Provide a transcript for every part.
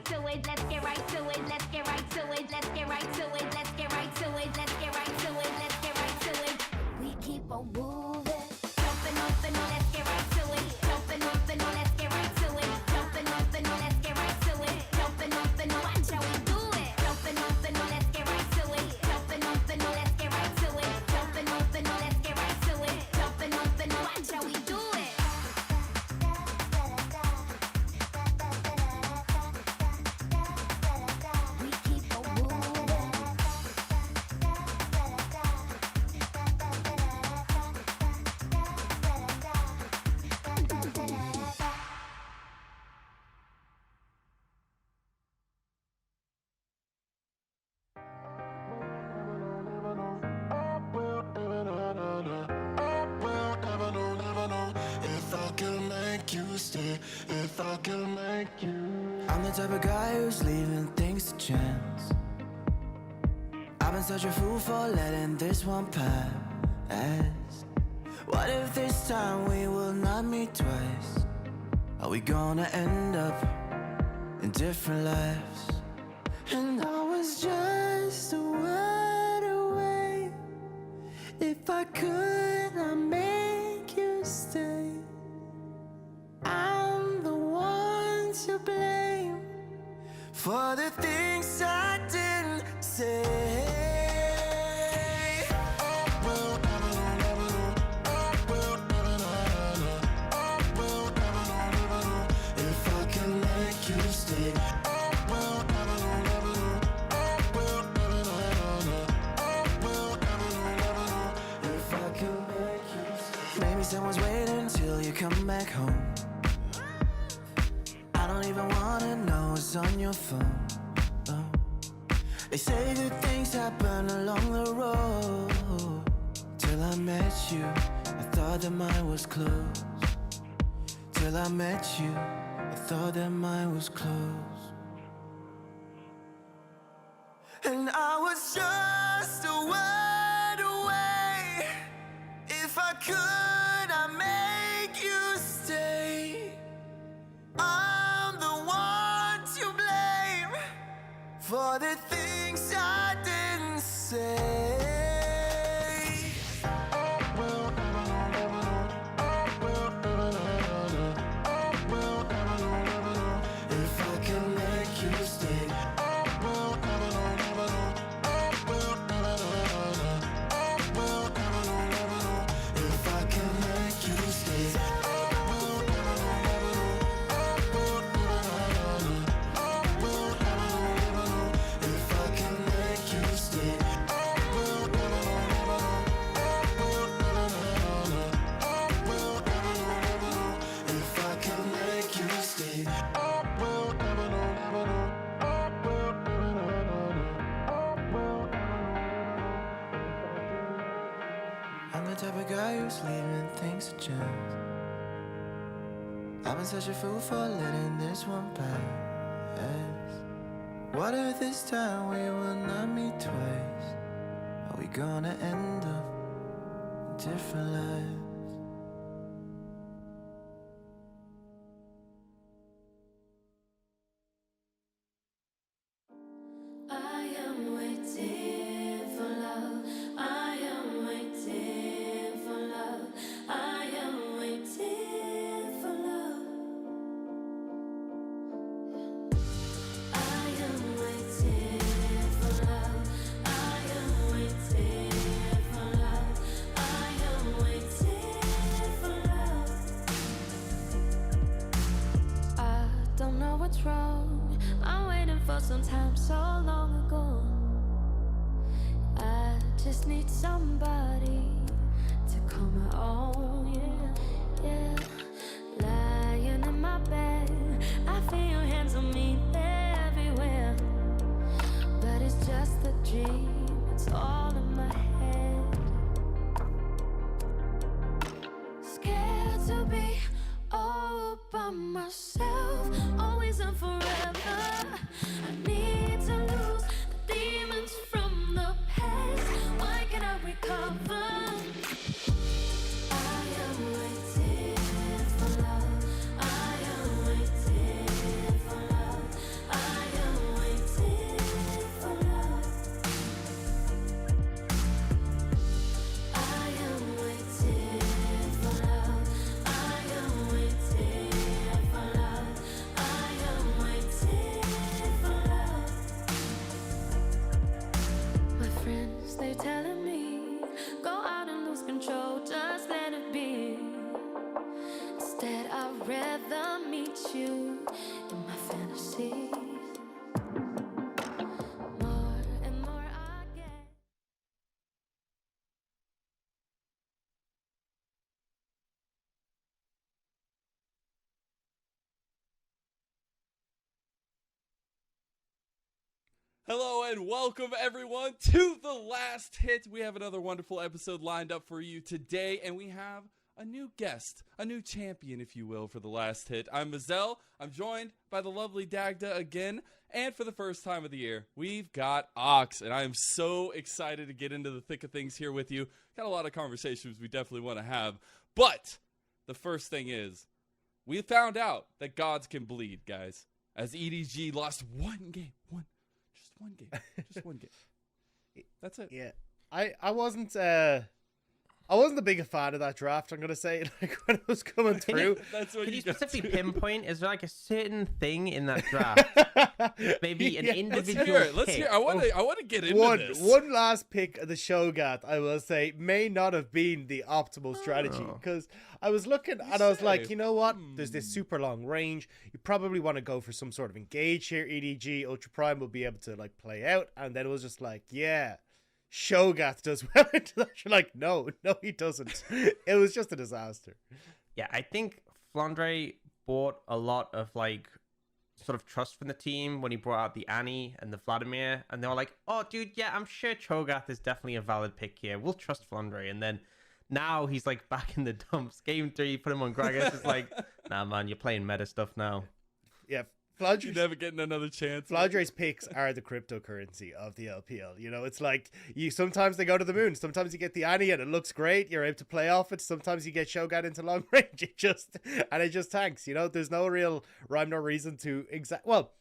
right to it. Let's get right to it. Let's get right to it. Let's get right to it. Let's get right to it. Let's get right to it. Let's get right to it. We keep on moving. Jumping up and on, let's get right to it. Jumping up and on, let's get right to it. Jumping up and on, let's get right to it. Jumping up and on, watch how we do it. Jumping up and on, let's get right to it. Jumping up and on, let's get right to it. Jumping up and on, let's get right to it. Jumping up and on, watch how we do it. We keep on moving. If I could make you stay, if I could make you. I'm the type of guy who's leaving things to chance. I've been such a fool for letting this one pass. What if this time we will not meet twice? Are we gonna end up in different lives? And I was just a word away. If I could, I'd make you stay. I'm the one to blame for the things I didn't say. If I can make you stay. If I can make you stay. Maybe someone's waiting till you come back home. I don't even wanna know what's on your phone. Oh. They say good things happen along the road. Till I met you, I thought that mine was closed. Till I met you, I thought that mine was closed. And I was just a word away. If I could, I'd make you stay. I'm the one to blame for the things I didn't say. If I can make you stay. If I can make you stay. If I can make you stay. If I can make you stay. I'm the type of guy who's leaving things to chance. I've been such a fool for letting this one pass. What if this time we will not meet twice? Are we gonna end up in different lives? I am waiting for love. I am waiting for love. I am waiting for love. I am waiting for love. I am waiting for love. I am waiting for love. I don't know what's wrong. I'm waiting for some time so long ago. I just need somebody to call my own, yeah, yeah. Lying in my bed, I feel your hands on me, they're everywhere. But it's just a dream, it's all in my head. Scared to be all by myself, always and forever. I need to lose the demons from the past. Why can't I recover? I am waiting for love. I am waiting for love. Hello and welcome everyone to The Last Hit. We have another wonderful episode lined up for you today, and we have a new guest, a new champion, if you will, for The Last Hit. I'm Mazel. I'm joined by the lovely Dagda again, and for the first time of the year, we've got Ox, and I am so excited to get into the thick of things here with you. Got a lot of conversations we definitely want to have, but the first thing is, we found out that gods can bleed, guys, as EDG lost one game. Just one game. That's it. Yeah, I wasn't a big fan of that draft. I'm gonna say, like, when it was coming through. That's what Can you got specifically to. pinpoint? Is there like a certain thing in that draft? Maybe an Yeah. individual. Let's hear it. I want to get into this. One last pick of the Shogat, I will say, may not have been the optimal strategy, because I was looking and I was like, you know what? There's this super long range. You probably want to go for some sort of engage here. EDG Ultra Prime will be able to like play out, and then it was just like, yeah, Shogat does well into that. You're like, no, he doesn't. It was just a disaster. Yeah, I think Flandre bought a lot of like sort of trust from the team when he brought out the Annie and the Vladimir, and they were like, oh dude, yeah, I'm sure Cho'Gath is definitely a valid pick here. We'll trust Flandre. And then now he's like back in the dumps. Game 3, put him on Gragas. It's like, nah man, you're playing meta stuff now. Yeah, You're Flandre's, never getting another chance. Flandre's picks are the cryptocurrency of the LPL. You know, it's like sometimes they go to the moon. Sometimes you get the Annie and it looks great. You're able to play off it. Sometimes you get Shogun into long range. It just tanks. You know, there's no real rhyme nor reason to Well,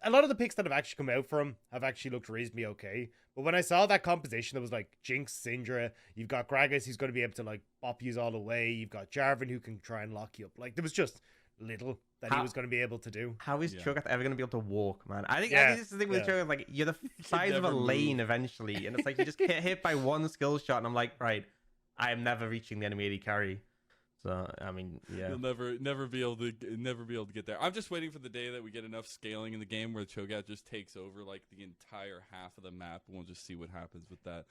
a lot of the picks that have actually come out from have actually looked reasonably okay. But when I saw that composition, it was like Jinx, Syndra. You've got Gragas who's going to be able to like bop yous all the way. You've got Jarvan who can try and lock you up. Like there was just little that he was going to be got to do. How is Cho'Gath ever going to be able to walk, man? I think Yeah, this is the thing with Cho'Gath. Like, you're the size of a never lane move. eventually, and it's like you just get hit by one skill shot, and I'm like, right, I am never reaching the enemy AD carry. So, I mean, yeah. You'll never be able to get there. I'm just waiting for the day that we get enough scaling in the game where Cho'Gath just takes over like the entire half of the map, and we'll just see what happens with that.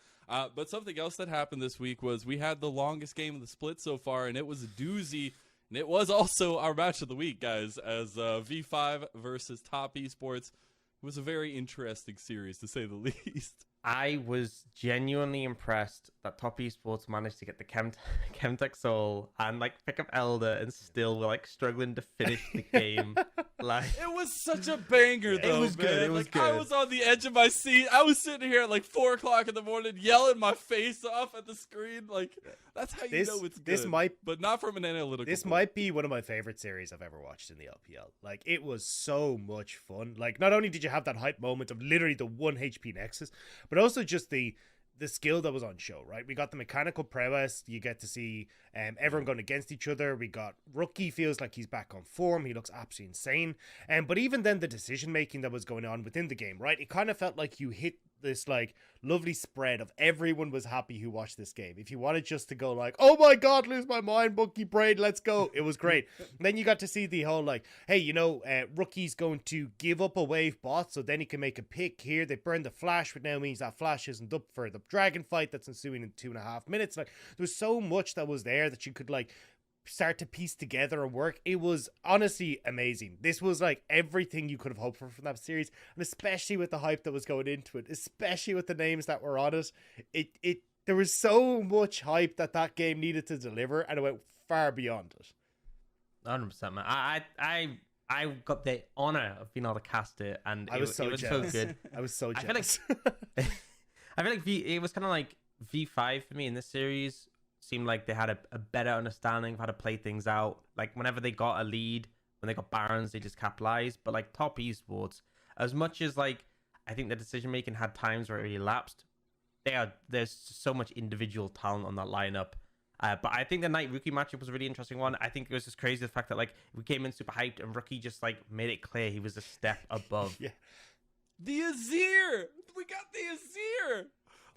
But something else that happened this week was we had the longest game of the split so far, and it was a doozy. And it was also our match of the week, guys, as V5 versus Top Esports. It was a very interesting series, to say the least. I was genuinely impressed that Top Esports managed to get the Chemtech Soul and like pick up Elder and still were like struggling to finish the game. Like It was such a banger, though. was good, Man. it was like, I good. was on the edge of my seat. I was sitting here at like 4 o'clock in the morning, yelling my face off at the screen. Like that's how you know it's good. But not from an analytical. This point. might be one of my favorite series I've ever watched in the LPL. Like, it was so much fun. Like, not only did you have that hype moment of literally the 1 HP Nexus, but also just the skill that was on show, right? We got the mechanical prowess. You get to see everyone going against each other. We got Rookie feels like he's back on form. He looks absolutely insane. But even then, the decision making that was going on within the game, right? It kind of felt like you hit this like lovely spread of everyone was happy who watched this game. If you wanted just to go like, oh my god, lose my mind, Monkey Brain, let's go, it was great. Then you got to see the whole like, hey, you know, Rookie's going to give up a wave bot, so then he can make a pick here. They burn the flash, which now means that flash isn't up for the dragon fight that's ensuing in 2.5 minutes. Like, there was so much that was there that you could like start to piece together and work. It was honestly amazing. This was like everything you could have hoped for from that series, and especially with the hype that was going into it, especially with the names that were on it. There was so much hype that game needed to deliver, and it went far beyond it. 100%, man. I got the honor of being able to cast it, and I was so was jealous. so good. I was so I feel jealous. I feel like it was kind of like V5 for me in this series. Seemed like they had a better understanding of how to play things out. Like whenever they got a lead, when they got Barons, they just capitalized. But like Top Esports, as much as like I think the decision making had times where it relapsed, there's so much individual talent on that lineup. But I think the Knight Rookie matchup was a really interesting one. I think it was just crazy the fact that like we came in super hyped and Rookie just like made it clear he was a step above. Yeah. The Azir! We got the Azir!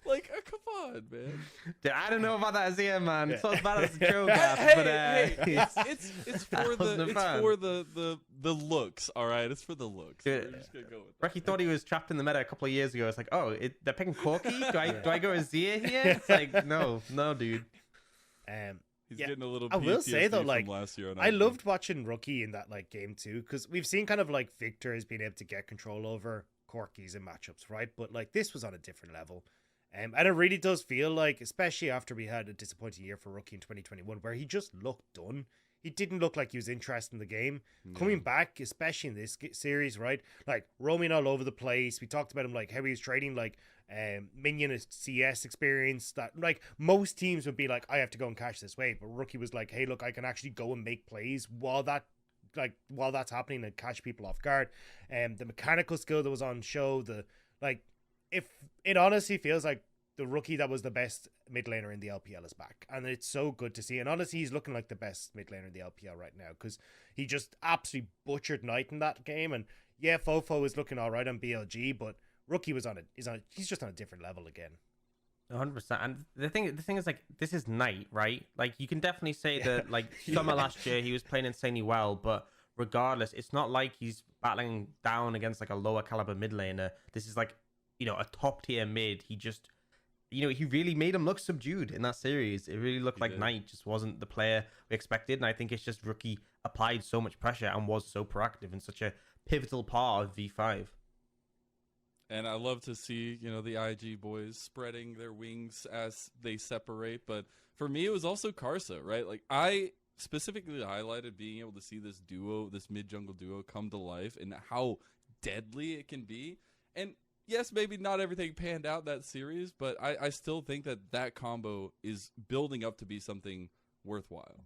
Like, come on, man. Dude, I don't know about that Azir, man. It's not as bad as the Joe Hey, but it's for the looks, all right. It's for the looks. Dude, We're just gonna go with that. Rocky thought he was trapped in the meta a couple of years ago. It's like, oh, they're picking Corky. Do I go Azir here? It's like, no, dude. He's Yeah, getting a little. I will PTSD say though, from like last year on I IG. loved watching Rookie in that like game too, because we've seen kind of like Victor has been able to get control over Corkies in matchups, right? But like this was on a different level. And it really does feel like, especially after we had a disappointing year for Rookie in 2021, where he just looked done. He didn't look like he was interested in the game. Coming back, especially in this series, right? Like roaming all over the place. We talked about him like how he was trading like minion CS experience that like most teams would be like, I have to go and catch this wave. But Rookie was like, hey, look, I can actually go and make plays while that's happening and catch people off guard. The mechanical skill that was on show, if it honestly feels like the Rookie that was the best mid laner in the LPL is back, and it's so good to see. And honestly, he's looking like the best mid laner in the LPL right now, because he just absolutely butchered Knight in that game. And yeah, Fofo is looking all right on BLG, but Rookie was he's just on a different level again. 100%. And the thing is, like, this is Knight, right? Like, you can definitely say that, like, summer last year he was playing insanely well, but regardless, it's not like he's battling down against like a lower caliber mid laner. This is like, you know, a top tier mid. He just, you know, he really made him look subdued in that series. It really looked like Knight just wasn't the player we expected. And I think it's just Rookie applied so much pressure and was so proactive in such a pivotal part of V5. And I love to see, you know, the IG boys spreading their wings as they separate. But for me, it was also Karsa, right? Like, I specifically highlighted being able to see this duo, this mid-jungle duo, come to life and how deadly it can be. And yes, maybe not everything panned out that series, but I still think that combo is building up to be something worthwhile.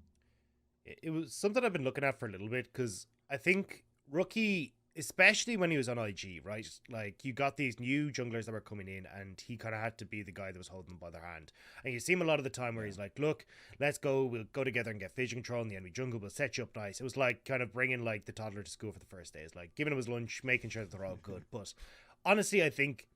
It was something I've been looking at for a little bit, because I think Rookie, especially when he was on IG, right? Like, you got these new junglers that were coming in, and he kind of had to be the guy that was holding them by their hand. And you see him a lot of the time where he's like, look, let's go, we'll go together and get vision control in the enemy jungle, we'll set you up nice. It was like kind of bringing like the toddler to school for the first day. It's like giving him his lunch, making sure that they're all good. But honestly, I think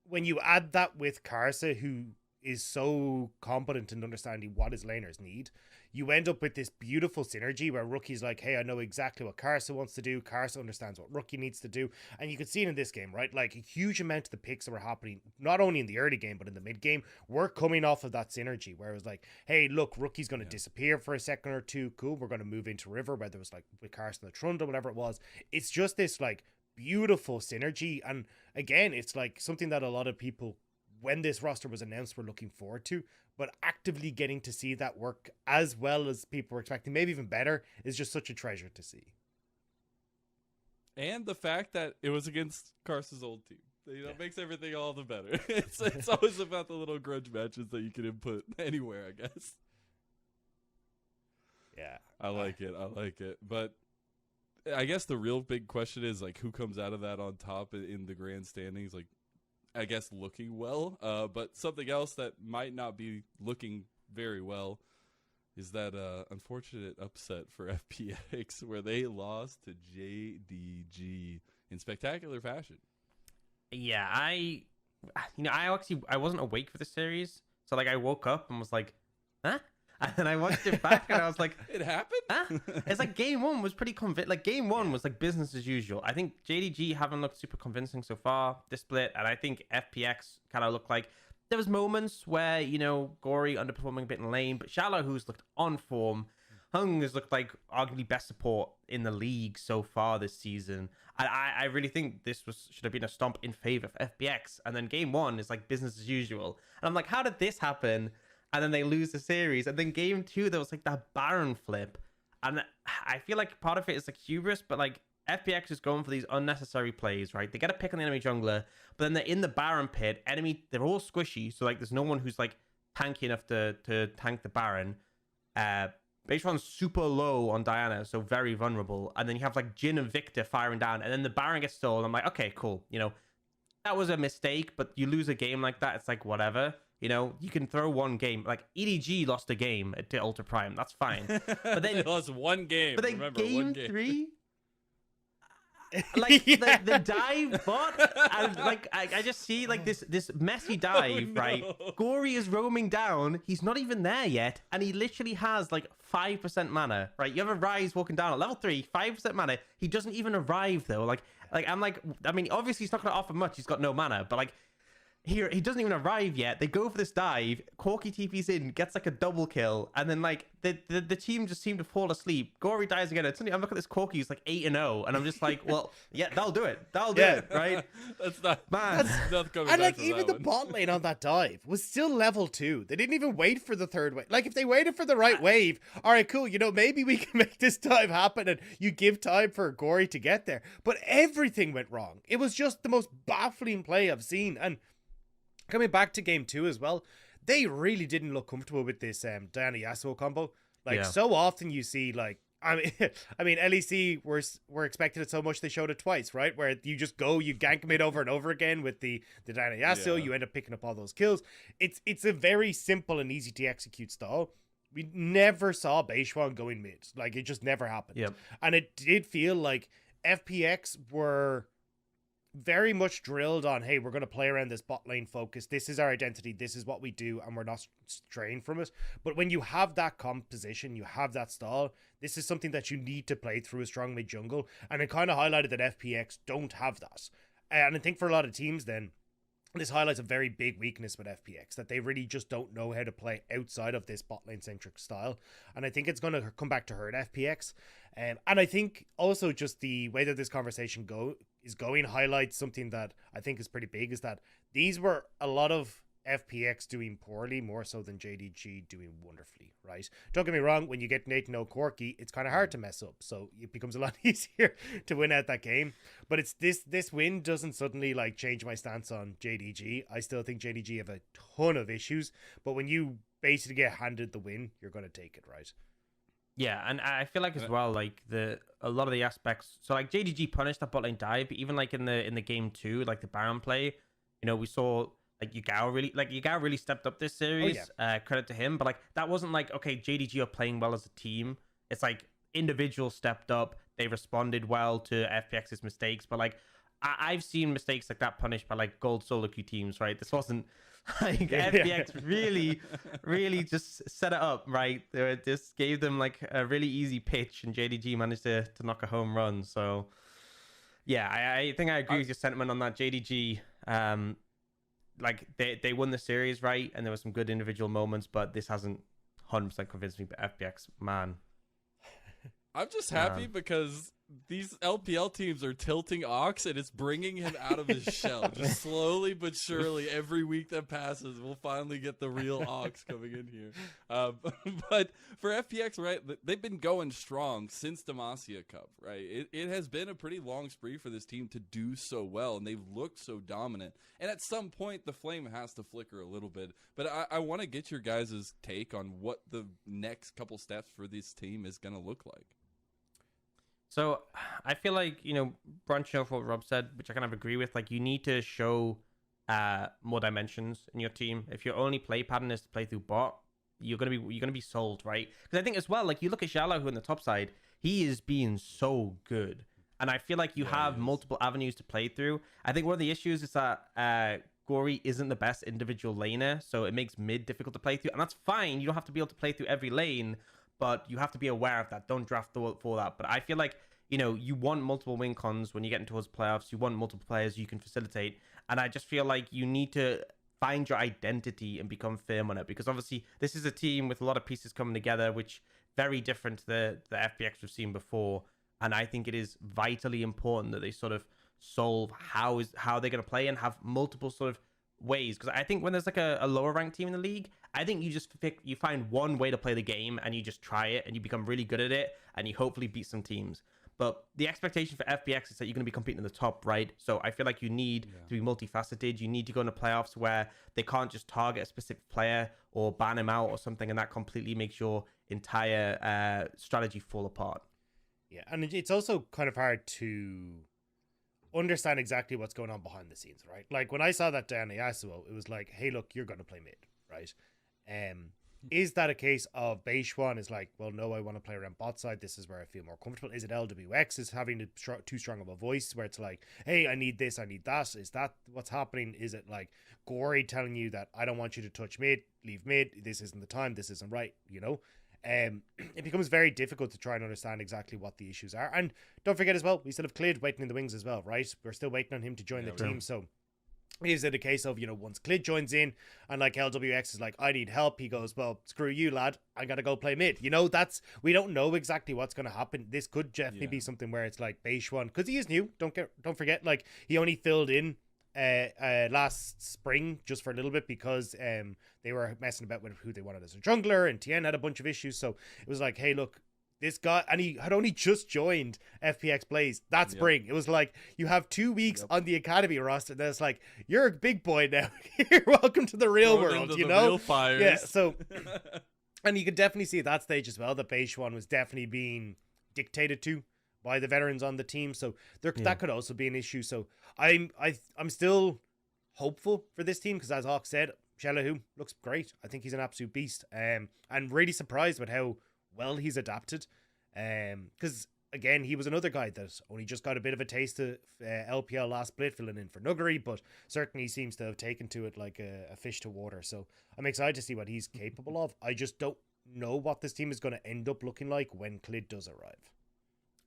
when you add that with Karsa, who is so competent in understanding what his laners need, you end up with this beautiful synergy where Rookie's like, hey, I know exactly what Karsa wants to do. Karsa understands what Rookie needs to do. And you can see it in this game, right? Like, a huge amount of the picks that were happening, not only in the early game, but in the mid game, were coming off of that synergy where it was like, hey, look, Rookie's going to disappear for a second or two. Cool. We're going to move into River, whether it was like with Karsa and the Trundle, whatever it was. It's just this like beautiful synergy. And again, it's like something that a lot of people, when this roster was announced, were looking forward to, but actively getting to see that work as well as people were expecting, maybe even better, is just such a treasure to see. And the fact that it was against Karsa's old team, you know, makes everything all the better. It's always about the little grudge matches that you can input anywhere, I guess. Yeah. I like it. But I guess the real big question is, like, who comes out of that on top in the grand standings? Like, I guess looking well, but something else that might not be looking very well is that unfortunate upset for FPX where they lost to JDG in spectacular fashion. Yeah, I wasn't awake for the series, so like I woke up and was like, huh? And then I watched it back and I was like, it happened? Huh? It's like game one was pretty like game one was like business as usual. I think JDG haven't looked super convincing so far this split, and I think FPX kind of looked like there was moments where, you know, Gory underperforming a bit in lane, but Shallow, who's looked on form, Hung has looked like arguably best support in the league so far this season. I really think this should have been a stomp in favor of FPX, and then game one is like business as usual. And I'm like, how did this happen? And then they lose the series. And then game two, there was like that Baron flip. And I feel like part of it is like hubris, but like FPX is going for these unnecessary plays, right? They get a pick on the enemy jungler, but then they're in the Baron pit. They're all squishy. So like there's no one who's like tanky enough to tank the Baron. Beitron's super low on Diana, so very vulnerable. And then you have like Jin and Victor firing down, and then the Baron gets stolen. I'm like, okay, cool. You know, that was a mistake, but you lose a game like that, it's like whatever. You know, you can throw one game. Like, EDG lost a game to Ultra Prime. That's fine. But then they lost one game. But then Remember, game 3, like the dive bot, and like I just see like this messy dive, right? Gory is roaming down. He's not even there yet, and he literally has like 5% mana, right? You have a Rise walking down at level 3, 5% mana. He doesn't even arrive though. Like I'm like, I mean, obviously he's not going to offer much. He's got no mana, but like, he doesn't even arrive yet. They go for this dive. Corky TP's in, gets like a double kill, and then like the team just seem to fall asleep. Gory dies again. And suddenly I'm looking at this Corky who's like 8-0, and I'm just like, well, yeah, that'll do it. That'll do it, right? That's not Man. not coming And back like from even that the one. bot lane on that dive was still level 2. They didn't even wait for the third wave. Like if they waited for the right wave, all right, cool. You know, maybe we can make this dive happen, and you give time for Gory to get there. But everything went wrong. It was just the most baffling play I've seen. And coming back to game 2 as well, they really didn't look comfortable with this Diana Yasuo combo. Like so often you see like I mean LEC were expecting it so much they showed it twice, right? Where you just go, you gank mid over and over again with the Diana Yasuo, you end up picking up all those kills. It's a very simple and easy to execute style. We never saw Beishuan going mid. Like it just never happened. Yep. And it did feel like FPX were very much drilled on, hey, we're going to play around this bot lane focus. This is our identity. This is what we do, and we're not straying from it. But when you have that composition, you have that style, this is something that you need to play through a strong mid jungle. And it kind of highlighted that FPX don't have that. And I think for a lot of teams then, this highlights a very big weakness with FPX, that they really just don't know how to play outside of this bot lane centric style. And I think it's going to come back to hurt FPX. And I think also just the way that this conversation is going highlights something that I think is pretty big, is that these were a lot of FPX doing poorly more so than JDG doing wonderfully, right? Don't get me wrong, when you get an 8-0 Corky, it's kind of hard to mess up, so it becomes a lot easier to win out that game. But it's this win doesn't suddenly like change my stance on JDG. I still think JDG have a ton of issues, but when you basically get handed the win, you're going to take it, right? Yeah, and I feel like as well, like a lot of the aspects. So like JDG punished that bot lane dive, but even like in the game 2, like the Baron play, you know, we saw like Yugao really stepped up this series. Credit to him, but like that wasn't like, okay, JDG are playing well as a team. It's like individuals stepped up, they responded well to FPX's mistakes, but like I've seen mistakes like that punished by like gold solo queue teams, right? This wasn't like FPX really just set it up, right? They just gave them like a really easy pitch, and JDG managed to knock a home run. So yeah, I think I agree with your sentiment on that. JDG, like they won the series, right? And there were some good individual moments, but this hasn't 100% convinced me. But FPX, man, I'm just happy because these LPL teams are tilting Ox, and it's bringing him out of his shell. Just slowly but surely, every week that passes, we'll finally get the real Ox coming in here. But for FPX, right, they've been going strong since Demacia Cup, right? It has been a pretty long spree for this team to do so well, and they've looked so dominant. And at some point, the flame has to flicker a little bit. But I want to get your guys' take on what the next couple steps for this team is going to look like. So I feel like, you know, branching off what Rob said, which I kind of agree with, like you need to show more dimensions in your team. If your only play pattern is to play through bot, you're gonna be sold, right? Because I think as well, like you look at Shallow, who on the top side, he is being so good, and I feel like you have multiple avenues to play through. I think one of the issues is that Gory isn't the best individual laner, so it makes mid difficult to play through, and that's fine. You don't have to be able to play through every lane, but you have to be aware of that. Don't draft for that. But I feel like, you know, you want multiple win cons when you get into towards playoffs. You want multiple players you can facilitate. And I just feel like you need to find your identity and become firm on it. Because obviously, this is a team with a lot of pieces coming together, which very different to the FPX we've seen before. And I think it is vitally important that they sort of solve how they're going to play and have multiple sort of ways. Because I think when there's like a lower ranked team in the league, I think you find one way to play the game and you just try it and you become really good at it and you hopefully beat some teams. But the expectation for FPX is that you're going to be competing in the top, right? So I feel like you need to be multifaceted. You need to go into playoffs where they can't just target a specific player or ban him out or something, and that completely makes your entire strategy fall apart. Yeah, and it's also kind of hard to understand exactly what's going on behind the scenes, right? Like when I saw that Diana Yasuo, it was like, hey, look, you're going to play mid, right? Is that a case of Beishuan is like, well, no, I want to play around bot side. This is where I feel more comfortable. Is it LWX is having too strong of a voice where it's like, hey, I need this, I need that. Is that what's happening? Is it like Gory telling you that I don't want you to touch mid, leave mid, this isn't the time, this isn't right, you know? It becomes very difficult to try and understand exactly what the issues are. And don't forget as well, we still have Clid waiting in the wings as well, right? We're still waiting on him to join the team. So is it a case of, once Clid joins in and like LWX is like, I need help, he goes, well, screw you, lad, I gotta go play mid. We don't know exactly what's gonna happen. This could definitely be something where it's like Beishuan, because he is new. Don't forget, like, he only filled in last spring just for a little bit because they were messing about with who they wanted as a jungler, and Tien had a bunch of issues. So it was like, hey, look, this guy, and he had only just joined FPX Blaze that spring. It was like, you have 2 weeks on the academy roster. Then it's like, you're a big boy now. You're welcome to the real world, the real fires. Yeah. So, and you could definitely see at that stage as well that Beishuan was definitely being dictated to by the veterans on the team. So that could also be an issue. So I'm still hopeful for this team because, as Hawk said, Shelahu looks great. I think he's an absolute beast. And really surprised with how well he's adapted, because again, he was another guy that only just got a bit of a taste of LPL last split, filling in for Nuggery, but certainly seems to have taken to it like a fish to water. So I'm excited to see what he's capable of. I just don't know what this team is going to end up looking like when Clid does arrive.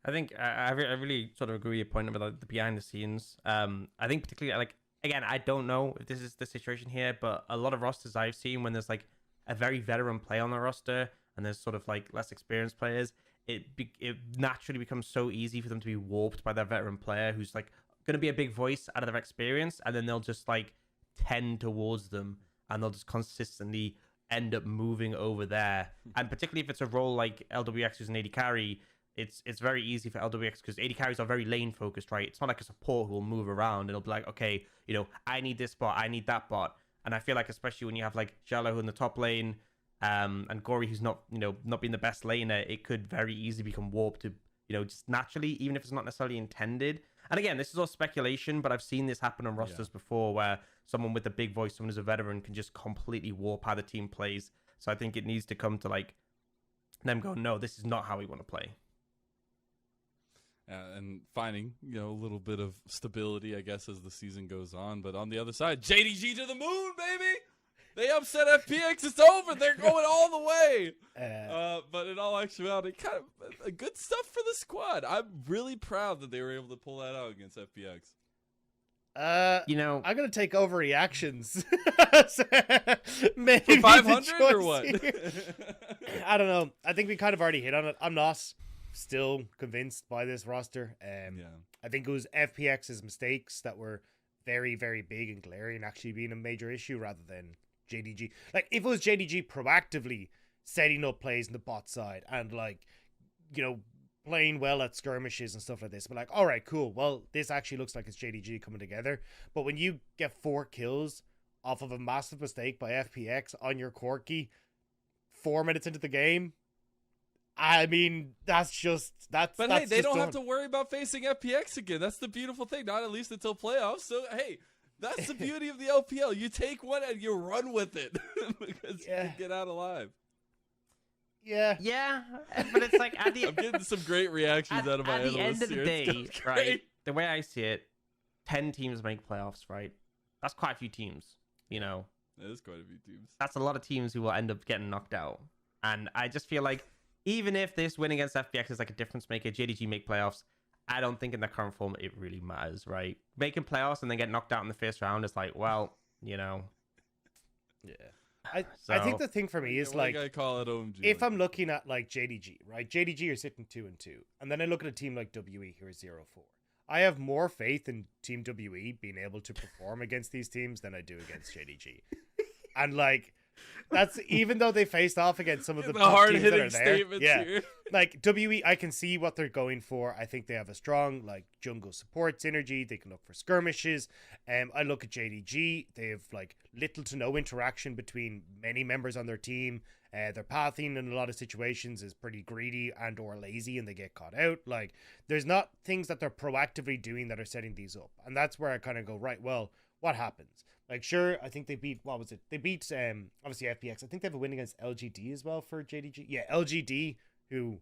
I think I really sort of agree with your point about the behind the scenes. I think particularly, like, again, I don't know if this is the situation here, but a lot of rosters I've seen, when there's like a very veteran player on the roster and there's sort of like less experienced players, it naturally becomes so easy for them to be warped by that veteran player who's like going to be a big voice out of their experience, and then they'll just like tend towards them and they'll just consistently end up moving over there. And particularly if it's a role like LWX who's an AD carry, it's very easy for LWX because AD carries are very lane focused, right? It's not like a support who will move around. It'll be like, okay, I need this bot, I need that bot. And I feel like, especially when you have like Shallow in the top lane, and Gory, who's not being the best laner, it could very easily become warped to, just naturally, even if it's not necessarily intended. And again, this is all speculation, but I've seen this happen on rosters before where someone with a big voice, someone who's a veteran, can just completely warp how the team plays. So I think it needs to come to like them going, no, this is not how we want to play. And finding, a little bit of stability, I guess, as the season goes on. But on the other side, JDG to the moon, baby! They upset FPX. It's over. They're going all the way. But in all actuality, kind of good stuff for the squad. I'm really proud that they were able to pull that out against FPX. I'm gonna take overreactions. Maybe For 500 or what? I don't know. I think we kind of already hit on it. I'm not still convinced by this roster. I think it was FPX's mistakes that were very, very big and glaring actually being a major issue rather than JDG. Like, if it was JDG proactively setting up plays in the bot side and like, playing well at skirmishes and stuff like this, but like, all right, cool. Well, this actually looks like it's JDG coming together. But when you get 4 kills off of a massive mistake by FPX on your Corki 4 minutes into the game, I mean, that's But that's hey, they don't done. have to worry about facing FPX again. That's the beautiful thing. Not at least until playoffs. So hey, that's the beauty of the LPL. You take one and you run with it because you can get out alive. Yeah, but it's like at the I'm getting some great reactions out of my at the end analysts of the here. day, It's right? great. The way I see it, 10 teams make playoffs, right? That's quite a few teams, That is quite a few teams. That's a lot of teams who will end up getting knocked out. And I just feel like even if this win against FPX is like a difference maker, JDG make playoffs, I don't think in the current form it really matters, right? Making playoffs and then get knocked out in the first round is like, well, Yeah. I think the thing for me is like, I call it OMG. if I'm looking at like JDG, right? JDG are sitting 2-2, and then I look at a team like WE who are 0-4. I have more faith in Team WE being able to perform against these teams than I do against JDG. And like, that's even though they faced off against some of the top teams that are there. statements here. Like WE, I can see what they're going for. I think they have a strong like jungle support synergy. They can look for skirmishes. I look at JDG. They have like little to no interaction between many members on their team. Their pathing in a lot of situations is pretty greedy and or lazy, and they get caught out. Like, there's not things that they're proactively doing that are setting these up, and that's where I kind of go, right, well, what happens? Like, sure, I think they beat, what was it? They beat, obviously, FPX. I think they have a win against LGD as well for JDG. Yeah, LGD, who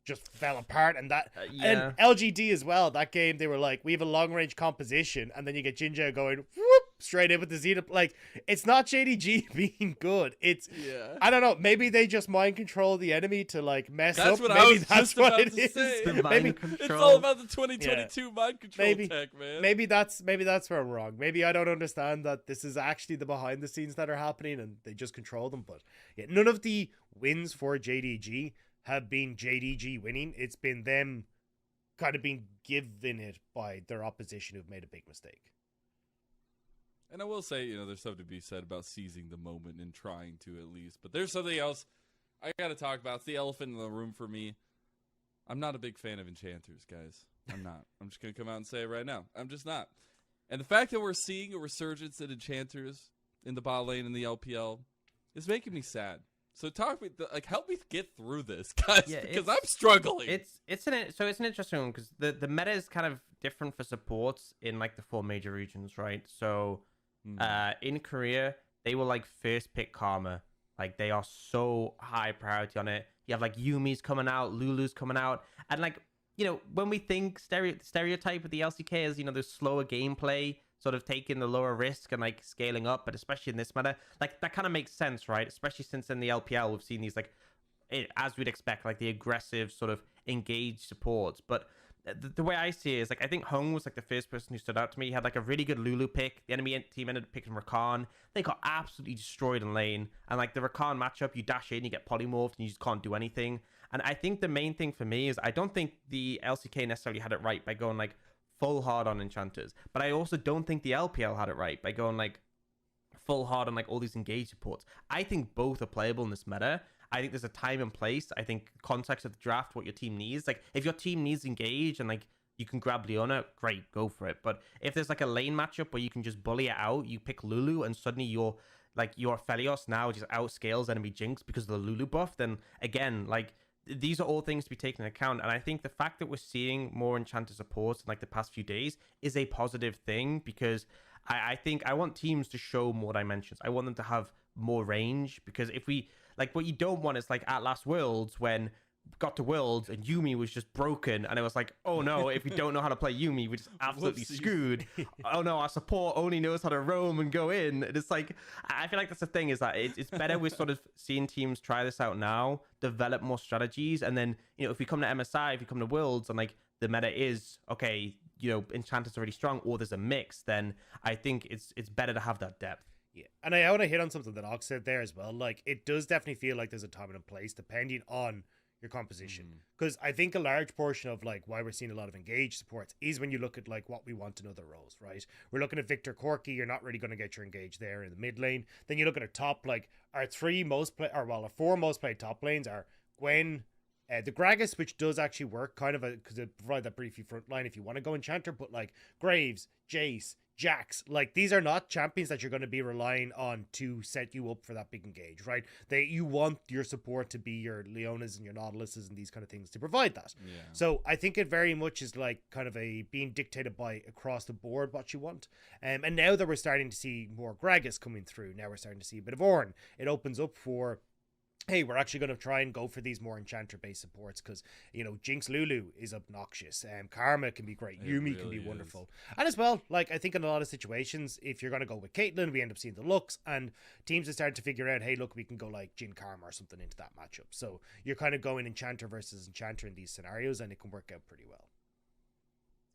just fell apart. And that, and LGD as well, that game, they were like, we have a long-range composition. And then you get Jinja going, whoop, straight in with the Zenith. Like, it's not JDG being good. It's, Yeah. I don't know, maybe they just mind control the enemy to, like, mess That's up. what I Maybe was that's just what about it to is. say. The mind Maybe, control. It's all about the 2022 mind control Maybe- tech, man. maybe that's where I'm wrong. Maybe I don't understand that this is actually the behind the scenes that are happening and they just control them. But yeah, none of the wins for JDG have been JDG winning. It's been them kind of being given it by their opposition who've made a big mistake. And I will say, you know, there's something to be said about seizing the moment and trying to at least. But there's something else I got to talk about. It's the elephant in the room for me. I'm not a big fan of enchanters, guys. I'm not. I'm just going to come out and say it right now. I'm just not. And the fact that we're seeing a resurgence in enchanters in the bot lane in the LPL is making me sad. So help me get through this, guys, because I'm struggling. It's an interesting one because the meta is kind of different for supports in like the 4 major regions, right? So in Korea, they will like first pick Karma. Like they are so high priority on it. You have like Yumi's coming out, Lulu's coming out, and like, you know, when we think stereotype with the LCK as, you know, the slower gameplay, sort of taking the lower risk and like scaling up, but especially in this meta, like that kind of makes sense, right? Especially since in the LPL we've seen these like, as we'd expect, like the aggressive sort of engaged supports. But the way I see it is like, I think Hung was like the first person who stood out to me. He had like a really good Lulu pick. The enemy team ended up picking Rakan. They got absolutely destroyed in lane. And like the Rakan matchup, you dash in, you get polymorphed, and you just can't do anything. And I think the main thing for me is I don't think the LCK necessarily had it right by going like full hard on enchanters, but I also don't think the LPL had it right by going like full hard on like all these engaged supports. I think both are playable in this meta. I think there's a time and place. I think context of the draft, what your team needs. Like if your team needs engage and like you can grab Leona, great, go for it. But if there's like a lane matchup where you can just bully it out, you pick Lulu and suddenly your Felios now just outscales enemy Jinx because of the Lulu buff, then again, like these are all things to be taken into account. And I think the fact that we're seeing more enchanter supports in like the past few days is a positive thing, because I think I want teams to show more dimensions. I want them to have more range, because if we like, what you don't want is like at last Worlds when got to Worlds and Yumi was just broken and it was like, oh no, if we don't know how to play Yumi, we're just absolutely screwed. Oh no, our support only knows how to roam and go in. And it's like, I feel like that's the thing, is that it's better we're sort of seeing teams try this out now, develop more strategies, and then, you know, if we come to MSI, if we come to Worlds and like the meta is okay, you know, enchanters are really strong, or there's a mix, then I think it's better to have that depth. Yeah, and I want to hit on something that Ox said there as well. Like, it does definitely feel like there's a time and a place depending on your composition, because I think a large portion of like why we're seeing a lot of engaged supports is when you look at like what we want in other roles, right? We're looking at Victor Corky, you're not really going to get your engage there in the mid lane. Then you look at a top, like our our 4 most played top lanes are Gwen, the Gragas, which does actually work kind of because it provide that briefy front line if you want to go enchanter, but like Graves, Jace, Jax, like these are not champions that you're going to be relying on to set you up for that big engage, right? You want your support to be your Leonas and your Nautiluses and these kind of things to provide that. Yeah. So I think it very much is like kind of a being dictated by across the board what you want. And now that we're starting to see more Gragas coming through, now we're starting to see a bit of Ornn. It opens up for, hey, we're actually going to try and go for these more enchanter-based supports because, you know, Jinx Lulu is obnoxious. Karma can be great. Yumi can be wonderful. And as well, like, I think in a lot of situations, if you're going to go with Caitlyn, we end up seeing the looks, and teams are starting to figure out, hey, look, we can go like Jin Karma or something into that matchup. So you're kind of going enchanter versus enchanter in these scenarios, and it can work out pretty well.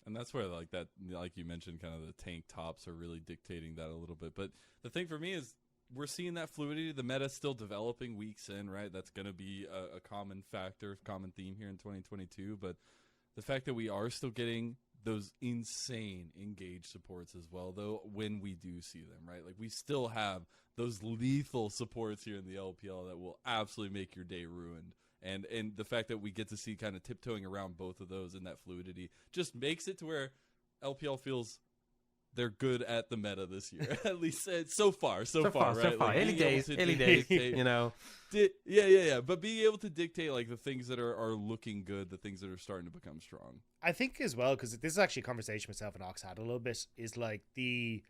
And that's where, like, that, like you mentioned, kind of the tank tops are really dictating that a little bit. But the thing for me is, we're seeing that fluidity. The meta's still developing weeks in, right? That's going to be a common factor, common theme here in 2022. But the fact that we are still getting those insane engaged supports as well, though, when we do see them, right? Like, we still have those lethal supports here in the LPL that will absolutely make your day ruined. And the fact that we get to see kind of tiptoeing around both of those and that fluidity just makes it to where LPL feels they're good at the meta this year, at least so far, right? So far. Like, Early days, you know. Yeah. But being able to dictate like the things that are looking good, the things that are starting to become strong. I think as well, because this is actually a conversation myself and Ox had a little bit, is like the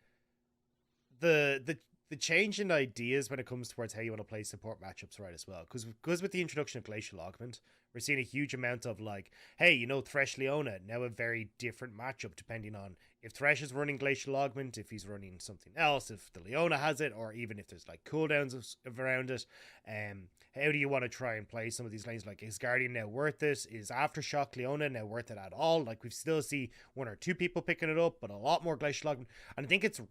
change in ideas when it comes towards how you want to play support matchups, right, as well. Because with the introduction of Glacial Augment, we're seeing a huge amount of like, hey, you know, Thresh Leona, now a very different matchup depending on if Thresh is running Glacial Augment, if he's running something else, if the Leona has it, or even if there's like cooldowns around it. How do you want to try and play some of these lanes? Like, is Guardian now worth it? Is Aftershock Leona now worth it at all? Like, we still see 1 or 2 people picking it up, but a lot more Glacial Augment. And I think it's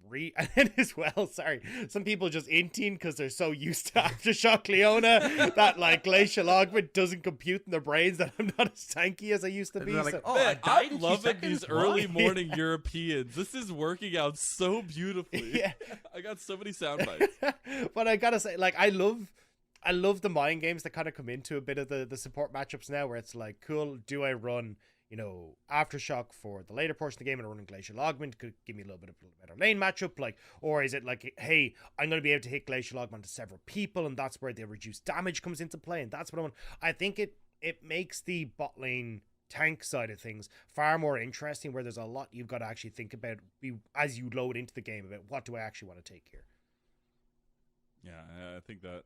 and as well, sorry, some people just inting because they're so used to Aftershock Leona that like Glacial Augment doesn't compute in their brains that I'm not as tanky as I used to be. They're like, So- oh, Man, I died I'm in 2 loving seconds? these early What? morning Europeans. This is working out so beautifully. Yeah. I got so many sound bites. But I gotta say, like, I love the mind games that kind of come into a bit of the support matchups now, where it's like, cool, do I run, Aftershock for the later portion of the game and running Glacial Augment could give me a little bit of a better lane matchup, like, or is it like, hey, I'm going to be able to hit Glacial Augment to several people, and that's where the reduced damage comes into play, and that's what I want. I think it makes the bot lane tank side of things far more interesting, where there's a lot you've got to actually think about as you load into the game about what do I actually want to take here. Yeah, I think that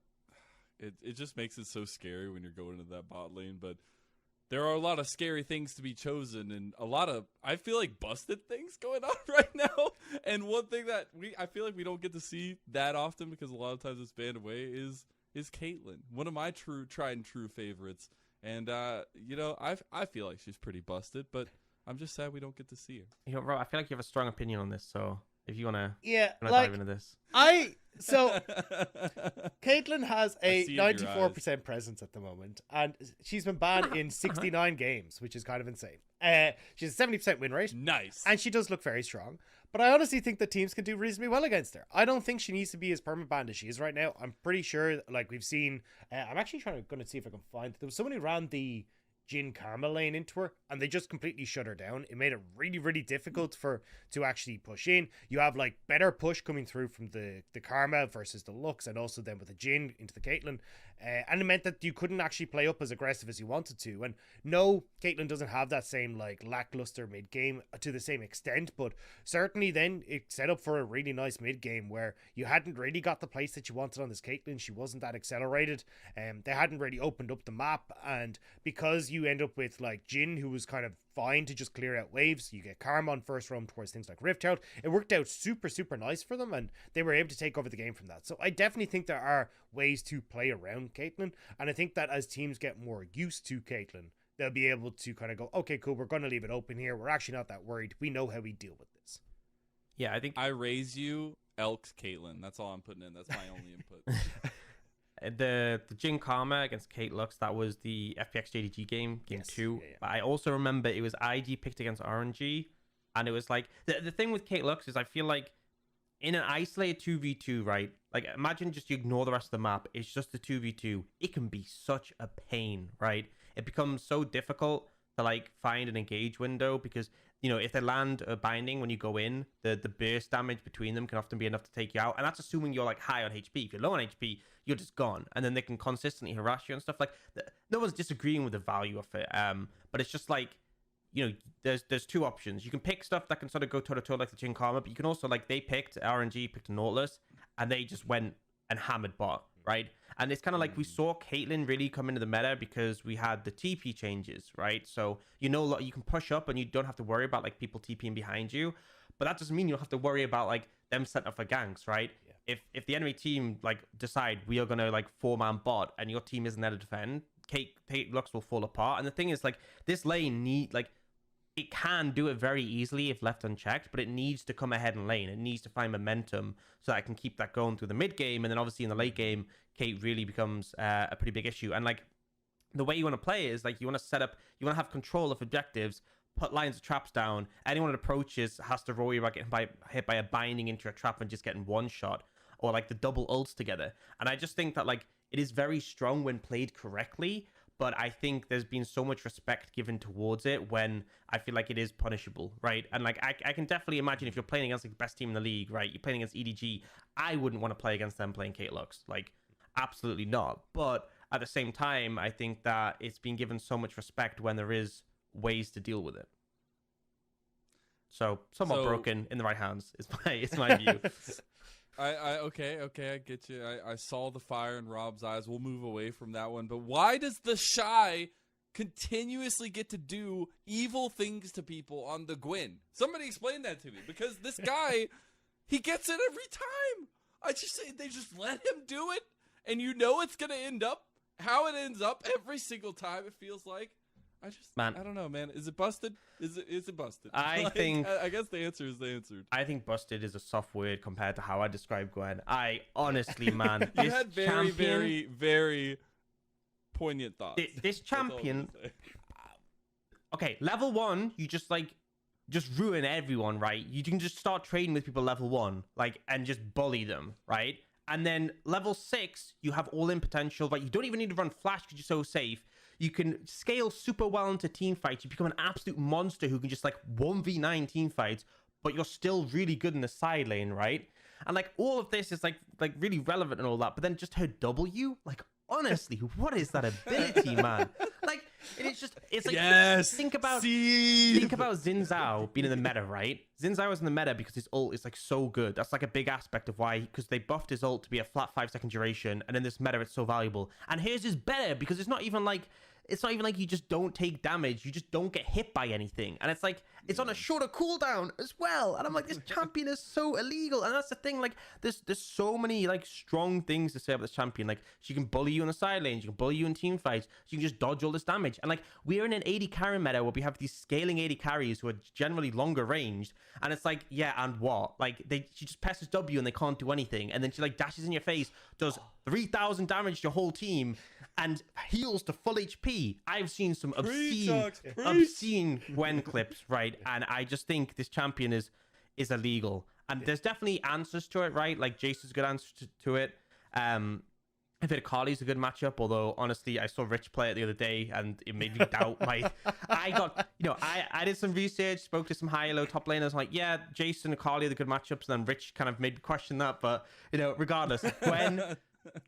it just makes it so scary when you're going into that bot lane, but there are a lot of scary things to be chosen, and a lot of, I feel like, busted things going on right now. And one thing that I feel like we don't get to see that often, because a lot of times it's banned away, is Caitlyn, one of my tried and true favorites. And I feel like she's pretty busted, but I'm just sad we don't get to see her. Rob, I feel like you have a strong opinion on this, so if you wanna Like, dive into this. So Caitlyn has I a see it in your 94% presence at the moment, and she's been banned in 69 games, which is kind of insane. She has a 70% win rate, Nice. and she does look very strong. But I honestly think that teams can do reasonably well against her. I don't think she needs to be as permanent banned as she is right now. I'm pretty sure, like we've seen, I'm actually going to see if I can find. There was someone who ran the Jin Karma lane into her, and they just completely shut her down. It made it really, really difficult to actually push in. You have like better push coming through from the Karma versus the Lux, and also then with the Jin into the Caitlyn, and it meant that you couldn't actually play up as aggressive as you wanted to. And no, Caitlyn doesn't have that same like lackluster mid game to the same extent, but certainly then it set up for a really nice mid game where you hadn't really got the place that you wanted on this Caitlyn. She wasn't that accelerated, they hadn't really opened up the map, and because you end up with like Jin, who was kind of fine to just clear out waves, you get Karma on first roam towards things like Rift Herald. It worked out super, super nice for them, and they were able to take over the game from that. So I definitely think there are ways to play around Caitlyn, and I think that as teams get more used to Caitlyn, they'll be able to kind of go, okay, cool, we're going to leave it open here. We're actually not that worried. We know how we deal with this. Yeah, I think I raise you, Elks Caitlyn. That's all I'm putting in. That's my only input. the Jin Karma against Kate Lux, that was the FPX JDG game Yes, 2. yeah. But I also remember it was IG picked against RNG, and it was like the thing with Kate Lux is I feel like in an isolated 2v2, right? Like imagine just you ignore the rest of the map. It's just a 2v2. It can be such a pain, right? It becomes so difficult to like find an engage window because if they land a binding when you go in, the burst damage between them can often be enough to take you out, and that's assuming you're like high on HP. If you're low on HP, you're just gone, and then they can consistently harass you and stuff. Like no one's disagreeing with the value of it, but it's just like there's 2 options. You can pick stuff that can sort of go toe to toe like the Jin Karma, but you can also like RNG picked a Nautilus, and they just went and hammered bot, right? And it's kind of like we saw Caitlyn really come into the meta because we had the TP changes, right? So you can push up and you don't have to worry about like people TPing behind you, but that doesn't mean you don't have to worry about like them setting up for ganks, right? Yeah. If the enemy team like decide we are gonna like 4-man bot and your team isn't there to defend, Kate Lux will fall apart. And the thing is like this lane it can do it very easily if left unchecked, but it needs to come ahead in lane. It needs to find momentum so that it can keep that going through the mid game. And then obviously in the late game, Kate really becomes a pretty big issue. And like the way you want to play is like you want to have control of objectives, put lines of traps down. Anyone that approaches has to worry about getting hit by a binding into a trap and just getting one shot, or like the double ults together. And I just think that like it is very strong when played correctly. But I think there's been so much respect given towards it when I feel like it is punishable, right? And like I can definitely imagine if you're playing against like, the best team in the league, right? You're playing against EDG. I wouldn't want to play against them playing Kate Lux. Like, absolutely not. But at the same time, I think that it's been given so much respect when there is ways to deal with it. So somewhat broken in the right hands is my view. Okay, I get you. I saw the fire in Rob's eyes. We'll move away from that one. But why does the shy continuously get to do evil things to people on the Gwyn? Somebody explain that to me, because this guy, he gets it every time. They just let him do it, and you know it's gonna end up how it ends up every single time. It feels like. I don't know, man. Is it busted? Is it busted? I guess the answer is the answer. I think busted is a soft word compared to how I describe Gwen. I honestly, man, you had very, very poignant thoughts. This champion. Okay, level 1, you just ruin everyone, right? You can just start trading with people level 1, and just bully them, right? And then level 6, you have all in potential, right? You don't even need to run flash because you're so safe. You can scale super well into team fights. You become an absolute monster who can just 1v9 team fights, but you're still really good in the side lane, right? And all of this is really relevant and all that. But then just her W, honestly, what is that ability, man? It's yes, think about Xin Zhao being in the meta, right? Xin Zhao was in the meta because his ult is so good. That's a big aspect of why, because they buffed his ult to be a flat 5-second duration, and in this meta it's so valuable. And his is better because it's not even like you just don't take damage, you just don't get hit by anything, and it's on a shorter cooldown as well. And I'm this champion is so illegal, and that's the thing. There's so many strong things to say about this champion. She can bully you in the side lane, she can bully you in team fights, she can just dodge all this damage. And we're in an 80 carry meta where we have these scaling 80 carries who are generally longer ranged, and it's yeah, and what? She just presses W and they can't do anything, and then she dashes in your face, does 3,000 damage to your whole team, and heals to full HP. I've seen some obscene Gwen clips, right? And I just think this champion is illegal. And there's definitely answers to it, right? Jace's a good answer to it. I think Carly's a good matchup, although honestly, I saw Rich play it the other day and it made me doubt I did some research, spoke to some high and low top laners. Yeah, Jason and Carly are the good matchups, and then Rich kind of made me question that. But regardless,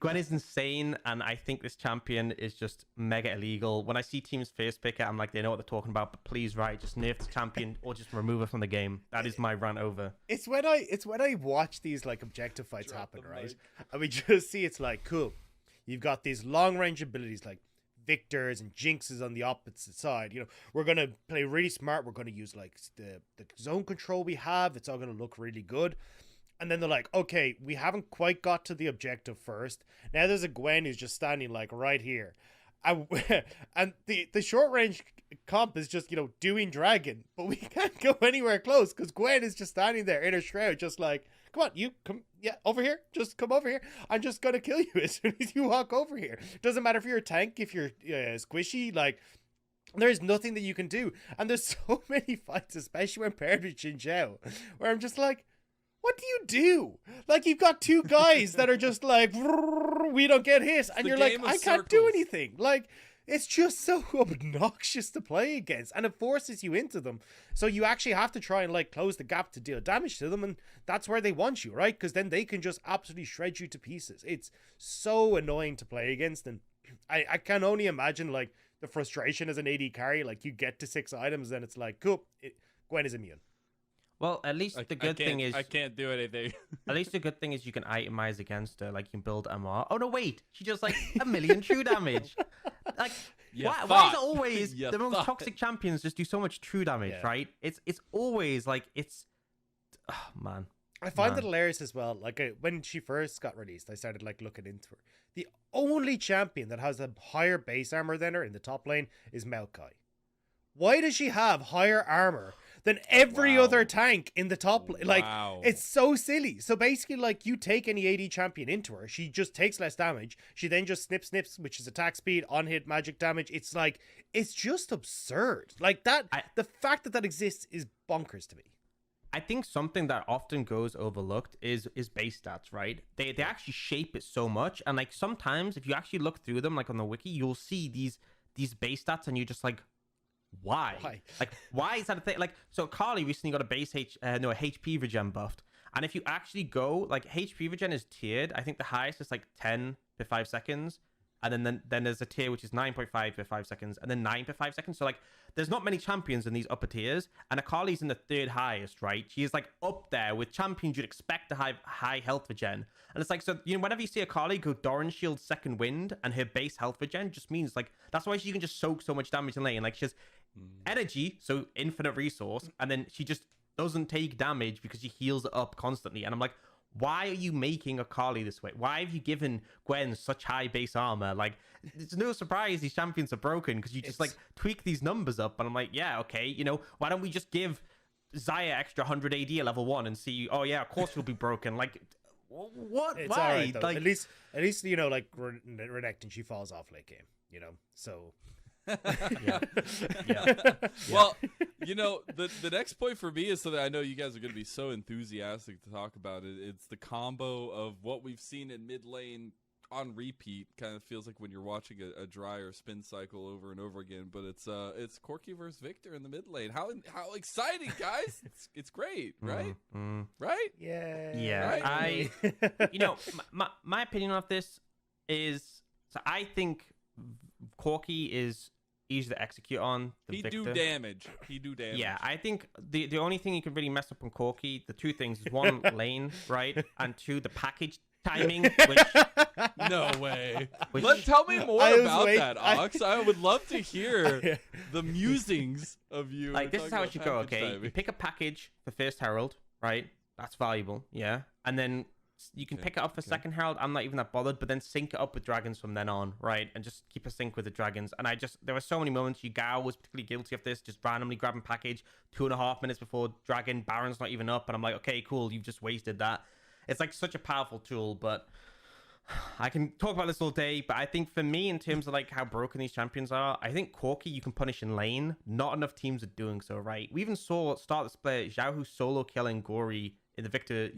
Gwen is insane, and I think this champion is just mega illegal. When I see teams first pick it, I'm they know what they're talking about, but please, right, just nerf the champion or just remove it from the game. That is my rant over. It's when I watch these objective fights happen, right? And we just see it's cool. You've got these long range abilities Victors and Jinxes on the opposite side. We're gonna play really smart. We're gonna use the zone control we have. It's all gonna look really good. And then they're okay, we haven't quite got to the objective first. Now there's a Gwen who's just standing right here. And the short range comp is just, doing dragon. But we can't go anywhere close because Gwen is just standing there in her shroud just come on, you come, yeah, over here. Just come over here. I'm just going to kill you as soon as you walk over here. Doesn't matter if you're a tank, if you're squishy, there's nothing that you can do. And there's so many fights, especially when paired with Jin Zhao, where I'm just what do you do? You've got two guys that are just we don't get hit. And you're I can't do anything. It's just so obnoxious to play against. And it forces you into them. So you actually have to try and close the gap to deal damage to them. And that's where they want you, right? Because then they can just absolutely shred you to pieces. It's so annoying to play against. And I can only imagine the frustration as an AD carry. You get to 6 items and it's cool. Gwen is immune. Well, at least the good thing is I can't do anything. At least the good thing is you can itemize against her. You can build MR. Oh no, wait, she does 1,000,000 true damage. Why is it always the most toxic champions just do so much true damage, right? It's always it's. Oh man. I find it hilarious as well. When she first got released, I started looking into her. The only champion that has a higher base armor than her in the top lane is Maokai. Why does she have higher armor than every other tank in the top lane? It's so silly. So basically, you take any AD champion into her, she just takes less damage. She then just snips, which is attack speed, on hit magic damage. It's it's just absurd. The fact that exists is bonkers to me. I think something that often goes overlooked is base stats, right? They actually shape it so much, and sometimes if you actually look through them, on the wiki, you'll see these base stats, and you're just why? Why is that a thing? So Carly recently got a HP regen buffed. And if you actually go, HP regen is tiered. I think the highest is 10 per 5 seconds. and then there's a tier which is 9.5 for 5 seconds, and then 9 for 5 seconds. So like, there's not many champions in these upper tiers, and Akali's in the third highest, right? She is like up there with champions you'd expect to have high health regen, and it's like, so whenever you see Akali go Doran Shield second wind and her base health regen, just means like that's why she can just soak so much damage in lane. Like, she has energy, so infinite resource, and then she just doesn't take damage because she heals it up constantly. And I'm like, why are you making Akali this way? Why have you given Gwen such high base armor? Like, it's no surprise these champions are broken because you just like tweak these numbers up. And I'm like, yeah, okay, why don't we just give Xayah extra 100 AD at level 1 and see, oh yeah, of course she'll be broken. Like, what? It's why? all right, though. Like, at least like Renekton, she falls off late game, so. yeah. Well, the next point for me is something I know you guys are going to be so enthusiastic to talk about it. It's the combo of what we've seen in mid lane on repeat. Kind of feels like when you're watching a dry or spin cycle over and over again. But it's Corki versus Victor in the mid lane. How exciting, guys! It's great, right? Right? Yeah. Right? My opinion of this is, so I think Corki is easy to execute on. He do damage. Yeah, I think the only thing you can really mess up on Corki, the two things is one, lane, right? And two, the package timing, which no way. Tell me more about that, Ox. I would love to hear the musings of you. Like, this is how it should go, okay? You pick a package for first Herald, right? That's valuable, yeah. And then you can pick it up for second Herald. I'm not even that bothered, but then sync it up with dragons from then on, right? And just keep a sync with the dragons. And there were so many moments. Yugao was particularly guilty of this, just randomly grabbing package 2.5 minutes before dragon. Baron's not even up, and I'm like, okay, cool, you've just wasted that. It's like such a powerful tool, but I can talk about this all day. But I think for me, in terms of like how broken these champions are, I think Corki you can punish in lane. Not enough teams are doing so, right? We even saw at the start of the split Xiaohu solo killing Gory in the Victor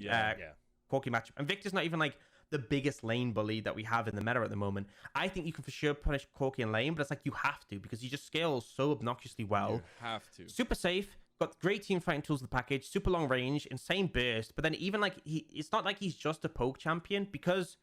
Corki matchup. And Victor's not even like the biggest lane bully that we have in the meta at the moment. I think you can for sure punish Corki in lane, but it's like you have to because he just scales so obnoxiously well. You have to. Super safe, got great team fighting tools in the package, super long range, insane burst. But then even like it's not like he's just a poke champion because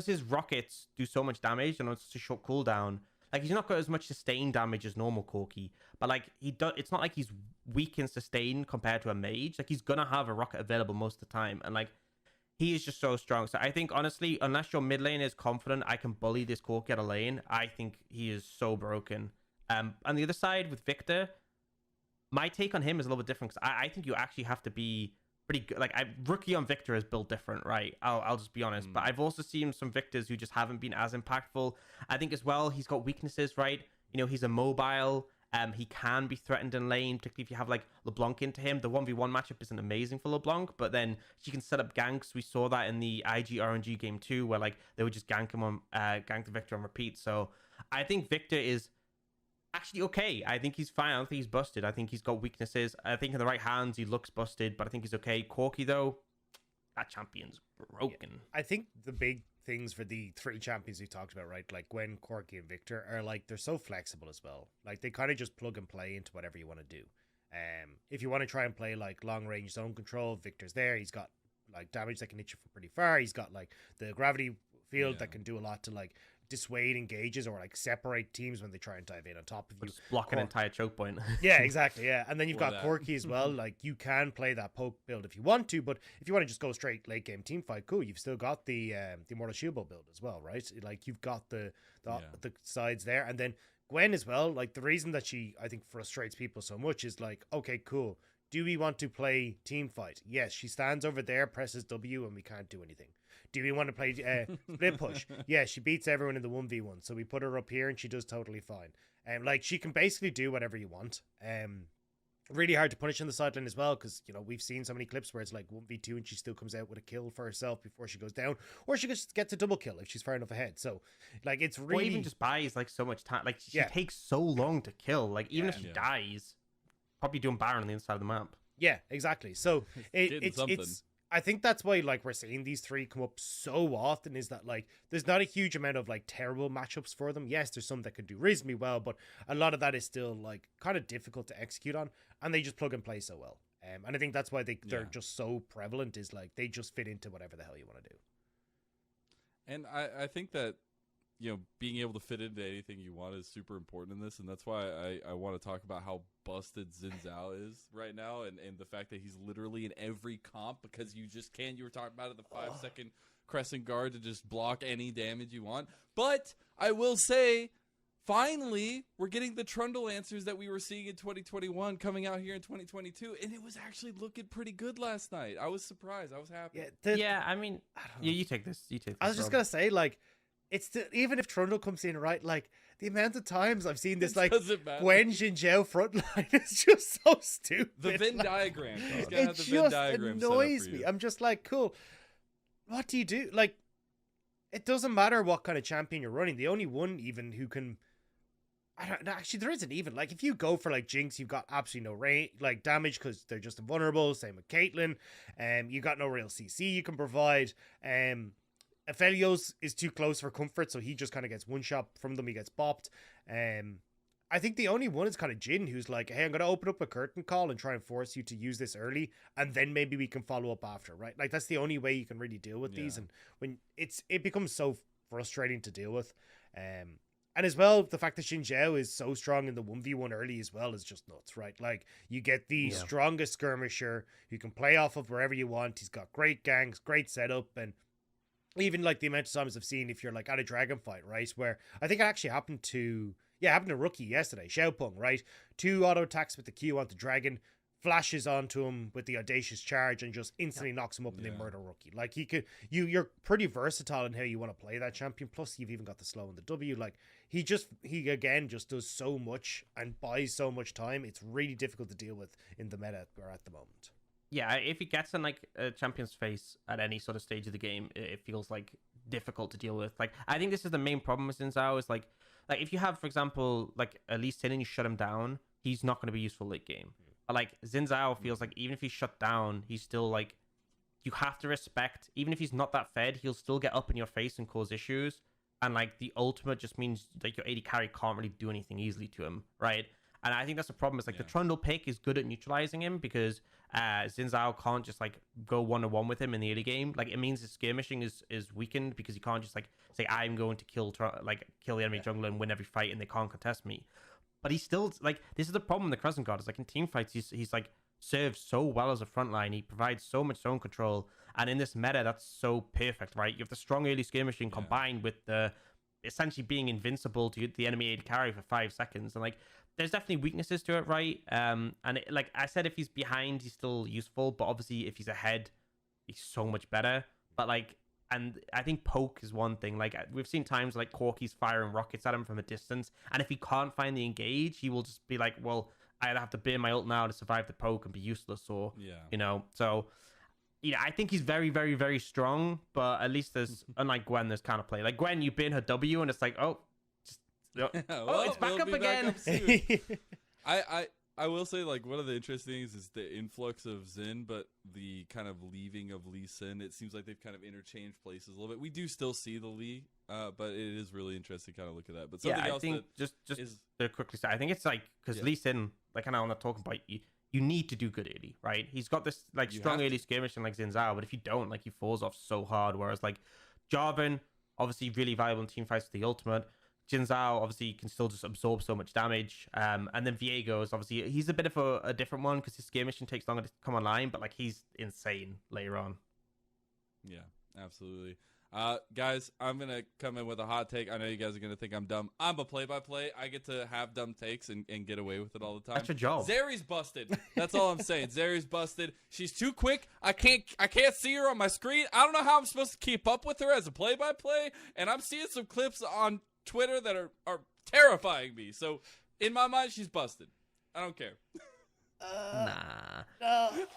his rockets do so much damage and it's such a short cooldown. Like, he's not got as much sustained damage as normal Corki, but like it's not like he's weak in sustain compared to a mage. Like, he's gonna have a rocket available most of the time, and like he is just so strong. So I think honestly, unless your mid lane is confident I can bully this Corki out of lane, I think he is so broken. On the other side with Victor, my take on him is a little bit different because I think you actually have to be pretty good. Like, rookie on Victor is built different, right? I'll just be honest. But I've also seen some Victors who just haven't been as impactful. I think as well he's got weaknesses, right? He's immobile. He can be threatened in lane, particularly if you have like LeBlanc into him. The 1v1 matchup isn't amazing for LeBlanc, but then she can set up ganks. We saw that in the IG RNG game too, where like they would just gank him on gank the Victor on repeat. So I think Victor is actually okay. I think he's fine. I don't think he's busted. I think he's got weaknesses. I think in the right hands he looks busted, but I think he's okay. Corki though, that champion's broken. Yeah. I think the big things for the three champions we talked about, right? Like Gwen, Corki, and Victor are like, they're so flexible as well. Like, they kind of just plug and play into whatever you want to do. If you want to try and play like long range zone control, Victor's there. He's got like damage that can hit you from pretty far. He's got like the gravity field that can do a lot to like dissuade engages or like separate teams when they try and dive in on top of you. Just block an entire choke point. Yeah, exactly. Yeah, and then you've got Corki as well. Like, you can play that poke build if you want to, but if you want to just go straight late game team fight, cool. You've still got the Immortal Shield build as well, right? Like, you've got the sides there, and then Gwen as well. Like, the reason that she, I think, frustrates people so much is like, okay, cool. Do we want to play team fight? Yes, she stands over there, presses W, and we can't do anything. Do we want to play split push? Yeah, she beats everyone in the 1v1, so we put her up here and she does totally fine. Like, she can basically do whatever you want. Really hard to punish on the sideline as well, because we've seen so many clips where it's like 1v2 and she still comes out with a kill for herself before she goes down, or she just gets a double kill if she's far enough ahead. So like, it's really, or even just buys like so much time. Like, she takes so long to kill. Like, even if she dies, probably doing Baron on the inside of the map. Yeah, exactly. So it's I think that's why like we're seeing these three come up so often, is that like there's not a huge amount of like terrible matchups for them. Yes, there's some that could do reasonably well, but a lot of that is still like kind of difficult to execute on, and they just plug and play so well. And I think that's why they're just so prevalent, is like they just fit into whatever the hell you want to do. And I think that, being able to fit into anything you want is super important in this, and that's why I want to talk about how busted Xin Zhao is right now, and the fact that he's literally in every comp because you just can't. You were talking about it, the 5-second crescent guard to just block any damage you want. But I will say, finally, we're getting the Trundle answers that we were seeing in 2021 coming out here in 2022, and it was actually looking pretty good last night. I was surprised. I was happy. Yeah, I mean, you take this. You take this. I was just gonna say, like, even if Trundle comes in, right, like, the amount of times I've seen this, like, Gwen Xinjiao frontline is just so stupid. The Venn diagram. He's gonna have the It Venn just diagram set up annoys for me. you. I'm just like, cool. What do you do? Like, it doesn't matter what kind of champion you're running. The only one even who can... I don't know. Actually, there isn't even. Like, if you go for, like, Jinx, you've got absolutely no like damage because they're just invulnerable. Same with Caitlyn. You got no real CC you can provide. Aphelios is too close for comfort, so he just kind of gets one shot from them. He gets bopped. I think the only one is kind of Jin, who's like, hey, I'm going to open up a curtain call and try and force you to use this early, and then maybe we can follow up after, right? Like, that's the only way you can really deal with these, and when it becomes so frustrating to deal with. And as well, the fact that Xin Zhao is so strong in the 1v1 early as well is just nuts, right? Like, you get the strongest skirmisher who can play off of wherever you want. He's got great ganks, great setup, and even like the amount of times I've seen if you're like at a dragon fight, right? Where I think it actually happened to Rookie yesterday, Xiaopeng, right? 2 auto attacks with the Q onto dragon, flashes onto him with the audacious charge and just instantly knocks him up and they murder Rookie. Like, you're pretty versatile in how you want to play that champion. Plus you've even got the slow and the W. Like, he again just does so much and buys so much time. It's really difficult to deal with in the meta we're at the moment. Yeah, if he gets in like a champion's face at any sort of stage of the game, it feels like difficult to deal with. Like, I think this is the main problem with Xin Zhao is like if you have, for example, like a Lee Sin and you shut him down, he's not going to be useful late game. But like Xin Zhao feels like even if he's shut down, he's still like, you have to respect, even if he's not that fed, he'll still get up in your face and cause issues. And like the ultimate just means like your AD carry can't really do anything easily to him, right? And I think that's the problem. Is like the Trundle pick is good at neutralizing him because Xin Zhao can't just like go 1-on-1 with him in the early game. Like, it means his skirmishing is weakened because he can't just like say, I'm going to kill the enemy jungler and win every fight and they can't contest me. But he's still like, this is the problem with the Crescent Guard is like in team fights he's like serves so well as a frontline. He provides so much zone control, and in this meta that's so perfect, right? You have the strong early skirmishing combined with the essentially being invincible to the enemy AD carry for 5 seconds, and like there's definitely weaknesses to it, right? And like I said, if he's behind, he's still useful, but obviously if he's ahead, he's so much better. But like, and I think poke is one thing. Like, we've seen times like Corky's firing rockets at him from a distance, and if he can't find the engage, he will just be like, well, I'd have to burn my ult now to survive the poke and be useless, or you know. So I think he's very, very, very strong, but at least there's unlike Gwen, there's kind of play. Like Gwen, you burn her W, and it's like, oh. Well, it's back up again. I will say, like, one of the interesting things is the influx of Xin, but the kind of leaving of Lee Sin. It seems like they've kind of interchanged places a little bit. We do still see the Lee, but it is really interesting to kind of look at that. But something I else think that just to quickly say, I think it's like, because Lee Sin, like, kind of want to talk about, you need to do good early, right? He's got this like strong early skirmishing like Xin Zhao, but if you don't, like, he falls off so hard. Whereas like Jarvan, obviously really valuable in team fights with the ultimate. Xin Zhao obviously can still just absorb so much damage, and then Viego is obviously, he's a bit of a different one because his skirmishing takes longer to come online, but like he's insane later on. Yeah, absolutely. Guys, I'm gonna come in with a hot take. I know you guys are gonna think I'm dumb. I'm a play-by-play. I get to have dumb takes and get away with it all the time. That's your job. Zeri's busted. That's all I'm saying. Zeri's busted. She's too quick. I can't see her on my screen. I don't know how I'm supposed to keep up with her as a play-by-play, and I'm seeing some clips on Twitter that are terrifying me. So in my mind, she's busted. I don't care.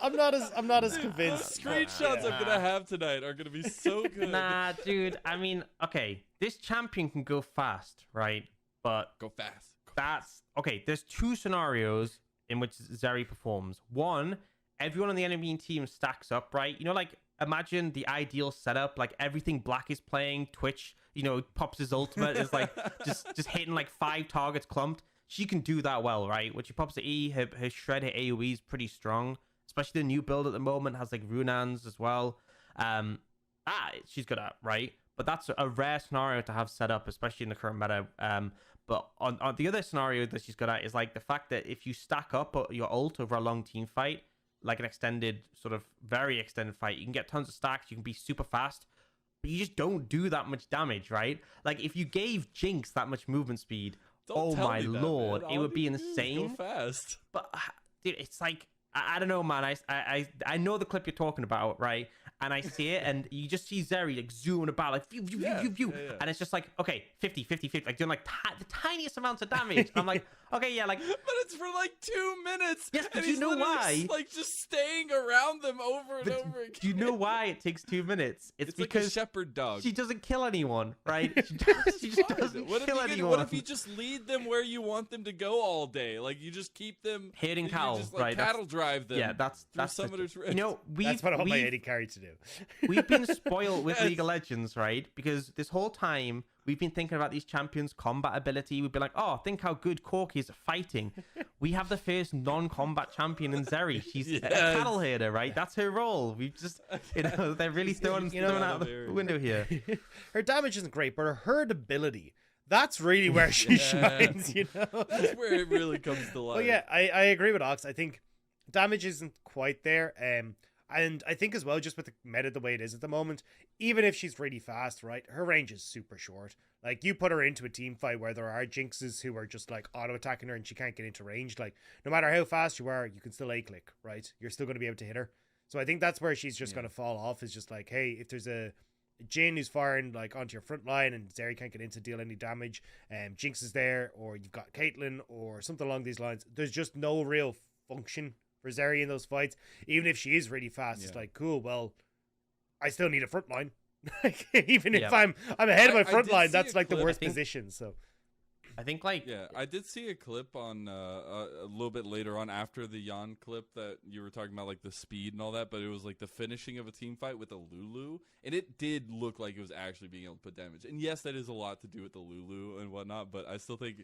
I'm not as convinced. The screenshots I'm gonna have tonight are gonna be so good. Nah, dude. I mean, okay, this champion can go fast, right? But Go fast. that's okay. There's 2 scenarios in which Zeri performs. One, everyone on the enemy team stacks up, right? You know, like, imagine the ideal setup, like everything Black is playing, Twitch, you know, pops his ultimate, is like just hitting like 5 targets clumped. She can do that well, right? When she pops the E, her shred, her AoE is pretty strong. Especially the new build at the moment has like Runans as well. She's good at, right? but that's a rare scenario to have set up, especially in the current meta. But on the other scenario that she's good at is like the fact that if you stack up your ult over a long team fight, like an extended, sort of very extended fight, you can get tons of stacks, you can be super fast, but you just don't do that much damage, right? Like if you gave Jinx that much movement speed, Don't tell my me that, lord, man. it All would be you do is insane. Go fast. But dude, it's like I don't know, man. I know the clip you're talking about, right? And I see it, and you just see Zeri like zooming about, like view, view, Yeah, view, view, yeah, yeah. and it's just like, okay, 50, 50, 50, like doing like the tiniest amounts of damage. I'm like, okay, yeah, like, But it's for like 2 minutes. Yes, but and you he's know literally why? Like just staying around them over and but over again. do you know why it takes 2 minutes? It's It's like a because shepherd dog. she doesn't kill anyone, right? She just Fine. doesn't What if kill you anyone. What if you just lead them where you want them to go all day? Like you just keep them Hitting you cattle, just, like, right? Cattle drive them. Yeah, that's through the- Summoner's Rift. you know, That's what I want my we've- AD carry to do. We've been spoiled with Yes. League of Legends, right? Because this whole time we've been thinking about these champions' combat ability. We've been like, oh, think how good Corki is at fighting. We have the first non-combat champion in Zeri. She's a Yes. cattle herder, right? That's her role. We've just, they're really throwing out the window here. Her damage isn't great, but her herd ability, that's really where she shines, you know? That's where it really comes to life. Well, yeah, I agree with Ox. I think damage isn't quite there. And I think as well, just with the meta the way it is at the moment, even if she's really fast, right, her range is super short. Like, you put her into a team fight where there are Jinxes who are just, like, auto-attacking her and she can't get into range. Like, no matter how fast you are, you can still A-click, right? You're still going to be able to hit her. So I think that's where she's just going to fall off, is just like, hey, if there's a Jhin who's firing, like, onto your front line and Zeri can't get in to deal any damage, Jinx is there, or you've got Caitlyn or something along these lines, there's just no real function for Zeri in those fights. Even if she is really fast, it's like, cool, well, I still need a front line. Like, even if I'm ahead of my I front did line, see that's a like the clip. worst I think- position. So I think, like, Yeah, I did see a clip on a little bit later on after the Yan clip that you were talking about, like the speed and all that, but it was like the finishing of a team fight with a Lulu, and it did look like it was actually being able to put damage. And yes, that is a lot to do with the Lulu and whatnot, but I still think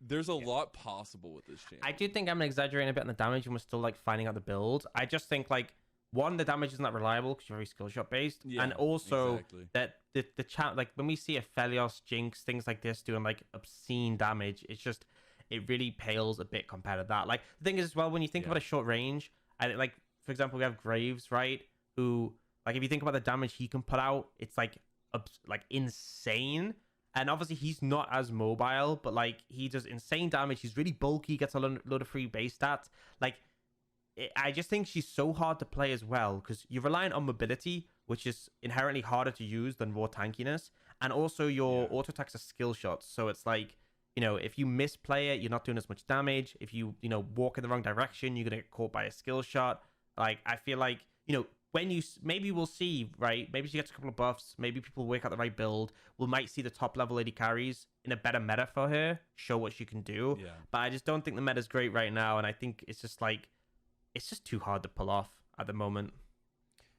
there's a lot possible with this change. I do think I'm exaggerating a bit on the damage, and we're still like finding out the build. I just think like one, the damage isn't that reliable because you're very skill shot based, Yeah, and also exactly. that the chat, like when we see a Felios, Jinx, things like this doing like obscene damage, it's just it really pales a bit compared to that. Like the thing is as well, when you think about a short range, like for example we have Graves, right? Who, like, if you think about the damage he can put out, it's like insane. And obviously he's not as mobile, but like he does insane damage. He's really bulky, gets a load of free base stats. Like, I just think she's so hard to play as well because you're relying on mobility, which is inherently harder to use than raw tankiness. And also your auto attacks are skill shots. So it's like, you know, if you misplay it, you're not doing as much damage. If you walk in the wrong direction, you're going to get caught by a skill shot. Like, I feel like, when maybe we'll see, right? Maybe she gets a couple of buffs. Maybe people work out the right build. We might see the top level AD carries in a better meta for her, show what she can do. Yeah. But I just don't think the meta's great right now. And I think it's just like, it's just too hard to pull off at the moment.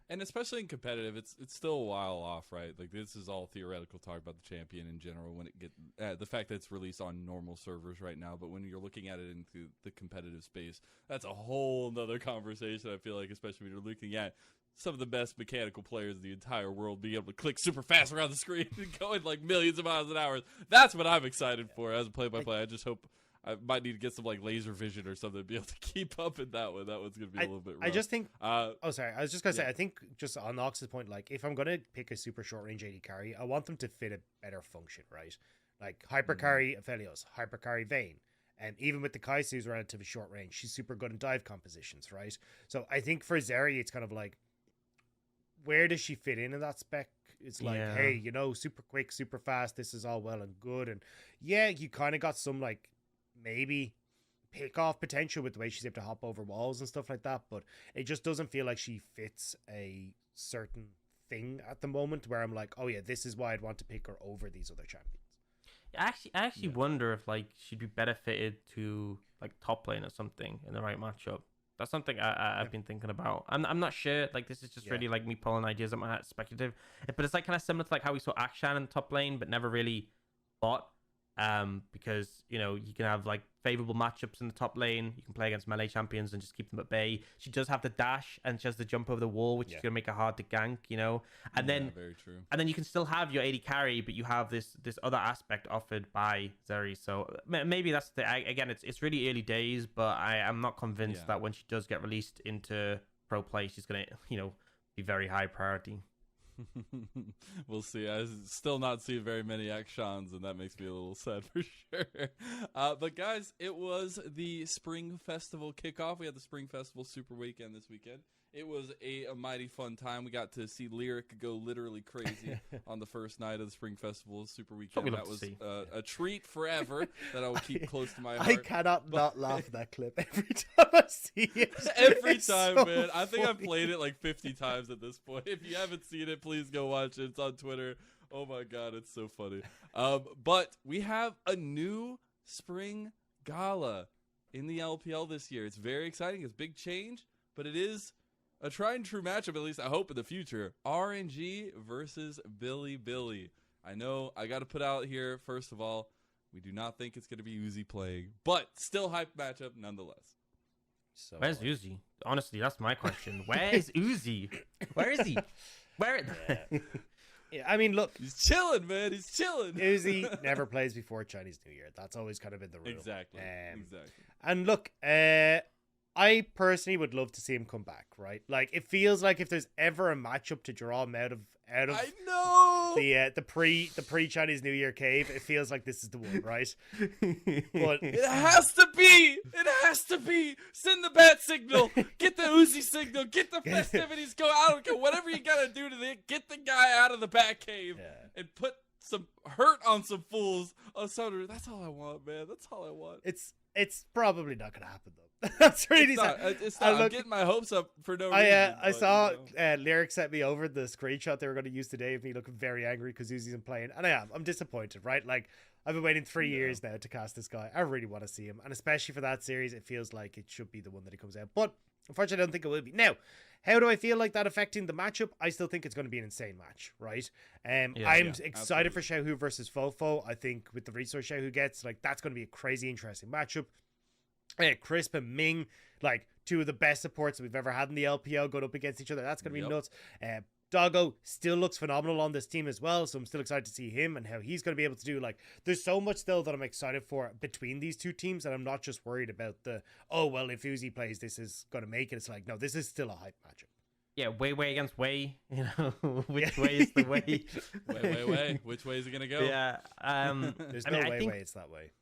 And especially in competitive, it's still a while off, right? Like, this is all theoretical talk about the champion in general. When it the fact that it's released on normal servers right now, but when you're looking at it into the competitive space, that's a whole nother conversation. I feel like, especially when you're looking at some of the best mechanical players in the entire world being able to click super fast around the screen and going like millions of miles an hour. That's what I'm excited for as a play-by-play. I just hope. I might need to get some like laser vision or something to be able to keep up in that one. That one's gonna be a little bit rough. I just think. Oh, sorry. I was just gonna say. I think just on Ox's point, like if I'm gonna pick a super short range AD carry, I want them to fit a better function, right? Like hyper carry Aphelios, hyper carry Vayne, and even with the Kaisu's relatively short range, she's super good in dive compositions, right? So I think for Zeri, it's kind of like, where does she fit in that spec? It's like, hey, super quick, super fast. This is all well and good, and yeah, you kind of got some like maybe pick off potential with the way she's able to hop over walls and stuff like that, but it just doesn't feel like she fits a certain thing at the moment where I'm like, oh yeah, this is why I'd want to pick her over these other champions. I actually wonder if like she'd be better fitted to like top lane or something in the right matchup. That's something I've been thinking about. I'm not sure. Like, this is just really like me pulling ideas out my speculative, but it's like kind of similar to like how we saw Akshan in the top lane, but never really fought. because you can have like favorable matchups in the top lane. You can play against melee champions and just keep them at bay. She does have the dash and she has to jump over the wall, which is gonna make it hard to gank. And then very true. And then you can still have your AD carry, but you have this other aspect offered by Zeri. So maybe that's again, it's really early days, but I am not convinced that when she does get released into pro play, she's gonna be very high priority. We'll see. I still not see very any actions, and that makes me a little sad for sure. But guys, it was the Spring Festival kickoff. We had the Spring Festival Super Weekend this weekend. It was a mighty fun time. We got to see Lyric go literally crazy on the first night of the Spring Festival Super Weekend. That was a treat forever that I will keep close to my heart. I cannot not laugh at that clip every time I see it. Every It's time, so man. I think I've funny. played it like 50 times at this point. If you haven't seen it, please go watch it. It's on Twitter. Oh my God, it's so funny. But we have a new Spring Gala in the LPL this year. It's very exciting. It's a big change, but it is a tried and true matchup, at least I hope in the future. RNG versus Billy. I know I got to put out here, first of all, we do not think it's going to be Uzi playing, but still hype matchup nonetheless. So Where's Uzi? Honestly, that's my question. Where is Uzi? Where is he? Where? Yeah, I mean, look, He's chilling, man. He's chilling. Uzi never plays before Chinese New Year. That's always kind of been the rule. Exactly. And look, I personally would love to see him come back, right? Like, it feels like if there's ever a matchup to draw him out of I know. the pre Chinese New Year cave, it feels like this is the one, right? But It has to be. It has to be. Send the bat signal. Get the Uzi signal. Get the festivities. Go out. Whatever you got to do to get the guy out of the bat cave and put some hurt on some fools. That's all I want, man. That's all I want. it's probably not gonna happen though. That's really sad. It's not. I'm look, getting my hopes up for no reason. I saw Lyric sent me over the screenshot they were going to use today of me looking very angry because Uzi's isn't playing, and I'm disappointed, right? Like, I've been waiting 3 years now to cast this guy. I really want to see him, and especially for that series, it feels like it should be the one that he comes out. But unfortunately, I don't think it will be. Now, how do I feel like that affecting the matchup? I still think it's going to be an insane match, right? I'm excited for Xiaohu versus Fofo. I think with the resource Xiaohu gets, like, that's going to be a crazy interesting matchup. Crisp and Ming, like, two of the best supports we've ever had in the LPL going up against each other. That's going to be nuts. Doggo still looks phenomenal on this team as well, so I'm still excited to see him and how he's going to be able to do. Like, there's so much still that I'm excited for between these two teams, and I'm not just worried about if Uzi plays, this is going to make it. It's like, no, this is still a hype matchup. Yeah, way against way. Which way is the way? Way. Which way is it gonna go? Yeah. There's I no think way it's that way.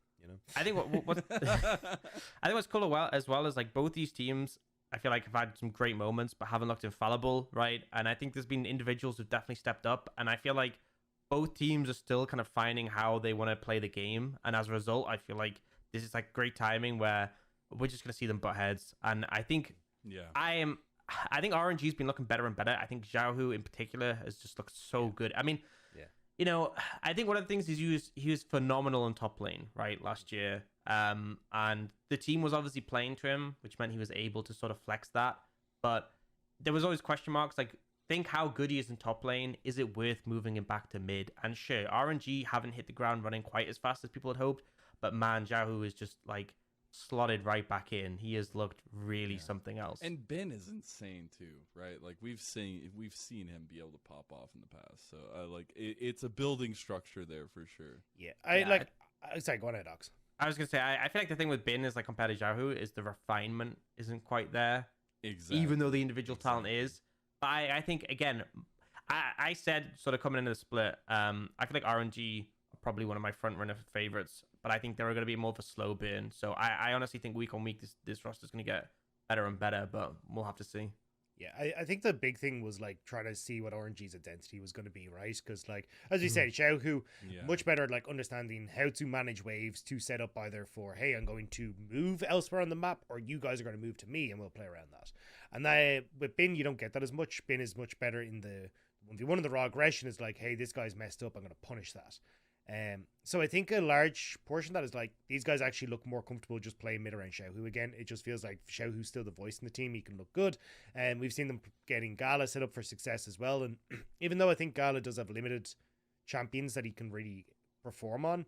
I think what I think what's cool as well is like both these teams, I feel like have had some great moments but haven't looked infallible, right? And I think there's been individuals who've definitely stepped up, and I feel like both teams are still kind of finding how they want to play the game, and as a result, I feel like this is like great timing where we're just gonna see them butt heads. And I think I think RNG's been looking better and better. I think Xiaohu in particular has just looked so good. I mean, I think one of the things is he was phenomenal in top lane, right, last year. And the team was obviously playing to him, which meant he was able to sort of flex that. But there was always question marks, like, think how good he is in top lane. Is it worth moving him back to mid? And sure, RNG haven't hit the ground running quite as fast as people had hoped. But man, Xiaohu is just like slotted right back in. He has looked really something else. And Ben is insane too, right? Like, we've seen him be able to pop off in the past. So it's a building structure there for sure. Yeah, sorry, go on ahead, Docs. I was gonna say I feel like the thing with Ben is, like, compared to Xiaohu, is the refinement isn't quite there. Exactly. Even though the individual talent is. But I think, again, I said sort of coming into the split, I feel like RNG are probably one of my front runner favorites, but I think they're going to be more of a slow burn. So I honestly think week on week this roster is going to get better and better, but we'll have to see. Yeah, I think the big thing was, like, trying to see what RNG's identity was going to be, right? Because, like, as we said, Xiaohu, much better at, like, understanding how to manage waves to set up either for, hey, I'm going to move elsewhere on the map, or you guys are going to move to me, and we'll play around that. And with Bin, you don't get that as much. Bin is much better in the 1v1 of the raw aggression is like, hey, this guy's messed up, I'm going to punish that. So I think a large portion of that is like these guys actually look more comfortable just playing mid around Xiaohu again. It just feels like Xiaohu's still the voice in the team. He can look good, and we've seen them getting Gala set up for success as well. And even though I think Gala does have limited champions that he can really perform on,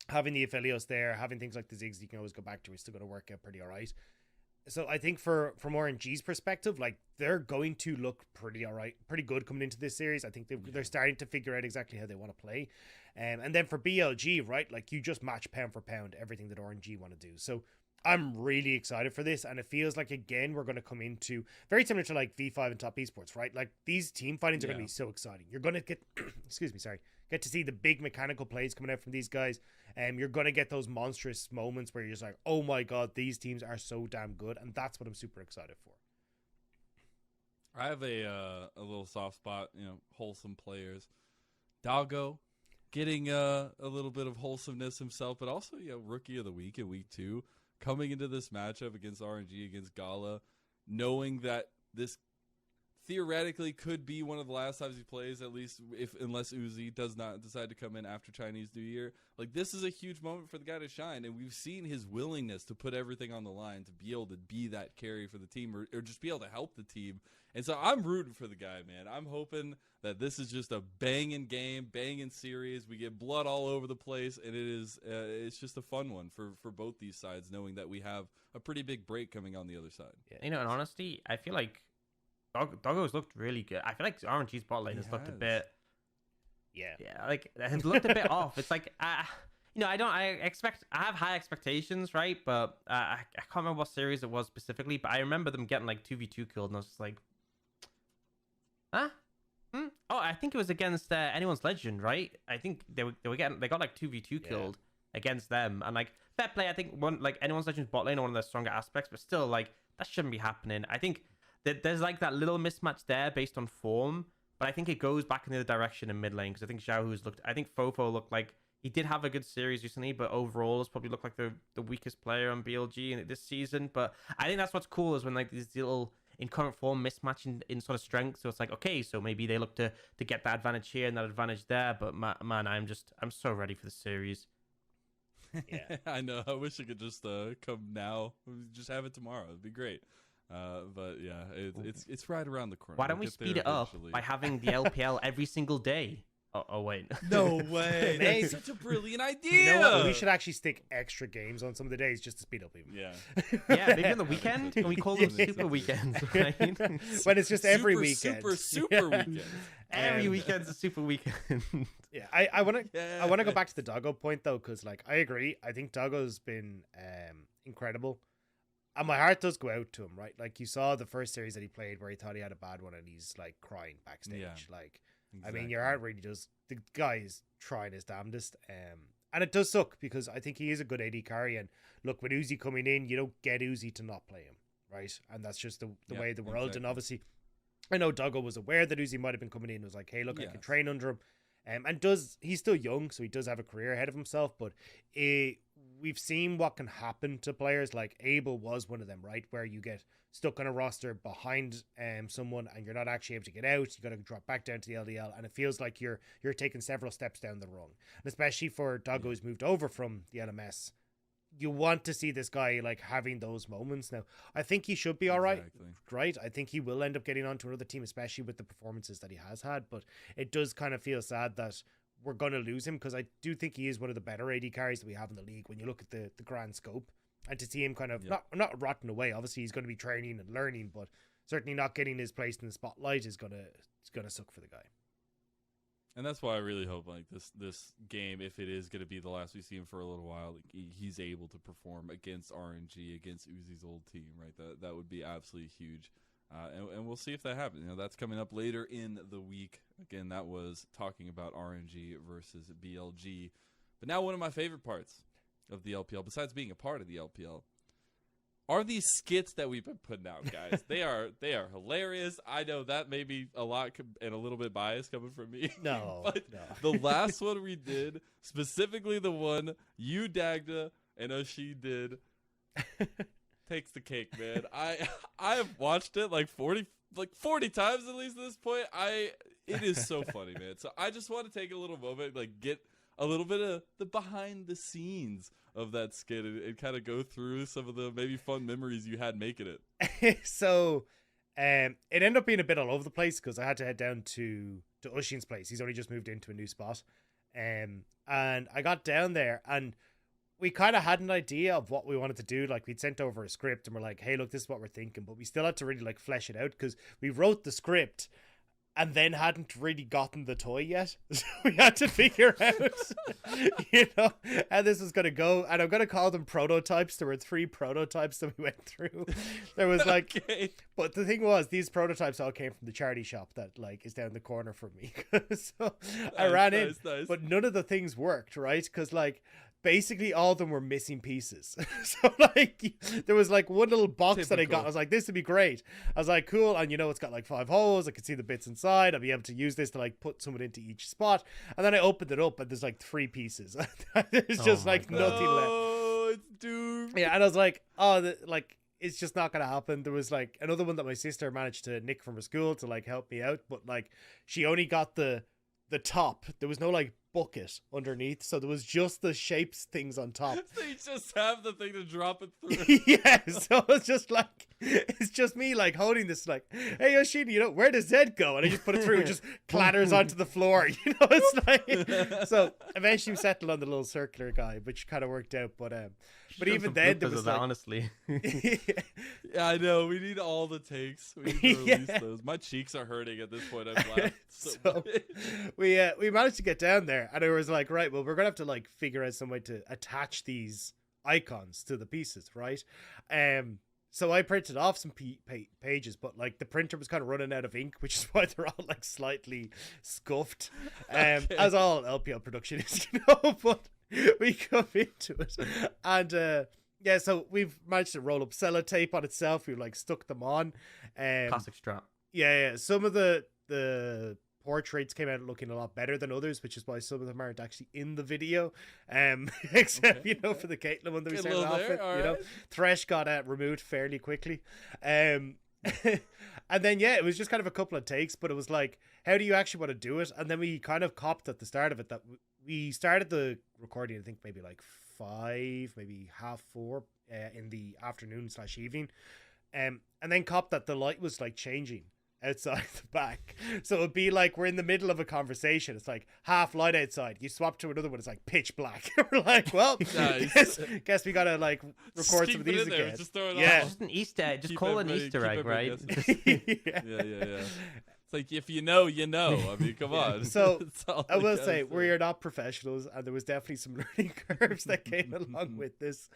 having the Aphelios there, having things like the Ziggs you can always go back to is still going to work out pretty all right. So I think from RNG's perspective, like they're going to look pretty all right, pretty good coming into this series. I think they're starting to figure out exactly how they want to play. And then for BLG, right, like you just match pound for pound everything that RNG want to do. So I'm really excited for this, and it feels like, again, we're going to come into very similar to like V5 and Top Esports, right? Like these team fightings are going to be so exciting. You're going to get, get to see the big mechanical plays coming out from these guys. You're going to get those monstrous moments where you're just like, oh my God, these teams are so damn good. And that's what I'm super excited for. I have a little soft spot, wholesome players. Doggo getting a little bit of wholesomeness himself, but also, rookie of the week in week 2. Coming into this matchup against RNG, against Gala, knowing that this theoretically could be one of the last times he plays, at least unless Uzi does not decide to come in after Chinese New Year. Like, this is a huge moment for the guy to shine, and we've seen his willingness to put everything on the line to be able to be that carry for the team or just be able to help the team. And so I'm rooting for the guy, man. I'm hoping that this is just a banging game, banging series. We get blood all over the place, and it's just a fun one for both these sides, knowing that we have a pretty big break coming on the other side. Yeah. And honestly, I feel like Doggo's looked really good. I feel like RNG's bot lane has looked a bit... Yeah, like it has looked a bit off. It's like, I have high expectations, right? But I can't remember what series it was specifically, but I remember them getting like 2v2 killed, and I was just like, huh? Oh, I think it was against Anyone's Legend, right? I think they got like 2v2 killed against them, and like fair play. I think Anyone's Legend's bot lane are one of their stronger aspects, but still, like that shouldn't be happening. I think that there's like that little mismatch there based on form, but I think it goes back in the other direction in mid lane because I think I think Fofo looked like he did have a good series recently, but overall has probably looked like the weakest player on BLG in this season. But I think that's what's cool is when like these little in current form mismatch in sort of strength. So it's like, okay, so maybe they look to get that advantage here and that advantage there. But man, I'm so ready for the series. Yeah, I know. I wish it could just come now. Just have it tomorrow. It'd be great. But yeah, it's right around the corner. Why don't we speed it up by having the LPL every single day? Oh wait. No way. That's such a brilliant idea. You know what? We should actually stick extra games on some of the days just to speed up even. Yeah. Yeah, maybe on the weekend. Can we call them super weekends, right? When it's just every weekend. Super weekend. Every weekend's a super weekend. Yeah, I want to go back to the Doggo point though, because like I agree. I think Doggo's been incredible. And my heart does go out to him, right? Like you saw the first series that he played where he thought he had a bad one and he's like crying backstage. Yeah. Like, exactly. I mean, your heart really does. The guy is trying his damnedest. And it does suck because I think he is a good AD carry. And look, with Uzi coming in, you don't get Uzi to not play him, right? And that's just the way of the world. Exactly. And obviously, I know Doggo was aware that Uzi might have been coming in and was like, hey, look, I can train under him. And he's still young, so he does have a career ahead of himself. But we've seen what can happen to players. Like Abel was one of them, right? Where you get stuck on a roster behind someone and you're not actually able to get out. You got to drop back down to the LDL, and it feels like you're taking several steps down the rung. And especially for Doggo who's moved over from the LMS, you want to see this guy like having those moments. Now, I think he should be all right, right? I think he will end up getting onto another team, especially with the performances that he has had. But it does kind of feel sad that we're going to lose him because I do think he is one of the better AD carries that we have in the league when you look at the grand scope. And to see him kind of not rotting away, obviously he's going to be training and learning, but certainly not getting his place in the spotlight is going to suck for the guy. And that's why I really hope like this game, if it is going to be the last we see him for a little while, like, he's able to perform against RNG, against Uzi's old team, right? That would be absolutely huge. And we'll see if that happens. That's coming up later in the week. Again, that was talking about RNG versus BLG. But now one of my favorite parts of the LPL, besides being a part of the LPL, are these skits that we've been putting out, guys. They are hilarious. I know that may be a lot and a little bit biased coming from me. No, but the last one we did, specifically the one you, Dagda, and Oshi did, takes the cake, man. I have watched it like 40 times at least at this point. It is so funny, man. So I just want to take a little moment, like get a little bit of the behind the scenes of that skit and kind of go through some of the maybe fun memories you had making it. So it ended up being a bit all over the place because I had to head down to Ushin's place. He's only just moved into a new spot. And I got down there, and we kind of had an idea of what we wanted to do. Like, we'd sent over a script and we're like, hey, look, this is what we're thinking. But we still had to really like flesh it out, because we wrote the script and then hadn't really gotten the toy yet. So we had to figure out, how this was going to go. And I'm going to call them prototypes. There were 3 prototypes that we went through. There was like, Okay. but the thing was, these prototypes all came from the charity shop that like is down the corner from me. So I ran in, nice. but none of the things worked, right? Because like, basically all of them were missing pieces. So like, there was like one little box that I got. Typical. I was like, this would be great. I was like, cool. And it's got like 5 holes. I could see the bits inside. I'll be able to use this to like put someone into each spot. And then I opened it up and there's like 3 pieces. There's just my like God. nothing left. Oh, it's doomed. Yeah, and I was like, like, it's just not gonna happen. There was like another one that my sister managed to nick from her school to like help me out, but like, she only got the top. There was no like bucket underneath, so there was just the shapes things on top. So you just have the thing to drop it through. Yeah, so it's just like, it's just me like holding this like, hey Yoshini, where does Zed go? And I just put it through, it just clatters onto the floor. It's like, so eventually we settled on the little circular guy, which kind of worked out. But even then there was that, like, honestly. Yeah, I know. We need all the takes. We need to release Yeah. those. My cheeks are hurting at this point. I've laughed so So much. we managed to get down there, and it was like, right, well, we're gonna have to like figure out some way to attach these icons to the pieces, right? So I printed off some pages, but like the printer was kind of running out of ink, which is why they're all like slightly scuffed, as all LPL production is, But we come into it, and yeah, so we've managed to roll up sellotape on itself. We've like stuck them on. Classic strap. Yeah. Some of the portraits came out looking a lot better than others, which is why some of them aren't actually in the video. Except for the Caitlyn one that we Get a started little off there, with. alright. Thresh got removed fairly quickly. And then it was just kind of a couple of takes, but it was like, how do you actually want to do it? And then we kind of copped at the start of it that we started the recording, I think maybe like 5, maybe 3:30 in the afternoon/evening, and then copped that the light was like changing outside the back. So it'd be like we're in the middle of a conversation, it's like half light outside, you swap to another one, it's like pitch black. We're like, well, Nice. guess we gotta like Just record keep some of it these in there, again. just throw it Yeah. on. Just an Easter egg. Just Keep call it an everybody- Easter keep egg, everybody right? guessing. Yeah. It's like, if you know, you know. I mean, come on. So, That's all I will gotta say we're not professionals, and there was definitely some learning curves that came along with this.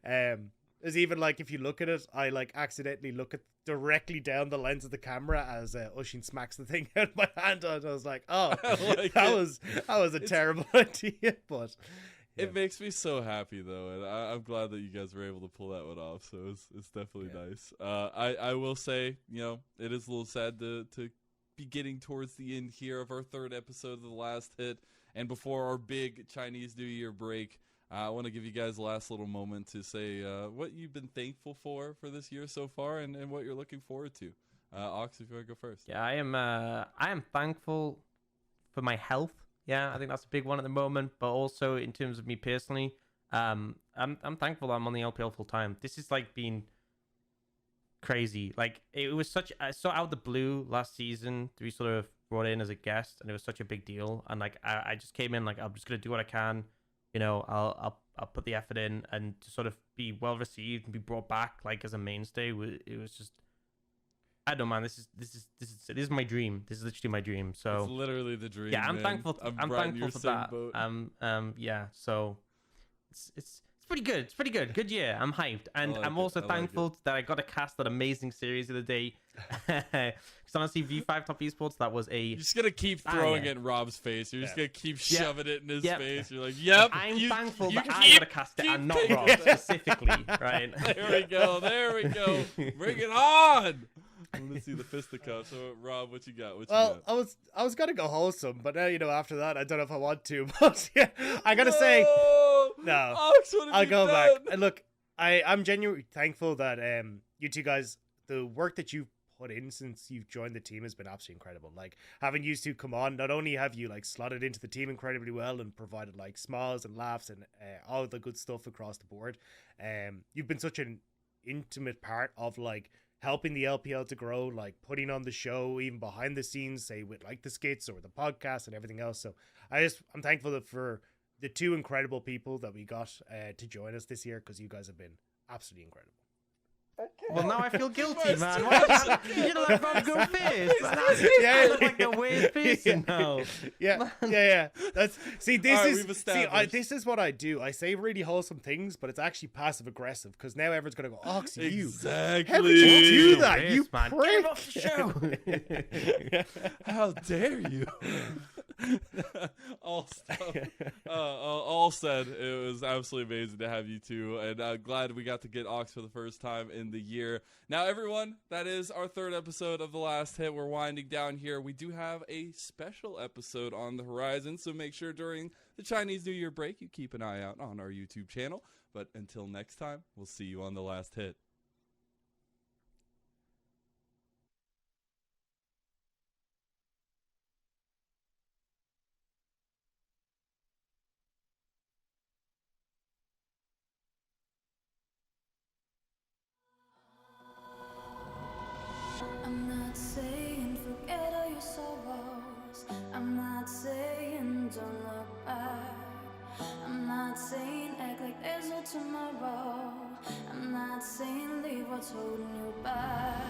There's even like, if you look at it, I like accidentally look at directly down the lens of the camera as Ushin smacks the thing out of my hand, and I was like, oh, like that it. was a terrible idea, but It makes me so happy though, and I'm glad that you guys were able to pull that one off. So it's definitely nice. I will say, it is a little sad to be getting towards the end here of our 3rd episode of The Last Hit, and before our big Chinese New Year break. I want to give you guys a last little moment to say what you've been thankful for this year so far, and what you're looking forward to. Ox, if you want to go first. Yeah, I am thankful for my health. Yeah, I think that's a big one at the moment. But also in terms of me personally, I'm thankful that I'm on the LPL full time. This is like been crazy. Like, it was so out of the blue last season to be sort of brought in as a guest, and it was such a big deal. And like, I just came in like, I'm just gonna do what I can. I'll put the effort in, and to sort of be well received and be brought back like as a mainstay. It was just, I don't know, man. This is my dream. This is literally my dream. So It's literally the dream. yeah, I'm man. thankful. I'm right in your thankful for same that. boat. Yeah. So it's pretty good. It's pretty good. Good year. I'm hyped, and like I'm it. also I like thankful that I got to cast that amazing series the other day. Because honestly, V5 Top Esports, that was a. You're just gonna keep throwing yeah. it in Rob's face. You're just gonna keep Yeah. shoving it in his Yep. face. You're like, yep. I'm thankful you that I keep- got to cast it keep and not taking Rob it. specifically, right? There we go. Bring it on. I want to see the fisticuffs. So, Rob, what you got? well, I was gonna go wholesome, but now after that, I don't know if I want to. But yeah, I gotta say, no, Ox, what have I'll you go done? back. And look, I'm genuinely thankful that you two guys, the work that you've put in since you've joined the team has been absolutely incredible. Like, having you two come on, not only have you like slotted into the team incredibly well and provided like smiles and laughs and all the good stuff across the board, you've been such an intimate part of like helping the LPL to grow, like putting on the show, even behind the scenes, say with like the skits or the podcast and everything else. So I'm thankful for the two incredible people that we got to join us this year, because you guys have been absolutely incredible. Well, now I feel guilty, man. Why you look like Bob Go face? Yeah, I look like a weird person now. Yeah. That's this is what I do. I say really wholesome things, but it's actually passive aggressive, because now everyone's gonna go, "Oh, you Exactly. how could you do that? Yes, You man. prick!" Get him off the show. How dare you? All said, it was absolutely amazing to have you two, and I'm glad we got to get Ox for the first time in the year. Now, everyone, that is our third episode of The Last Hit. We're winding down here. We do have a special episode on the horizon, so make sure during the Chinese New Year break you keep an eye out on our YouTube channel. But until next time, we'll see you on The Last Hit. I'm not saying forget all your sorrows. I'm not saying don't look back. I'm not saying act like there's no tomorrow. I'm not saying leave what's holding you back.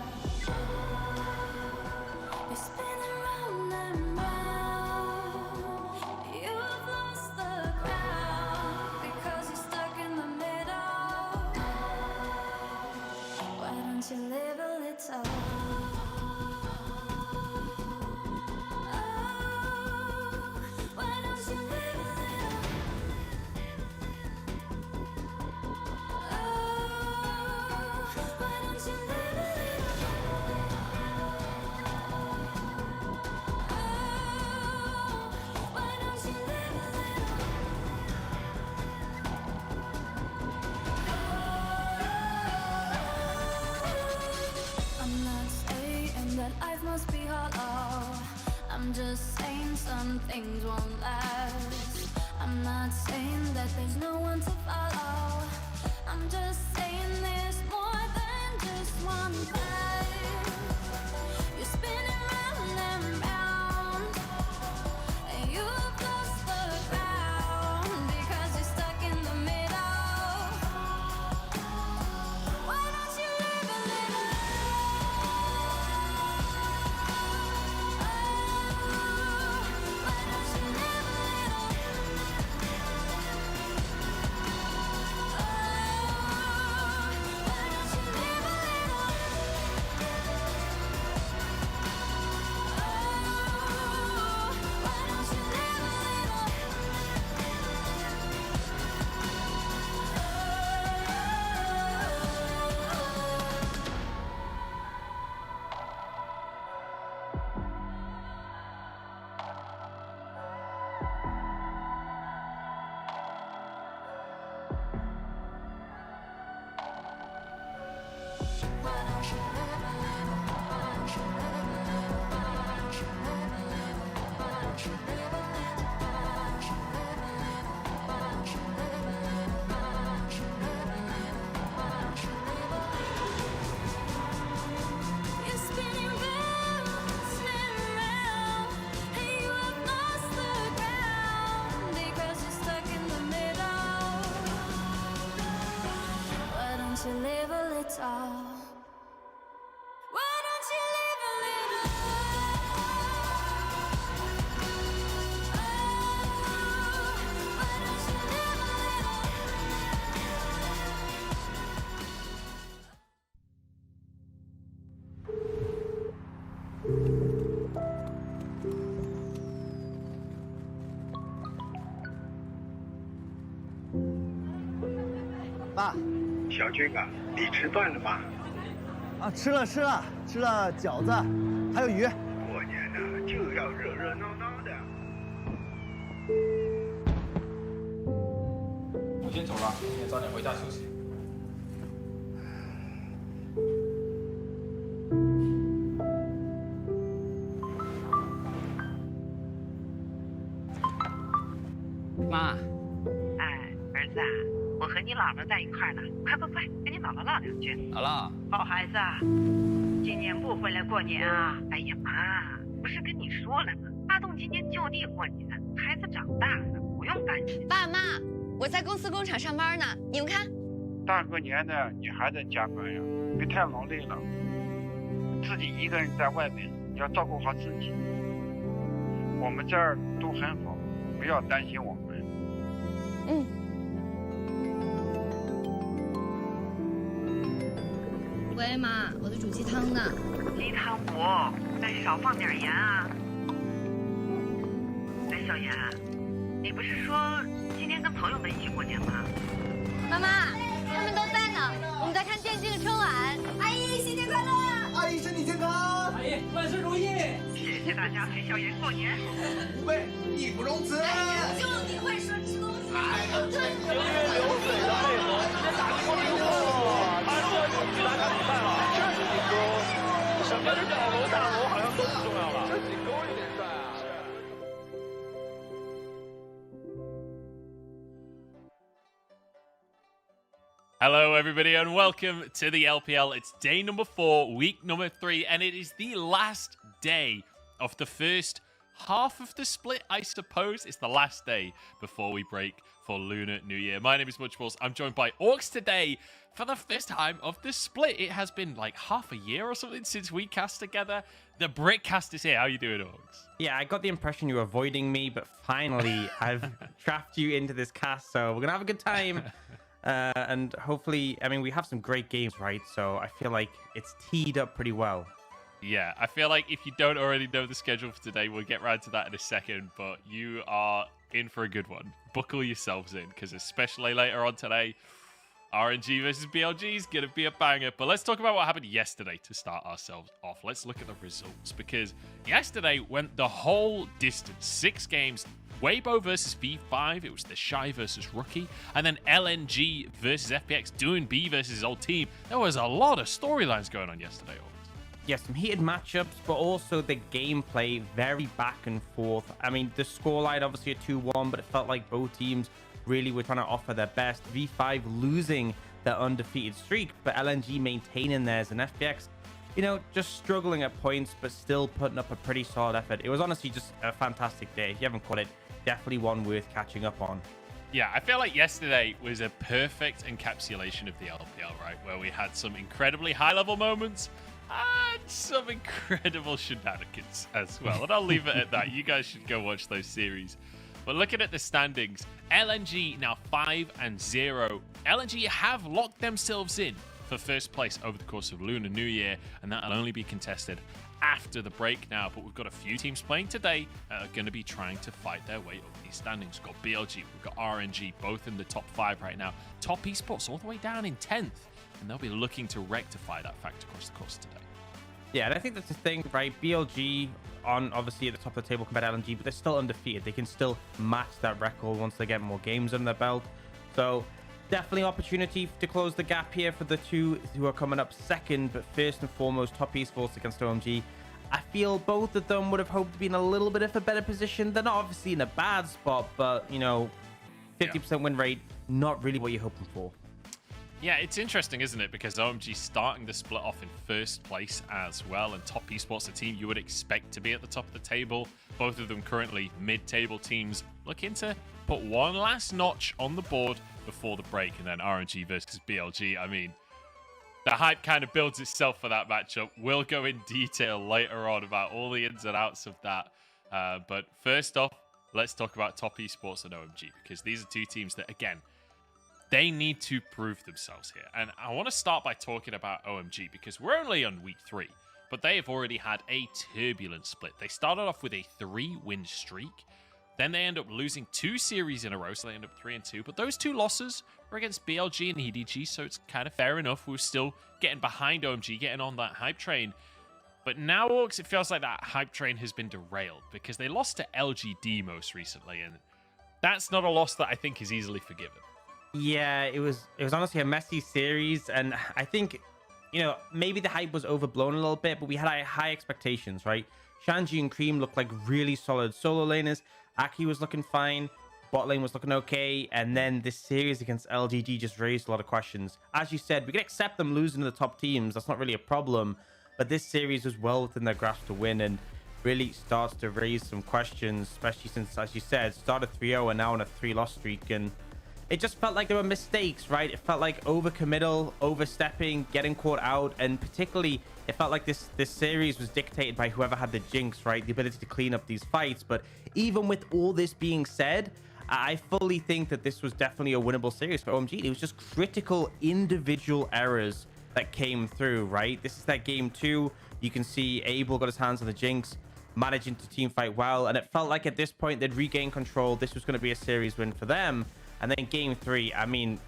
You're spinning round and round. You've lost the ground because you're stuck in the middle. Why don't you live a little? Why don't you live a little? Why don't you live a little? Why don't you live a little? I'm not saying that life must be hollow. I'm just saying some things won't last. I'm not saying that there's no one to follow. I'm just saying there's more than just one path. You're spinning round and round, and you've lost the ground because you're stuck in the middle. Why don't you live a little? Why don't you live a little? Why don't you live a little? Why don't you live a You're spinning round and round, and you have lost the ground because you're stuck in the middle. Why don't you live a little? Why don't you live a little? Why don't you live a little?爸，小军啊，你吃饭了吗？啊，吃了，吃了饺子，还有鱼。过年呢就要热热闹闹的。我先走了，你也早点回家休息。妈，哎，儿子啊，我和你姥姥姥在一块呢，快，跟你姥姥唠两句。姥姥，好孩子啊，今年不回来过年啊？哎呀妈，不是跟你说了吗？阿栋今年就地过年，孩子长大了，不用担心。爸妈，我在公司工厂上班呢，你们看。大过年的你还在加班呀？别太劳累了，自己一个人在外面要照顾好自己。我们这儿都很好，不要担心我们。嗯。喂，妈，我在煮鸡汤呢。鸡汤补，再少放点盐啊。哎，小妍，你不是说今天跟朋友们一起过年吗？妈妈，他们都在呢，我们在看电竞春晚。阿姨，新年快乐！阿姨身体健康！阿姨万事如意！谢谢大家陪小妍过年。不会，义不容辞。就你会说吃东西。哎呀，这行云流水的配合，打出一个他这就来看比赛了。这几个什么是小楼大楼，好像都不重要了。这几个有点帅啊。Hello, everybody, and welcome to the LPL. It's day number 4, week number 3, and it is the last day of the first half of the split, I suppose. It's the last day before we break for Lunar New Year. My name is Munchballs. I'm joined by Orcs today for the first time of the split. It has been like half a year or something since we cast together. The Brickcast is here. How you doing, Orcs? Yeah, I got the impression you were avoiding me, but finally I've trapped you into this cast, so we're gonna have a good time. And hopefully, I mean, we have some great games, right? So I feel like it's teed up pretty well. Yeah, I feel like if you don't already know the schedule for today, we'll get right to that in a second, but you are in for a good one. Buckle yourselves in, because especially later on today, RNG versus BLG is going to be a banger. But let's talk about what happened yesterday to start ourselves off. Let's look at the results, because yesterday went the whole distance. 6 games. Weibo versus V5, it was the Shy versus Rookie, and then LNG versus FPX, doing B versus his old team. There was a lot of storylines going on yesterday. Yeah, some heated matchups, but also the gameplay very back and forth. I mean, the scoreline obviously a 2-1, but it felt like both teams really were trying to offer their best. V5 losing their undefeated streak, but LNG maintaining theirs, and FPX, you know, just struggling at points, but still putting up a pretty solid effort. It was honestly just a fantastic day. If you haven't caught it, definitely one worth catching up on. Yeah, I feel like yesterday was a perfect encapsulation of the LPL, right? Where we had some incredibly high-level moments and some incredible shenanigans as well. And I'll leave it at that. You guys should go watch those series. But looking at the standings, LNG now 5-0. LNG have locked themselves in for first place over the course of Lunar New Year, and that'll only be contested after the break now. But we've got a few teams playing today that are going to be trying to fight their way up these standings. We've got BLG, we've got RNG, both in the top 5 right now. Top Esports all the way down in 10th, and they'll be looking to rectify that fact across the course today. Yeah, and I think that's the thing, right? BLG on obviously at the top of the table compared to LNG, but they're still undefeated. They can still match that record once they get more games under their belt. So definitely opportunity to close the gap here for the two who are coming up second, but first and foremost, Top Esports against OMG. I feel both of them would have hoped to be in a little bit of a better position. They're not obviously in a bad spot, but, you know, 50% win rate, not really what you're hoping for. Yeah, it's interesting, isn't it? Because OMG starting the split off in first place as well, and Top Esports, a team you would expect to be at the top of the table. Both of them currently mid-table teams looking to put one last notch on the board before the break, and then RNG versus BLG. I mean, the hype kind of builds itself for that matchup. We'll go in detail later on about all the ins and outs of that. But first off, let's talk about Top Esports and OMG, because these are two teams that, again, they need to prove themselves here. And I want to start by talking about OMG, because we're only on week 3, but they have already had a turbulent split. They started off with a 3-win streak. Then they end up losing 2 series in a row, so they end up 3-2. But those 2 losses were against BLG and EDG, so it's kind of fair enough. We're still getting behind OMG, getting on that hype train. But now, Orcs, it feels like that hype train has been derailed, because they lost to LGD most recently, and that's not a loss that I think is easily forgiven. Yeah, it was honestly a messy series, and I think, you know, maybe the hype was overblown a little bit, but we had high expectations, right? Shanji and Cream looked like really solid solo laners. Aki was looking fine. Bot lane was looking okay, and then this series against LGG just raised a lot of questions. As you said, we can accept them losing to the top teams. That's not really a problem. But this series was well within their grasp to win, and really starts to raise some questions, especially since, as you said, started 3-0 and now on a 3-loss streak. And it just felt like there were mistakes, right? It felt like overcommittal, overstepping, getting caught out, and particularly it felt like this series was dictated by whoever had the jinx, right? The ability to clean up these fights. But even with all this being said, I fully think that this was definitely a winnable series for OMG. It was just critical individual errors that came through, right? This is that game 2. You can see Abel got his hands on the jinx, managing to team fight well, and it felt like at this point they'd regain control. This was going to be a series win for them. And then game 3, I mean,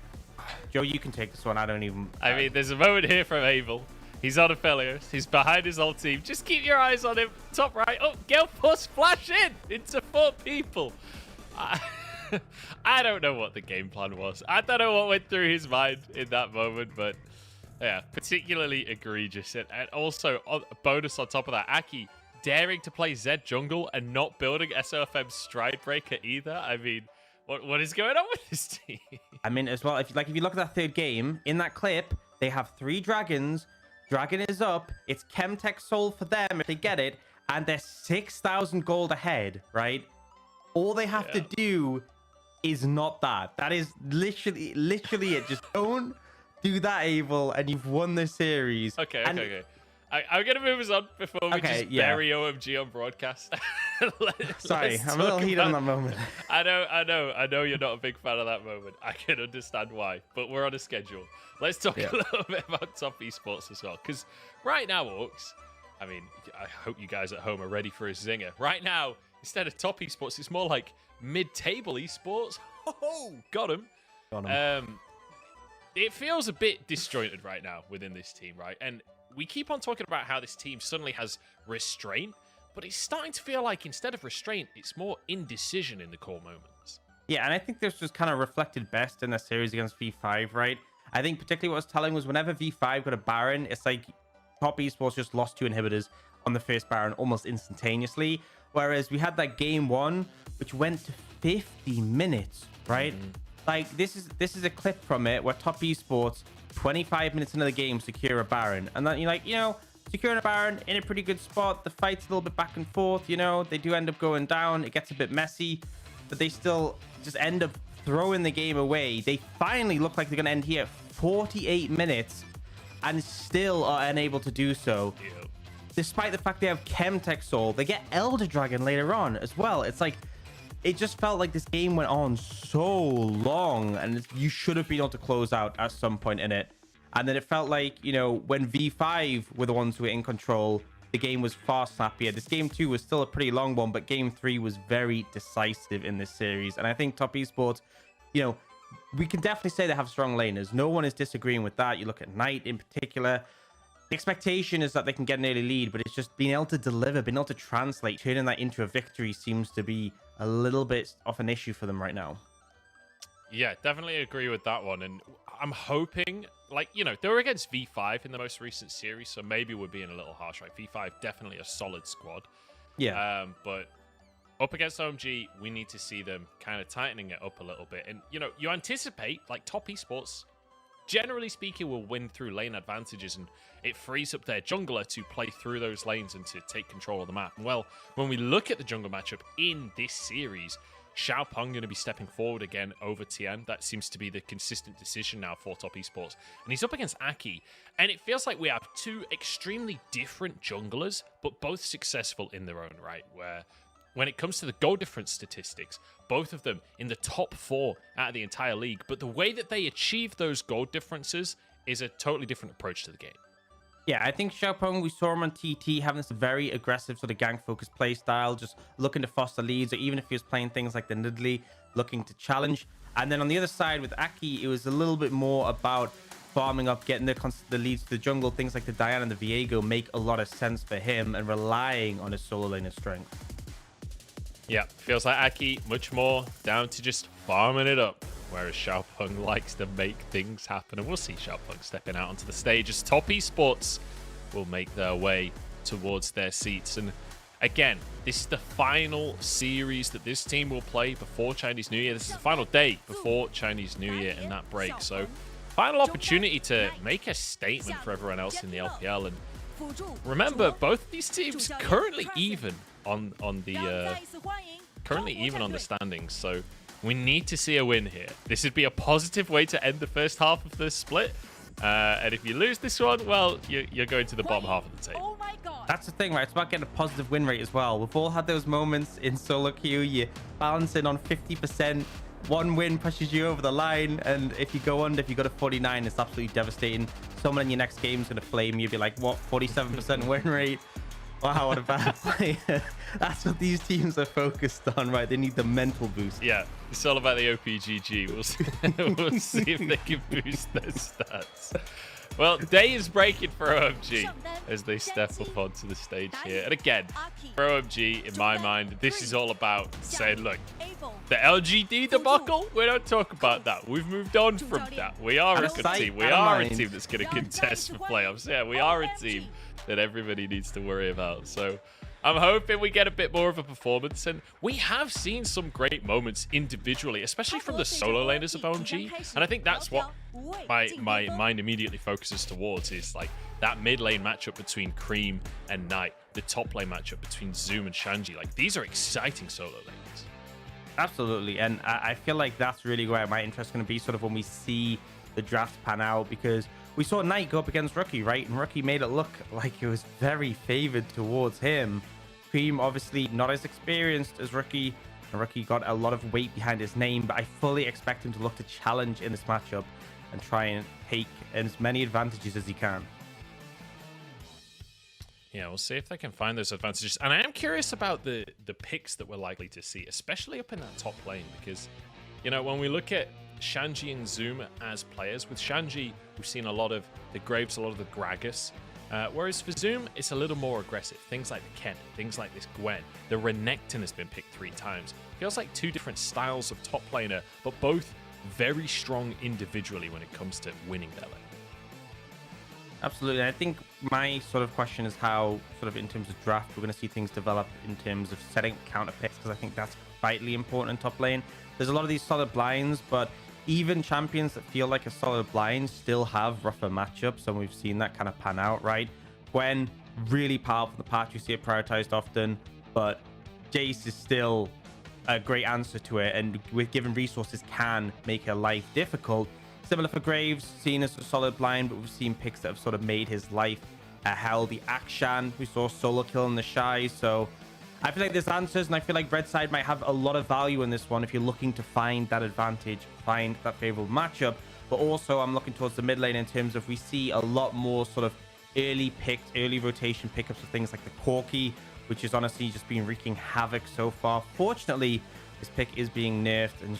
Joe, you can take this one. I mean, there's a moment here from Abel. He's on Aphelios. He's behind his whole team. Just keep your eyes on him. Top right. Oh, Gale Puss flash in into 4 people. I don't know what the game plan was. I don't know what went through his mind in that moment, but yeah, particularly egregious. And also, a bonus on top of that, Aki daring to play Zed jungle and not building SOFM's Stride Breaker either. I mean, what is going on with this team? I mean, as well, if you look at that 3rd game, in that clip, they have 3 dragons. Dragon is up. It's Chemtech Soul for them if they get it, and they're 6,000 gold ahead, right? All they have to do is not that. That is literally it. Just don't do that, Abel, and you've won the series. Okay. I'm going to move us on before we just bury OMG on broadcast. Sorry, I'm a little heated on that moment. I know you're not a big fan of that moment. I can understand why, but we're on a schedule. Let's talk a little bit about top esports as well. Because right now, Orcs, I mean, I hope you guys at home are ready for a zinger. Right now, instead of top esports, it's more like mid-table esports. Oh, got him. It feels a bit disjointed right now within this team, right? And we keep on talking about how this team suddenly has restraint, but it's starting to feel like instead of restraint, it's more indecision in the core moments. Yeah, and I think this was kind of reflected best in the series against V5, right? I think particularly what was telling was whenever V5 got a Baron, it's like top esports just lost 2 inhibitors on the first Baron almost instantaneously. Whereas we had that game 1, which went to 50 minutes, right? Like, this is a clip from it where top esports, 25 minutes into the game, secure a Baron. And then you're like, securing a Baron in a pretty good spot. The fight's a little bit back and forth, they do end up going down. It gets a bit messy, but they still just end up throwing the game away. They finally look like they're going to end here 48 minutes and still are unable to do so. Despite the fact they have Chemtech Soul, they get Elder Dragon later on as well. It's like, it just felt like this game went on so long and you should have been able to close out at some point in it. And then it felt like, when V5 were the ones who were in control, the game was far snappier. This game 2 was still a pretty long one, but game 3 was very decisive in this series. And I think top esports, we can definitely say they have strong laners. No one is disagreeing with that. You look at Knight in particular. The expectation is that they can get an early lead, but it's just being able to deliver, being able to translate, turning that into a victory seems to be a little bit of an issue for them right now. Yeah, definitely agree with that one. And I'm hoping, they were against V5 in the most recent series, so maybe we're being a little harsh, right? V5, definitely a solid squad. Yeah. But up against OMG, we need to see them kind of tightening it up a little bit. And, you anticipate, top esports, generally speaking, will win through lane advantages, and it frees up their jungler to play through those lanes and to take control of the map. Well, when we look at the jungle matchup in this series, Xiaopeng going to be stepping forward again over Tian. That seems to be the consistent decision now for top esports. And he's up against Aki. And it feels like we have 2 extremely different junglers, but both successful in their own right, where when it comes to the goal difference statistics, both of them in the top 4 out of the entire league. But the way that they achieve those goal differences is a totally different approach to the game. Yeah, I think Xiaopeng, we saw him on TT having this very aggressive sort of gank-focused play style, just looking to foster leads, or even if he was playing things like the Nidalee, looking to challenge. And then on the other side with Aki, it was a little bit more about farming up, getting the leads to the jungle. Things like the Diana and the Viego make a lot of sense for him, and relying on his solo laner strength. Yeah, feels like Aki much more down to just farming it up, whereas Xiaopeng likes to make things happen. And we'll see Xiaopeng stepping out onto the stage as top esports will make their way towards their seats. And again, this is the final series that this team will play before Chinese New Year. This is the final day before Chinese New Year and that break. So final opportunity to make a statement for everyone else in the LPL. And remember, both of these teams currently even on the standings. So we need to see a win here. This would be a positive way to end the first half of the split. And if you lose this one, well, you're going to the bottom half of the table. That's the thing, right? It's about getting a positive win rate as well. We've all had those moments in solo queue. You're balancing on 50%. One win pushes you over the line. And if you go under, if you go to 49, it's absolutely devastating. Someone in your next game is going to flame you. Be like, what, 47% win rate? Wow, what a bad play. That's what these teams are focused on, right? They need the mental boost. Yeah, it's all about the OPGG. We'll see if they can boost their stats. Well, day is breaking for OMG as they step up onto the stage here. And again, for OMG, in my mind, this is all about saying, look, the LGD debacle, we don't talk about that. We've moved on from that. We are a good team. We are a team that's going to contest for playoffs. Yeah, we are a team that everybody needs to worry about. So I'm hoping we get a bit more of a performance, and we have seen some great moments individually, especially from the solo laners of OMG. And I think that's what my mind immediately focuses towards, is like that mid lane matchup between Cream and Knight, the top lane matchup between Zoom and Shanji. Like, these are exciting solo lanes. Absolutely, and I feel like that's really where my interest is going to be, sort of when we see the draft pan out, because we saw Knight go up against Rookie, right? And Rookie made it look like it was very favored towards him. Cream, obviously not as experienced as Rookie, and Rookie got a lot of weight behind his name, but I fully expect him to look to challenge in this matchup and try and take as many advantages as he can. Yeah, we'll see if they can find those advantages. And I am curious about the picks that we're likely to see, especially up in that top lane, because, you know, when we look at Shanji and Zoom as players, with Shanji, we've seen a lot of the Graves, a lot of the Gragas. Whereas for Zoom, it's a little more aggressive. Things like the Ken, things like this Gwen. The Renekton has been picked 3 times. Feels like 2 different styles of top laner, but both very strong individually when it comes to winning their lane. Absolutely. I think my sort of question is how, sort of in terms of draft, we're going to see things develop in terms of setting counter picks, because I think that's vitally important in top lane. There's a lot of these solid blinds, but even champions that feel like a solid blind still have rougher matchups, and we've seen that kind of pan out, right? Gwen, really powerful in the patch, you see it prioritized often, but Jace is still a great answer to it, and with given resources can make her life difficult. Similar for Graves, seen as a solid blind, but we've seen picks that have sort of made his life a hell. The Akshan, we saw solo kill in the Shy, so I feel like there's answers, and I feel like Red side might have a lot of value in this one if you're looking to find that advantage, find that favorable matchup. But also, I'm looking towards the mid lane in terms of we see a lot more sort of early rotation pickups of things like the Corki, which is honestly just been wreaking havoc so far. Fortunately, this pick is being nerfed and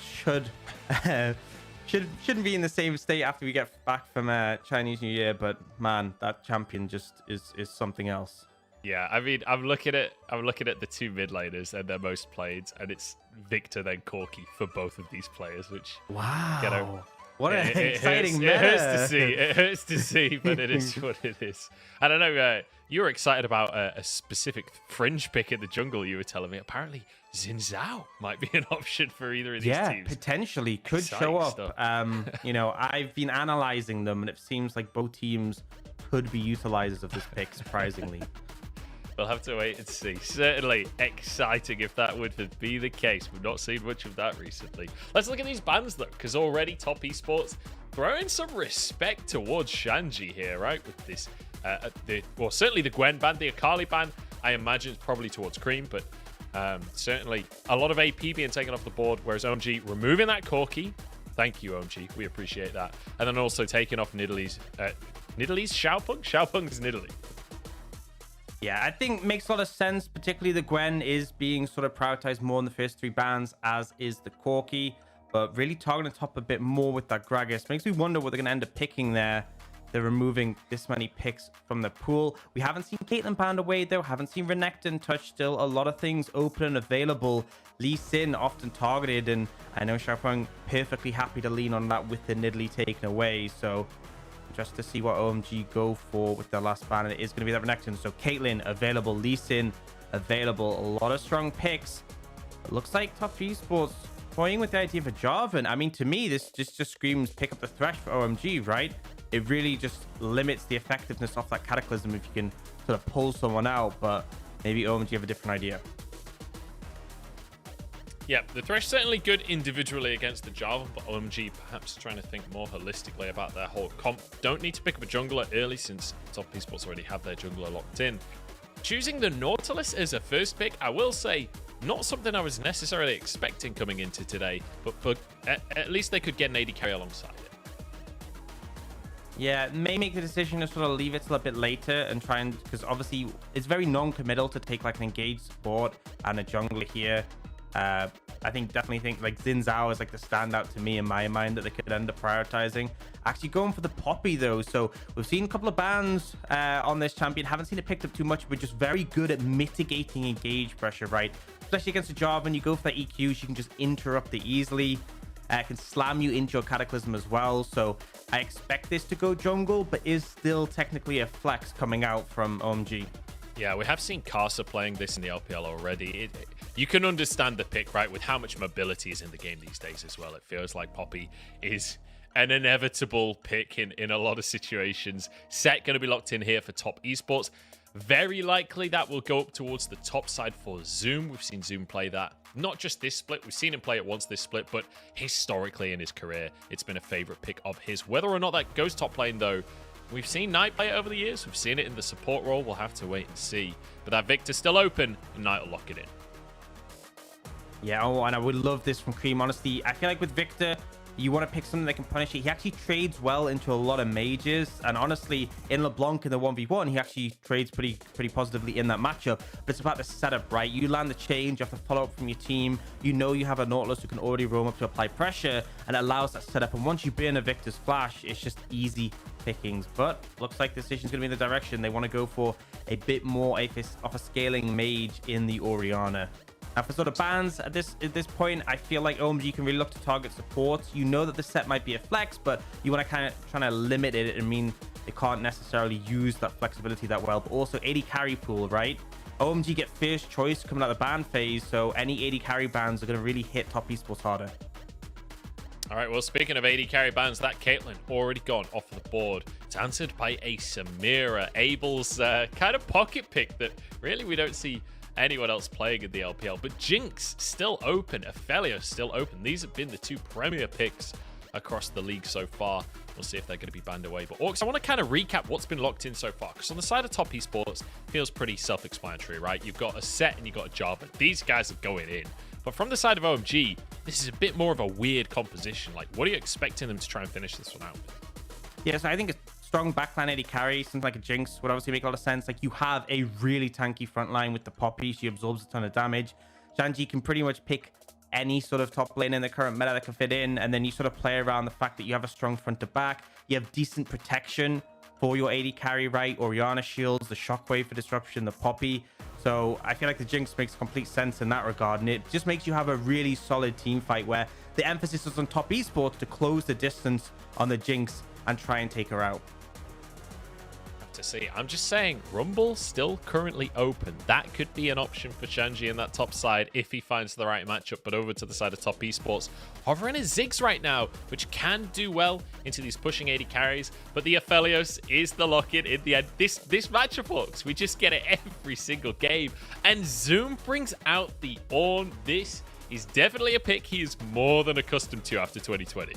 shouldn't be in the same state after we get back from Chinese New Year. But man, that champion just is something else. Yeah, I mean, I'm looking at the 2 mid laners and their most played, and it's Victor then Corki for both of these players, which, wow, you know, what an exciting meta. It hurts to see. It hurts to see, but it is what it is. I don't know. You were excited about a specific fringe pick in the jungle. You were telling me. Apparently, Xin Zhao might be an option for either of these teams. Yeah, potentially could Exciting show up. stuff. You know, I've been analyzing them, and it seems like both teams could be utilizers of this pick, surprisingly. We'll have to wait and see. Certainly exciting if that would be the case. We've not seen much of that recently. Let's look at these bans, though, because already Top Esports throwing some respect towards Shanji here, right? With this, well, certainly the Gwen ban, the Akali ban, I imagine it's probably towards Cream, but certainly a lot of AP being taken off the board, whereas OMG removing that Corki. Thank you, OMG. We appreciate that. And then also taking off Nidalee's Xiaopeng? Xiaopeng's Nidalee. Yeah, I think makes a lot of sense, particularly the Gwen is being sort of prioritized more in the first 3 bans, as is the Corki, but really targeting top a bit more with that Gragas. Makes me wonder what they're going to end up picking there. They're removing this many picks from the pool. We haven't seen Caitlyn banned away, though. Haven't seen Renekton touch still. A lot of things open and available. Lee Sin often targeted, and I know Xiaopeng perfectly happy to lean on that with the Nidalee taken away, so just to see what OMG go for with their last ban. It is going to be that Renekton. So Caitlyn available, Lee Sin available. A lot of strong picks. It looks like Top Esports toying with the idea for Jarvan. I mean, to me, this just screams pick up the Thresh for OMG, right? It really just limits the effectiveness of that Cataclysm if you can sort of pull someone out, but maybe OMG have a different idea. Yeah, the Thresh certainly good individually against the Jarvan, but OMG perhaps trying to think more holistically about their whole comp. Don't need to pick up a jungler early since Top Esports already have their jungler locked in. Choosing the Nautilus as a first pick, I will say, not something I was necessarily expecting coming into today, but at least they could get an AD carry alongside it. Yeah, may make the decision to sort of leave it till a bit later and try and, because obviously it's very non-committal to take like an engaged support and a jungler here. I definitely think like Xin Zhao is like the standout to me in my mind that they could end up prioritizing. Actually going for the Poppy though, so we've seen a couple of bans on this champion, haven't seen it picked up too much, but just very good at mitigating engage pressure, right? Especially against a Jarvan, you go for that EQs, you can just interrupt it easily. Can slam you into your Cataclysm as well, so I expect this to go jungle, but is still technically a flex coming out from OMG. Yeah, we have seen Karsa playing this in the LPL already. You can understand the pick, right, with how much mobility is in the game these days as well. It feels like Poppy is an inevitable pick in a lot of situations. Set going to be locked in here for Top Esports. Very likely that will go up towards the top side for Zoom. We've seen Zoom play that. Not just this split. We've seen him play it once this split, but historically in his career, it's been a favorite pick of his. Whether or not that goes top lane, though, we've seen Knight play it over the years. We've seen it in the support role. We'll have to wait and see. But that Victor's still open, and Knight will lock it in. Yeah, oh, and I would love this from Cream. Honestly, I feel like with Victor, you want to pick something that can punish it. He actually trades well into a lot of mages, and honestly, in LeBlanc in the 1v1, he actually trades pretty positively in that matchup. But it's about the setup, right? You land the change, you have to follow up from your team. You know you have a Nautilus who can already roam up to apply pressure, and it allows that setup. And once you burn a Victor's flash, it's just easy pickings. But looks like the decision's going to be in the direction they want to go for a bit more of a scaling mage in the Orianna. Now, for sort of bans at this point, I feel like OMG can really look to target support. You know that the set might be a flex, but you want to kind of try to limit it and mean they can't necessarily use that flexibility that well. But also AD carry pool, right? OMG get first choice coming out of the ban phase, so any AD carry bans are going to really hit Top Esports harder. All right, well, speaking of AD carry bans, that Caitlyn already gone off the board. It's answered by a Samira. Abel's kind of pocket pick that really we don't see anyone else playing in the LPL. But Jinx still open, Aphelios still open. These have been the two premier picks across the league so far. We'll see if they're going to be banned away. But Orcs, I want to kind of recap what's been locked in so far, because on the side of Top Esports, feels pretty self-explanatory, right? You've got a Set and you've got a Jarvan. These guys are going in. But from the side of OMG, this is a bit more of a weird composition. Like, what are you expecting them to try and finish this one out with? Yeah, so I think a strong backline AD carry, something like a Jinx, would obviously make a lot of sense. Like, you have a really tanky front line with the Poppy. She absorbs a ton of damage. Shanji can pretty much pick any sort of top lane in the current meta that can fit in, and then you sort of play around the fact that you have a strong front to back. You have decent protection for your AD carry, right? Orianna shields, the Shockwave for disruption, the Poppy. So I feel like the Jinx makes complete sense in that regard, and it just makes you have a really solid team fight where the emphasis is on Top Esports to close the distance on the Jinx and try and take her out. To see, I'm just saying, Rumble still currently open. That could be an option for Shanji in that top side if he finds the right matchup. But over to the side of Top Esports, hovering is Ziggs right now, which can do well into these pushing AD carries. But the Aphelios is the lock-in in the end. This matchup, folks, we just get it every single game. And Zoom brings out the Ornn. This is definitely a pick he is more than accustomed to after 2020.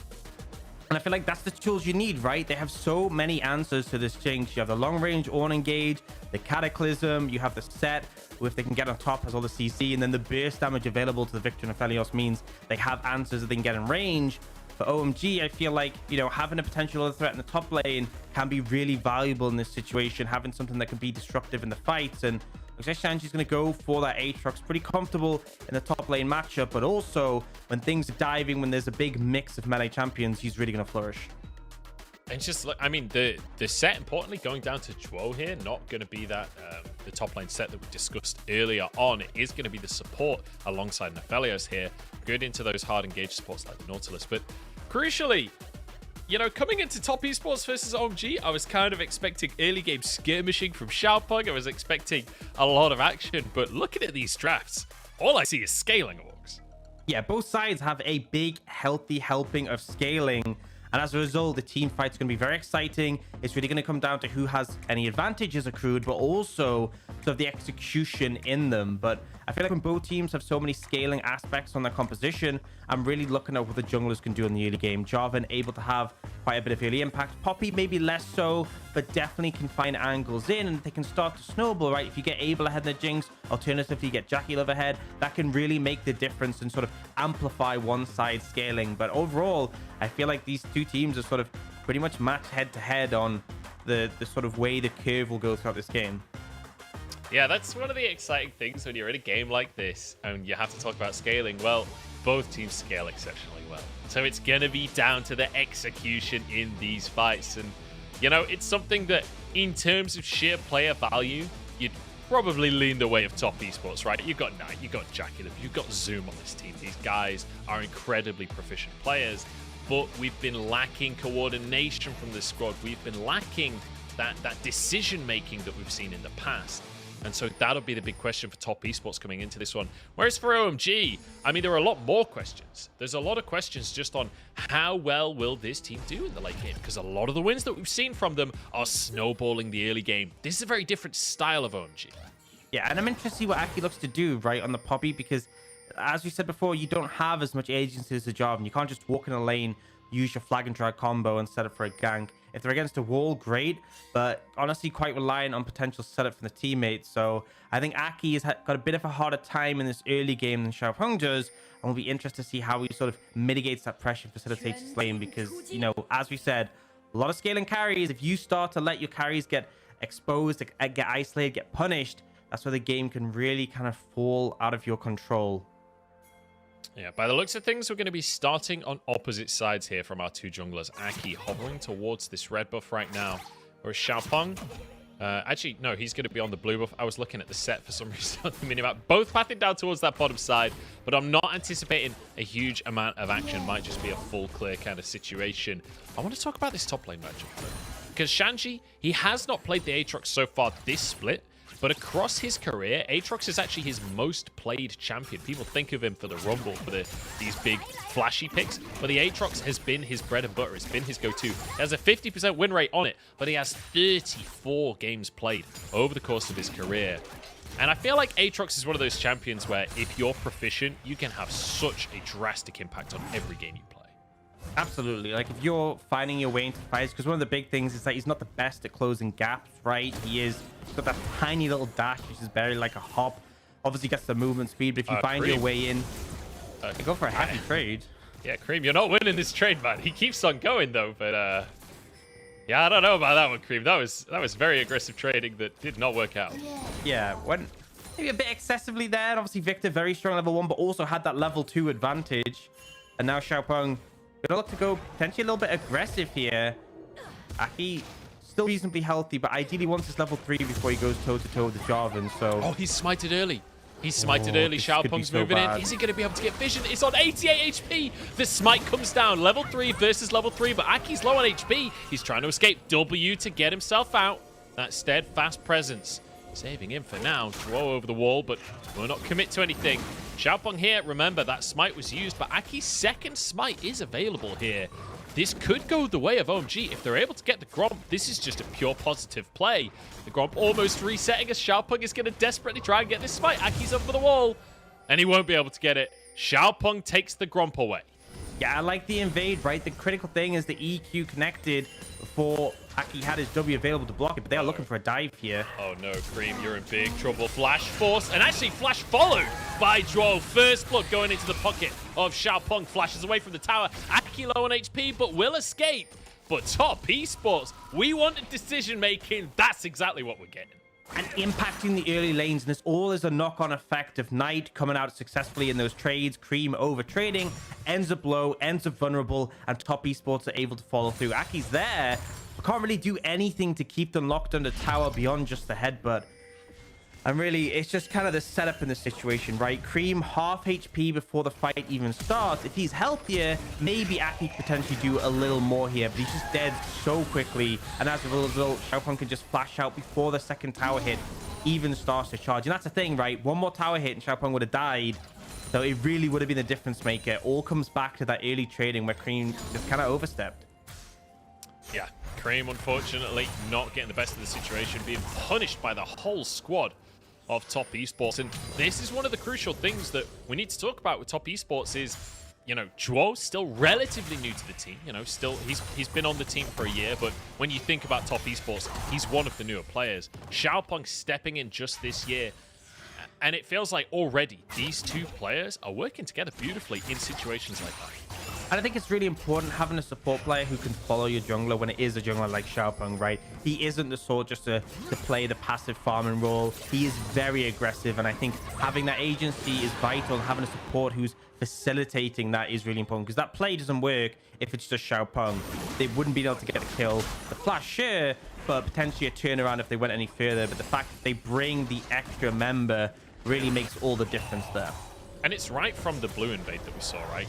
And I feel like that's the tools you need, right? They have so many answers to this Jinx. You have the long-range Ornn engage, the Cataclysm, you have the Set, who if they can get on top has all the CC, and then the burst damage available to the Victor and Aphelios means they have answers that they can get in range. For OMG, I feel like, you know, having a potential other threat in the top lane can be really valuable in this situation, having something that can be destructive in the fights. And looks like Shanji's going to go for that Aatrox, pretty comfortable in the top lane matchup, but also when things are diving, when there's a big mix of melee champions, he's really going to flourish. And just, I mean, the Set, importantly, going down to Chuo here, not going to be that the top lane Set that we discussed earlier on. It is going to be the support alongside Aphelios here. Good into those hard engaged supports like the Nautilus. But crucially, you know, coming into Top Esports versus OMG, I was kind of expecting early game skirmishing from Xiaopeng. I was expecting a lot of action, but looking at these drafts, all I see is scaling orgs. Yeah, both sides have a big, healthy helping of scaling. And as a result, the team fight's going to be very exciting. It's really going to come down to who has any advantages accrued, but also sort of the execution in them. But I feel like when both teams have so many scaling aspects on their composition, I'm really looking at what the junglers can do in the early game. Jarvan able to have quite a bit of early impact. Poppy maybe less so, but definitely can find angles in, and they can start to snowball, right? If you get Abel ahead in the Jinx, alternatively you get Jackie Love ahead, that can really make the difference and sort of amplify one side scaling. But overall, I feel like these two teams are sort of pretty much matched head to head on the sort of way the curve will go throughout this game. Yeah, that's one of the exciting things when you're in a game like this and you have to talk about scaling. Well, both teams scale exceptionally well. So it's going to be down to the execution in these fights. And, you know, it's something that in terms of sheer player value, you'd probably lean the way of Top Esports, right? You've got Knight, you've got Jackie, you've got Zoom on this team. These guys are incredibly proficient players, but we've been lacking coordination from this squad. We've been lacking that decision-making that we've seen in the past. And so that'll be the big question for Top Esports coming into this one. Whereas for OMG, I mean, there are a lot more questions. There's a lot of questions just on how well will this team do in the late game, because a lot of the wins that we've seen from them are snowballing the early game. This is a very different style of OMG. Yeah, and I'm interested to see what Aki looks to do, right, on the Poppy, because as we said before, you don't have as much agency as a Jarvan. You can't just walk in a lane, use your flag and drag combo and set up for a gank. If they're against a wall, great, but honestly quite reliant on potential setup from the teammates. So I think Aki has got a bit of a harder time in this early game than Xiaopeng does, and we'll be interested to see how he sort of mitigates that pressure and facilitates his lane, because, you know, as we said, a lot of scaling carries. If you start to let your carries get exposed, get isolated, get punished, that's where the game can really kind of fall out of your control. Yeah, by the looks of things, we're going to be starting on opposite sides here from our two junglers. Aki hovering towards this red buff right now. Whereas Xiaopeng, actually, no, he's going to be on the blue buff. I was looking at the set for some reason on the minimap. Both pathing down towards that bottom side, but I'm not anticipating a huge amount of action. Might just be a full clear kind of situation. I want to talk about this top lane matchup, because Shanji, he has not played the Aatrox so far this split. But across his career, Aatrox is actually his most played champion. People think of him for the Rumble, for these big flashy picks. But the Aatrox has been his bread and butter. It's been his go-to. He has a 50% win rate on it, but he has 34 games played over the course of his career. And I feel like Aatrox is one of those champions where if you're proficient, you can have such a drastic impact on every game you play. Absolutely. Like, if you're finding your way into fights, because one of the big things is that he's not the best at closing gaps, right? He's got that tiny little dash, which is barely like a hop. Obviously gets the movement speed, but if you find your way in, go for a happy trade. Yeah, Cream, you're not winning this trade, man. He keeps on going, though, but yeah, I don't know about that one, Cream. That was very aggressive trading that did not work out. Yeah, went maybe a bit excessively there. And obviously, Victor, very strong level 1, but also had that level 2 advantage. And now Xiaopeng gonna look to go potentially a little bit aggressive here. Aki still reasonably healthy, but ideally wants his level 3 before he goes toe-to-toe with the Jarvan, so... Oh, he's smited early. He's smited early. Xiaopeng's moving in. Is he going to be able to get vision? It's on 88 HP. The smite comes down. Level 3 versus level 3, but Aki's low on HP. He's trying to escape W to get himself out. That steadfast presence. Saving him for now. Throw over the wall, but will not commit to anything. Xiaopeng here, remember that smite was used, but Aki's second smite is available here. This could go the way of OMG. If they're able to get the Gromp, this is just a pure positive play. The Gromp almost resetting as Xiaopeng is going to desperately try and get this smite. Aki's up for the wall, and he won't be able to get it. Xiaopeng takes the Gromp away. Yeah, I like the invade, right? The critical thing is the EQ connected before Aki had his W available to block it, but they are looking for a dive here. Oh no, Cream, you're in big trouble. Flash force, and actually flash followed by Droll. First blood going into the pocket of Xiaopeng. Flashes away from the tower. Aki low on HP, but will escape. But Top Esports, we wanted decision making. That's exactly what we're getting. And impacting the early lanes, and this all is a knock-on effect of Knight coming out successfully in those trades. Cream over trading, ends up low, ends up vulnerable, and Top Esports are able to follow through. Aki's there, but can't really do anything to keep them locked under tower beyond just the headbutt. And really, it's just kind of the setup in the situation, right? Cream half HP before the fight even starts. If he's healthier, maybe Aki could potentially do a little more here, but he's just dead so quickly. And as a result, Xiaopeng can just flash out before the second tower hit even starts to charge. And that's the thing, right? One more tower hit and Xiaopeng would have died. So it really would have been a difference maker. All comes back to that early trading where Cream just kind of overstepped. Yeah, Cream, unfortunately, not getting the best of the situation, being punished by the whole squad of Top Esports. And this is one of the crucial things that we need to talk about with Top Esports is, you know, Zhuo's still relatively new to the team. You know, still he's been on the team for a year, but when you think about Top Esports, he's one of the newer players. Xiaopeng stepping in just this year. And it feels like already these two players are working together beautifully in situations like that. And I think it's really important having a support player who can follow your jungler when it is a jungler like Xiaopeng, right? He isn't the sort just to play the passive farming role. He is very aggressive, and I think having that agency is vital, and having a support who's facilitating that is really important, because that play doesn't work if it's just Xiaopeng. They wouldn't be able to get a kill. The flash, sure, but potentially a turnaround if they went any further. But the fact that they bring the extra member really makes all the difference there. And it's right from the blue invade that we saw, right?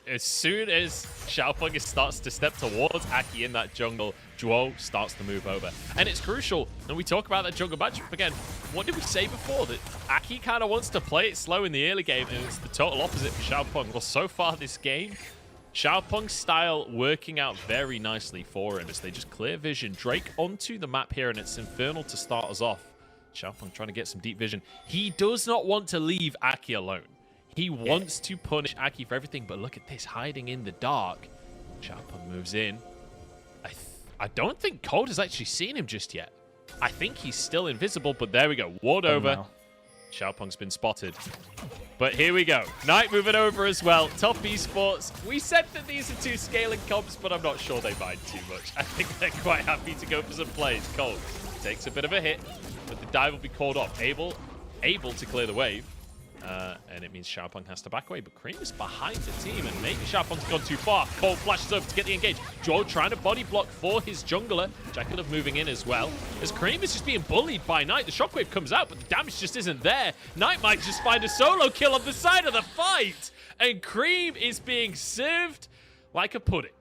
As soon as Xiaopeng starts to step towards Aki in that jungle, Zhuo starts to move over. And it's crucial, and we talk about that jungle matchup again. What did we say before? That Aki kind of wants to play it slow in the early game, and it's the total opposite for Xiaopeng. Well, so far this game, Xiaopeng's style working out very nicely for him as they just clear vision. Drake onto the map here, and it's Infernal to start us off. Xiaopeng trying to get some deep vision. He does not want to leave Aki alone. He wants to punish Aki for everything, but look at this, hiding in the dark. Xiaopeng moves in. I don't think Cold has actually seen him just yet. I think he's still invisible, but there we go. Ward over. No. Xiaopeng's been spotted. But here we go. Knight moving over as well. Top Esports. We said that these are two scaling comps, but I'm not sure they mind too much. I think they're quite happy to go for some plays. Cold takes a bit of a hit, but the dive will be called off. Able to clear the wave. And it means Xiaopeng has to back away, but Cream is behind the team, and maybe Xiaopeng's gone too far. Cold flashes over to get the engage. Zhuo trying to body block for his jungler. Jackalope moving in as well. As Cream is just being bullied by Knight. The shockwave comes out, but the damage just isn't there. Knight might just find a solo kill on the side of the fight, and Cream is being served like a pudding.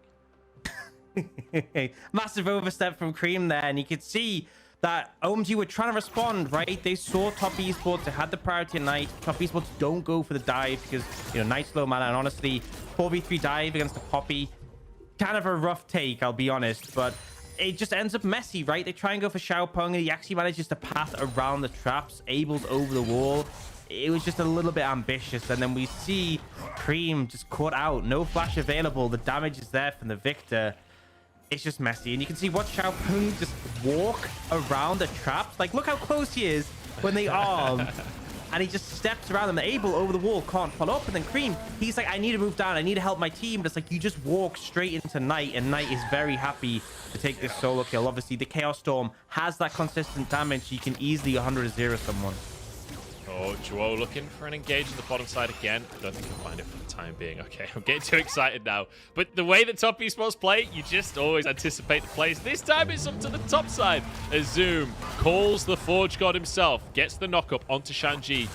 Massive overstep from Cream there, and you could see that OMG were trying to respond, right? They saw Top Esports, they had the priority at Knight. Top Esports don't go for the dive because, you know, Knight's low mana, and honestly, 4v3 dive against the Poppy, kind of a rough take, I'll be honest, but it just ends up messy, right? They try and go for Xiaopeng, and he actually manages to pass around the traps. Abel's over the wall. It was just a little bit ambitious, and then we see Cream just caught out. No flash available. The damage is there from the Victor. It's just messy, and you can see what Xiaopeng just walk around the traps. Like, look how close he is when they arm, and he just steps around them. Abel over the wall can't follow up, and then Cream, he's like, I need to move down, I need to help my team. But it's like, you just walk straight into Knight, and Knight is very happy to take this solo kill. Obviously, the Chaos Storm has that consistent damage. You can easily 100-0 someone. Oh, Zhuo looking for an engage on the bottom side again. I don't think he'll find it for the time being. Okay, I'm getting too excited now. But the way that Top Esports play, you just always anticipate the plays. This time it's up to the top side. As Zoom calls the Forge God himself, gets the knock-up onto Shanji.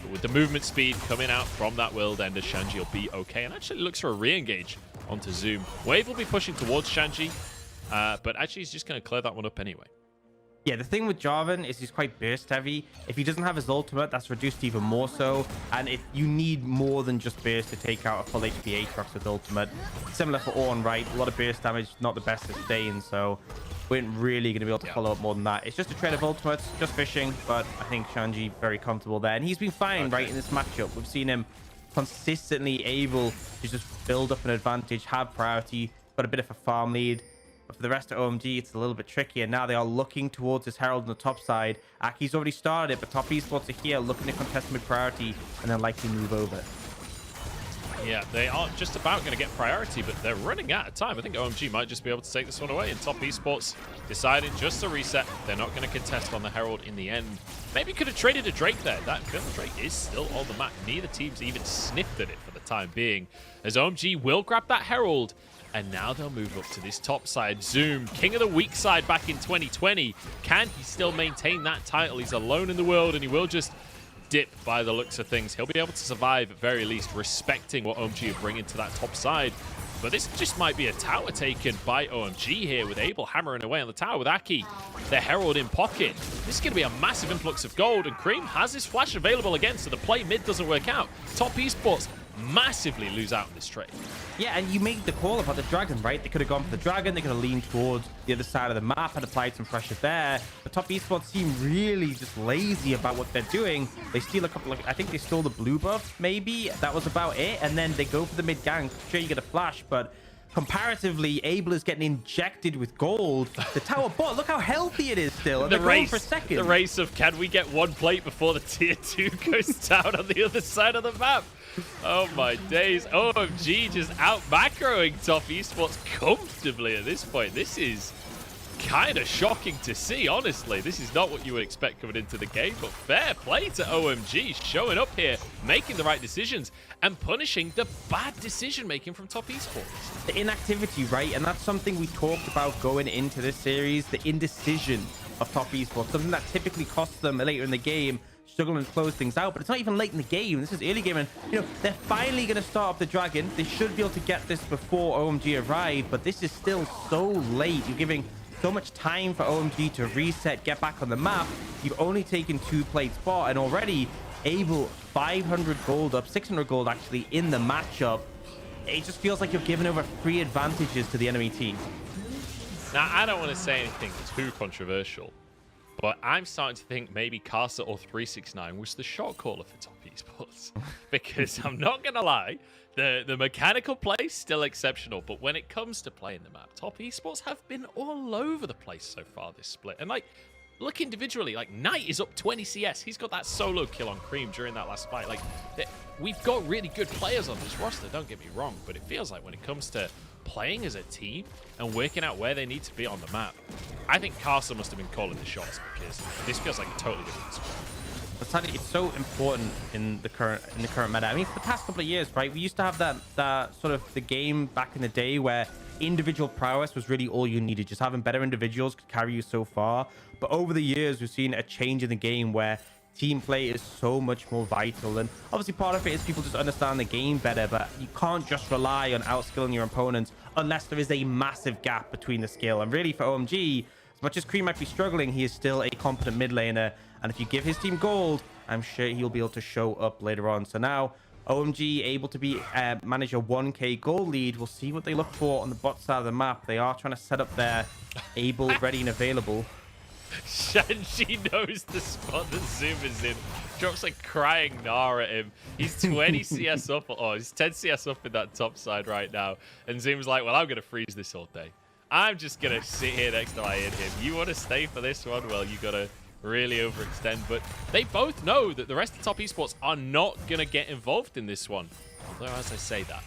But with the movement speed coming out from that World Ender, Shanji will be okay. And actually looks for a re-engage onto Zoom. Wave will be pushing towards Shanji. But actually he's just going to clear that one up anyway. Yeah, the thing with Jarvan is he's quite burst heavy. If he doesn't have his ultimate, that's reduced even more so. And you need more than just burst to take out a full HP Aatrox with ultimate. Similar for Ornn, right? A lot of burst damage, not the best at staying, so we ain't really going to be able to follow up more than that. It's just a trade of ultimates, just fishing, but I think Shanji very comfortable there. And he's been fine, right, in this matchup. We've seen him consistently able to just build up an advantage, have priority, got a bit of a farm lead. But for the rest of OMG, it's a little bit trickier. Now they are looking towards this Herald on the top side. Aki's already started it, but Top Esports are here looking to contest mid priority and then likely move over. Yeah, they are just about going to get priority, but they're running out of time. I think OMG might just be able to take this one away, and Top Esports decided just to reset. They're not going to contest on the Herald in the end. Maybe could have traded a Drake there. That Drake is still on the map. Neither team's even sniffed at it for the time being, as OMG will grab that Herald. And now they'll move up to this top side. Zoom, king of the weak side back in 2020. Can he still maintain that title? He's alone in the world, and he will just dip by the looks of things. He'll be able to survive at very least, respecting what OMG are bringing to that top side. But this just might be a tower taken by OMG here, with Abel hammering away on the tower with Aki, the Herald in pocket. This is going to be a massive influx of gold, and Cream has his flash available again, so the play mid doesn't work out. Top Esports massively lose out in this trade. Yeah, and you made the call about the Dragon, right? They could have gone for the Dragon. They could have leaned towards the other side of the map and applied some pressure there. The Top Esports seem really just lazy about what they're doing. They steal a couple of... I think they stole the blue buff, maybe. That was about it. And then they go for the mid gank. Sure, you get a flash, but comparatively, Abel is getting injected with gold. The tower bot, look how healthy it is still. And the race, for a second. The race of can we get one plate before the tier 2 goes down on the other side of the map. Oh my days. OMG just out macroing Top Esports comfortably at this point. This is kind of shocking to see, honestly. This is not what you would expect coming into the game, but fair play to OMG, showing up here, making the right decisions, and punishing the bad decision-making from Top Esports. The inactivity, right? And that's something we talked about going into this series, the indecision of Top Esports, something that typically costs them later in the game, struggling to close things out. But it's not even late in the game. This is early game, and you know they're finally going to start up the Dragon. They should be able to get this before OMG arrive, but this is still so late. You're giving so much time for OMG to reset, get back on the map. You've only taken 2 plates spot, and already Abel 500 gold up, 600 gold actually in the matchup. It just feels like you've given over 3 advantages to the enemy team. Now, I don't want to say anything too controversial, but I'm starting to think maybe Casa or 369 was the shot caller for Top Esports. Because I'm not going to lie, the mechanical play is still exceptional, but when it comes to playing the map, Top Esports have been all over the place so far this split. And like, look individually, like Knight is up 20 CS. He's got that solo kill on Cream during that last fight. Like, we've got really good players on this roster, don't get me wrong, but it feels like when it comes to playing as a team and working out where they need to be on the map, I think Casa must have been calling the shots, because this feels like a totally different sport. It's so important in the current meta. I mean, for the past couple of years, right? We used to have that sort of the game back in the day where individual prowess was really all you needed. Just having better individuals could carry you so far. But over the years, we've seen a change in the game where team play is so much more vital, and obviously part of it is people just understand the game better, but you can't just rely on outskilling your opponents unless there is a massive gap between the skill. And really for OMG, as much as Cream might be struggling, he is still a competent mid laner, and if you give his team gold, I'm sure he'll be able to show up later on. So now OMG able to be manage a 1k gold lead. We'll see what they look for on the bot side of the map. They are trying to set up their Abel ready and available. Shanji knows the spot that Zoom is in. Drops a crying Gnar at him. He's 20 CS up, or he's 10 CS up in that top side right now. And Zoom's like, well, I'm going to freeze this all day. I'm just going to sit here next to my him. You want to stay for this one? Well, you got to really overextend. But they both know that the rest of Top Esports are not going to get involved in this one. Although, as I say that,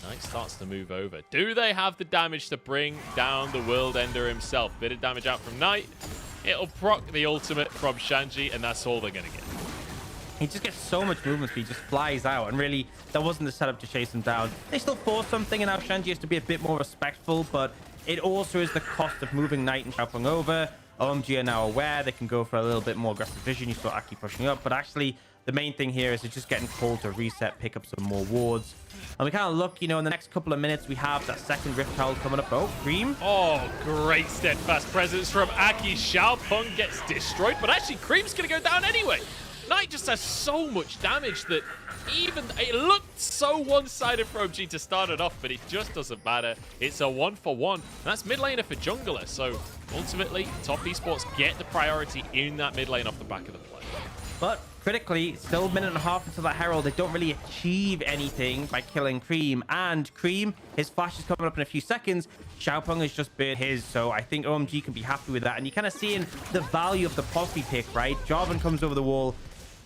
Knight starts to move over. Do they have the damage to bring down the World Ender himself? Bit of damage out from Knight. It'll proc the ultimate from Shanji, and that's all they're going to get. He just gets so much movement speed, just flies out, and really, that wasn't the setup to chase him down. They still force something, and now Shanji has to be a bit more respectful, but it also is the cost of moving Knight and Xiaopeng over. OMG are now aware they can go for a little bit more aggressive vision. You saw Aki pushing up, but actually, the main thing here is they're just getting called to reset, pick up some more wards. And we kind of look, you know, in the next couple of minutes, we have that second Rift Herald coming up. Oh, Cream. Oh, great steadfast presence from Aki. Xiaopeng gets destroyed, but actually, Cream's going to go down anyway. Knight just has so much damage that even it looked so one-sided for OMG to start it off, but it just doesn't matter. It's a 1-for-1, and that's mid laner for jungler. So ultimately, Top Esports get the priority in that mid lane off the back of the play. But critically, still a minute and a half until that Herald. They don't really achieve anything by killing Cream. And Cream, his flash is coming up in a few seconds. Xiaopeng has just burned his, so I think OMG can be happy with that. And you're kind of seeing the value of the Poppy pick, right? Jarvan comes over the wall,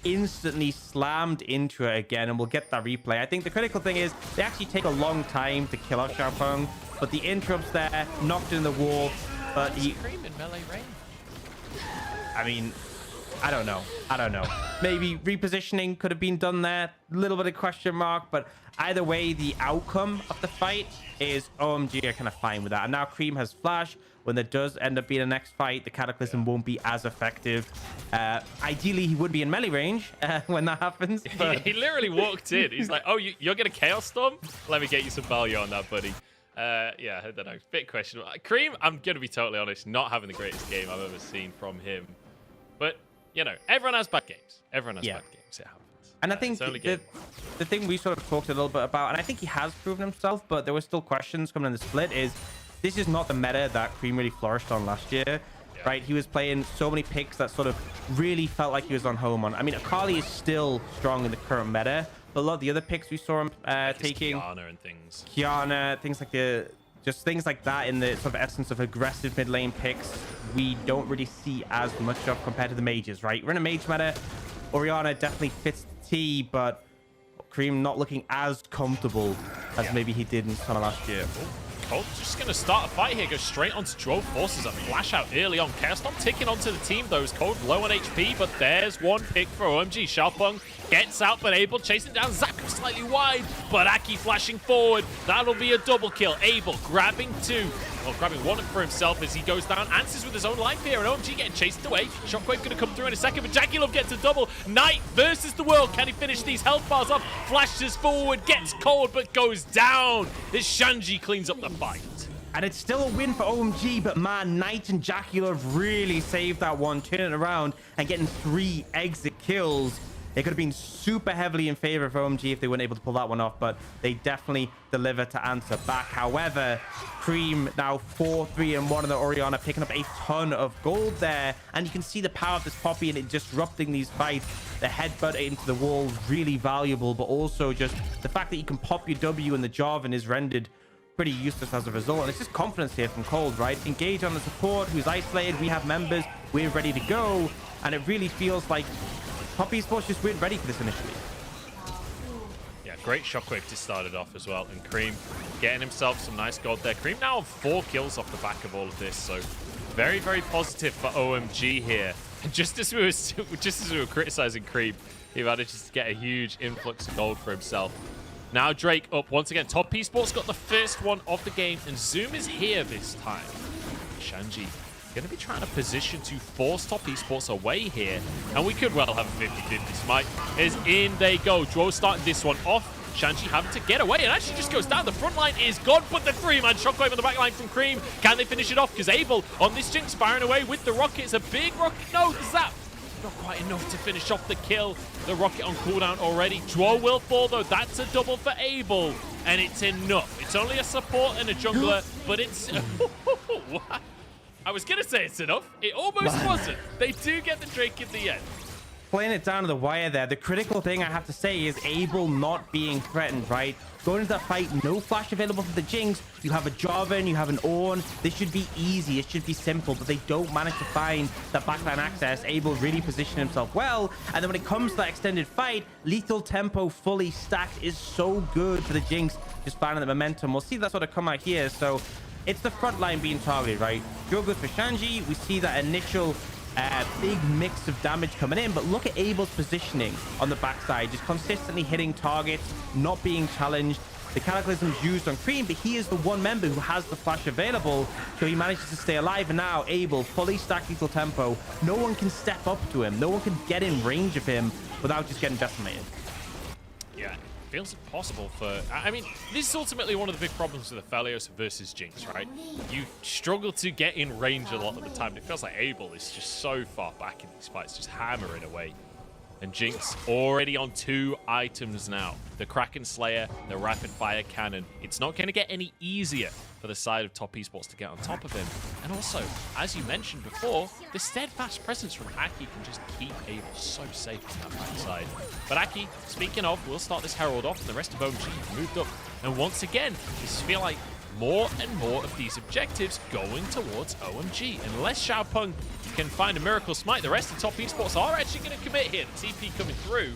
instantly slammed into it again, and we'll get that replay. I think the critical thing is they actually take a long time to kill out Xiaopeng, but the interrupts there, knocked in the wall, but he... Cream in melee range. I mean... I don't know. Maybe repositioning could have been done there. A little bit of question mark, but either way, the outcome of the fight is OMG are kind of fine with that. And now Cream has Flash. When there does end up being a next fight, the Cataclysm won't be as effective. Ideally, he would be in melee range when that happens. But... he literally walked in. He's like, oh, you're going to Chaos Storm? Let me get you some value on that, buddy. Yeah, I don't know. Bit questionable. Cream, I'm going to be totally honest, not having the greatest game I've ever seen from him. But, you know, everyone has bad games. Everyone has bad games. It happens. And I think the thing we sort of talked a little bit about, and I think he has proven himself, but there were still questions coming in the split, is this is not the meta that Cream really flourished on last year, right? He was playing so many picks that sort of really felt like he was on home on. I mean, Akali is still strong in the current meta, but a lot of the other picks we saw him taking... Kiana and things. Kiana, things like just things like that in the sort of essence of aggressive mid lane picks, we don't really see as much of compared to the mages, right? We're in a mage meta. Orianna definitely fits the T, but Cream not looking as comfortable as maybe he did in kind of last year. Cold just going to start a fight here. Go straight onto Drow. Forces a flash out early on. Chaos Storm ticking onto the team, though. Cold low on HP, but there's one pick for OMG. Xiaopeng gets out, but Abel chasing down Zaku slightly wide, but Aki flashing forward. That'll be a double kill. Abel grabbing two. Well, grabbing one for himself as he goes down. Answers with his own life here, and OMG getting chased away. Shockwave going to come through in a second, but Jackie Love gets a double. Knight versus the world. Can he finish these health bars off? Flashes forward, gets Cold, but goes down. This Shanji cleans up the fight. And it's still a win for OMG, but man, Knight and Jackie Love really saved that one, turning it around and getting 3 exit kills. It could have been super heavily in favor of OMG if they weren't able to pull that one off, but they definitely deliver to answer back. However, Cream now 4-3-1 on the Orianna, picking up a ton of gold there. And you can see the power of this Poppy and it disrupting these fights. The headbutt into the wall, really valuable, but also just the fact that you can pop your W and the Jarvan is rendered pretty useless as a result. And it's just confidence here from Cold, right? Engage on the support who's isolated. We have members. We're ready to go. And it really feels like Poppy Sports just weren't ready for this initially. Yeah, great Shockwave to start it off as well. And Cream getting himself some nice gold there. Cream now on 4 kills off the back of all of this. So very, very positive for OMG here. And just as we were criticizing Cream, he manages to get a huge influx of gold for himself. Now Drake up once again. Top Esports got the first one of the game, and Zoom is here this time. Shanji going to be trying to position to force Top Esports away here, and we could well have a 50-50 smite. As in they go. Drow starting this one off. Shanji having to get away and actually just goes down. The front line is gone, but the 3-man Shockwave on the back line from Cream. Can they finish it off? Because Abel on this Jinx firing away with the rocket. It's a big rocket. No, the zap. Not quite enough to finish off the kill. The rocket on cooldown already. Drow will fall though. That's a double for Abel. And it's enough. It's only a support and a jungler, but it's... What? I was going to say it's enough. It almost wasn't. They do get the Drake in the end. Playing it down to the wire there. The critical thing I have to say is Abel not being threatened, right? Going into that fight, no flash available for the Jinx. You have a Jarvan, you have an Ornn. This should be easy. It should be simple, but they don't manage to find that backline access. Abel really positioned himself well. And then when it comes to that extended fight, lethal tempo fully stacked is so good for the Jinx. Just finding the momentum. We'll see that sort of come out here. So it's the front line being targeted, right? Joe goes for Shanji. We see that initial big mix of damage coming in, but look at Abel's positioning on the backside, just consistently hitting targets, not being challenged. The Cataclysm's used on Cream, but he is the one member who has the flash available, so he manages to stay alive. And now Abel, fully stacked lethal tempo. No one can step up to him. No one can get in range of him without just getting decimated. Yeah. Feels impossible for... I mean, this is ultimately one of the big problems with the Aphelios versus Jinx, right? You struggle to get in range a lot of the time. It feels like Abel is just so far back in these fights, just hammering away. And Jinx already on 2 items now. The Kraken Slayer, the Rapid Fire Cannon. It's not going to get any easier for the side of Top Esports to get on top of him. And also, as you mentioned before, the steadfast presence from Aki can just keep Abel so safe on that backside. But Aki, speaking of, we'll start this Herald off, and the rest of OMG have moved up. And once again, this feel like more and more of these objectives going towards OMG. Unless Xiaopeng can find a miracle smite, the rest of Top Esports are actually going to commit here. The TP coming through.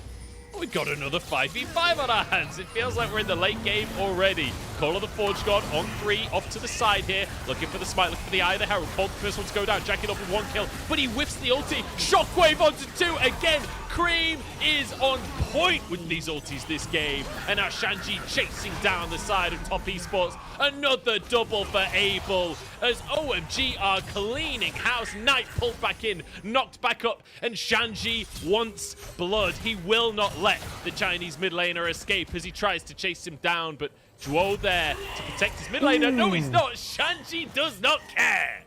We've got another 5v5 on our hands. It feels like we're in the late game already. Call of the Forge God on 3, off to the side here. Looking for the smite, looking for the eye of the Herald. Paul, the first one to go down, jacking up with 1 kill, but he whiffs the ulti. Shockwave onto 2 again. Cream is on point with these ultis this game. And now Shanji chasing down the side of Top Esports. Another double for Abel as OMG are cleaning house. Knight pulled back in, knocked back up, and Shanji wants blood. He will not let the Chinese mid laner escape as he tries to chase him down, but Duo there to protect his mid laner. No, he's not. Shanji does not care.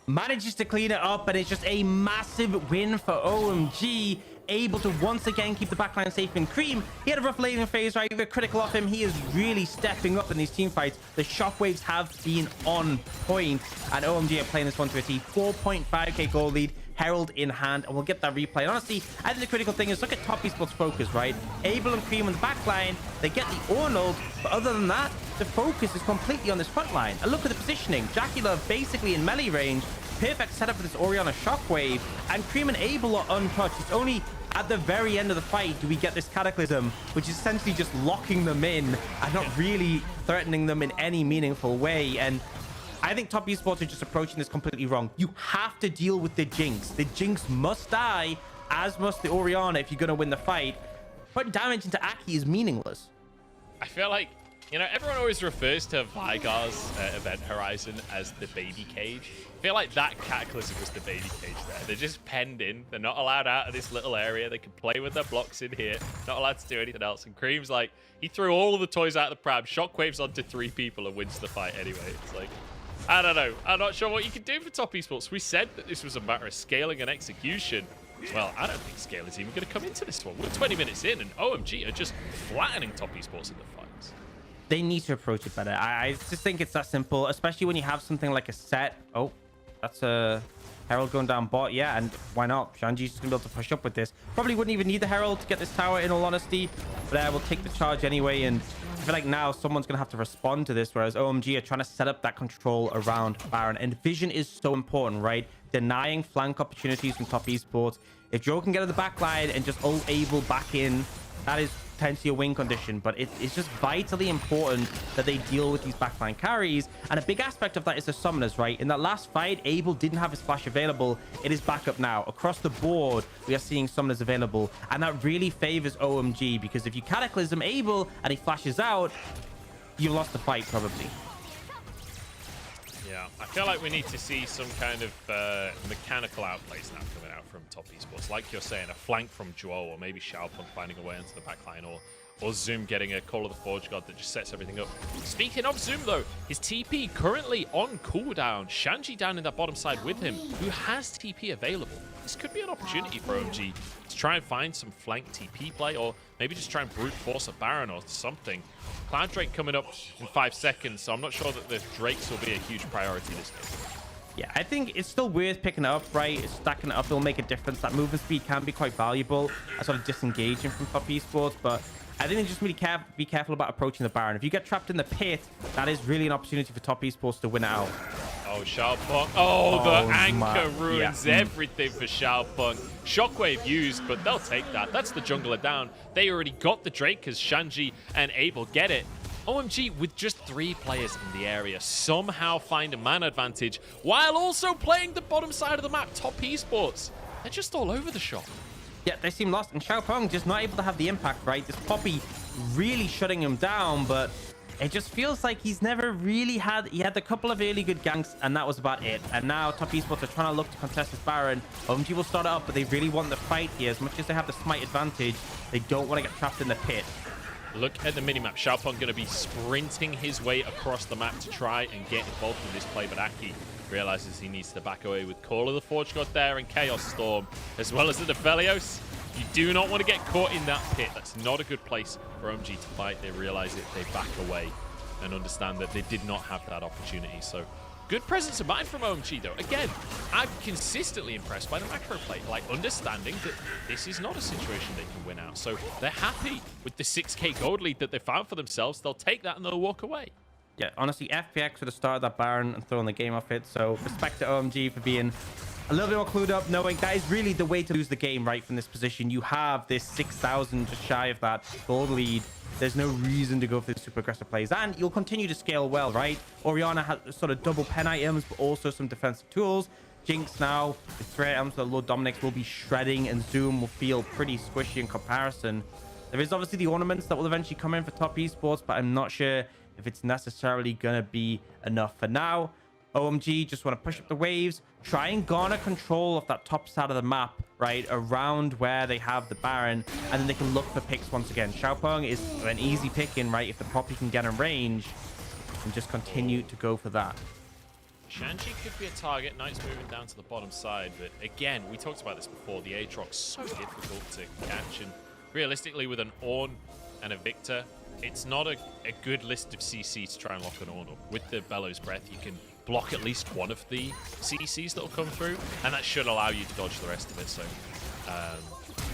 Manages to clean it up, and it's just a massive win for OMG. Able to once again keep the backline safe in Cream. He had a rough laning phase, right? We're critical of him. He is really stepping up in these team fights. The shockwaves have been on point, and OMG are playing this one to a T. 4.5k gold lead, Herald in hand, and we'll get that replay. And honestly, I think the critical thing is look at Top Esports focus, right? Abel and Cream on the backline, they get the Ornald, but other than that, the focus is completely on this front line. And look at the positioning. Jackie Love basically in melee range. Perfect setup for this Orianna Shockwave, and Cream and Abel are untouched. It's only at the very end of the fight do we get this Cataclysm, which is essentially just locking them in and not really threatening them in any meaningful way. And I think Top Esports are just approaching this completely wrong. You have to deal with the Jinx. The Jinx must die, as must the Orianna if you're going to win the fight. Putting damage into Aki is meaningless. I feel like, you know, everyone always refers to Vigar's event horizon as the baby cage. I feel like that Cataclysm was the baby cage there. They're just penned in. They're not allowed out of this little area. They can play with their blocks in here. Not allowed to do anything else. And Cream's like, he threw all of the toys out of the pram, shockwaves onto 3 people and wins the fight anyway. It's like, I don't know. I'm not sure what you can do for Top Esports. We said that this was a matter of scaling and execution. Well, I don't think scale is even going to come into this one. We're 20 minutes in and OMG are just flattening Top Esports in the fights. They need to approach it better. I just think it's that simple, especially when you have something like a set. Oh, that's a Herald going down bot. Yeah, and why not? Shanji's just going to be able to push up with this. Probably wouldn't even need the Herald to get this tower, in all honesty. But we'll take the charge anyway. And I feel like now someone's going to have to respond to this, whereas OMG are trying to set up that control around Baron. And vision is so important, right? Denying flank opportunities from Top Esports. If Joe can get to the back line and just ult Abel back in, that is potentially a win condition, but it's just vitally important that they deal with these backline carries. And a big aspect of that is the summoners, right? In that last fight, Abel didn't have his flash available. It is back up now. Across the board, we are seeing summoners available, and that really favors OMG, because if you Cataclysm Abel and he flashes out, you lost the fight probably. Yeah, I feel like we need to see some kind of mechanical outplays now coming out from Top Esports. Like you're saying, a flank from Joel, or maybe Xiaopeng finding a way into the backline, or Zoom getting a Call of the Forge God that just sets everything up. Speaking of Zoom, though, his TP currently on cooldown. Shanji down in that bottom side with him, who has TP available. This could be an opportunity for OMG to try and find some flank TP play, or maybe just try and brute force a Baron or something. Cloud Drake coming up in 5 seconds, so I'm not sure that the Drakes will be a huge priority this game. Yeah, I think it's still worth picking it up, right? Stacking it up, it'll make a difference. That movement speed can be quite valuable, sort of disengaging from Top Esports, but I think they just really be careful about approaching the Baron. If you get trapped in the pit, that is really an opportunity for Top Esports to win it out. Oh, Xiaopeng. Oh, the anchor ruins everything for Xiaopeng. Shockwave used, but they'll take that. That's the jungler down. They already got the Drake because Shanji and Abel get it. OMG, with just 3 players in the area, somehow find a man advantage while also playing the bottom side of the map. Top Esports, they're just all over the shop. Yeah, they seem lost, and Xiaopeng just not able to have the impact, right? This Poppy really shutting him down, but it just feels like he's never really had... He had a couple of early good ganks, and that was about it. And now Top Esports are trying to look to contest this Baron. OMG will start it up, but they really want the fight here. As much as they have the smite advantage, they don't want to get trapped in the pit. Look at the minimap. Xiaopeng going to be sprinting his way across the map to try and get involved in this play, but Aki realizes he needs to back away with Call of the Forge God there and Chaos Storm, as well as the Defelios. You do not want to get caught in that pit. That's not a good place for OMG to fight. They realize it, they back away and understand that they did not have that opportunity. So good presence of mind from OMG, though. Again, I'm consistently impressed by the macro play, like understanding that this is not a situation they can win out. So they're happy with the 6k gold lead that they found for themselves. They'll take that and they'll walk away. Yeah, honestly, FPX would have started that Baron and thrown the game off it. So respect to OMG for being a little bit more clued up, knowing that is really the way to lose the game, right? From this position, you have this 6,000 just shy of that gold lead. There's no reason to go for the super aggressive plays, and you'll continue to scale well, right? Orianna has sort of double pen items, but also some defensive tools. Jinx now, the threat items, the Lord Dominic's will be shredding, and Zoom will feel pretty squishy in comparison. There is obviously the ornaments that will eventually come in for top esports, but I'm not sure if it's necessarily going to be enough for now. OMG just want to push up the waves, try and garner control of that top side of the map, right, around where they have the Baron, and then they can look for picks once again. Xiaopeng is an easy pick in, right, if the Poppy can get in range, and just continue to go for that. Shanji could be a target. Knight's moving down to the bottom side, but again, we talked about this before. The Aatrox so difficult to catch, and realistically, with an Ornn and a Victor, it's not a good list of CCs to try and lock an Ornn up. With the Bellows Breath, you can block at least one of the CCs that will come through, and that should allow you to dodge the rest of it. So, I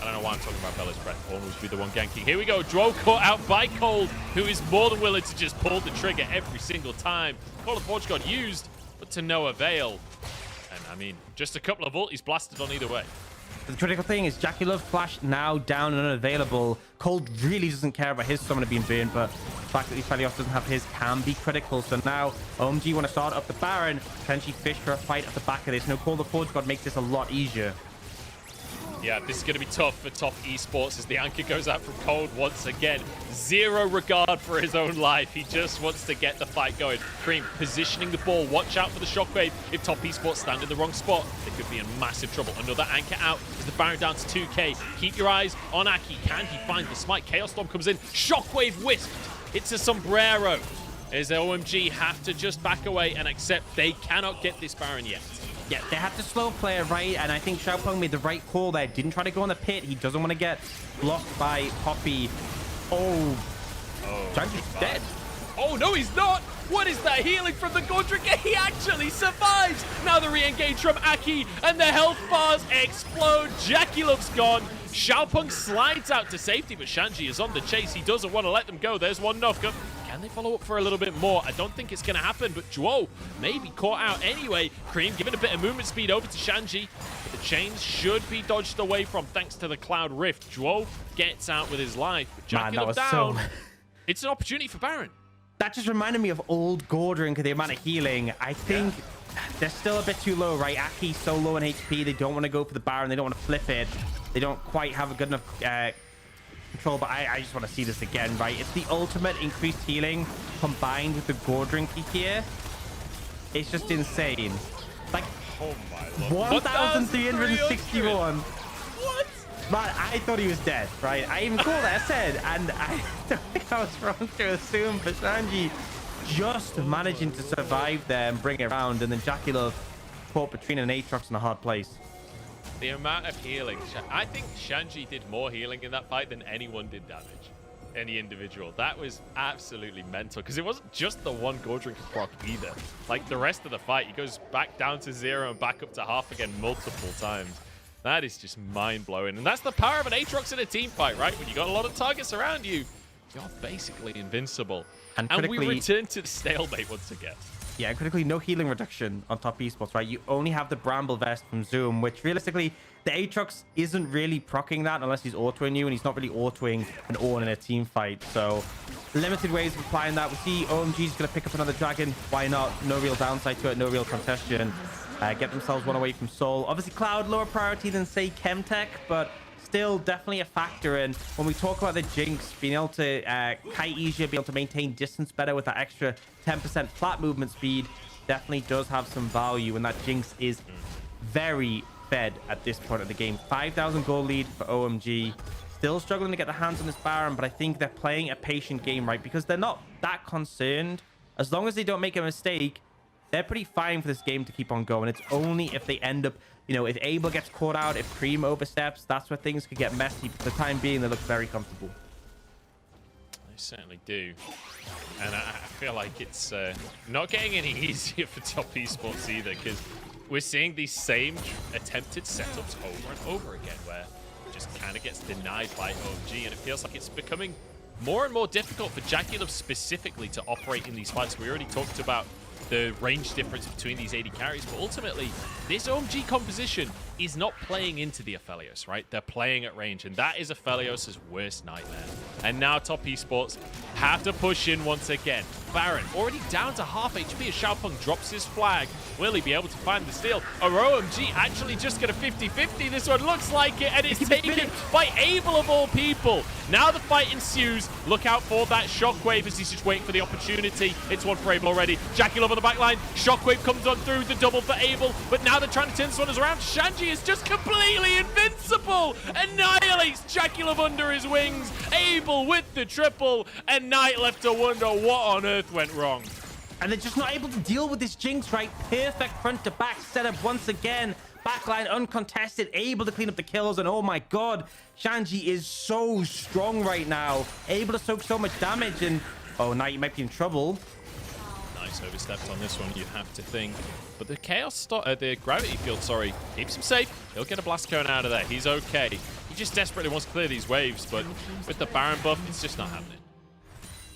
don't know why I'm talking about Bellows Breath. Ornn would be the one ganking. Here we go. Drow caught out by Cold, who is more than willing to just pull the trigger every single time. Call of Forge got used, but to no avail. And I mean, just a couple of ultis blasted on either way. The critical thing is Jackie Love Flash now down and unavailable. Cold really doesn't care about his summoner being burned, but the fact that Felios doesn't have his can be critical. So now OMG want to start up the Baron, potentially fish for a fight at the back of this. No Call of Forge God makes this a lot easier. Yeah, this is going to be tough for top esports as the anchor goes out from Cold once again. Zero regard for his own life. He just wants to get the fight going. Cream positioning the ball. Watch out for the shockwave. If top esports stand in the wrong spot, they could be in massive trouble. Another anchor out as the Baron down to 2k. Keep your eyes on Aki. Can he find the smite? Chaos Storm comes in. Shockwave whisked. It's a sombrero. As OMG have to just back away and accept they cannot get this Baron yet. Yeah, they had to slow play it, right? And I think Xiaopeng made the right call there. Didn't try to go on the pit. He doesn't want to get blocked by Poppy. Oh, Shanji's dead. Oh, no, he's not. What is that healing from the Godric? He actually survives. Now the re-engage from Aki, and the health bars explode. Jackie Love's gone. Xiaopeng slides out to safety, but Shanji is on the chase. He doesn't want to let them go. There's one knockup. Can they follow up for a little bit more? I don't think it's going to happen, but Zhuo may be caught out anyway. Cream giving a bit of movement speed over to Shanji. But the chains should be dodged away from thanks to the Cloud Rift. Zhuo gets out with his life. But Jackie Love down. It's an opportunity for Baron. That just reminded me of old Gordon, the amount of healing. I think they're still a bit too low, right? Aki's so low in HP. They don't want to go for the Baron. They don't want to flip it. They don't quite have a good enough control, but I just want to see this again, right? It's the ultimate increased healing combined with the Gordrinky here. It's just insane. Like, oh my Lord. 1,361. What? Man, I thought he was dead, right? I even called it, I said, and I don't think I was wrong to assume, but Shanji just managing to survive there and bring it around, and then Jackie Love caught between an Aatrox in a hard place. The amount of healing. I think Shanji did more healing in that fight than anyone did damage. Any individual. That was absolutely mental, because it wasn't just the one Gordrinker proc either. Like, the rest of the fight, he goes back down to 0 and back up to half again multiple times. That is just mind-blowing. And that's the power of an Aatrox in a team fight, right? When you got a lot of targets around you, you're basically invincible. And we return to the stalemate once again. Yeah, and critically, no healing reduction on top esports, right? You only have the Bramble Vest from Zoom, which realistically, the Aatrox isn't really proccing that unless he's autoing you, and he's not really autoing an Ornn in a team fight. So, limited ways of applying that. We see OMG's going to pick up another dragon. Why not? No real downside to it, no real congestion. Get themselves one away from Soul. Obviously, Cloud, lower priority than, say, Chemtech, but still definitely a factor. And when we talk about the Jinx, being able to kite easier, being able to maintain distance better with that extra 10% flat movement speed, definitely does have some value. And that Jinx is very fed at this point of the game. 5,000 gold lead for OMG. Still struggling to get their hands on this Baron, but I think they're playing a patient game, right? Because they're not that concerned. As long as they don't make a mistake, they're pretty fine for this game to keep on going. It's only if they end up, you know, if Abel gets caught out, if Cream oversteps, that's where things could get messy. But for the time being, they look very comfortable. They certainly do. And I feel like it's not getting any easier for top esports either, because we're seeing these same attempted setups over and over again, where it just kind of gets denied by OMG, and it feels like it's becoming more and more difficult for Jackie Love specifically to operate in these fights. We already talked about the range difference between these AD carries, but ultimately, this OMG composition is not playing into the Aphelios, right? They're playing at range, and that is Aphelios' worst nightmare. And now Top Esports have to push in once again. Baron already down to half HP as Xiaopeng drops his flag. Will he be able to find the steal? Or OMG actually just get a 50-50. This one looks like it, and it's taken by Abel of all people. Now the fight ensues. Look out for that Shockwave as he's just waiting for the opportunity. It's one for Abel already. Jackie Love on the back line. Shockwave comes on through the double for Abel, but now they're trying to turn this one around. Shanji is just completely invincible. Annihilates Jackie Love under his wings. Abel with the triple, and Knight left to wonder what on earth went wrong. And they're just not able to deal with this Jinx, right? Perfect front to back setup once again. Backline uncontested, able to clean up the kills, and oh my god, Shanji is so strong right now. Able to soak so much damage, and oh, Knight might be in trouble. Nice overstepped on this one, you have to think. But the the gravity field, sorry, keeps him safe. He'll get a blast cone out of there. He's okay. He just desperately wants to clear these waves, but with the Baron buff, it's just not happening.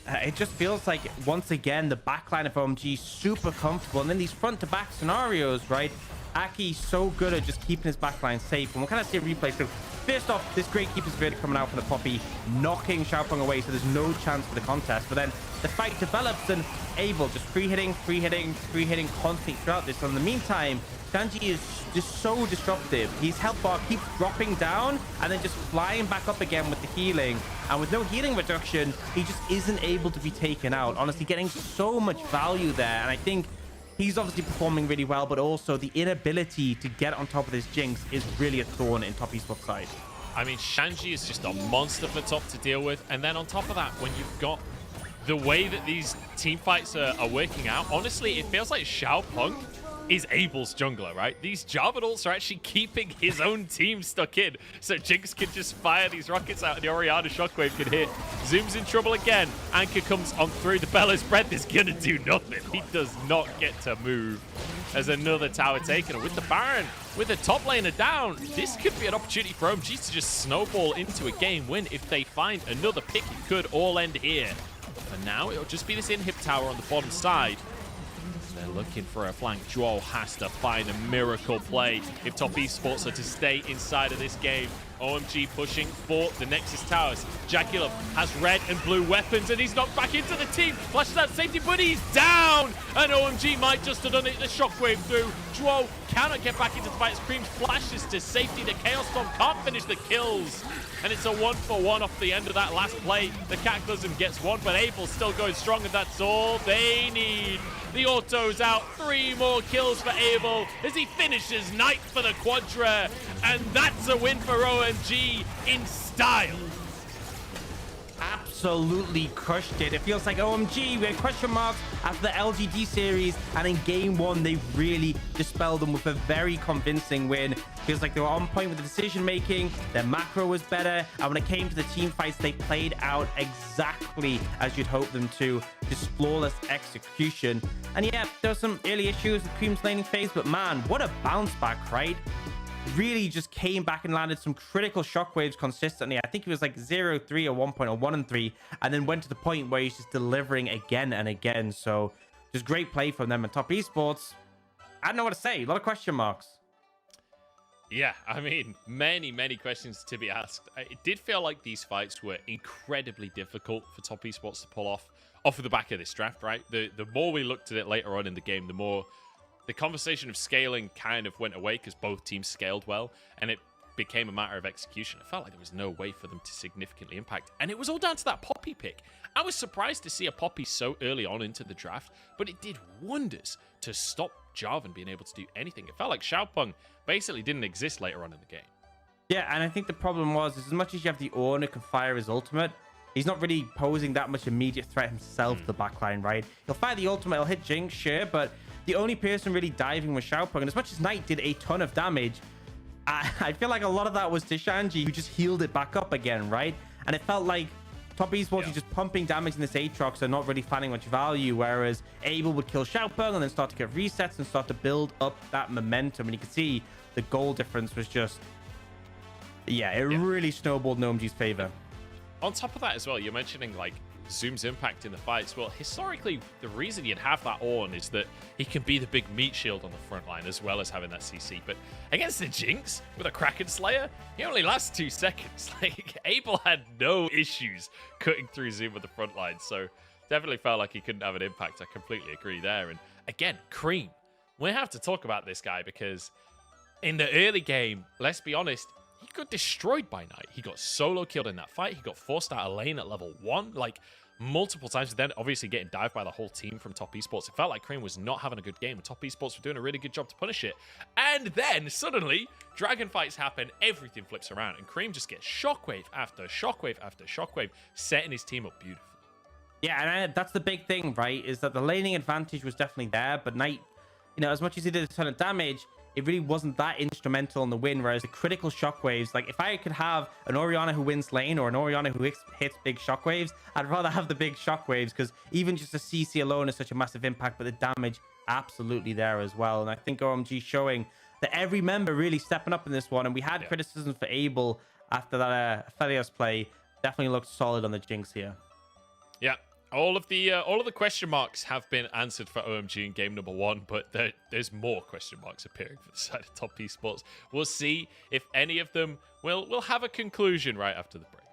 It just feels like, once again, the backline of OMG super comfortable. And then these front-to-back scenarios, right? Aki so good at just keeping his backline safe. And we'll kind of see a replay. So first off, this great keeper's verdict coming out from the Poppy, knocking Xiaopeng away, so there's no chance for the contest. But then the fight develops, and Abel just free-hitting constantly throughout this. So in the meantime, Shanji is just so disruptive. His health bar keeps dropping down and then just flying back up again with the healing. And with no healing reduction, he just isn't able to be taken out. Honestly, getting so much value there. And I think he's obviously performing really well, but also the inability to get on top of this Jinx is really a thorn in Top Esports side. I mean, Shanji is just a monster for top to deal with. And then on top of that, when you've got the way that these team fights are working out, honestly, it feels like Xiaopeng is Abel's jungler, right? These Jarvan ults are actually keeping his own team stuck in, so Jinx can just fire these rockets out and the Orianna Shockwave can hit. Zoom's in trouble again. Anchor comes on through. The Bellows Breath is gonna do nothing. He does not get to move. As another tower taken, and with the Baron, with the top laner down, this could be an opportunity for OMG to just snowball into a game win. If they find another pick, it could all end here. For now, it'll just be this inhib tower on the bottom side. They're looking for a flank. Joel has to find a miracle play if Top Esports are to stay inside of this game. OMG pushing for the Nexus towers. Jackie has red and blue weapons, and he's knocked back into the team. Flashes out safety, but he's down! And OMG might just have done it. The shockwave through. Joel cannot get back into the fight. Screams flashes to safety. The Chaos Storm can't finish the kills. And it's a 1-for-1 off the end of that last play. The Cataclysm gets one, but Abel's still going strong, and that's all they need. The auto's out. 3 more kills for Abel as he finishes Knight for the Quadra. And that's a win for OMG in style. Absolutely crushed it. It feels like OMG, we had question marks after the LGD series, and in game 1 they really dispelled them with a very convincing win. Feels like they were on point with the decision making, their macro was better, and when it came to the team fights, they played out exactly as you'd hope them to. Just flawless execution. And yeah, there were some early issues with Cream's laning phase, but man, what a bounce back, right? Really just came back and landed some critical shockwaves consistently. I think it was like 0-3 at one point, or 1-3, and then went to the point where he's just delivering again and again. So just great play from them. And Top Esports, I don't know what to say. A lot of question marks. Yeah, I mean, many questions to be asked. It did feel like these fights were incredibly difficult for Top Esports to pull off of the back of this draft, right? The more we looked at it later on in the game, the more the conversation of scaling kind of went away because both teams scaled well, and it became a matter of execution. It felt like there was no way for them to significantly impact, and it was all down to that Poppy pick. I was surprised to see a Poppy so early on into the draft, but it did wonders to stop Jarvan being able to do anything. It felt like Xiaopeng basically didn't exist later on in the game. Yeah, and I think the problem was, as much as you have the Ornn who can fire his ultimate, he's not really posing that much immediate threat himself to the backline, right? He'll fire the ultimate, he'll hit Jinx, sure, but the only person really diving was Xiaopeng. And as much as Knight did a ton of damage, I feel like a lot of that was to Shanji, who just healed it back up again, right? And it felt like Top Esports is just pumping damage in this Aatrox and not really finding much value, whereas Abel would kill Xiaopeng and then start to get resets and start to build up that momentum. And you can see the goal difference was just, it really snowballed in OMG's favor. On top of that as well, you're mentioning like Zoom's impact in the fights? Well, historically, the reason you'd have that on is that he can be the big meat shield on the front line as well as having that CC. But against the Jinx with a Kraken Slayer, he only lasts 2 seconds. Like, Abel had no issues cutting through Zoom with the front line, so definitely felt like he couldn't have an impact. I completely agree there. And again, Cream. We have to talk about this guy because in the early game, let's be honest, he got destroyed by Knight. He got solo killed in that fight. He got forced out of lane at level 1, like multiple times. Then obviously getting dived by the whole team from Top Esports. It felt like Cream was not having a good game. Top Esports were doing a really good job to punish it. And then suddenly, dragon fights happen. Everything flips around. And Cream just gets shockwave after shockwave after shockwave, setting his team up beautifully. Yeah, and that's the big thing, right? Is that the laning advantage was definitely there, but Knight, you know, as much as he did a ton of damage, it really wasn't that instrumental in the win, whereas the critical shockwaves, like if I could have an Orianna who wins lane or an Orianna who hits big shockwaves, I'd rather have the big shockwaves, because even just the CC alone is such a massive impact, but the damage absolutely there as well. And I think OMG showing that every member really stepping up in this one, and we had criticisms for Abel after that Aphelios play, definitely looked solid on the Jinx here. Yeah. All of the question marks have been answered for OMG in game number 1, but there's more question marks appearing for the side of Top Esports. We'll see if any of them will have a conclusion right after the break.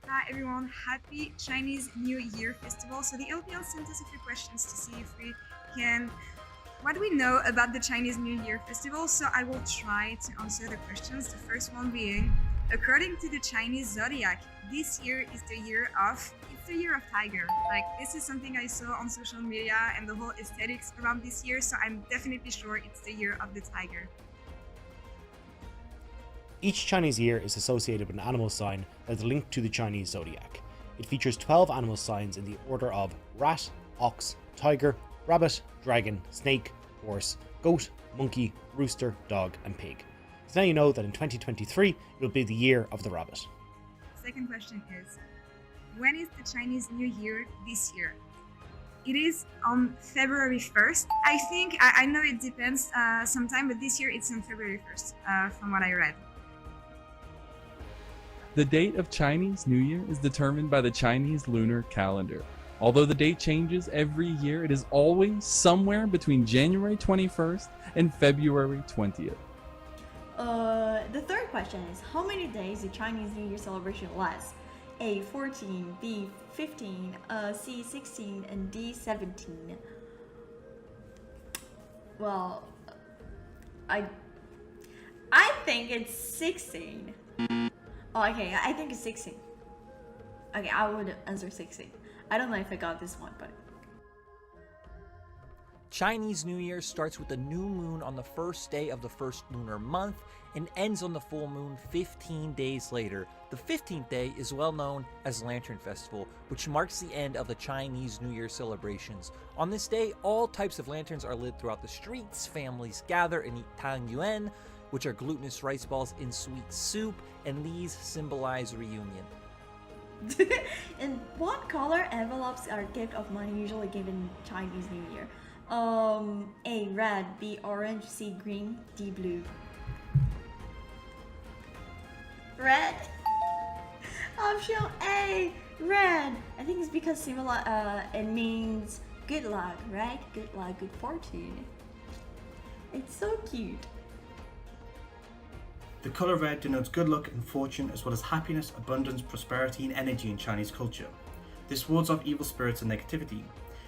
Hi everyone, happy Chinese New Year Festival. So the LPL sent us a few questions to see if we can, what do we know about the Chinese New Year Festival? So I will try to answer the questions. The first one being, according to the Chinese zodiac, this year is the year of tiger. Like, this is something I saw on social media and the whole aesthetics around this year, so I'm definitely sure it's the year of the tiger. Each Chinese year is associated with an animal sign that is linked to the Chinese zodiac. It features 12 animal signs in the order of rat, ox, tiger, rabbit, dragon, snake, horse, goat, monkey, rooster, dog, and pig. So now you know that in 2023, it will be the year of the rabbit. Second question is, when is the Chinese New Year this year? It is on February 1st. I think, I know it depends sometime, but this year it's on February 1st, from what I read. The date of Chinese New Year is determined by the Chinese lunar calendar. Although the date changes every year, it is always somewhere between January 21st and February 20th. The third question is, how many days the Chinese New Year celebration lasts? A 14, B 15, C 16, and D 17. Well, I think it's 16. Oh, okay, I think it's 16. Okay, I would answer 16. I don't know if I got this one, but Chinese New Year starts with the new moon on the first day of the first lunar month and ends on the full moon 15 days later. The 15th day is well known as Lantern Festival, which marks the end of the Chinese New Year celebrations. On this day, all types of lanterns are lit throughout the streets, families gather and eat tang yuan, which are glutinous rice balls in sweet soup, and these symbolize reunion. in what color envelopes are gift of money usually given Chinese New Year? A red, B orange, C green, D blue. Red. Option A, red. I think it's because it means good luck, right? Good luck, good fortune. It's so cute. The colour red denotes good luck and fortune, as well as happiness, abundance, prosperity, and energy in Chinese culture. This wards off evil spirits and negativity.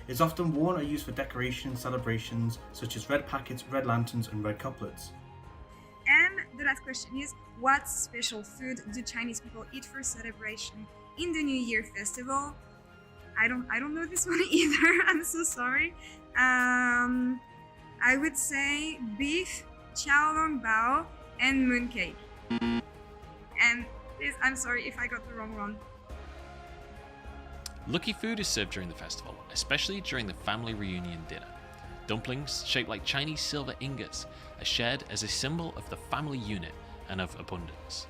It is often worn or used for decoration celebrations, such as red packets, red lanterns, and red couplets. And the last question is, what special food do Chinese people eat for celebration in the New Year festival? I don't know this one either. I'm so sorry. I would say beef, xiao long bao, and mooncake. And please, I'm sorry if I got the wrong one. Lucky food is served during the festival, especially during the family reunion dinner. Dumplings, shaped like Chinese silver ingots, are shared as a symbol of the family unit and of abundance.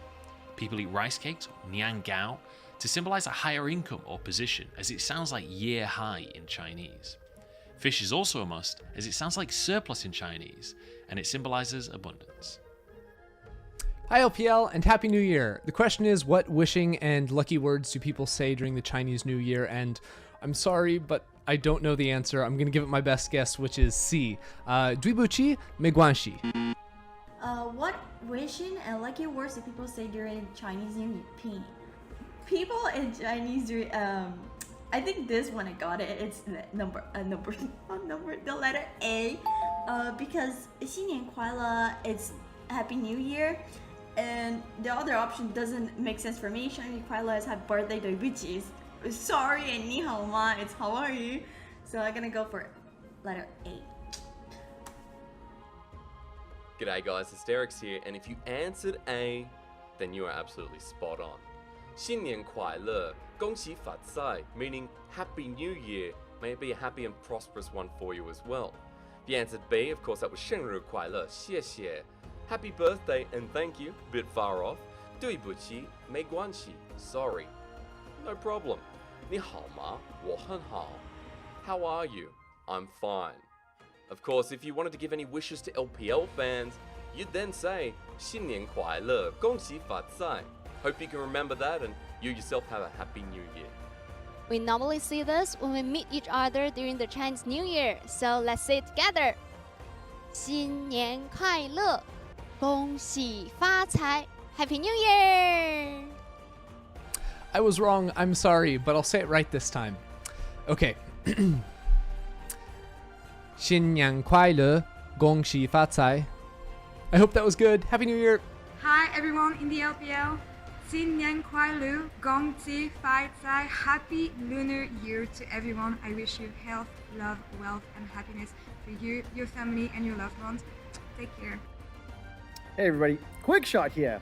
People eat rice cakes, or nian gao, to symbolize a higher income or position, as it sounds like year high in Chinese. Fish is also a must, as it sounds like surplus in Chinese, and it symbolizes abundance. Hi LPL and Happy New Year. The question is, what wishing and lucky words do people say during the Chinese New Year? And I'm sorry, but I don't know the answer. I'm going to give it my best guess, which is C. 对不起, 没关系. What wishing and lucky words do people say during Chinese New Year? People in Chinese, I think this one I got it. It's the letter A, because 新年快乐, it's Happy New Year, and the other option doesn't make sense for me. 生日快乐 is happy birthday, 对不起. Sorry, and 你好吗 it's how are you. So I'm gonna go for letter A. G'day guys, it's Derek's here, and if you answered A, then you are absolutely spot on. 新年快乐, 恭喜发财, meaning Happy New Year. May it be a happy and prosperous one for you as well. If you answered B, of course that was 生日快乐, 谢谢. Happy birthday and thank you, bit far off. 对不起, 没关系, sorry. No problem. 你好吗? 我很好. How are you? I'm fine. Of course, if you wanted to give any wishes to LPL fans, you'd then say 新年快乐, 恭喜发财. Hope you can remember that and you yourself have a happy new year. We normally see this when we meet each other during the Chinese New Year, so let's say it together. 新年快乐，恭喜发财, Happy New Year! I was wrong, I'm sorry, but I'll say it right this time. Okay. 新年快乐，恭喜发财. I hope that was good. Happy New Year! Hi everyone in the LPL. 新年快乐，恭喜发财. Happy Lunar Year to everyone. I wish you health, love, wealth, and happiness for you, your family, and your loved ones. Take care. Hey everybody, quick shot here.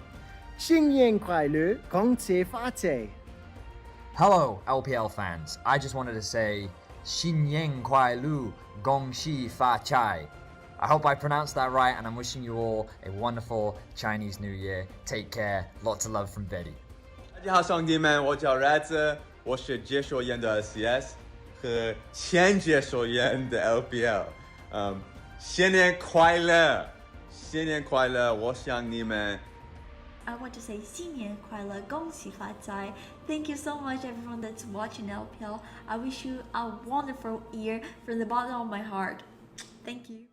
新年快乐，恭喜发财. Hello, LPL fans. I just wanted to say 新年快乐，恭喜发财. I hope I pronounced that right, and I'm wishing you all a wonderful Chinese New Year. Take care. Lots of love from Betty. 大家好，兄弟们，我叫 Raz， 我是解说员的 CS 和前解说员的 LPL。新年快乐，新年快乐，我想你们。I want to say 新年快乐，恭喜发财. Thank you so much everyone that's watching LPL. I wish you a wonderful year from the bottom of my heart. Thank you.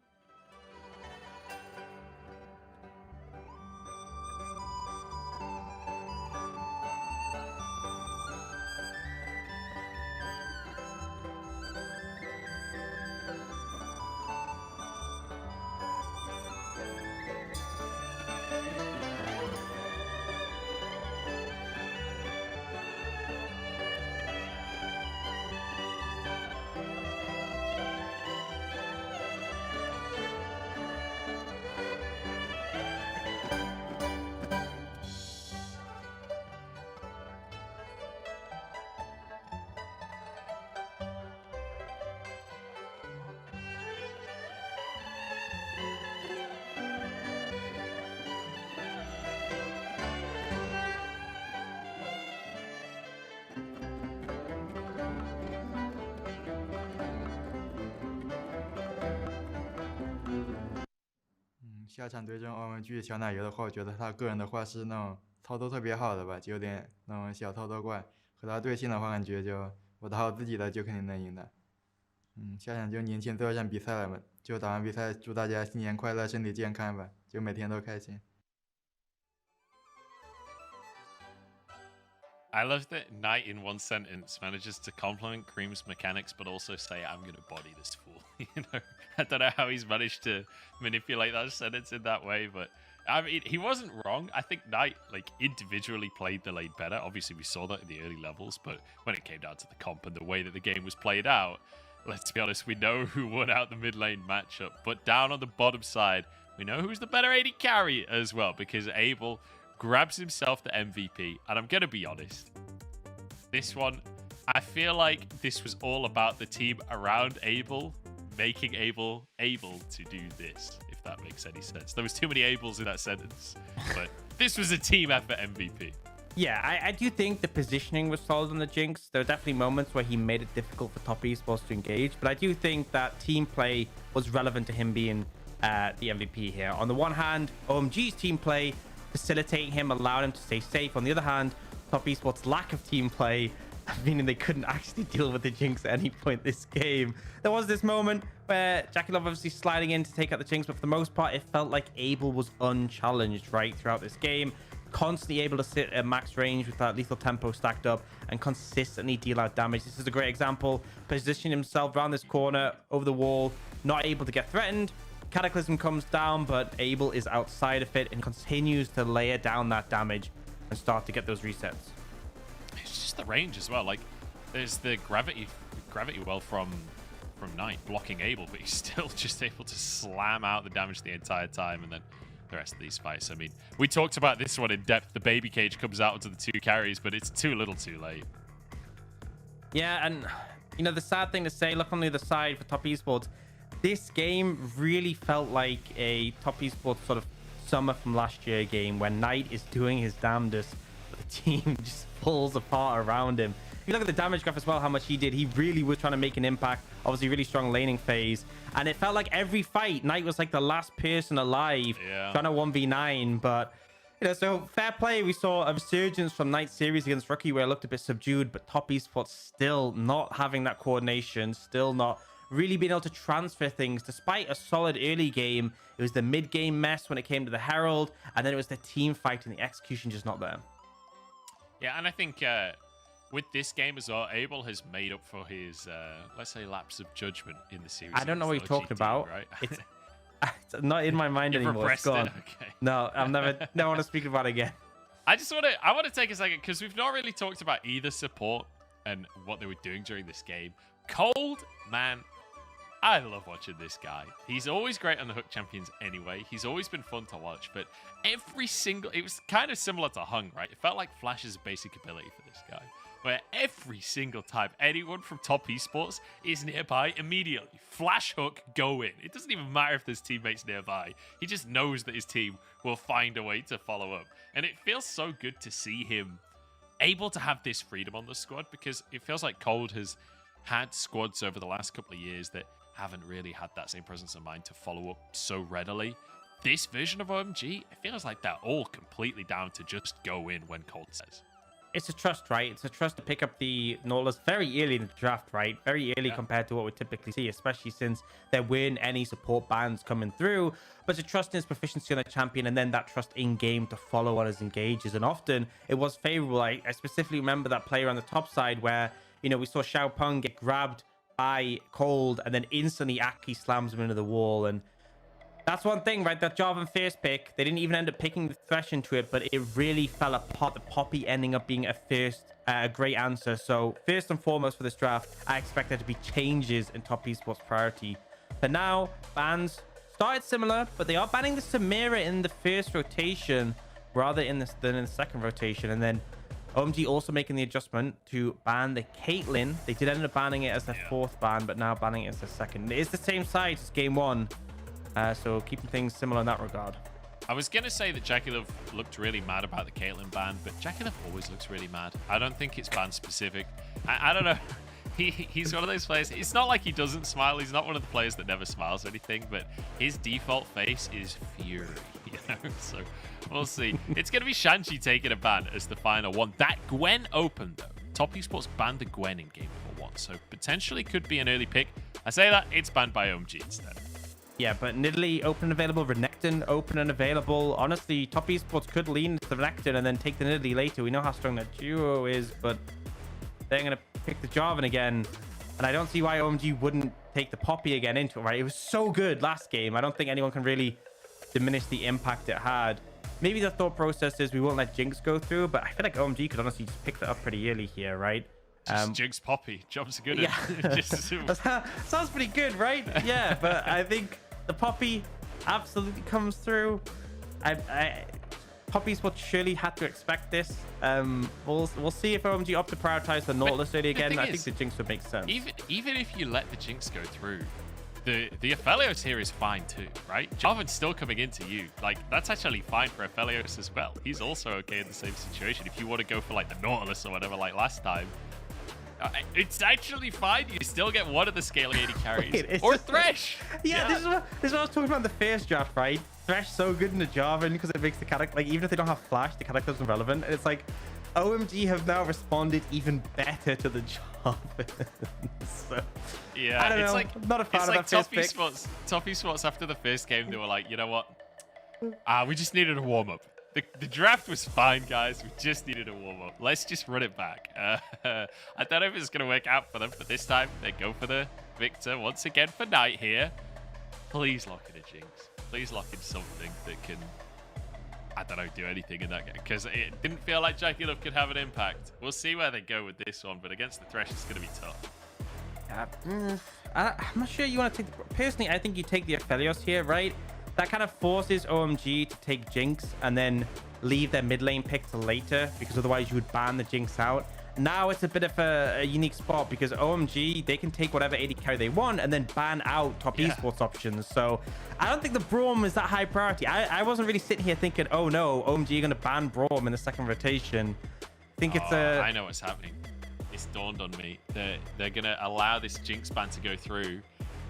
嗯，下场对阵OMG小奶油的话，我觉得他个人的话是那种操作特别好的吧，就有点那种小操作怪。和他对线的话，感觉就我打好自己的就肯定能赢的。下场就年前最后一场比赛了嘛，就打完比赛，祝大家新年快乐，身体健康吧，就每天都开心。I love that Knight in one sentence manages to compliment Cream's mechanics, but also say, I'm going to body this fool. You know, I don't know how he's managed to manipulate that sentence in that way, but I mean, he wasn't wrong. I think Knight, like, individually played the lane better. Obviously, we saw that in the early levels, but when it came down to the comp and the way that the game was played out, let's be honest, we know who won out the mid lane matchup. But down on the bottom side, we know who's the better AD carry as well, because Abel grabs himself the MVP, and I'm going to be honest, this one, I feel like this was all about the team around Abel, making Abel able to do this, if that makes any sense. There was too many Abels in that sentence, but this was a team effort MVP. Yeah, I do think the positioning was solid on the Jinx. There were definitely moments where he made it difficult for top esports to engage, but I do think that team play was relevant to him being the MVP here. On the one hand, OMG's team play facilitating him, allowing him to stay safe. On the other hand, Top Esports' lack of team play, meaning they couldn't actually deal with the Jinx at any point this game. There was this moment where Jackie Love obviously sliding in to take out the Jinx, but for the most part, it felt like Abel was unchallenged, right, throughout this game. Constantly able to sit at max range with that lethal tempo stacked up and consistently deal out damage. This is a great example. Positioning himself around this corner, over the wall, not able to get threatened. Cataclysm comes down, but Abel is outside of it and continues to layer down that damage and start to get those resets. It's just the range as well. Like, there's the gravity well from Knight blocking Abel, but he's still just able to slam out the damage the entire time, and then the rest of these fights. I mean, we talked about this one in depth. The baby cage comes out onto the 2 carries, but it's too little too late. Yeah, and you know, the sad thing to say, look on the other side for Top Esports, this game really felt like a Top Esports sort of summer from last year game where Knight is doing his damnedest, but the team just falls apart around him. If you look at the damage graph as well, how much he did, he really was trying to make an impact. Obviously, really strong laning phase. And it felt like every fight, Knight was like the last person alive, trying to 1v9. But, you know, so fair play. We saw a resurgence from Knight series against Rookie where it looked a bit subdued, but Top Esports still not having that coordination, still not really being able to transfer things. Despite a solid early game, it was the mid-game mess when it came to the Herald, and then it was the team fight and the execution just not there. Yeah, and I think with this game as well, Abel has made up for his, let's say, lapse of judgment in the series. I don't know what you're talking about. Right? It's not in my mind You've anymore. It's gone. Okay. No, I'm never want to speak about it again. I want to take a second because we've not really talked about either support and what they were doing during this game. Cold, man, I love watching this guy. He's always great on the Hook Champions anyway. He's always been fun to watch, but it was kind of similar to Hung, right? It felt like Flash's basic ability for this guy, where every single time anyone from Top Esports is nearby, immediately Flash Hook, go in. It doesn't even matter if there's teammates nearby. He just knows that his team will find a way to follow up. And it feels so good to see him able to have this freedom on the squad, because it feels like Cold has had squads over the last couple of years that haven't really had that same presence of mind to follow up so readily. This version of OMG, it feels like they're all completely down to just go in when Cold says. It's a trust, right? It's a trust to pick up the Nautilus very early in the draft, right? Very early compared to what we typically see, especially since there weren't any support bans coming through. But it's a trust in his proficiency on the champion, and then that trust in-game to follow on his engages. And often it was favorable. I specifically remember that player on the top side where, you know, we saw Xiaopeng get grabbed by Cold, and then instantly Aki slams him into the wall. And that's one thing, right? That Jarvan first pick, they didn't even end up picking the Thresh into it, but it really fell apart. The Poppy ending up being a great answer. So first and foremost for this draft, I expect there to be changes in Top Esports priority. But now, bans started similar, but they are banning the Samira in the first rotation rather than in the second rotation. And then OMG also making the adjustment to ban the Caitlyn. They did end up banning it as their fourth ban, but now banning it as their second. It is the same size as game one. So keeping things similar in that regard. I was going to say that Jackie Love looked really mad about the Caitlyn ban, but Jackie Love always looks really mad. I don't think it's ban specific. I don't know. He's one of those players. It's not like he doesn't smile. He's not one of the players that never smiles or anything, but his default face is fury. You know? So we'll see. It's going to be Shanchi taking a ban as the final one. That Gwen opened, though. Top Esports banned the Gwen in game number 1, so potentially could be an early pick. I say that, it's banned by OMG instead. Yeah, but Nidalee open and available, Renekton open and available. Honestly, Top Esports could lean to the Renekton and then take the Nidalee later. We know how strong that duo is, but they're going to pick the Jarvan again. And I don't see why OMG wouldn't take the Poppy again into it, right? It was so good last game. I don't think anyone can really diminish the impact it had. Maybe the thought process is we won't let Jinx go through, but I feel like OMG could honestly just pick that up pretty early here, right? Just Jinx Poppy. Job's good. Yeah. Sounds pretty good, right? Yeah, but I think the Poppy absolutely comes through. Poppies will surely have to expect this. We'll see if OMG opt to prioritize the Nautilus early again. I think the Jinx would make sense. Even if you let the Jinx go through, the Aphelios here is fine too, right? Jarvan's still coming into you. Like, that's actually fine for Aphelios as well. He's also okay in the same situation. If you want to go for like the Nautilus or whatever like last time, it's actually fine. You still get one of the scaling 80 carries. Or Thresh. Yeah, this is what I was talking about in the first draft, right? Thresh so good in the Jarvan because it makes the character, like, even if they don't have flash, the character's irrelevant. And it's like, OMG have now responded even better to the Jarvan. So, yeah, I don't it's know. like, I'm not a fan it's of like that first pick. Top esports after the first game, they were like, you know what? We just needed a warm-up. The draft was fine, guys. We just needed a warm-up. Let's just run it back. I don't know if it's going to work out for them, but this time they go for the victor once again for Knight here. Please lock in a Jinx. Please lock in something that can, I don't know, do anything in that game. Because it didn't feel like Jackie Love could have an impact. We'll see where they go with this one, but against the Thresh, it's going to be tough. I'm not sure you want to take... Personally, I think you take the Aphelios here, right? That kind of forces OMG to take Jinx and then leave their mid lane pick till later, because otherwise you would ban the Jinx out. Now it's a bit of a unique spot because OMG, they can take whatever AD carry they want and then ban out top esports options. So I don't think the Braum is that high priority. I wasn't really sitting here thinking, oh no, OMG are going to ban Braum in the second rotation. I think it's a... I know what's happening. It's dawned on me. They're going to allow this Jinx ban to go through.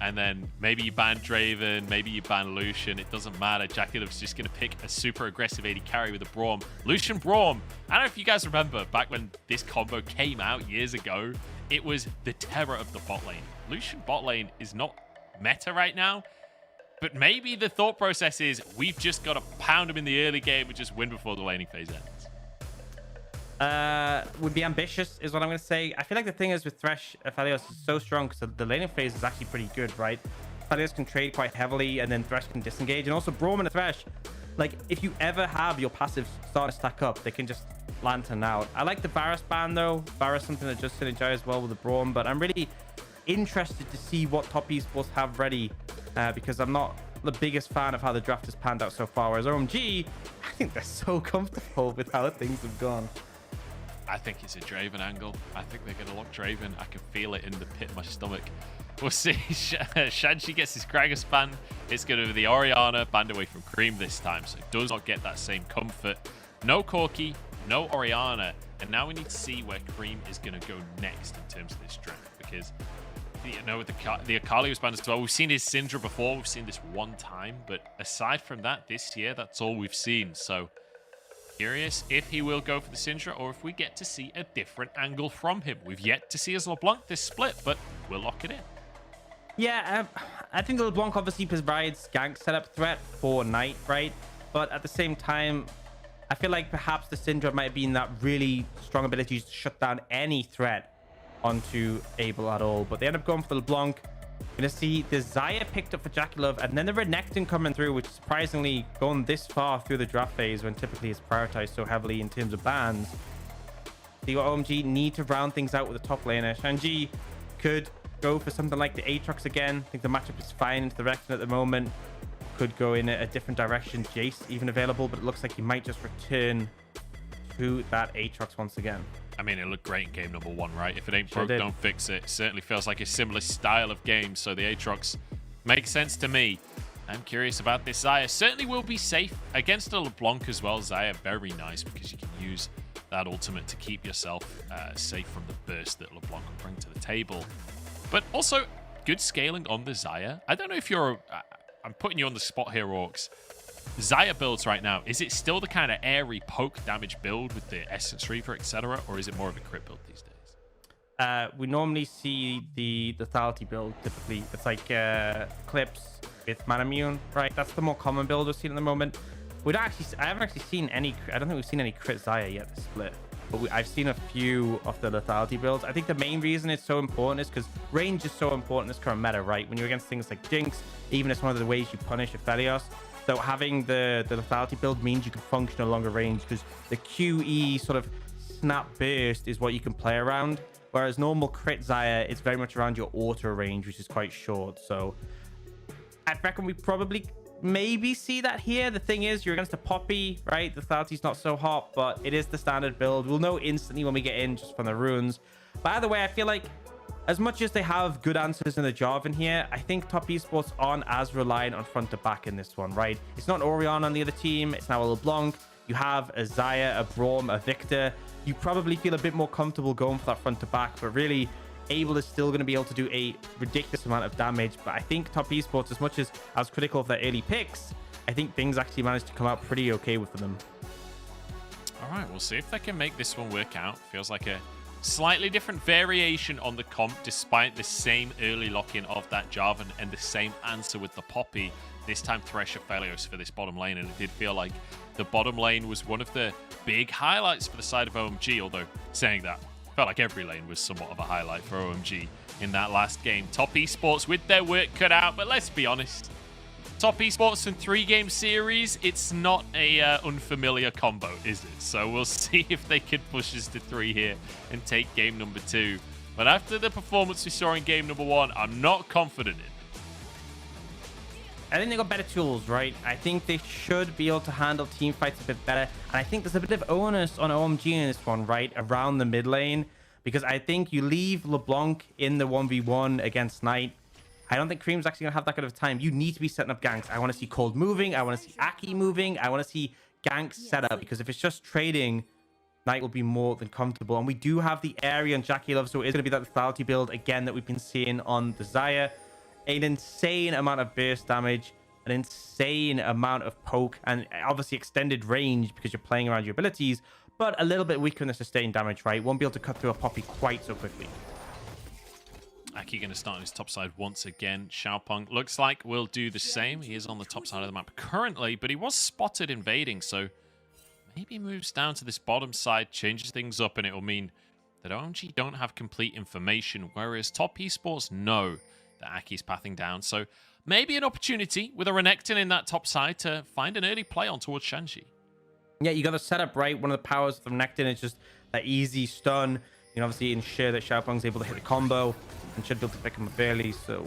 And then maybe you ban Draven, maybe you ban Lucian. It doesn't matter. Jackie Love's just going to pick a super aggressive AD carry with a Braum. Lucian Braum. I don't know if you guys remember back when this combo came out years ago. It was the terror of the bot lane. Lucian bot lane is not meta right now. But maybe the thought process is we've just got to pound him in the early game and just win before the laning phase ends. Would be ambitious is what I'm going to say. I feel like the thing is with Thresh, Aphelios is so strong because the laning phase is actually pretty good, right? Aphelios can trade quite heavily and then Thresh can disengage. And also Braum and a Thresh, like if you ever have your passive start to stack up, they can just lantern out. I like the Varus ban though. Varus something that just synergize as well with the Braum, but I'm really interested to see what top esports have ready because I'm not the biggest fan of how the draft has panned out so far. Whereas OMG, I think they're so comfortable with how things have gone. I think it's a Draven angle. I think they're going to lock Draven. I can feel it in the pit of my stomach. We'll see. Shanchi gets his Gragas ban. It's going to be the Orianna banned away from Cream this time, so it does not get that same comfort. No Corki, no Orianna, and now we need to see where Cream is going to go next in terms of this draft, because you know the Akali was banned as well. We've seen his Syndra before. We've seen this one time, but aside from that, this year, that's all we've seen. So curious if he will go for the Syndra or if we get to see a different angle from him. We've yet to see his LeBlanc this split, but we'll lock it in. Yeah, I think the LeBlanc obviously provides gank setup threat for Knight, right? But at the same time, I feel like perhaps the Syndra might be in that really strong ability to shut down any threat onto Abel at all. But they end up going for the LeBlanc. Gonna see the Xayah picked up for Jackie Love and then the Renekton coming through, which is surprisingly going this far through the draft phase when typically it's prioritized so heavily in terms of bans. The OMG need to round things out with the top laner. Shanji could go for something like the Aatrox again. I think the matchup is fine into the Renekton at the moment. Could go in a different direction. Jace even available, but it looks like he might just return to that Aatrox once again. I mean, it looked great in game number one, right? If it ain't broke, don't fix it. Certainly feels like a similar style of game, so the Aatrox makes sense to me. I'm curious about this Xayah. Certainly will be safe against a LeBlanc as well. Xayah, very nice because you can use that ultimate to keep yourself safe from the burst that LeBlanc will bring to the table. But also, good scaling on the Xayah. I don't know if you're... I'm putting you on the spot here, Orcs. Xayah builds right now, is it still the kind of airy poke damage build with the Essence Reaver, etc., or is it more of a crit build these days? We normally see the lethality build typically. It's like Clips with Manamune, right? That's the more common build we're seeing at the moment. I haven't actually seen any. I don't think we've seen any crit Xayah yet this split, but I've seen a few of the lethality builds. I think the main reason it's so important is because range is so important in this current meta, right? When you're against things like Jinx, even it's one of the ways you punish Aphelios. So having the lethality build means you can function a longer range because the QE sort of snap burst is what you can play around. Whereas normal crit Xayah, it's very much around your auto range, which is quite short. So I reckon we probably maybe see that here. The thing is, you're against a Poppy, right? The lethality's not so hot, but it is the standard build. We'll know instantly when we get in just from the runes. By the way, I feel like as much as they have good answers in the Jarvan here, I think top esports aren't as reliant on front to back in this one, right? It's not Orion on the other team. It's now a LeBlanc. You have a Xayah, a Braum, a Victor. You probably feel a bit more comfortable going for that front to back, but really, Abel is still going to be able to do a ridiculous amount of damage. But I think top esports, as much as I was critical of their early picks, I think things actually managed to come out pretty okay with them. All right, we'll see if they can make this one work out. Feels like a slightly different variation on the comp, despite the same early lock-in of that Jarvan and the same answer with the Poppy. This time Thresher Phelios for this bottom lane, and it did feel like the bottom lane was one of the big highlights for the side of OMG, although saying that, felt like every lane was somewhat of a highlight for OMG in that last game. Top Esports with their work cut out, but let's be honest. Top Esports and 3-game series, it's not a unfamiliar combo, is it? So we'll see if they can push us to 3 here and take game number 2. But after the performance we saw in game number 1, I'm not confident in. I think they got better tools, right? I think they should be able to handle team fights a bit better. And I think there's a bit of onus on OMG in this one, right? Around the mid lane. Because I think you leave LeBlanc in the 1v1 against Knight. I don't think Cream's actually going to have that kind of time. You need to be setting up ganks. I want to see Cold moving. I want to see Aki moving. I want to see ganks set up. Because if it's just trading, Knight will be more than comfortable. And we do have the area on Jackie Love. So it is going to be that lethality build again that we've been seeing on the Xayah. An insane amount of burst damage, an insane amount of poke, and obviously extended range because you're playing around your abilities, but a little bit weaker in the sustained damage, right? Won't be able to cut through a Poppy quite so quickly. Aki going to start on his top side once again. Xiaopeng looks like will do the same. He is on the top side of the map currently, but he was spotted invading, so maybe moves down to this bottom side, changes things up, and it will mean that OMG don't have complete information, whereas Top Esports know that Aki's pathing down. So maybe an opportunity with a Renekton in that top side to find an early play on towards Shanji. Yeah, you got to set up right. One of the powers of the Renekton is just that easy stun. You can obviously ensure that Xiaopeng's able to hit the combo and should be able to pick him up early. So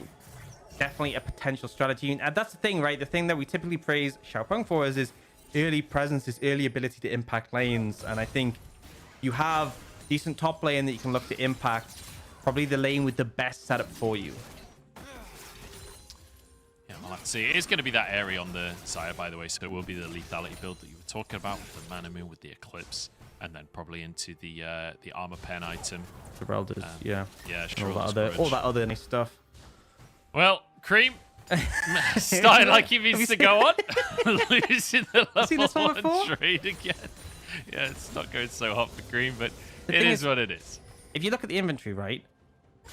definitely a potential strategy. And that's the thing, right? The thing that we typically praise Xiaopeng for is his early presence, his early ability to impact lanes. And I think you have decent top lane that you can look to impact. Probably the lane with the best setup for you. We'll have to see. It is going to be that area on the Xayah, by the way, so it will be the lethality build that you were talking about with the Mana Moon, with the Eclipse, and then probably into the armor pen item. The Relders, yeah. Yeah, sure. All that other nice stuff. Well, Cream started like he means to go on. Losing the level 1 trade again. Yeah, it's not going so hot for Cream, but it is what it is. If you look at the inventory, right,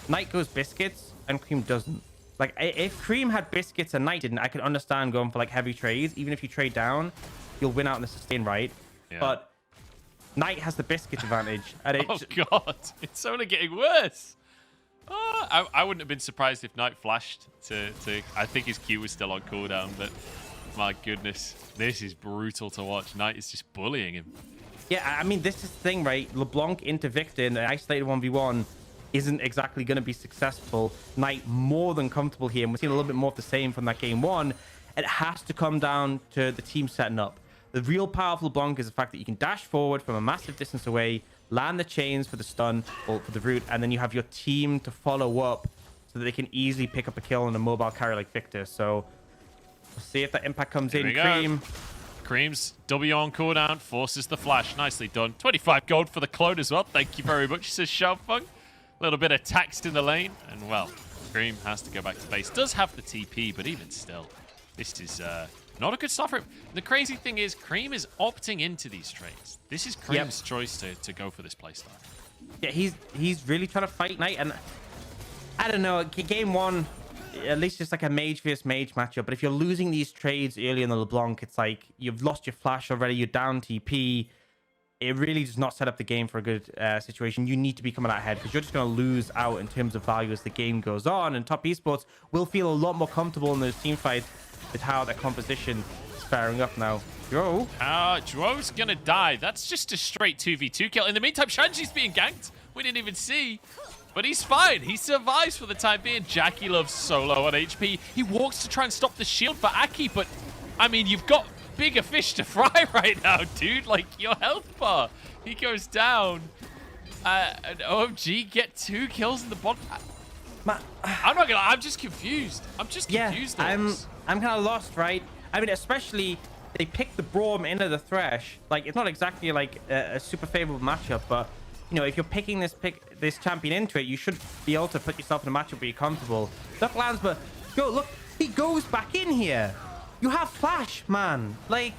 Knight goes Biscuits and Cream doesn't. Like, if Cream had Biscuits and Knight didn't, I could understand going for, like, heavy trades. Even if you trade down, you'll win out in the sustain, right? Yeah. But Knight has the Biscuit advantage. And oh, God. It's only getting worse. I wouldn't have been surprised if Knight flashed to... I think his Q was still on cooldown, but my goodness. This is brutal to watch. Knight is just bullying him. Yeah, I mean, this is the thing, right? LeBlanc into Victor in an isolated 1v1 isn't exactly going to be successful. Knight more than comfortable here, and we're seeing a little bit more of the same from that game 1. It has to come down to the team setting up. The real power of LeBlanc is the fact that you can dash forward from a massive distance away, land the chains for the stun, or for the root, and then you have your team to follow up so that they can easily pick up a kill on a mobile carry like Victor. So we'll see if that impact comes in. Cream. Cream's W on cooldown, forces the flash. Nicely done. 25 gold for the clone as well. Thank you very much, says Xiaopeng. A little bit of taxed in the lane, and well, Cream has to go back to base. Does have the TP, but even still, this is not a good start for him. The crazy thing is, Cream is opting into these trades. This is Cream's choice to go for this playstyle. Yeah, he's really trying to fight Knight, and I don't know, game 1, at least just like a mage versus mage matchup, but if you're losing these trades early in the LeBlanc, it's like you've lost your flash already, you're down TP. It really does not set up the game for a good situation. You need to be coming out ahead because you're just going to lose out in terms of value as the game goes on. And Top Esports will feel a lot more comfortable in those team fights with how their composition is faring up now. Dro. Dro's going to die. That's just a straight 2v2 kill. In the meantime, Shanji's being ganked. We didn't even see. But he's fine. He survives for the time being. Jackie Love's so low on HP. He walks to try and stop the shield for Aki, but, I mean, you've got bigger fish to fry right now, dude. Like, your health bar. He goes down. And OMG get 2 kills in the bottom. I'm not gonna lie, I'm just confused. I'm just confused. I'm kind of lost, right? I mean, especially they picked the Braum into the Thresh. Like, it's not exactly like a super favorable matchup, but you know, if you're picking this champion into it, you should be able to put yourself in a matchup where you're comfortable. Look, lands, but look, he goes back in here. You have flash, man. Like,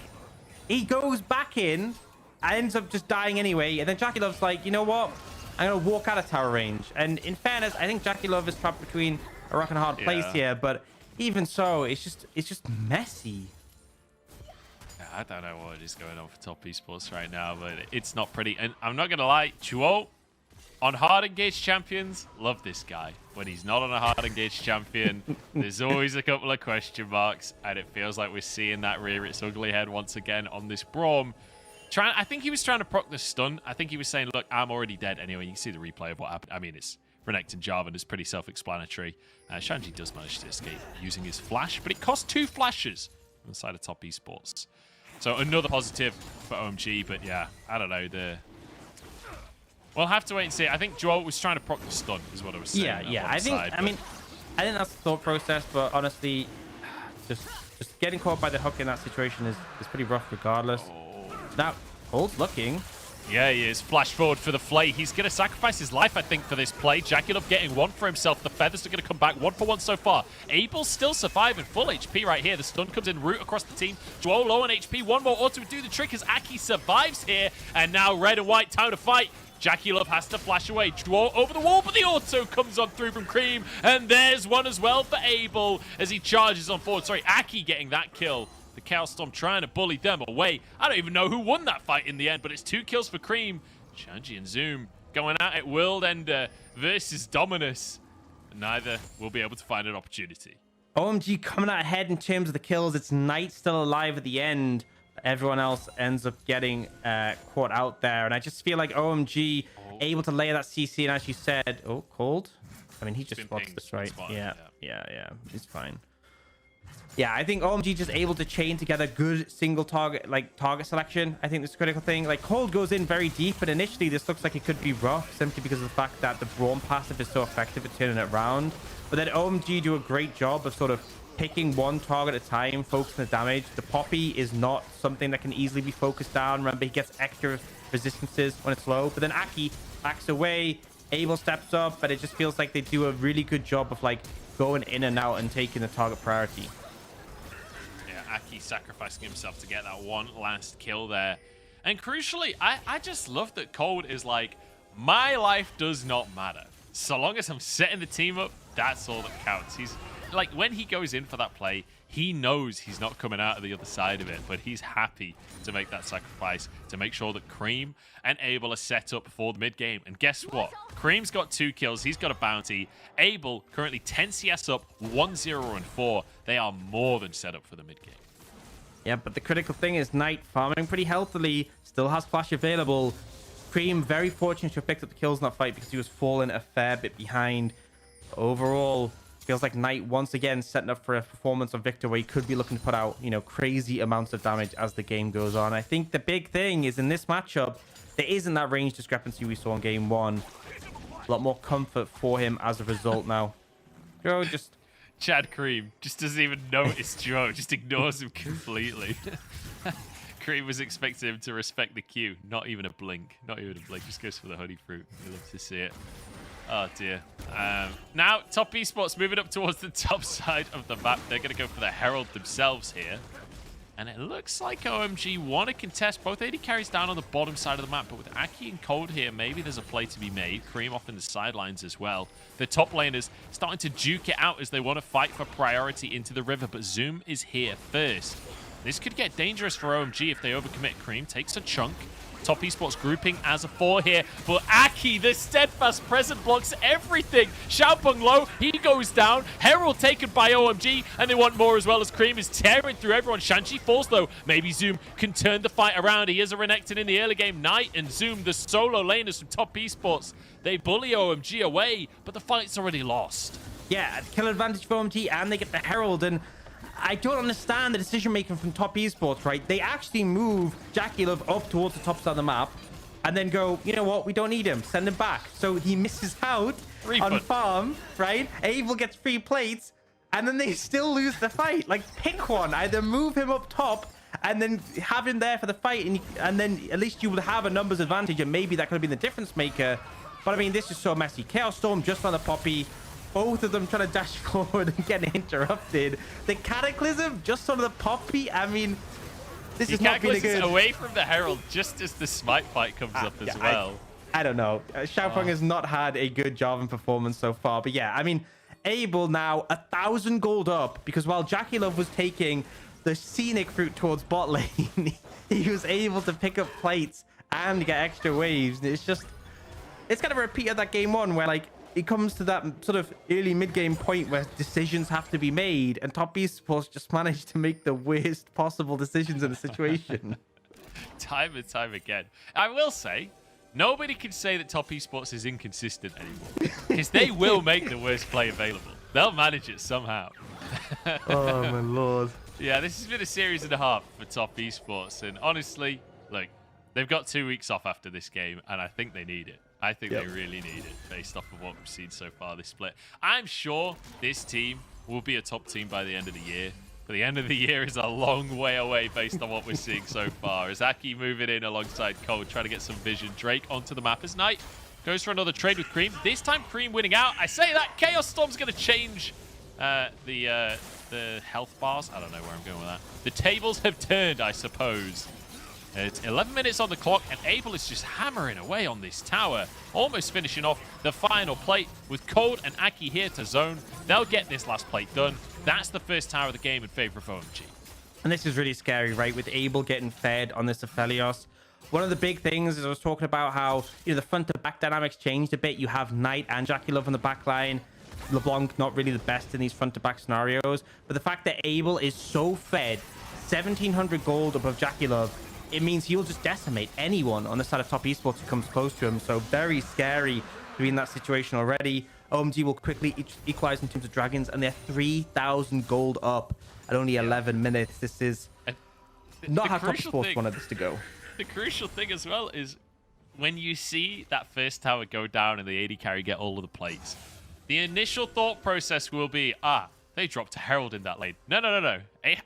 he goes back in, ends up just dying anyway, and then Jackie Love's like, you know what? I'm gonna walk out of tower range. And in fairness, I think Jackie Love is trapped between a rock and a hard place here, but even so, it's just messy. I don't know what is going on for Top Esports right now, but it's not pretty. And I'm not gonna lie, Chuo on hard engaged champions, love this guy. When he's not on a hard engaged champion, there's always a couple of question marks, and it feels like we're seeing that rear its ugly head once again on this Braum. I think he was trying to proc the stun. I think he was saying, look, I'm already dead anyway. You can see the replay of what happened. I mean, it's Renekton Jarvan is pretty self-explanatory. Shanji does manage to escape using his flash, but it cost 2 flashes on the side of Top Esports. So another positive for OMG, but yeah, I don't know. We'll have to wait and see. I think Joel was trying to proc the stun, is what I was saying. Yeah. I think that's the thought process, but honestly, just getting caught by the hook in that situation is pretty rough regardless. Now, Cold's looking. Yeah, he is. Flash forward for the Flay. He's going to sacrifice his life, I think, for this play. Jackie Love getting one for himself. The Feathers are going to come back 1 for 1 so far. Abel's still surviving. Full HP right here. The stun comes in root across the team. Joel low on HP. One more auto would do the trick as Aki survives here. And now red and white, time to fight. Jackie Love has to flash away. Joel over the wall, but the auto comes on through from Cream. And there's one as well for Abel as he charges on forward. Sorry, Aki getting that kill. The Chaos Storm trying to bully them away. I don't even know who won that fight in the end, but it's 2 kills for Cream. Shanji and Zoom going at it. World Ender versus Dominus. Neither will be able to find an opportunity. OMG coming out ahead in terms of the kills. It's Knight still alive at the end. Everyone else ends up getting caught out there. And I just feel like OMG able to lay that CC. And as you said, Cold. I mean, he just spots this, right? Yeah. He's fine. Yeah, I think OMG just able to chain together good single target selection. I think this is a critical thing. Like, Cold goes in very deep, but initially this looks like it could be rough simply because of the fact that the Braum passive is so effective at turning it around. But then OMG do a great job of sort of picking one target at a time, focusing the damage. The Poppy is not something that can easily be focused down. Remember, he gets extra resistances when it's low. But then Aki backs away. Abel steps up, but it just feels like they do a really good job of like going in and out and taking the target priority. Aki sacrificing himself to get that one last kill there. And crucially, I just love that Cold is like, my life does not matter. So long as I'm setting the team up, that's all that counts. He's like, when he goes in for that play, he knows he's not coming out of the other side of it, but he's happy to make that sacrifice to make sure that Cream and Abel are set up for the mid-game. And guess what? Cream's got 2 kills. He's got a bounty. Abel currently 10 CS up, 1-0 and 4. They are more than set up for the mid-game. Yeah, but the critical thing is Knight farming pretty healthily, still has flash available. Cream very fortunate to have picked up the kills in that fight because he was falling a fair bit behind. Overall, feels like Knight once again setting up for a performance on Victor where he could be looking to put out, crazy amounts of damage as the game goes on. I think the big thing is in this matchup, there isn't that range discrepancy we saw in game 1. A lot more comfort for him as a result now. Joe just... Chad Cream just doesn't even notice Joe, just ignores him completely. Cream was expecting him to respect the queue. Not even a blink. Just goes for the honey fruit. We love to see it. Oh, dear. Now, Top Esports moving up towards the top side of the map. They're going to go for the Herald themselves here. And it looks like OMG want to contest both AD carries down on the bottom side of the map. But with Aki and Cold here, maybe there's a play to be made. Cream off in the sidelines as well. The top laners starting to duke it out as they want to fight for priority into the river. But Zoom is here first. This could get dangerous for OMG if they overcommit. Cream takes a chunk. Top Esports grouping as a 4 here. But Aki, the steadfast present, blocks everything. Xiaopeng low, he goes down. Herald taken by OMG, and they want more as well as Cream is tearing through everyone. Shanji falls though. Maybe Zoom can turn the fight around. He is a Renekton in the early game. Knight and Zoom, the solo laners from Top Esports. They bully OMG away, but the fight's already lost. Yeah, kill advantage for OMG, and they get the Herald, and I don't understand the decision-making from Top Esports, right? They actually move Jackie Love up towards the top side of the map and then go, you know what? We don't need him. Send him back. So he misses out on farm, right? Abel gets 3 plates, and then they still lose the fight. Like, pick one. Either move him up top and then have him there for the fight, and then at least you would have a numbers advantage, and maybe that could have been the difference maker. But, I mean, this is so messy. Chaos Storm just on the Poppy. both of them trying to dash forward and getting interrupted. The Cataclysm just on the Poppy. I mean, this is not really good. Away from the Herald just as the Smite fight comes up as well. I don't know. Xiaopeng has not had a good job in performance so far. But yeah, I mean, Abel now 1,000 gold up because while Jackie Love was taking the scenic route towards bot lane, he was able to pick up plates and get extra waves. And it's kind of a repeat of that game one where like it comes to that sort of early mid-game point where decisions have to be made and Top Esports just managed to make the worst possible decisions in the situation. Time and time again. I will say, nobody can say that Top Esports is inconsistent anymore because they will make the worst play available. They'll manage it somehow. Oh my lord. Yeah, this has been a series and a half for Top Esports, and honestly, look, they've got 2 weeks off after this game, and I think they need it. I think they really need it based off of what we've seen so far this split. I'm sure this team will be a top team by the end of the year. But the end of the year is a long way away based on what we're seeing so far. As Aki moving in alongside Cole, trying to get some vision. Drake onto the map as Knight goes for another trade with Cream. This time Cream winning out. I say that Chaos Storm's going to change the health bars. I don't know where I'm going with that. The tables have turned, I suppose. It's 11 minutes on the clock, and Abel is just hammering away on this tower, almost finishing off the final plate with Code and Aki here to zone. They'll get this last plate done. That's the first tower of the game in favor of OMG. And this is really scary, right? With Abel getting fed on this Aphelios. One of the big things is I was talking about how, you know, the front to back dynamics changed a bit. You have Knight and Jackie Love on the back line. LeBlanc not really the best in these front to back scenarios. But the fact that Abel is so fed, 1,700 gold above Jackie Love, it means he'll just decimate anyone on the side of Top Esports who comes close to him. So very scary to be in that situation already. OMG will quickly equalize in terms of dragons, and they're 3,000 gold up at only 11 minutes. This is not how Top Esports wanted this to go. The crucial thing as well is when you see that first tower go down and the AD carry get all of the plates, the initial thought process will be, they dropped a Herald in that lane. No.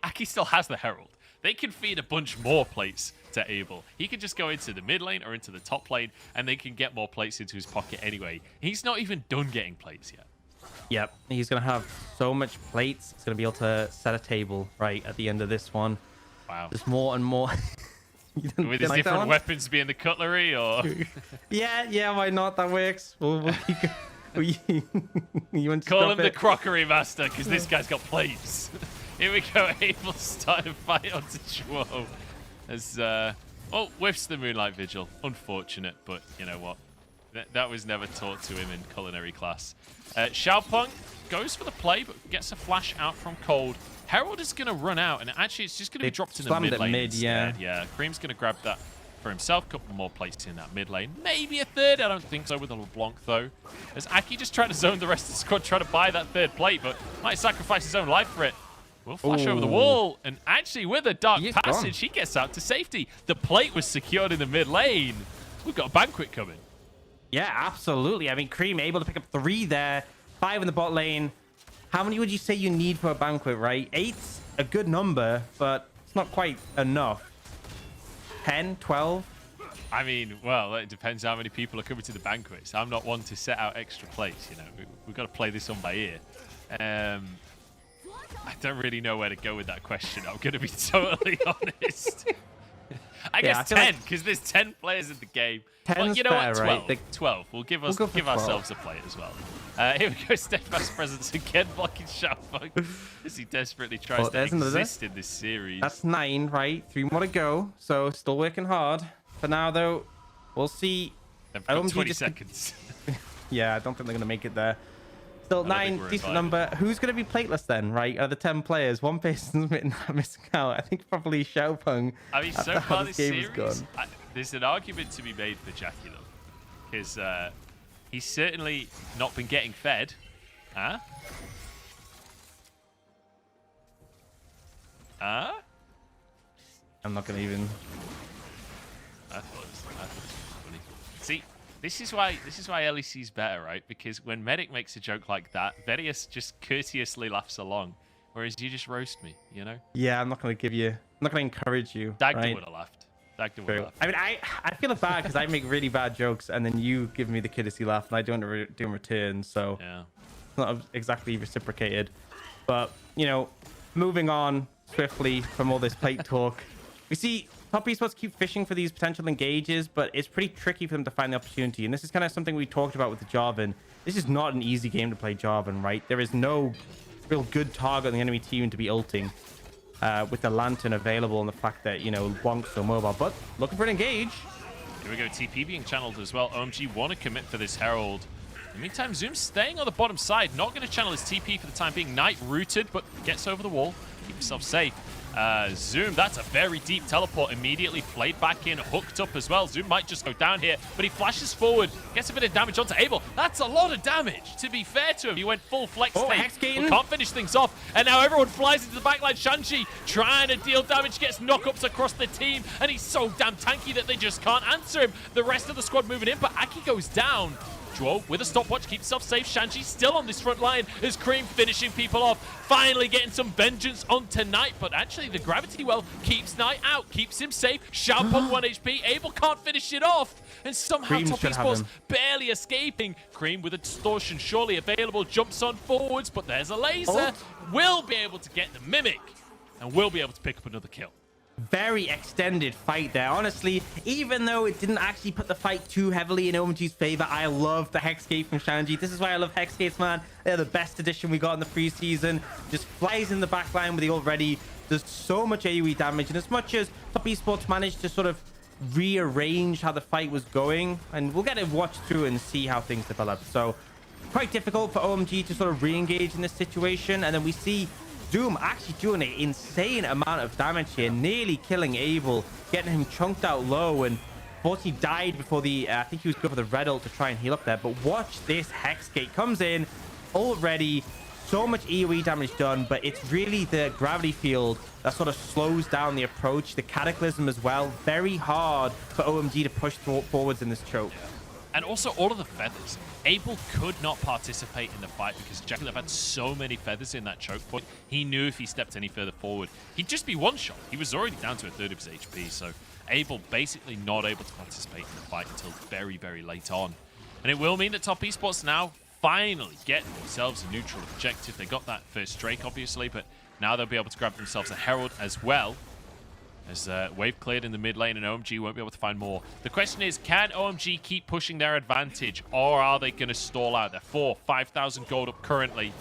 Aki still has the Herald. They can feed a bunch more plates to Abel. He can just go into the mid lane or into the top lane, and they can get more plates into his pocket anyway. He's not even done getting plates yet. Yep, he's going to have so much plates. He's going to be able to set a table right at the end of this one. Wow. There's more and more. With his different weapons being the cutlery, or... yeah, why not? That works. We'll keep you want to call him the crockery master, because this guy's got plates. Here we go, Abel starting a fight onto Chuo. As, whiffs the Moonlight Vigil. Unfortunate, but you know what? That was never taught to him in culinary class. Xiaopeng goes for the play, but gets a flash out from Cold. Herald is going to run out, and actually it's just going to be dropped in the mid lane instead. Yeah, Cream's going to grab that for himself. Couple more plates in that mid lane. Maybe a third. I don't think so with a LeBlanc, though. As Aki just trying to zone the rest of the squad, trying to buy that third plate, but might sacrifice his own life for it. Will flash over the wall, and actually with a dark passage, he gets out to safety. The plate was secured in the mid lane. We've got a banquet coming. Yeah, absolutely. I mean, Cream able to pick up 3 there, 5 in the bot lane. How many would you say you need for a banquet, right? 8's a good number, but it's not quite enough. 10, 12? I mean, well, it depends how many people are coming to the banquets. I'm not one to set out extra plates, you know. We've got to play this on by ear. I don't really know where to go with that question. I'm going to be totally honest. I guess 10, because there's 10 players in the game. Well, you know what? 12. Right? 12. We'll give ourselves a plate as well. Here we go. Steadfast presence again, blocking Xiaopeng as he desperately tries to exist in this series. That's 9, right? 3 more to go. So still working hard. For now, though, we'll see. They've got 20 seconds. Yeah, I don't think they're going to make it there. Still 9, decent number. Who's going to be plateless then, right? Out of the 10 players, one person's missing out. I think probably Xiaopeng. I mean, so far this series, there's an argument to be made for Jackie, though. Because he's certainly not been getting fed. Huh? Huh? I'm not going to even... I thought it was funny. See, this is why LEC's better, right? Because when Medic makes a joke like that, Vedius just courteously laughs along, whereas you just roast me, you know? Yeah, I'm not going to give you... I'm not going to encourage you. Dagda would have laughed. Dagda would have laughed. I mean, I feel bad because I make really bad jokes, and then you give me the courtesy laugh, and I don't do in return, so... Yeah. not exactly reciprocated. But, you know, moving on swiftly from all this plate talk, we see top esports keep fishing for these potential engages, but it's pretty tricky for them to find the opportunity. And this is kind of something we talked about with the Jarvan. This is not an easy game to play Jarvan, right? There is no real good target on the enemy team to be ulting with the Lantern available, and the fact that, you know, Wonk's so mobile. But looking for an engage. Here we go, TP being channeled as well. OMG want to commit for this Herald. In the meantime, Zoom staying on the bottom side, not going to channel his TP for the time being. Knight rooted, but gets over the wall. Keep himself safe. Zoom, that's a very deep teleport. Immediately played back in, hooked up as well. Zoom might just go down here, but he flashes forward, gets a bit of damage onto Abel. That's a lot of damage, to be fair to him. He went full flex take, but can't finish things off. And now everyone flies into the backline. Shanji trying to deal damage, gets knockups across the team, and he's so damn tanky that they just can't answer him. The rest of the squad moving in, but Aki goes down. Dro with a stopwatch, keeps himself safe. Shanji still on this front line as Cream finishing people off. Finally getting some vengeance onto Knight, but actually the gravity well keeps Knight out, keeps him safe. Xiaopeng 1 HP. Abel can't finish it off. And somehow Cream Top should have Esports him. barely escaping. Cream with a distortion surely available, jumps on forwards, but there's a laser. Will be able to get the Mimic and will be able to pick up another kill. Very extended fight there. Honestly, even though it didn't actually put the fight too heavily in OMG's favor, I love the Hexgate from Shanji. This is why I love Hexgates, man. They're the best addition we got in the preseason. Just flies in the backline with the ult ready. Does so much AoE damage. And as much as Top Esports managed to sort of rearrange how the fight was going, and we'll get to watch through and see how things develop. So quite difficult for OMG to sort of re-engage in this situation. And then we see Zoom actually doing an insane amount of damage here, nearly killing Abel, getting him chunked out low, and he died before the I think he was good for the red ult to try and heal up there. But watch this, Hexgate comes in already, so much AoE damage done, but it's really the gravity field that sort of slows down the approach. The Cataclysm as well, very hard for OMG to push forwards in this choke. And also all of the feathers. Abel could not participate in the fight because Jackalov had so many feathers in that choke point. He knew if he stepped any further forward, he'd just be one shot. He was already down to a third of his HP, so Abel basically not able to participate in the fight until very, very late on. And it will mean that Top Esports now finally get themselves a neutral objective. They got that first Drake, obviously, but now they'll be able to grab themselves a Herald as well. As wave cleared in the mid lane and OMG won't be able to find more. The question is, can OMG keep pushing their advantage, or are they going to stall out? They're 5,000 gold up currently.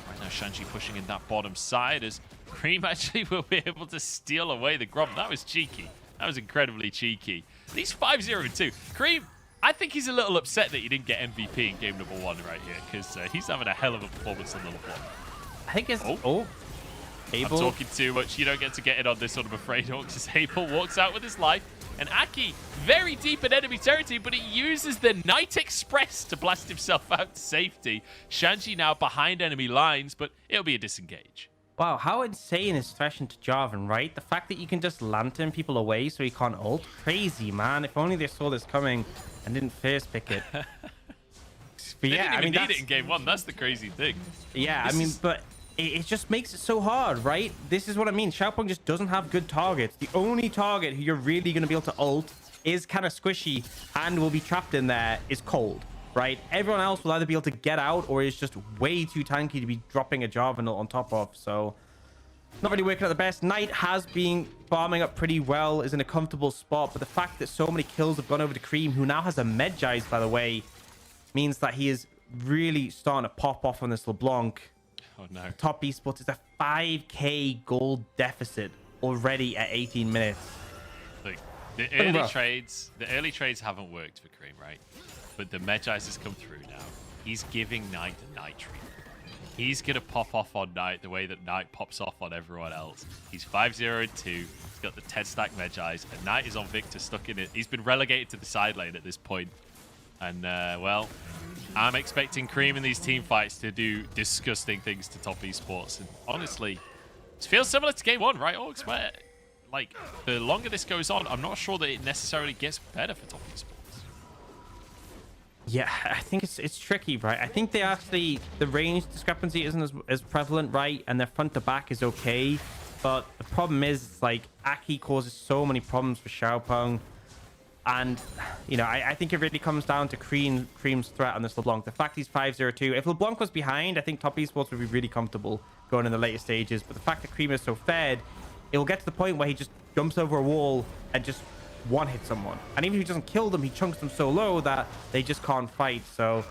Right now, Shanji pushing in that bottom side as Cream actually will be able to steal away the Grom. That was cheeky. That was incredibly cheeky. He's 5-0-2. Cream, I think he's a little upset that he didn't get MVP in game number 1 right here, because he's having a hell of a performance on the LeBlanc. I think it's... Abel. I'm talking too much. You don't get to get in on this one, I'm afraid. Because Abel walks out with his life. And Aki, very deep in enemy territory, but he uses the Night Express to blast himself out to safety. Shanji now behind enemy lines, but it'll be a disengage. Wow, how insane is threshing to Jarvan, right? The fact that you can just lantern people away so he can't ult. Crazy, man. If only they saw this coming and didn't first pick it. But They didn't even need it in game 1. That's the crazy thing. Yeah, but it just makes it so hard, right? This is what I mean. Xiaopeng just doesn't have good targets. The only target who you're really going to be able to ult is kind of squishy and will be trapped in there is Cold, right? Everyone else will either be able to get out or is just way too tanky to be dropping a Jarvan on top of. So not really working at the best. Knight has been farming up pretty well, is in a comfortable spot, but the fact that so many kills have gone over to Cream, who now has a Medjais, by the way, means that he is really starting to pop off on this LeBlanc. Oh no. Top Esports is a 5k gold deficit already at 18 minutes. Look, the early trades haven't worked for Cream, right? But the Medjais has come through now. He's giving Knight the Knight treatment. He's gonna pop off on Knight the way that Knight pops off on everyone else. He's 5-0-2. He's got the 10 stack Medjais, and Knight is on Victor, stuck in it. He's been relegated to the side lane at this point. And, well, I'm expecting Cream in these team fights to do disgusting things to Top Esports. And honestly, it feels similar to game 1, right, Orcs? Where, like, the longer this goes on, I'm not sure that it necessarily gets better for Top Esports. Yeah, I think it's tricky, right? I think they actually, the range discrepancy isn't as prevalent, right? And their front to back is okay. But the problem is, like, Aki causes so many problems for Xiaopeng. And, you know, I think it really comes down to Cream's threat on this LeBlanc. The fact he's 5-0-2. If LeBlanc was behind, I think Top Esports would be really comfortable going in the later stages. But the fact that Cream is so fed, it will get to the point where he just jumps over a wall and just one-hit someone. And even if he doesn't kill them, he chunks them so low that they just can't fight. So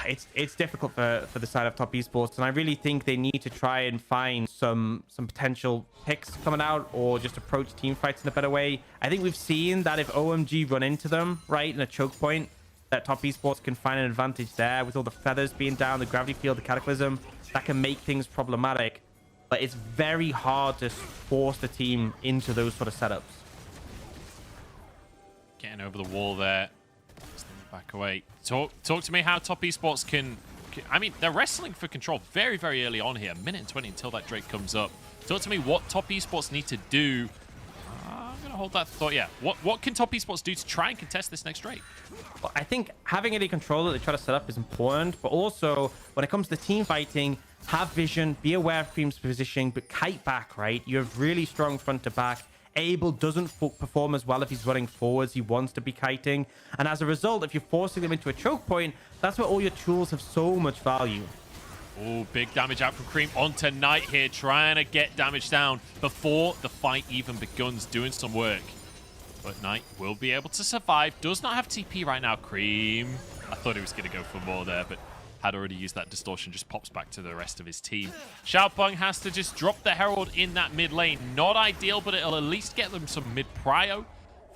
it's difficult for the side of Top Esports, and I really think they need to try and find some potential picks coming out, or just approach team fights in a better way. I think we've seen that if OMG run into them right in a choke point, that Top Esports can find an advantage there with all the feathers being down, the gravity field, the cataclysm. That can make things problematic, but it's very hard to force the team into those sort of setups. Getting over the wall there. Back away. Talk to me how Top Esports can... I mean, they're wrestling for control very, very early on here. 1:20 until that Drake comes up. Talk to me what Top Esports need to do. I'm going to hold that thought. Yeah. What can Top Esports do to try and contest this next Drake? Well, I think having any control that they try to set up is important, but also when it comes to team fighting, have vision, be aware of Cream's positioning, but kite back, right? You have really strong front to back. Abel doesn't perform as well if he's running forwards. He wants to be kiting. And as a result, if you're forcing them into a choke point, that's where all your tools have so much value. Oh, big damage out from Cream onto Knight here, trying to get damage down before the fight even begins, doing some work. But Knight will be able to survive. Does not have TP right now, Cream. I thought he was going to go for more there, but had already used that distortion, just pops back to the rest of his team. Xiaopeng has to just drop the Herald in that mid lane. Not ideal, but it'll at least get them some mid prio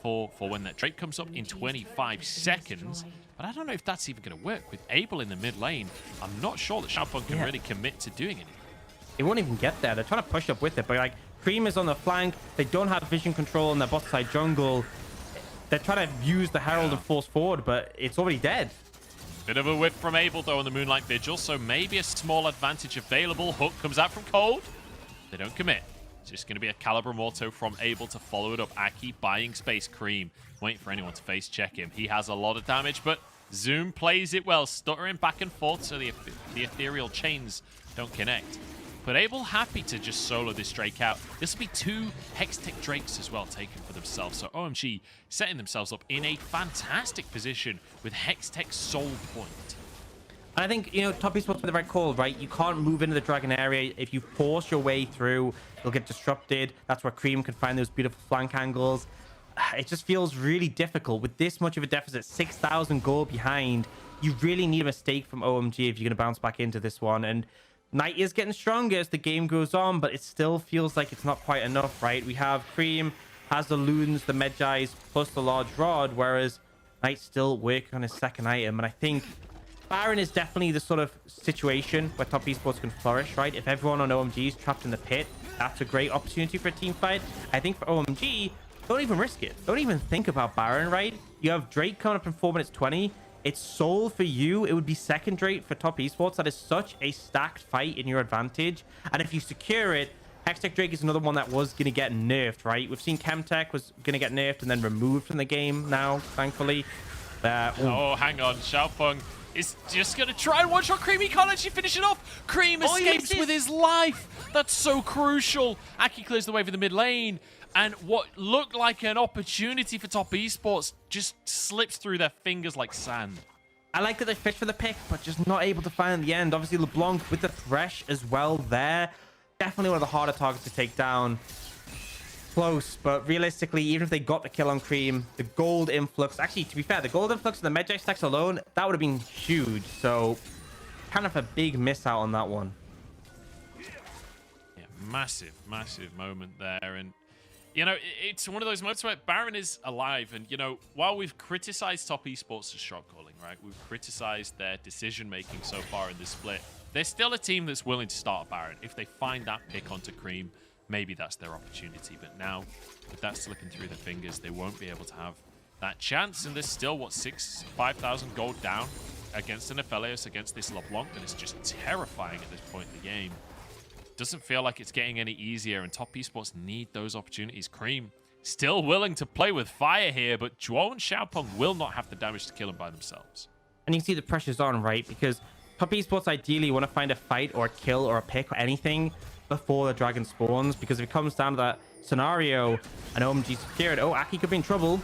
for when that Drake comes up in 25 seconds. But I don't know if that's even going to work with Abel in the mid lane. I'm not sure that Xiaopeng can really commit to doing anything. It won't even get there. They're trying to push up with it, but like Cream is on the flank. They don't have vision control in their bot side jungle. They're trying to use the Herald and force forward, but it's already dead. Bit of a whip from Abel, though, on the Moonlight Vigil, so maybe a small advantage available. Hook comes out from Cold. They don't commit. It's just going to be a Caliber Morto from Abel to follow it up. Aki buying space. Cream waiting for anyone to face check him. He has a lot of damage, but Zoom plays it well, stuttering back and forth so the ethereal chains don't connect. But Abel happy to just solo this Drake out. This will be 2 Hextech Drakes as well taken for themselves. So OMG setting themselves up in a fantastic position with Hextech Soul Point. And I think, you know, Top Esports with the right call, right? You can't move into the Dragon area. If you force your way through, you'll get disrupted. That's where Cream can find those beautiful flank angles. It just feels really difficult. With this much of a deficit, 6,000 gold behind, you really need a mistake from OMG if you're going to bounce back into this one. And Knight is getting stronger as the game goes on, but it still feels like it's not quite enough, right? We have Cream has the Loons, the Medjais, plus the Large Rod, whereas Knight's still working on his second item. And I think Baron is definitely the sort of situation where Top Esports can flourish, right? If everyone on OMG is trapped in the pit, that's a great opportunity for a team fight. I think for OMG, don't even risk it. Don't even think about Baron, right? You have Drake coming up in 4 minutes 20. It's Soul for you. It would be second Drake for Top Esports. That is such a stacked fight in your advantage. And if you secure it, Hextech Drake is another one that was going to get nerfed, right? We've seen Chemtech was going to get nerfed and then removed from the game now, thankfully. Oh, hang on. Xiaopeng is just going to try and one-shot Cream. He can't actually finish it off. Cream escapes with his life. That's so crucial. Aki clears the way for the mid lane. And what looked like an opportunity for Top Esports just slips through their fingers like sand. I like that they fished for the pick, but just not able to find the end. Obviously, LeBlanc with the Thresh as well there. Definitely one of the harder targets to take down. Close, but realistically, even if they got the kill on Cream, the gold influx... Actually, to be fair, the gold influx and the Medjay stacks alone, that would have been huge. So, kind of a big miss out on that one. Yeah, massive, massive moment there. And you know, it's one of those moments where Baron is alive. And, you know, while we've criticized Top Esports for shot calling, right? We've criticized their decision-making so far in this split. They're still a team that's willing to start Baron. If they find that pick onto Cream, maybe that's their opportunity. But now, with that slipping through their fingers, they won't be able to have that chance. And there's still, what, 5,000 gold down against an Aphelios, against this LeBlanc. And it's just terrifying at this point in the game. Doesn't feel like it's getting any easier, and Top Esports need those opportunities. Cream still willing to play with fire here, but Zhuo and Xiaopeng will not have the damage to kill him by themselves. And you can see the pressure's on, right? Because Top Esports ideally want to find a fight or a kill or a pick or anything before the dragon spawns, because if it comes down to that scenario and OMG secured, oh, Aki could be in trouble.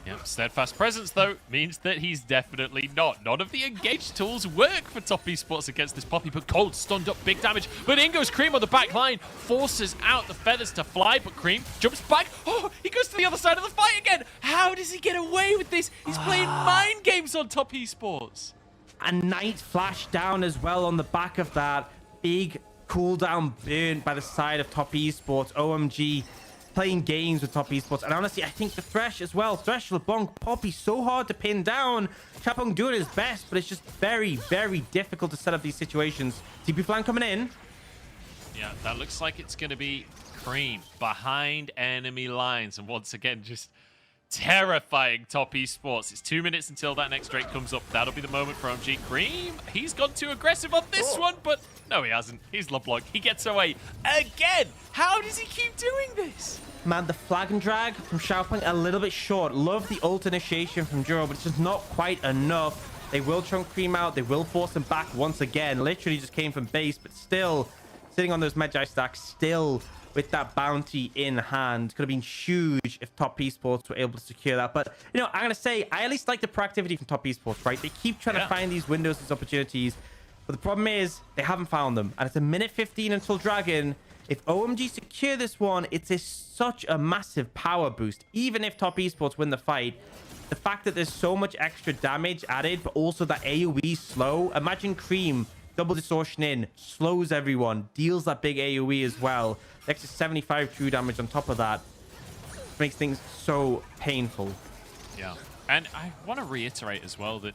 Yep, steadfast presence, though, means that he's definitely not. None of the engaged tools work for top esports against this Poppy, but Cold stunned up, big damage. But in goes Cream on the back line, forces out the feathers to fly, but Cream jumps back. Oh, he goes to the other side of the fight again. How does he get away with this? He's playing mind games on top esports. And Knight flashed down as well on the back of that. Big cooldown burn by the side of top esports. OMG playing games with top esports, and honestly I think the Thresh as well, Thresh, LeBlanc, Poppy, so hard to pin down. Chapong doing his best, but it's just very, very difficult to set up these situations. TP flank coming in. Yeah, that looks like it's going to be Cream behind enemy lines, and once again just terrifying top esports. It's 2 minutes until that next Drake comes up. That'll be the moment for OMG. Cream, he's gone too aggressive on this one, but no, he hasn't. He's LeBlanc. He gets away again. How does he keep doing this? Man, the flag and drag from Xiaopeng a little bit short. Love the ult initiation from Juro, but it's just not quite enough. They will chunk Cream out. They will force him back once again. Literally just came from base, but still sitting on those Magi stacks, still with that bounty in hand. Could have been huge if top esports were able to secure that. But, you know, I'm going to say, I at least like the proactivity from top esports, right? They keep trying to find these windows, these opportunities. But the problem is, they haven't found them. And it's a minute 15 until Dragon. If OMG secure this one, it's such a massive power boost. Even if top esports win the fight, the fact that there's so much extra damage added, but also that AoE slow. Imagine Cream, double distortion in, slows everyone, deals that big AoE as well. The extra 75 true damage on top of that makes things so painful. Yeah, and I want to reiterate as well that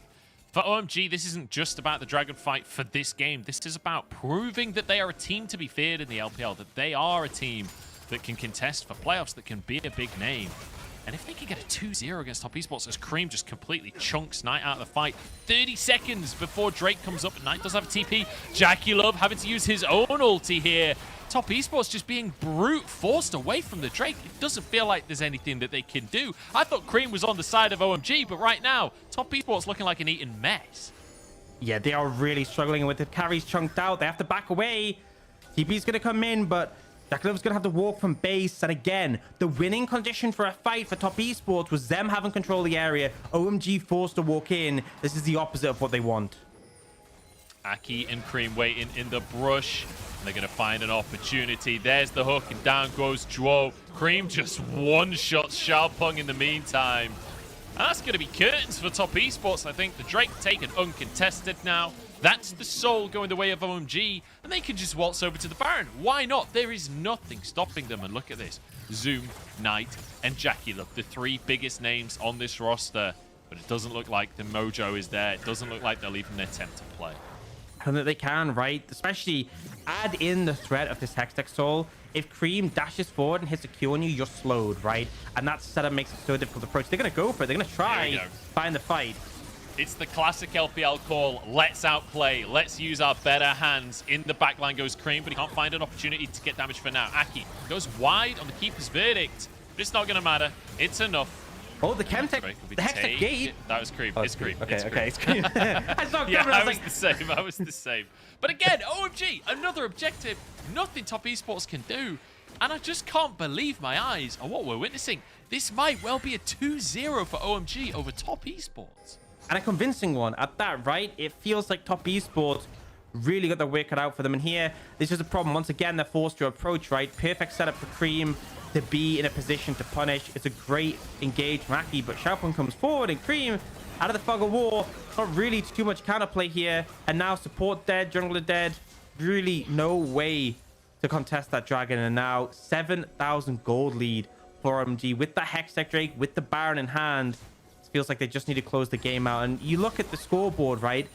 for OMG, this isn't just about the Dragon fight for this game. This is about proving that they are a team to be feared in the LPL, that they are a team that can contest for playoffs, that can be a big name. And if they can get a 2-0 against top esports, as Cream just completely chunks Knight out of the fight, 30 seconds before Drake comes up, and Knight does have a TP. Jackie Love having to use his own ulti here. Top esports just being brute forced away from the Drake. It doesn't feel like there's anything that they can do. I thought Cream was on the side of OMG, but right now, top esports looking like an eaten mess. Yeah, they are really struggling with the carries chunked out. They have to back away. TP's going to come in, but Jackie Love's going to have to walk from base. And again, the winning condition for a fight for top esports was them having control of the area. OMG forced to walk in. This is the opposite of what they want. Aki and Cream waiting in the brush. They're going to find an opportunity. There's the hook, and down goes Duo. Cream just one-shots Xiaopeng in the meantime. And that's going to be curtains for top esports. I think the Drake taken uncontested now. That's the soul going the way of OMG, and they can just waltz over to the Baron. Why not? There is nothing stopping them. And look at this. Zoom, Knight, and Jackie Love, the three biggest names on this roster. But it doesn't look like the mojo is there. It doesn't look like they'll even attempt to play. And that they can, right? Especially add in the threat of this Hextech Soul. If Cream dashes forward and hits a Q on you, you're slowed, right? And that setup makes it so difficult to approach. They're going to go for it. They're going to try find the fight. It's the classic LPL call. Let's outplay. Let's use our better hands. In the backline goes Cream, but he can't find an opportunity to get damage for now. Aki goes wide on the keeper's verdict, but it's not going to matter. It's enough. Oh, the Chemtech, the Hextech Gate. That was Cream. Oh, it's Cream. Okay, it's okay, Cream. it's Cream. I saw yeah, Cream, I was the same. I was the same. But again, OMG, another objective. Nothing top esports can do. And I just can't believe my eyes on what we're witnessing. This might well be a 2-0 for OMG over top esports. And a convincing one at that, right? It feels like top esports really got their work cut out for them. And here, this is a problem. Once again, they're forced to approach, right? Perfect setup for Cream to be in a position to punish. It's a great engage from Aki, but Xiaopeng comes forward, and Cream, out of the fog of war, not really too much counterplay here. And now support dead, jungler dead. Really no way to contest that Dragon. And now 7,000 gold lead for OMG with that Hextech Drake, with the Baron in hand. It feels like they just need to close the game out. And you look at the scoreboard, right?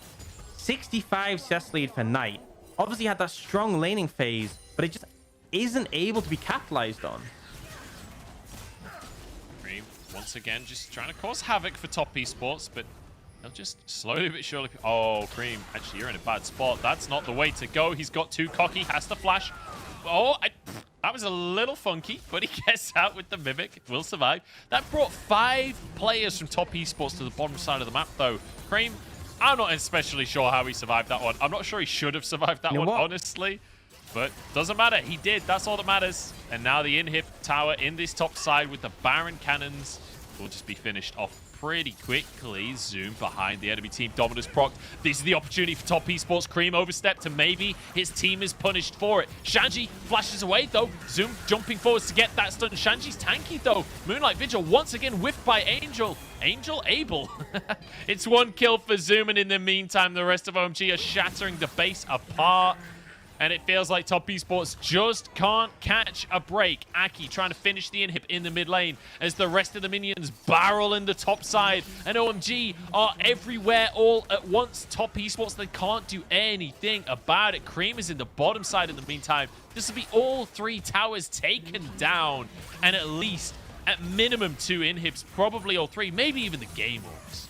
65 CS lead for Knight. Obviously had that strong laning phase, but it just isn't able to be capitalized on. Cream, once again, just trying to cause havoc for top esports, but they'll just slowly but surely... Oh, Cream, actually, you're in a bad spot. That's not the way to go. He's got too cocky, has to flash. Oh, that was a little funky, but he gets out with the Mimic. Will survive. That brought 5 players from top esports to the bottom side of the map, though. Cream, I'm not especially sure how he survived that one. I'm not sure he should have survived that one, honestly. But doesn't matter. He did. That's all that matters. And now the inhib tower in this top side with the Baron cannons. will just be finished off pretty quickly. Zoom behind the enemy team. Dominus proc. This is the opportunity for Top Esports. Cream overstepped, and maybe his team is punished for it. Shanji flashes away, though. Zoom jumping forwards to get that stun. Shanji's tanky, though. Moonlight Vigil once again whiffed by Angel. Angel Abel. It's 1 kill for Zoom, and in the meantime, the rest of OMG are shattering the base apart. And it feels like Top Esports just can't catch a break. Aki trying to finish the inhib in the mid lane as the rest of the minions barrel in the top side. And OMG are everywhere all at once. Top Esports, they can't do anything about it. Cream is in the bottom side in the meantime. This will be all 3 towers taken down. And at minimum 2 inhibs, probably all 3, maybe even the game orgs.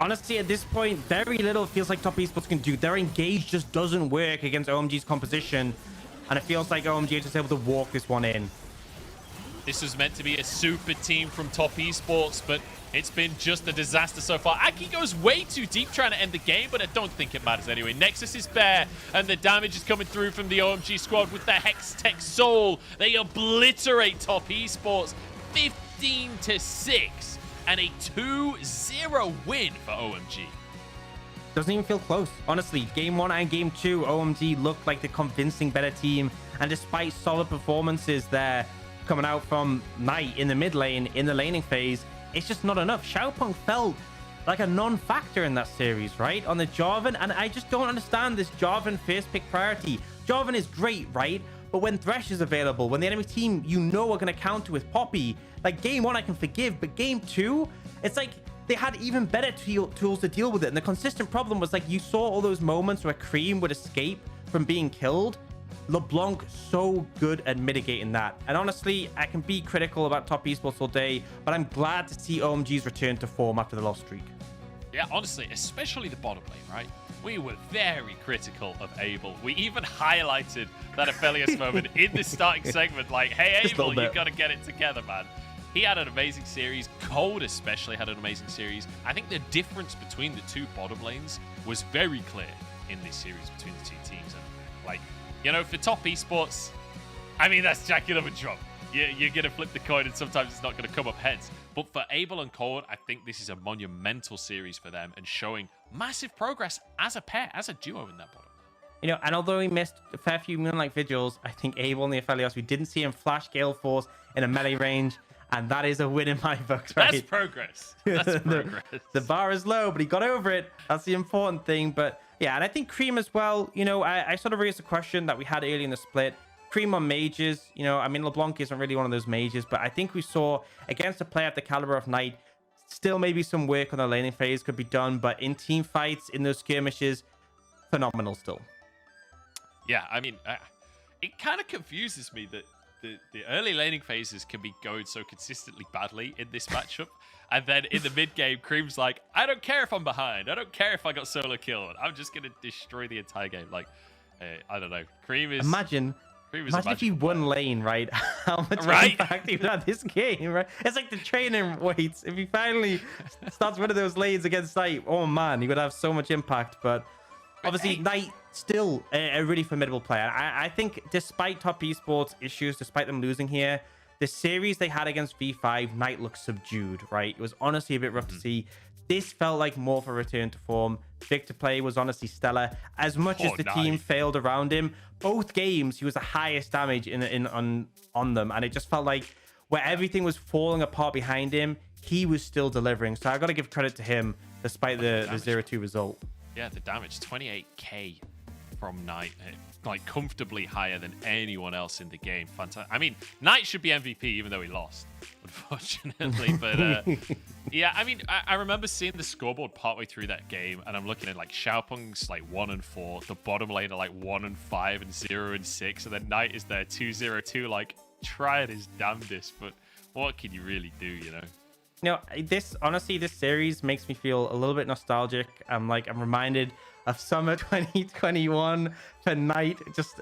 Honestly, at this point, very little feels like Top Esports can do. Their engage just doesn't work against OMG's composition, and it feels like OMG is just able to walk this one in. This was meant to be a super team from Top Esports, but it's been just a disaster so far. Aki goes way too deep trying to end the game, but I don't think it matters anyway. Nexus is bare, and the damage is coming through from the OMG squad with the Hex Tech Soul. They obliterate Top Esports 15-6. And a 2-0 win for OMG. Doesn't even feel close. Honestly, game 1 and game 2, OMG looked like the convincing better team. And despite solid performances there coming out from Knight in the mid lane, in the laning phase, it's just not enough. Xiaopeng felt like a non-factor in that series, right? On the Jarvan, and I just don't understand this Jarvan first pick priority. Jarvan is great, right? But when Thresh is available, when the enemy team are going to counter with Poppy, like game 1 I can forgive, but game 2, it's like they had even better tools to deal with it. And the consistent problem was like you saw all those moments where Cream would escape from being killed. LeBlanc so good at mitigating that. And honestly, I can be critical about Top Esports all day, but I'm glad to see OMG's return to form after the lost streak. Yeah, honestly, especially the bottom lane, right? We were very critical of Abel. We even highlighted that Aphelios moment in the starting segment. Like, hey, Abel, you got to get it together, man. He had an amazing series. Cold especially had an amazing series. I think the difference between the 2 bottom lanes was very clear in this series between the 2 teams. And, like, you know, for Top Esports, I mean, that's jacking up a drop. You're going to flip the coin, and sometimes it's not going to come up heads. But for Abel and Cold, I think this is a monumental series for them and showing massive progress as a pair, as a duo in that bottom. You know, and although he missed a fair few Moonlight Vigils, I think Abel and the Aphelios, we didn't see him flash Gale Force in a melee range, and that is a win in my books, right? That's progress. That's progress. The bar is low, but he got over it. That's the important thing. But yeah, and I think Cream as well, you know, I sort of raised a question that we had early in the split. Cream on mages, you know, I mean, LeBlanc isn't really one of those mages, but I think we saw against a player of the caliber of Knight, still maybe some work on the laning phase could be done, but in team fights, in those skirmishes, phenomenal still. Yeah, I mean, it kind of confuses me that the early laning phases can be going so consistently badly in this matchup. And then in the mid game, Cream's like, I don't care if I'm behind. I don't care if I got solo killed. I'm just going to destroy the entire game. Like, I don't know. Cream is... Imagine if you won lane, right? How much impact you had this game, right? It's like the training weights. If he finally starts one of those lanes against Knight, oh man, he would have so much impact. But obviously, Knight still a really formidable player. I think despite Top Esports issues, despite them losing here, the series they had against V5, Knight looked subdued, right? It was honestly a bit rough to see. This felt like more of a return to form. Victor play was honestly stellar. As much as the team failed around him, both games he was the highest damage on them, and it just felt like where everything was falling apart behind him, he was still delivering. So I got to give credit to him despite the 0-2 result. Yeah, the damage, 28k from Knight, like comfortably higher than anyone else in the game. Fantastic. I mean, Knight should be MVP even though he lost, unfortunately. But yeah, I mean, I remember seeing the scoreboard partway through that game, and I'm looking at like Xiaopeng's like 1-4, the bottom lane are like 1-5 and 0-6, and then Knight is there 2-0-2, like trying his damnedest, but what can you really do, you know? You know, this series makes me feel a little bit nostalgic. I'm reminded of summer 2021 for Knight, just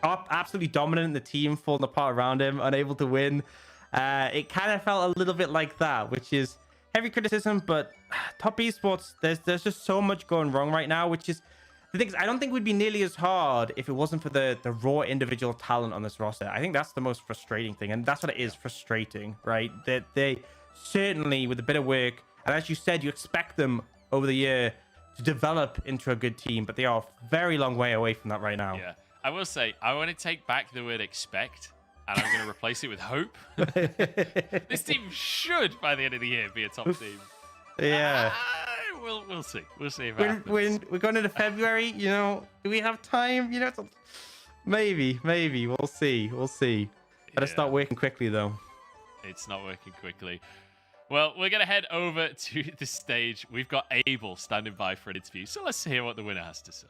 absolutely dominant in the team, falling apart around him, unable to win. It kind of felt a little bit like that, which is heavy criticism, but Top Esports, there's just so much going wrong right now, which is the thing is, I don't think it would be nearly as hard if it wasn't for the raw individual talent on this roster. I think that's the most frustrating thing, and that's what it is, frustrating, right? That certainly with a bit of work, and as you said, you expect them over the year to develop into a good team, but they are a very long way away from that right now. Yeah, I will say, I want to take back the word expect, and I'm going to replace it with hope. This team should, by the end of the year, be a top team. Yeah. We'll see. We'll see if it When happens. we're going into February, you know, do we have time? You know, maybe. We'll see. Gotta start working quickly, though. It's not working quickly. Well, we're going to head over to the stage. We've got Abel standing by for an interview, so let's hear what the winner has to say.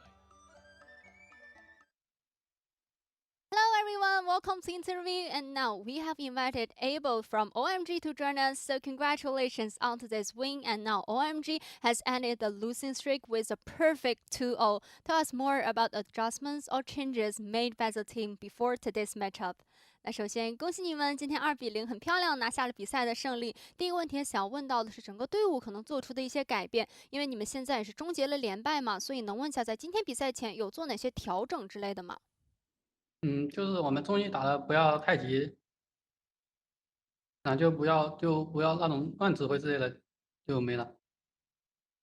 Hello everyone, welcome to the interview. And now we have invited Abel from OMG to join us. So congratulations on today's win. And now OMG has ended the losing streak with a perfect 2-0. Tell us more about adjustments or changes made by the team before today's matchup. 那首先恭喜你们今天2-0很漂亮拿下了比赛的胜利。第一个问题想要问到的是整个队伍可能做出的一些改变，因为你们现在也是终结了连败嘛，所以能问一下在今天比赛前有做哪些调整之类的吗？就是我们中医打的不要太急，就不要那种乱指挥之类的就没了。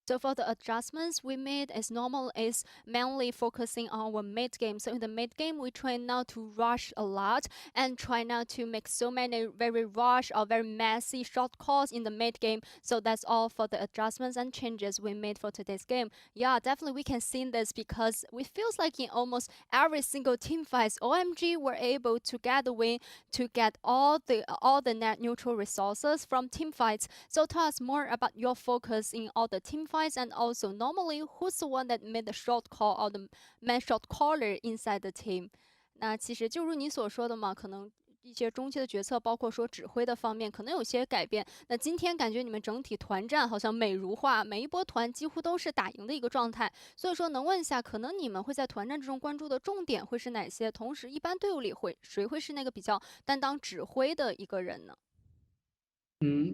So for the adjustments we made as normal is mainly focusing on our mid game. So in the mid game we try not to rush a lot and try not to make so many very rush or very messy shot calls in the mid game. So that's all for the adjustments and changes we made for today's game. Yeah, definitely we can see this because it feels like in almost every single team fights, OMG were able to get the win to get all the net neutral resources from team fights. So tell us more about your focus in all the team fights. And also, normally, who's the one that made the shot call or the main shot caller inside the team? 那其实就如你所说的嘛，可能一些中期的决策，包括说指挥的方面，可能有些改变。那今天感觉你们整体团战好像美如画，每一波团几乎都是打赢的一个状态。所以说，能问一下，可能你们会在团战之中关注的重点会是哪些？同时，一般队伍里谁会是那个比较担当指挥的一个人呢？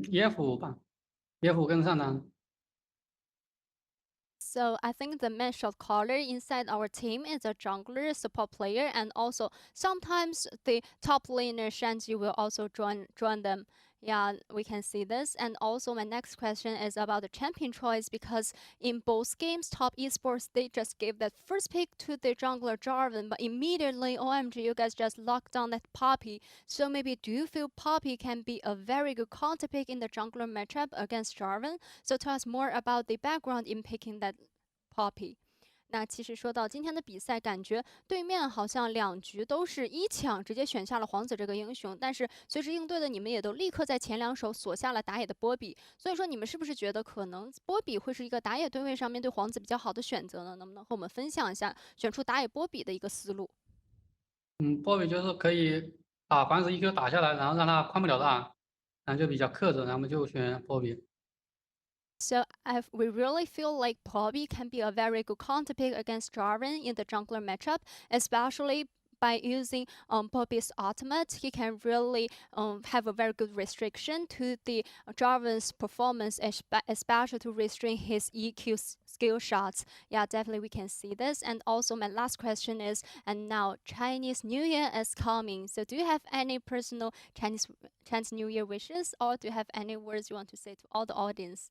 野辅吧，野辅跟上单。So I think the main shot caller inside our team is a jungler, support player, and also sometimes the top laner Shanji will also join them. Yeah, we can see this. And also my next question is about the champion choice because in both games, Top Esports, they just gave that first pick to the jungler Jarvan, but immediately, OMG, you guys just locked down that Poppy. So maybe do you feel Poppy can be a very good counter pick in the jungler matchup against Jarvan? So tell us more about the background in picking that Poppy. 那其实说到今天的比赛，感觉对面好像2局都是1抢直接选下了皇子这个英雄，但是随时应对的你们也都立刻在前2手锁下了打野的波比，所以说你们是不是觉得可能波比会是一个打野对位上面对皇子比较好的选择呢？能不能和我们分享一下选出打野波比的一个思路？波比就是可以把皇子1Q 打下来，然后让他宽不了大，然后就比较克制，然后就选波比。So we really feel like Poppy can be a very good counter pick against Jarvan in the jungler matchup, especially by using Poppy's ultimate. He can really have a very good restriction to the Jarvan's performance, especially to restrain his EQ skill shots. Yeah, definitely we can see this. And also my last question is, and now Chinese New Year is coming. So do you have any personal Chinese New Year wishes, or do you have any words you want to say to all the audience?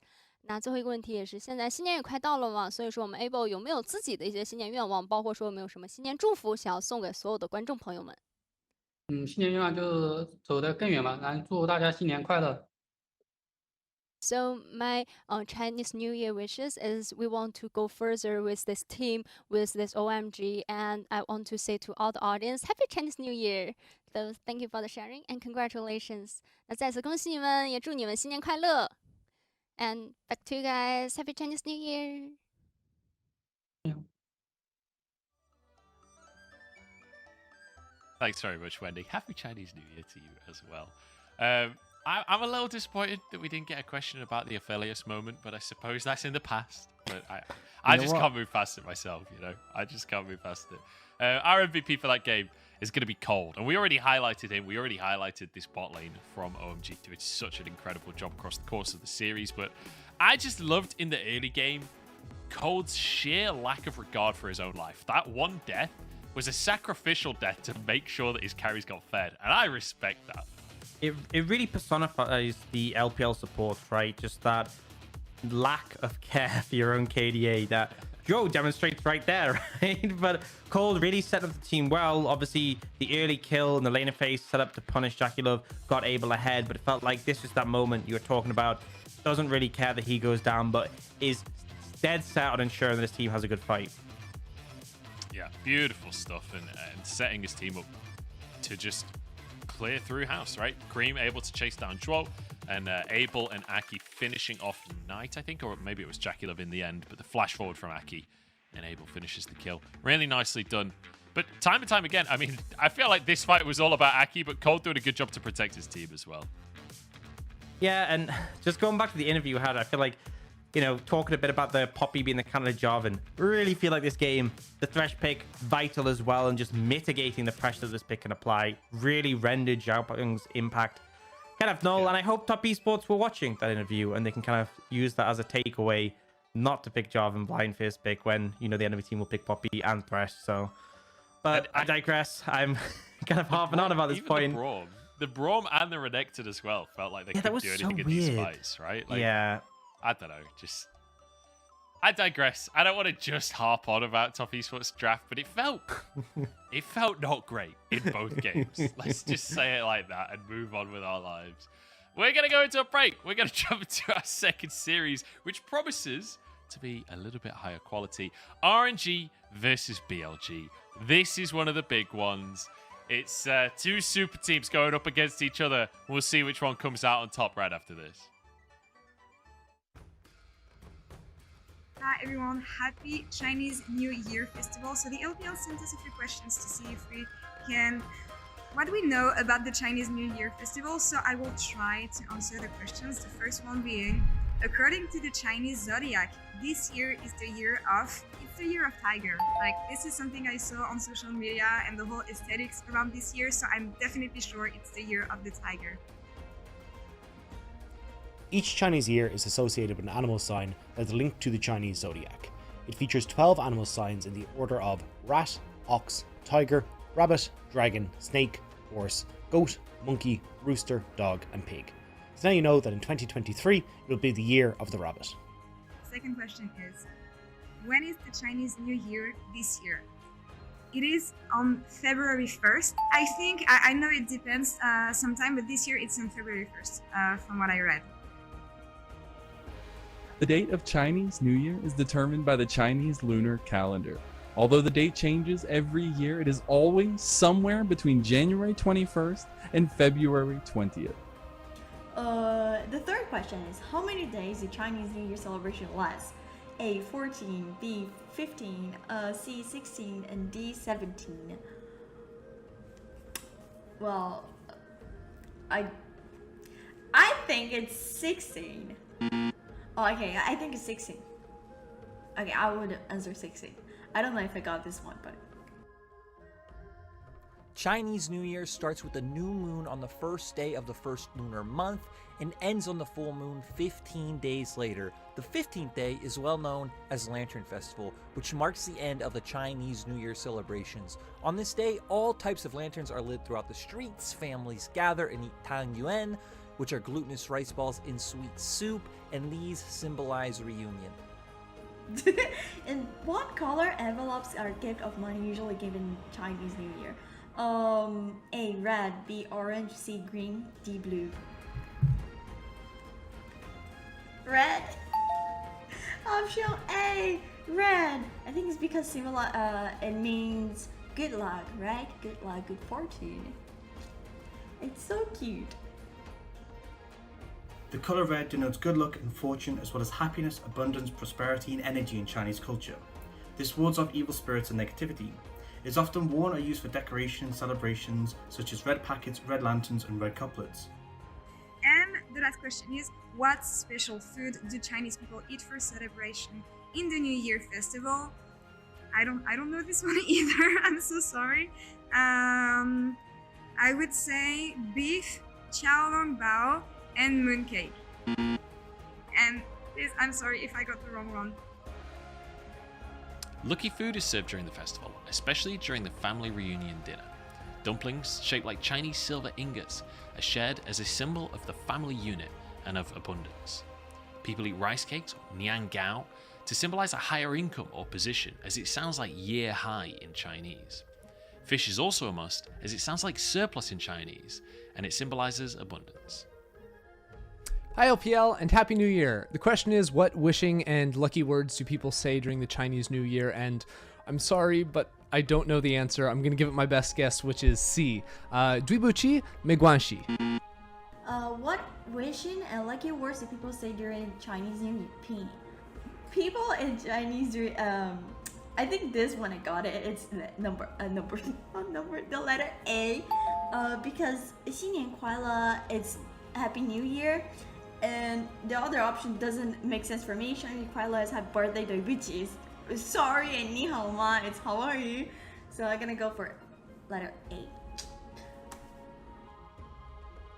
那最后一个问题也是，现在新年也快到了嘛，所以说我们 Able 有没有自己的一些新年愿望，包括说有没有什么新年祝福想要送给所有的观众朋友们？新年愿望就是走得更远嘛，然后祝大家新年快乐。So my Chinese New Year wishes is we want to go further with this team, with this OMG, and I want to say to all the audience, Happy Chinese New Year! So thank you for the sharing and congratulations. 那再次恭喜你们，也祝你们新年快乐。And back to you guys. Happy Chinese New Year. Thanks very much, Wendy. Happy Chinese New Year to you as well. I'm a little disappointed that we didn't get a question about the Aphelios moment, but I suppose that's in the past. But I just can't move past it myself, you know? I just can't move past it. Our MVP for that game is going to be Cold. And we already highlighted him. We already highlighted this bot lane from OMG doing such an incredible job across the course of the series. But I just loved in the early game Cold's sheer lack of regard for his own life. That one death was a sacrificial death to make sure that his carries got fed. And I respect that. it really personifies the LPL support, right? Just that lack of care for your own KDA that Joe demonstrates right there, right? But Cold really set up the team well. Obviously, the early kill and the laner phase set up to punish Jackie Love, got Abel ahead, but it felt like this was that moment you were talking about. Doesn't really care that he goes down, but is dead set on ensuring that his team has a good fight. Yeah, beautiful stuff, and setting his team up to just clear through house, right? Cream able to chase down Zhuo, and Abel and Aki finishing off Knight, I think, or maybe it was Jackie Love in the end, but the flash forward from Aki, and Abel finishes the kill. Really nicely done. But time and time again, I mean, I feel like this fight was all about Aki, but Cold doing a good job to protect his team as well. Yeah, and just going back to the interview we had, I feel like, you know, talking a bit about the Poppy being the Canada Jarvan, really feel like this game, the Thresh pick, vital as well, and just mitigating the pressure that this pick can apply, really rendered Xiaopeng's impact kind of null. And I hope Top Esports were watching that interview and they can kind of use that as a takeaway not to pick Jarvan blind first pick when, you know, the enemy team will pick Poppy and Thresh. So, but I digress. I'm kind of harping on about this point. The Braum and the Renekton as well felt like they couldn't do anything in these fights, right? Like, yeah. I don't know. Just, I digress. I don't want to just harp on about Top Esports draft, but it felt not great in both games. Let's just say it like that and move on with our lives. We're going to go into a break. We're going to jump into our second series, which promises to be a little bit higher quality. RNG versus BLG. This is one of the big ones. It's two super teams going up against each other. We'll see which one comes out on top right after this. Hi everyone, happy Chinese New Year Festival. So the LPL sent us a few questions to see if we can, what do we know about the Chinese New Year Festival? So I will try to answer the questions. The first one being, according to the Chinese zodiac, this year is the year of tiger. Like, this is something I saw on social media and the whole aesthetics around this year, so I'm definitely sure it's the year of the tiger. Each Chinese year is associated with an animal sign that is linked to the Chinese zodiac. It features 12 animal signs in the order of rat, ox, tiger, rabbit, dragon, snake, horse, goat, monkey, rooster, dog, and pig. So now you know that in 2023 it will be the year of the rabbit. Second question is, when is the Chinese New Year this year? It is on February 1st. I think, I know it depends sometime, but this year it's on February 1st, from what I read. The date of Chinese New Year is determined by the Chinese lunar calendar. Although the date changes every year, it is always somewhere between January 21st and February 20th. The third question is, how many days the Chinese New Year celebration lasts? A 14, B 15, C 16, and D 17. Well, I think it's 16. Oh, okay, I think it's 16. Okay, I would answer 16. I don't know if I got this one, but... Chinese New Year starts with the new moon on the first day of the first lunar month and ends on the full moon 15 days later. The 15th day is well known as Lantern Festival, which marks the end of the Chinese New Year celebrations. On this day, all types of lanterns are lit throughout the streets, families gather and eat tang yuan, which are glutinous rice balls in sweet soup, and these symbolize reunion. In what color envelopes are gift of money usually given Chinese New Year? A red, B orange, C green, D blue. Red. Option A, red. I think it's because similar. It means good luck, right? Good luck, good fortune. It's so cute. The colour red denotes good luck and fortune, as well as happiness, abundance, prosperity, and energy in Chinese culture. This wards off evil spirits and negativity. It is often worn or used for decoration and celebrations, such as red packets, red lanterns, and red couplets. And the last question is, what special food do Chinese people eat for celebration in the New Year festival? I don't know this one either. I'm so sorry. I would say beef, chow long bao, and mooncake. And please, I'm sorry if I got the wrong one. Lucky food is served during the festival, especially during the family reunion dinner. Dumplings, shaped like Chinese silver ingots, are shared as a symbol of the family unit and of abundance. People eat rice cakes, or nian gao, to symbolize a higher income or position, as it sounds like year high in Chinese. Fish is also a must, as it sounds like surplus in Chinese, and it symbolizes abundance. Hi LPL and Happy New Year. The question is, what wishing and lucky words do people say during the Chinese New Year? And I'm sorry, but I don't know the answer. I'm going to give it my best guess, which is C. 对不起, 没关系. What wishing and lucky words do people say during Chinese New Year? People in Chinese do. I think this one I got it. It's the the letter A. Because 新年快乐, it's Happy New Year, and the other option doesn't make sense for me. 生日快乐 is happy birthday, 对不起 is sorry, and 你好吗 it's how are you. So I'm gonna go for letter A.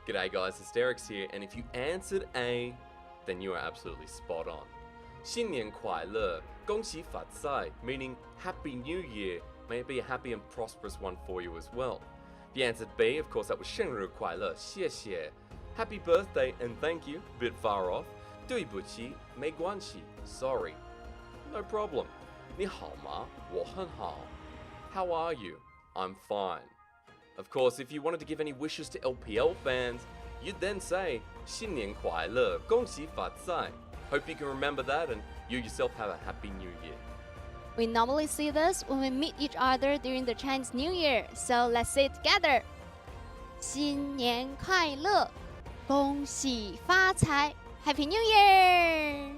G'day guys, it's Derek's here, and if you answered A, then you are absolutely spot on. 新年快乐, 恭喜发财, meaning Happy New Year. May it be a happy and prosperous one for you as well. If you answered B, of course that was 生日快乐, 谢谢. Happy birthday and thank you, bit far off. 对不起, 没关系, sorry. No problem. 你好吗? 我很好. How are you? I'm fine. Of course, if you wanted to give any wishes to LPL fans, you'd then say 新年快乐, 恭喜发财. Hope you can remember that and you yourself have a happy new year. We normally see this when we meet each other during the Chinese New Year, so let's say it together. 新年快乐，恭喜发财 Happy New Year!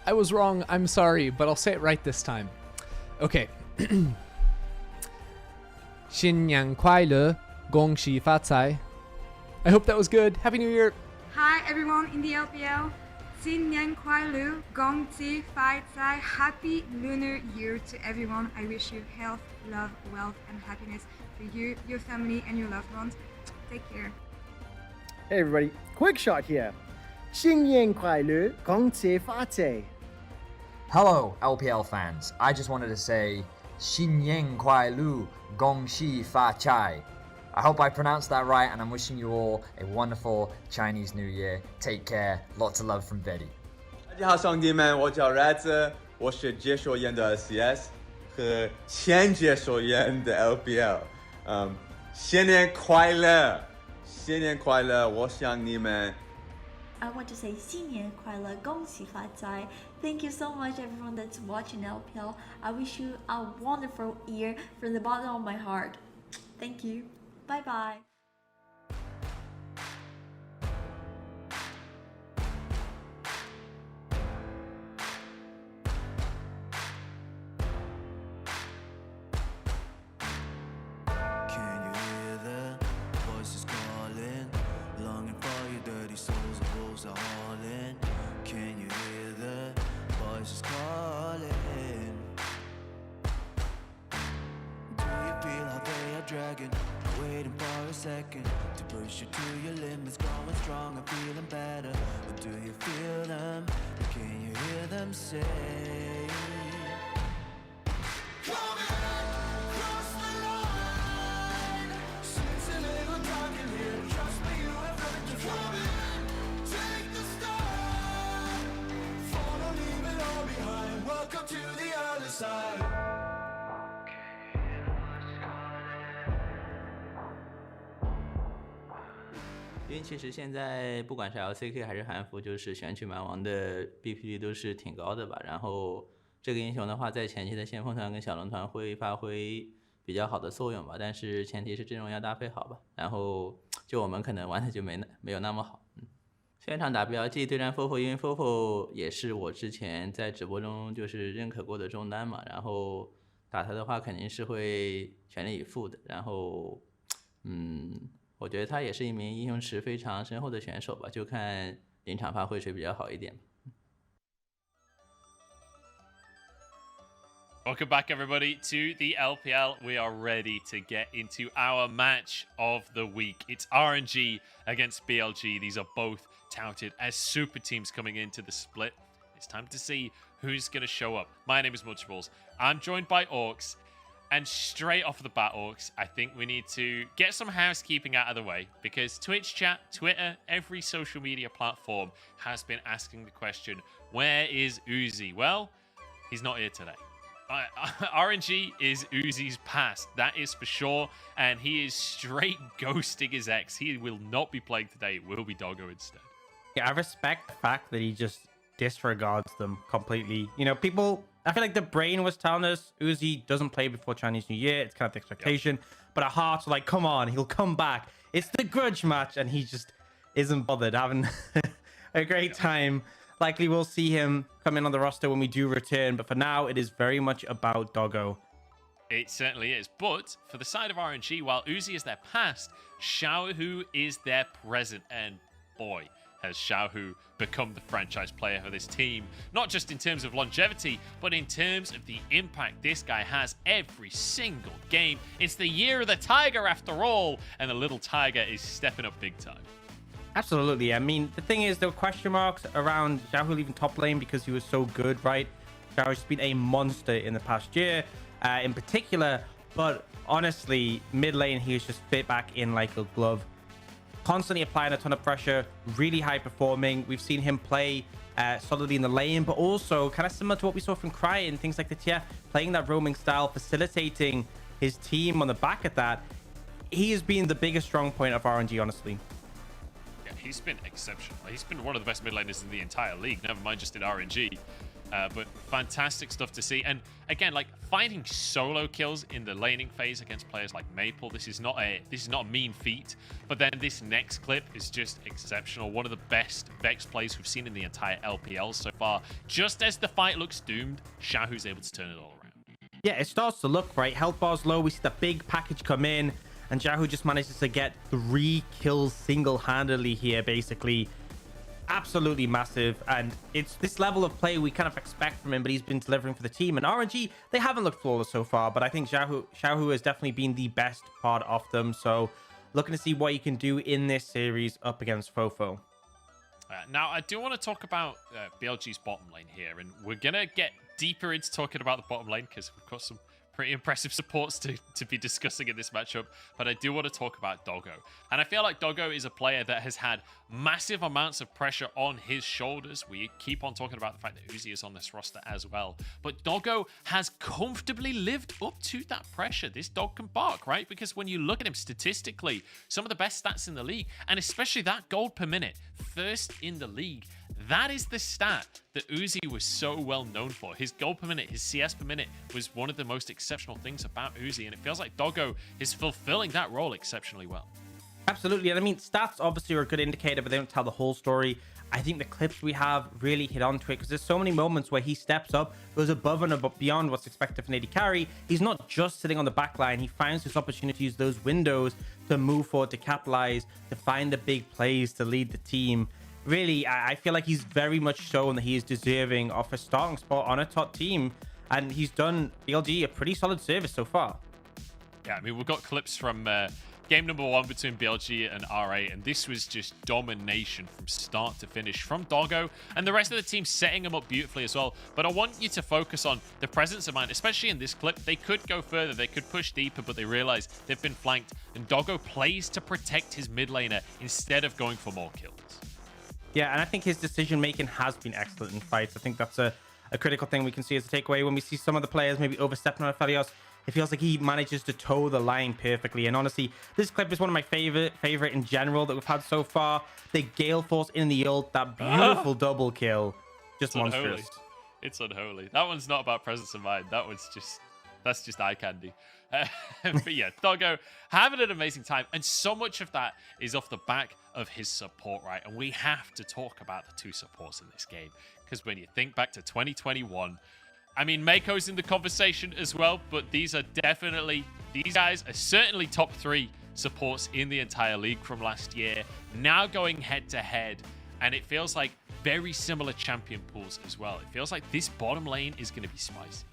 I was wrong, I'm sorry, but I'll say it right this time. Okay. 新年快乐，恭喜发财. I hope that was good. Happy New Year! Hi everyone in the LPL. 新年快乐，恭喜发财 Happy Lunar Year to everyone. I wish you health, love, wealth, and happiness for you, your family, and your loved ones. Take care. Hey everybody, quick shot here. 新年快乐，恭喜发财. Hello, LPL fans. I just wanted to say 新年快乐，恭喜发财. I hope I pronounced that right, and I'm wishing you all a wonderful Chinese New Year. Take care. Lots of love from Betty. 大家好，兄弟们，我叫 Red， 我是解说员的 LCS 和前解说员的 LPL。新年快乐，新年快乐，我想你们。I want to say 新年快乐，恭喜发财. Thank you so much everyone that's watching LPL. I wish you a wonderful year from the bottom of my heart. Thank you. Bye bye. Can you hear the voices calling? Longing for your dirty souls, the wolves are hauling. Can you hear the voices calling? Do you feel how they are dragging? Waiting for a second to push you to your limits, growing strong and feeling better. Or do you feel them? Can you hear them say? Welcome to the other side. 因为其实现在不管是 LCK 还是韩服，就是选取蛮王的 BP 率都是挺高的吧。然后这个英雄的话，在前期的先锋团跟小龙团会发挥比较好的作用吧，但是前提是阵容要搭配好吧。然后就我们可能玩的就没有那么好。现场打 BLG 对战 Fofo， 因为 Fofo 也是我之前在直播中就是认可过的中单嘛，然后打他的话肯定是会全力以赴的。然后我觉得他也是一名英雄池非常深厚的选手吧，就看临场发挥谁比较好一点。Welcome back, everybody, to the LPL. We are ready to get into our match of the week. It's RNG against BLG. These are both touted as super teams coming into the split. It's time to see who's going to show up. My name is Muchables. I'm joined by Orcs. And straight off the bat, Orcs, I think we need to get some housekeeping out of the way, because Twitch chat, Twitter, every social media platform has been asking the question, where is Uzi? Well, he's not here today. RNG is Uzi's past, that is for sure, and he is straight ghosting his ex. He will not be playing today. It will be Doggo instead. Yeah, I respect the fact that he just disregards them completely. You know, people, I feel like the brain was telling us Uzi doesn't play before Chinese New Year. It's kind of the expectation. But our hearts were like, come on, he'll come back. It's the grudge match. And he just isn't bothered, having a great time. Likely we'll see him come in on the roster when we do return. But for now, it is very much about Doggo. It certainly is. But for the side of RNG, while Uzi is their past, Xiaohu is their present. And boy, has Xiaohu become the franchise player for this team. Not just in terms of longevity, but in terms of the impact this guy has every single game. It's the year of the Tiger after all, and the little Tiger is stepping up big time. Absolutely. I mean, the thing is, there were question marks around Xiaohu leaving top lane because he was so good, right? Xiaohu's been a monster in the past year, in particular. But honestly, mid lane, he was just fit back in like a glove. Constantly applying a ton of pressure, really high performing. We've seen him play solidly in the lane, but also kind of similar to what we saw from Cry and things like the TES, playing that roaming style, facilitating his team on the back of that. He has been the biggest strong point of RNG, honestly. Yeah, he's been exceptional. He's been one of the best mid laners in the entire league, never mind just in RNG. But fantastic stuff to see. And again, like finding solo kills in the laning phase against players like Maple, this is not a mean feat. But then this next clip is just exceptional. One of the best Vex plays we've seen in the entire LPL so far. Just as the fight looks doomed, Xiaohu's able to turn it all around. Yeah, it starts to look right. Health bar's low. We see the big package come in, and Xiaohu just manages to get 3 kills single-handedly here, basically. Absolutely massive, and it's this level of play we kind of expect from him, but he's been delivering for the team. And RNG, they haven't looked flawless so far, but I think Xiaohu has definitely been the best part of them. So looking to see what he can do in this series up against Fofo. Now, I do want to talk about BLG's bottom lane here, and we're going to get deeper into talking about the bottom lane because we've got some pretty impressive supports to be discussing in this matchup, but I do want to talk about Doggo. And I feel like Doggo is a player that has had massive amounts of pressure on his shoulders. We keep on talking about the fact that Uzi is on this roster as well, but Doggo has comfortably lived up to that pressure. This dog can bark, right? Because when you look at him statistically, some of the best stats in the league, and especially that gold per minute, first in the league. That is the stat that Uzi was so well known for. His gold per minute, his CS per minute was one of the most exceptional things about Uzi, and it feels like Doggo is fulfilling that role exceptionally well. Absolutely, and I mean, stats obviously are a good indicator, but they don't tell the whole story. I think the clips we have really hit onto it because there's so many moments where he steps up, goes above and beyond what's expected from an AD carry. He's not just sitting on the back line. He finds his opportunities, those windows to move forward, to capitalize, to find the big plays, to lead the team. Really, I feel like he's very much shown that he is deserving of a starting spot on a top team, and he's done BLG a pretty solid service so far. Yeah, I mean, we've got clips from game number 1 between BLG and RA, and this was just domination from start to finish from Doggo, and the rest of the team setting him up beautifully as well. But I want you to focus on the presence of mind, especially in this clip. They could go further, they could push deeper, but they realize they've been flanked, and Doggo plays to protect his mid laner instead of going for more kills. Yeah, and I think his decision-making has been excellent in fights. I think that's a critical thing we can see as a takeaway. When we see some of the players maybe overstepping on Aphelios, it feels like he manages to toe the line perfectly. And honestly, this clip is one of my favorite in general that we've had so far. The Gale Force in the ult, that beautiful double kill. Just monstrous. Unholy. It's unholy. That one's not about presence of mind. That's just eye candy. But yeah, Doggo having an amazing time, and so much of that is off the back of his support, right? And we have to talk about the 2 supports in this game, because when you think back to 2021, I mean, Mako's in the conversation as well, but these guys are certainly top 3 supports in the entire league from last year, now going head to head, and it feels like very similar champion pools as well. It feels like this bottom lane is going to be spicy.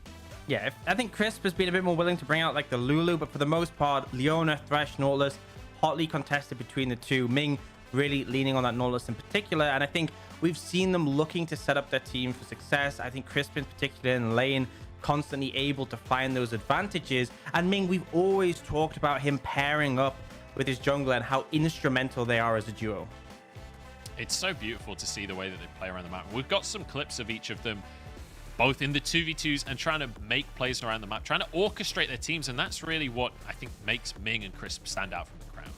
Yeah, I think Crisp has been a bit more willing to bring out like the Lulu, but for the most part, Leona, Thresh, Nautilus, hotly contested between the two. Ming really leaning on that Nautilus in particular, and I think we've seen them looking to set up their team for success. I think Crisp in particular in lane constantly able to find those advantages. And Ming, we've always talked about him pairing up with his jungler and how instrumental they are as a duo. It's so beautiful to see the way that they play around the map. We've got some clips of each of them, both in the 2v2s and trying to make plays around the map, trying to orchestrate their teams, and that's really what I think makes Ming and Crisp stand out from the crowd.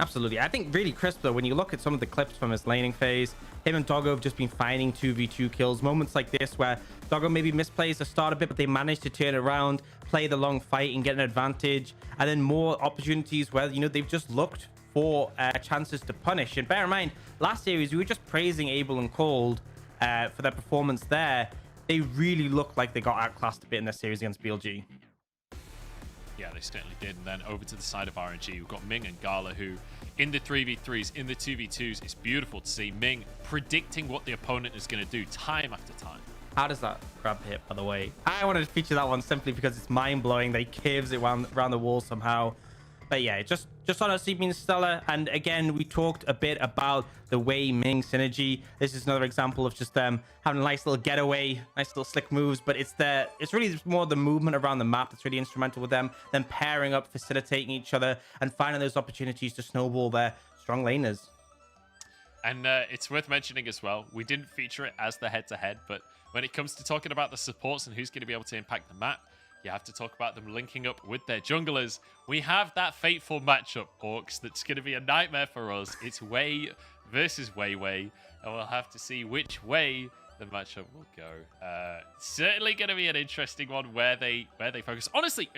Absolutely. I think really Crisp, though, when you look at some of the clips from his laning phase, him and Doggo have just been finding 2v2 kills. Moments like this where Doggo maybe misplays the start a bit, but they manage to turn it around, play the long fight and get an advantage. And then more opportunities where, you know, they've just looked for chances to punish. And bear in mind, last series, we were just praising Abel and Cold for their performance there. They really looked like they got outclassed a bit in their series against BLG. Yeah, they certainly did. And then over to the side of RNG, we've got Ming and Gala, who in the 3v3s, in the 2v2s, it's beautiful to see Ming predicting what the opponent is going to do time after time. How does that grab hit, by the way? I wanted to feature that one simply because it's mind-blowing. They curves it around the wall somehow. But yeah, just honestly been stellar. And again, we talked a bit about the Wei Ming synergy. This is another example of just them having a nice little getaway, nice little slick moves. But it's really more the movement around the map that's really instrumental with them. Then pairing up, facilitating each other, and finding those opportunities to snowball their strong laners. And it's worth mentioning as well, we didn't feature it as the head-to-head, but when it comes to talking about the supports and who's going to be able to impact the map, you have to talk about them linking up with their junglers. We have that fateful matchup, Orcs, that's going to be a nightmare for us. It's Wei versus Wei, and we'll have to see which way the matchup will go. Certainly going to be an interesting one where they focus. Honestly,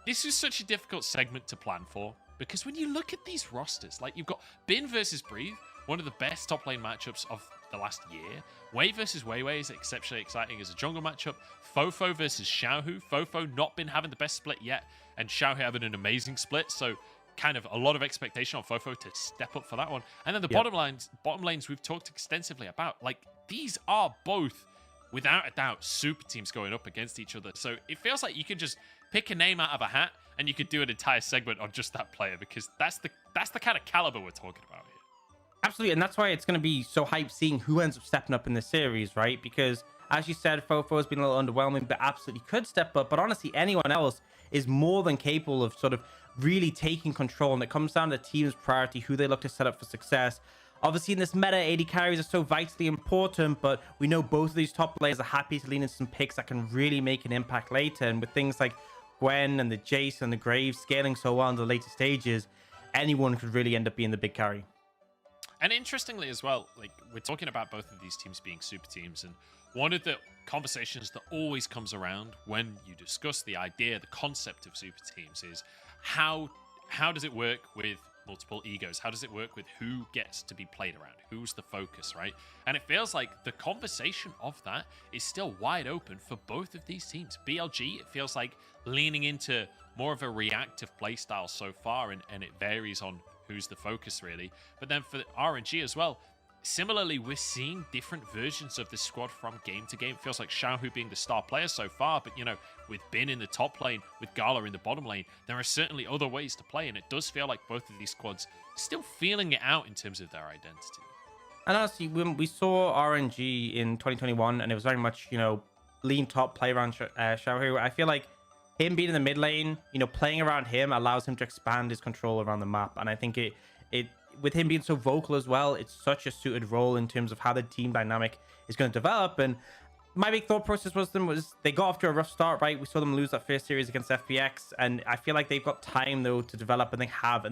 this is such a difficult segment to plan for, because when you look at these rosters, like you've got Bin versus Breathe, one of the best top lane matchups of the last year. Wei versus Wei is exceptionally exciting as a jungle matchup. Fofo versus Xiaohu. Fofo not been having the best split yet, and Xiaohu having an amazing split, so kind of a lot of expectation on Fofo to step up for that one. And then the bottom lanes we've talked extensively about. Like, these are both, without a doubt, super teams going up against each other. So it feels like you could just pick a name out of a hat and you could do an entire segment on just that player, because that's the kind of caliber we're talking about here. Absolutely, and that's why it's going to be so hyped seeing who ends up stepping up in the series, right? Because, as you said, Fofo has been a little underwhelming, but absolutely could step up. But honestly, anyone else is more than capable of sort of really taking control, and it comes down to the team's priority, who they look to set up for success. Obviously, in this meta, AD carries are so vitally important, but we know both of these top players are happy to lean into some picks that can really make an impact later. And with things like Gwen and the Jace and the Graves scaling so well in the later stages, anyone could really end up being the big carry. And interestingly as well, like, we're talking about both of these teams being super teams, and one of the conversations that always comes around when you discuss the idea, the concept of super teams is how does it work with multiple egos? How does it work with who gets to be played around? Who's the focus, right? And it feels like the conversation of that is still wide open for both of these teams. BLG, it feels like leaning into more of a reactive playstyle so far, and it varies on who's the focus, really. But then for RNG as well, similarly, we're seeing different versions of this squad from game to game. It feels like Xiaohu being the star player so far, but, you know, with Bin in the top lane, with Gala in the bottom lane, there are certainly other ways to play, and it does feel like both of these squads still feeling it out in terms of their identity. And honestly, when we saw RNG in 2021, and it was very much, you know, lean top, play around Xiaohu, I feel like him being in the mid lane, you know, playing around him allows him to expand his control around the map. And I think it with him being so vocal as well, it's such a suited role in terms of how the team dynamic is going to develop. And my big thought process was they got off to a rough start, right? We saw them lose that first series against FPX, and I feel like they've got time though to develop, and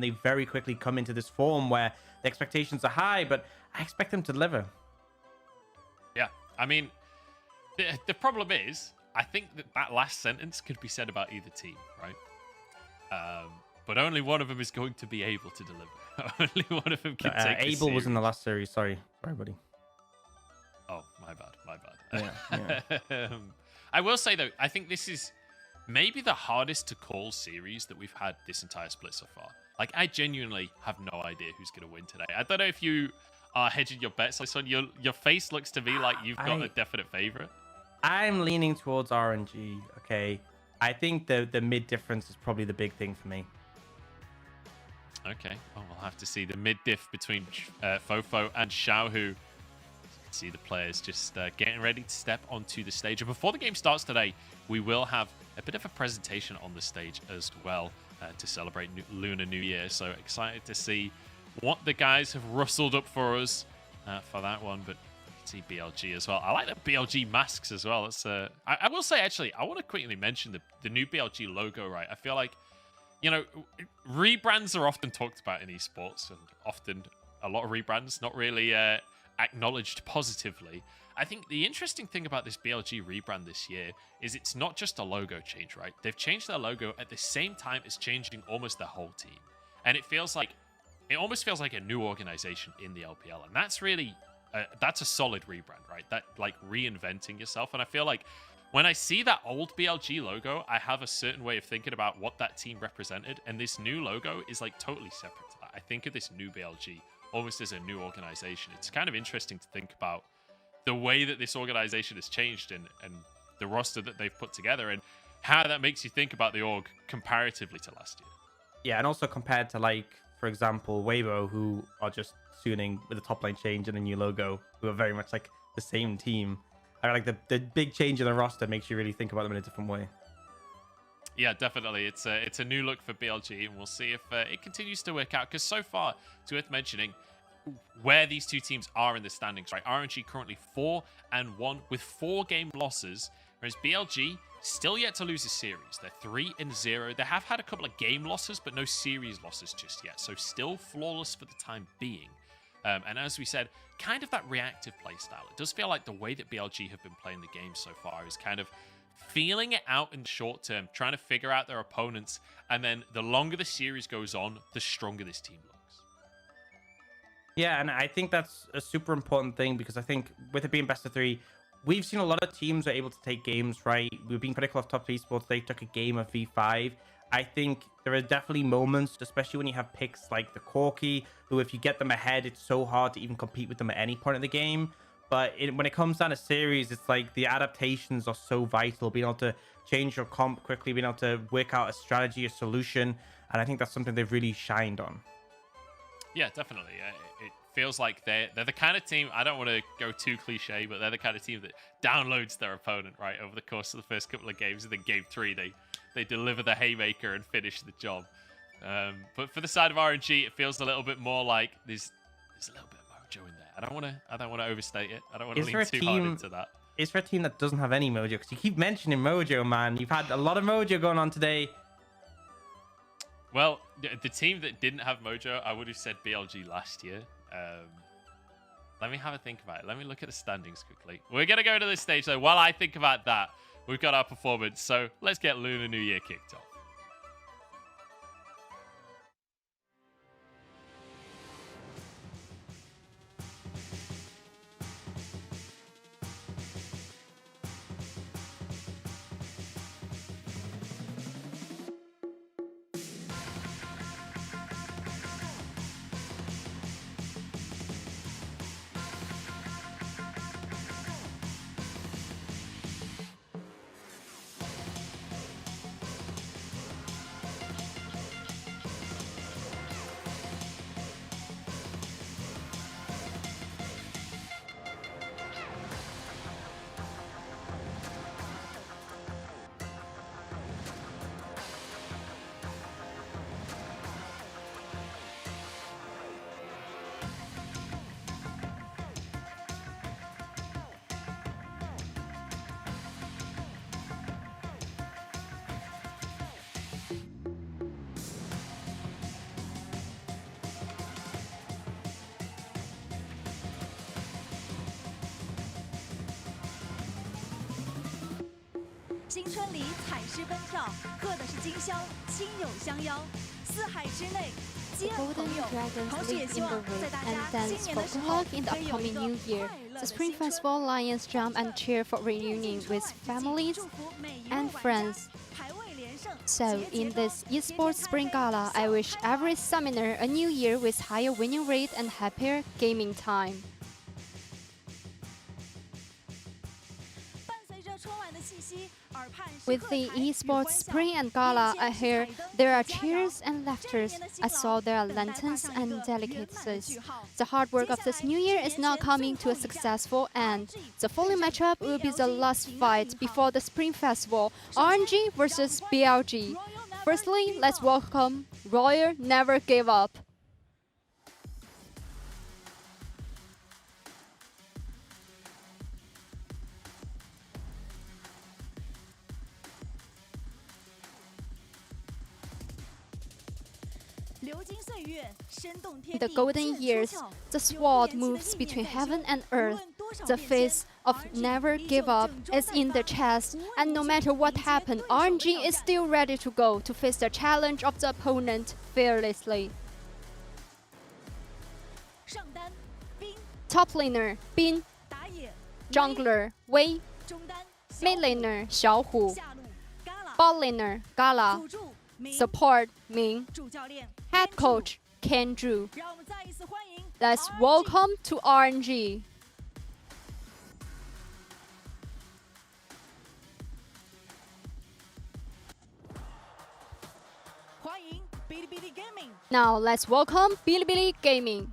they very quickly come into this form where the expectations are high, but I expect them to deliver. Yeah, I mean, the problem is, I think that last sentence could be said about either team, right? But only one of them is going to be able to deliver. Only one of them can take it. Abel was in the last series. Sorry, buddy. Oh, my bad. Yeah. I will say, though, I think this is maybe the hardest to call series that we've had this entire split so far. Like, I genuinely have no idea who's going to win today. I don't know if you are hedging your bets on this one. Your face looks to me like you've got a definite favorite. I'm leaning towards RNG, okay? I think the mid difference is probably the big thing for me. Okay, well, we'll have to see the mid diff between Fofo and Xiaohu. See the players just getting ready to step onto the stage. And before the game starts today, we will have a bit of a presentation on the stage as well to celebrate Lunar New Year. So excited to see what the guys have rustled up for us for that one. But you can see BLG as well. I like the BLG masks as well. That's I will say, actually, I want to quickly mention the new BLG logo, right? I feel like, you know, rebrands are often talked about in esports, and often a lot of rebrands not really acknowledged positively. I think the interesting thing about this BLG rebrand this year is it's not just a logo change, right? They've changed their logo at the same time as changing almost their whole team. And it almost feels like a new organization in the LPL. And that's really, that's a solid rebrand, right? That, like, reinventing yourself. And I feel like when I see that old BLG logo, I have a certain way of thinking about what that team represented. And this new logo is, like, totally separate to that. I think of this new BLG almost as a new organization. It's kind of interesting to think about the way that this organization has changed and the roster that they've put together and how that makes you think about the org comparatively to last year. Yeah, and also compared to, like, for example, Weibo, who are just tuning with a top lane change and a new logo, who are very much like the same team. I like the big change in the roster makes you really think about them in a different way. Yeah, definitely. It's a new look for BLG, and we'll see if it continues to work out. Because so far, it's worth mentioning where these two teams are in the standings, right? RNG currently 4-1 with 4 game losses, whereas BLG still yet to lose a series. They're 3-0. They have had a couple of game losses, but no series losses just yet. So still flawless for the time being. And as we said, kind of that reactive play style. It does feel like the way that BLG have been playing the game so far is kind of feeling it out in the short term, trying to figure out their opponents, and then the longer the series goes on, the stronger this team looks. Yeah, and I think that's a super important thing because I think with it being best of 3, we've seen a lot of teams are able to take games, right? We've been critical of top esports. They took a game of V5. I think there are definitely moments, especially when you have picks like the Corki, who if you get them ahead, it's so hard to even compete with them at any point in the game. But when it comes down to series, it's like the adaptations are so vital. Being able to change your comp quickly, being able to work out a strategy, a solution. And I think that's something they've really shined on. Yeah, definitely. It feels like they're the kind of team, I don't want to go too cliche, but they're the kind of team that downloads their opponent, right, over the course of the first couple of games. And then game 3, they deliver the haymaker and finish the job. But for the side of RNG, it feels a little bit more like there's a little bit of mojo in there. I don't want to overstate it. I don't want to lean too hard into that. Is there a team that doesn't have any mojo? Because you keep mentioning mojo, man. You've had a lot of mojo going on today. Well, the team that didn't have mojo, I would have said BLG last year. Let me have a think about it. Let me look at the standings quickly. We're going to go to this stage, though. While I think about that, we've got our performance. So let's get Lunar New Year kicked off. Golden Dragons live in the rain and dance for good luck in the upcoming new year. The Spring Festival Lions jump and cheer for reunion with families and friends. So in this esports spring gala, I wish every summoner a new year with higher winning rate and happier gaming time. 伴随着春晚的气息 With the esports spring and gala, I hear there are cheers and laughters. I saw there are lanterns and delicacies. The hard work of this new year is now coming to a successful end. The following matchup will be the last fight before the spring festival, RNG versus BLG. Firstly, let's welcome Royal Never Give Up. The golden years, the sword moves between heaven and earth. The face of never give up is in the chest, and no matter what happens, RNG is still ready to go to face the challenge of the opponent fearlessly. Top laner, Bin. Jungler, Wei. Mid laner, Xiaohu. Bot laner, Gala. Support, Ming. Head coach, Kenju. Let's welcome to RNG. Now let's welcome Bilibili Gaming.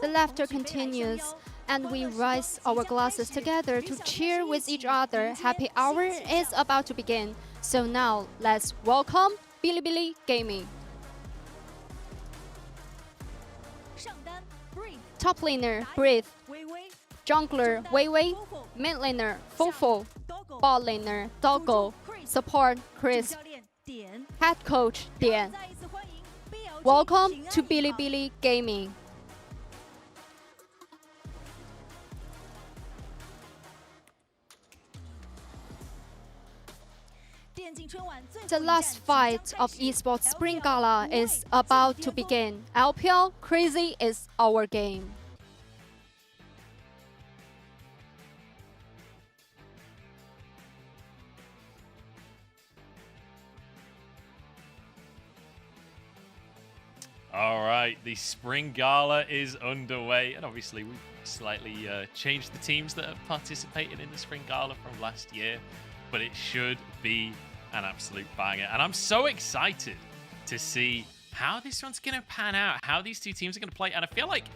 The laughter continues, and we raise our glasses together to cheer with each other. Happy hour is about to begin. So now, let's welcome Bilibili Gaming. Top laner, Breathe. Jungler, Wei Wei. Mid laner, Fofo. Bot laner, Doggo. Support, Chris. Head coach, Dian. Welcome to Bilibili Gaming. The last fight of esports Spring Gala is about to begin. LPL Crazy is our game. All right, the Spring Gala is underway, and obviously we've slightly changed the teams that have participated in the Spring Gala from last year, but it should be an absolute banger. And I'm so excited to see how this one's going to pan out, how these two teams are going to play. And I feel like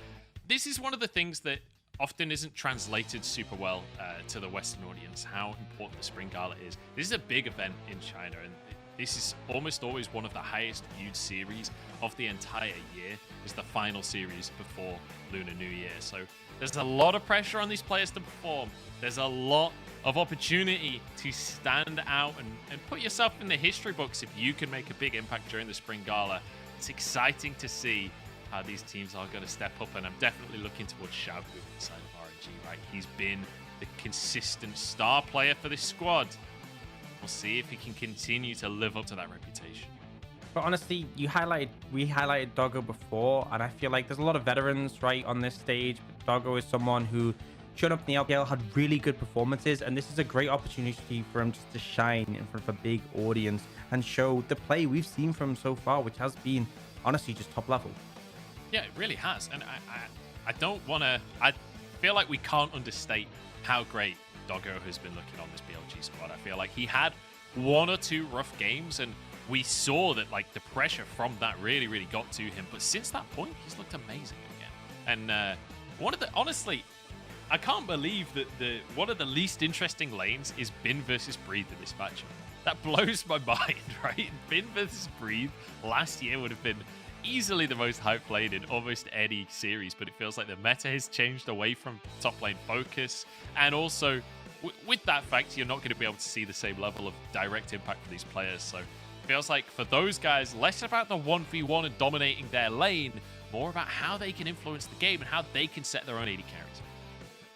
this is one of the things that often isn't translated super well to the Western audience, how important the Spring Gala is. This is a big event in China, and this is almost always one of the highest viewed series of the entire year. It's the final series before Lunar New Year. So there's a lot of pressure on these players to perform. There's a lot of opportunity to stand out and put yourself in the history books if you can make a big impact during the Spring Gala. It's exciting to see how these teams are going to step up, and I'm definitely looking towards Xiaohu inside of RNG, right? He's been the consistent star player for this squad. We'll see if he can continue to live up to that reputation. But honestly, we highlighted Doggo before, and I feel like there's a lot of veterans right on this stage. But Doggo is someone who showed up in the LPL, had really good performances, and this is a great opportunity for him just to shine in front of a big audience and show the play we've seen from him so far, which has been honestly just top level. Yeah, it really has. And I don't want to... I feel like we can't understate how great Doggo has been looking on this BLG squad. I feel like he had one or two rough games, and we saw that like the pressure from that really got to him. But since that point, he's looked amazing again. And one of the... Honestly, I can't believe that one of the least interesting lanes is Bin versus Breathe in this matchup. That blows my mind, right? Bin versus Breathe last year would have been easily the most hype lane in almost any series, but it feels like the meta has changed away from top lane focus, and also with that fact, you're not going to be able to see the same level of direct impact for these players. So it feels like for those guys, less about the 1v1 and dominating their lane, more about how they can influence the game and how they can set their own AD carries.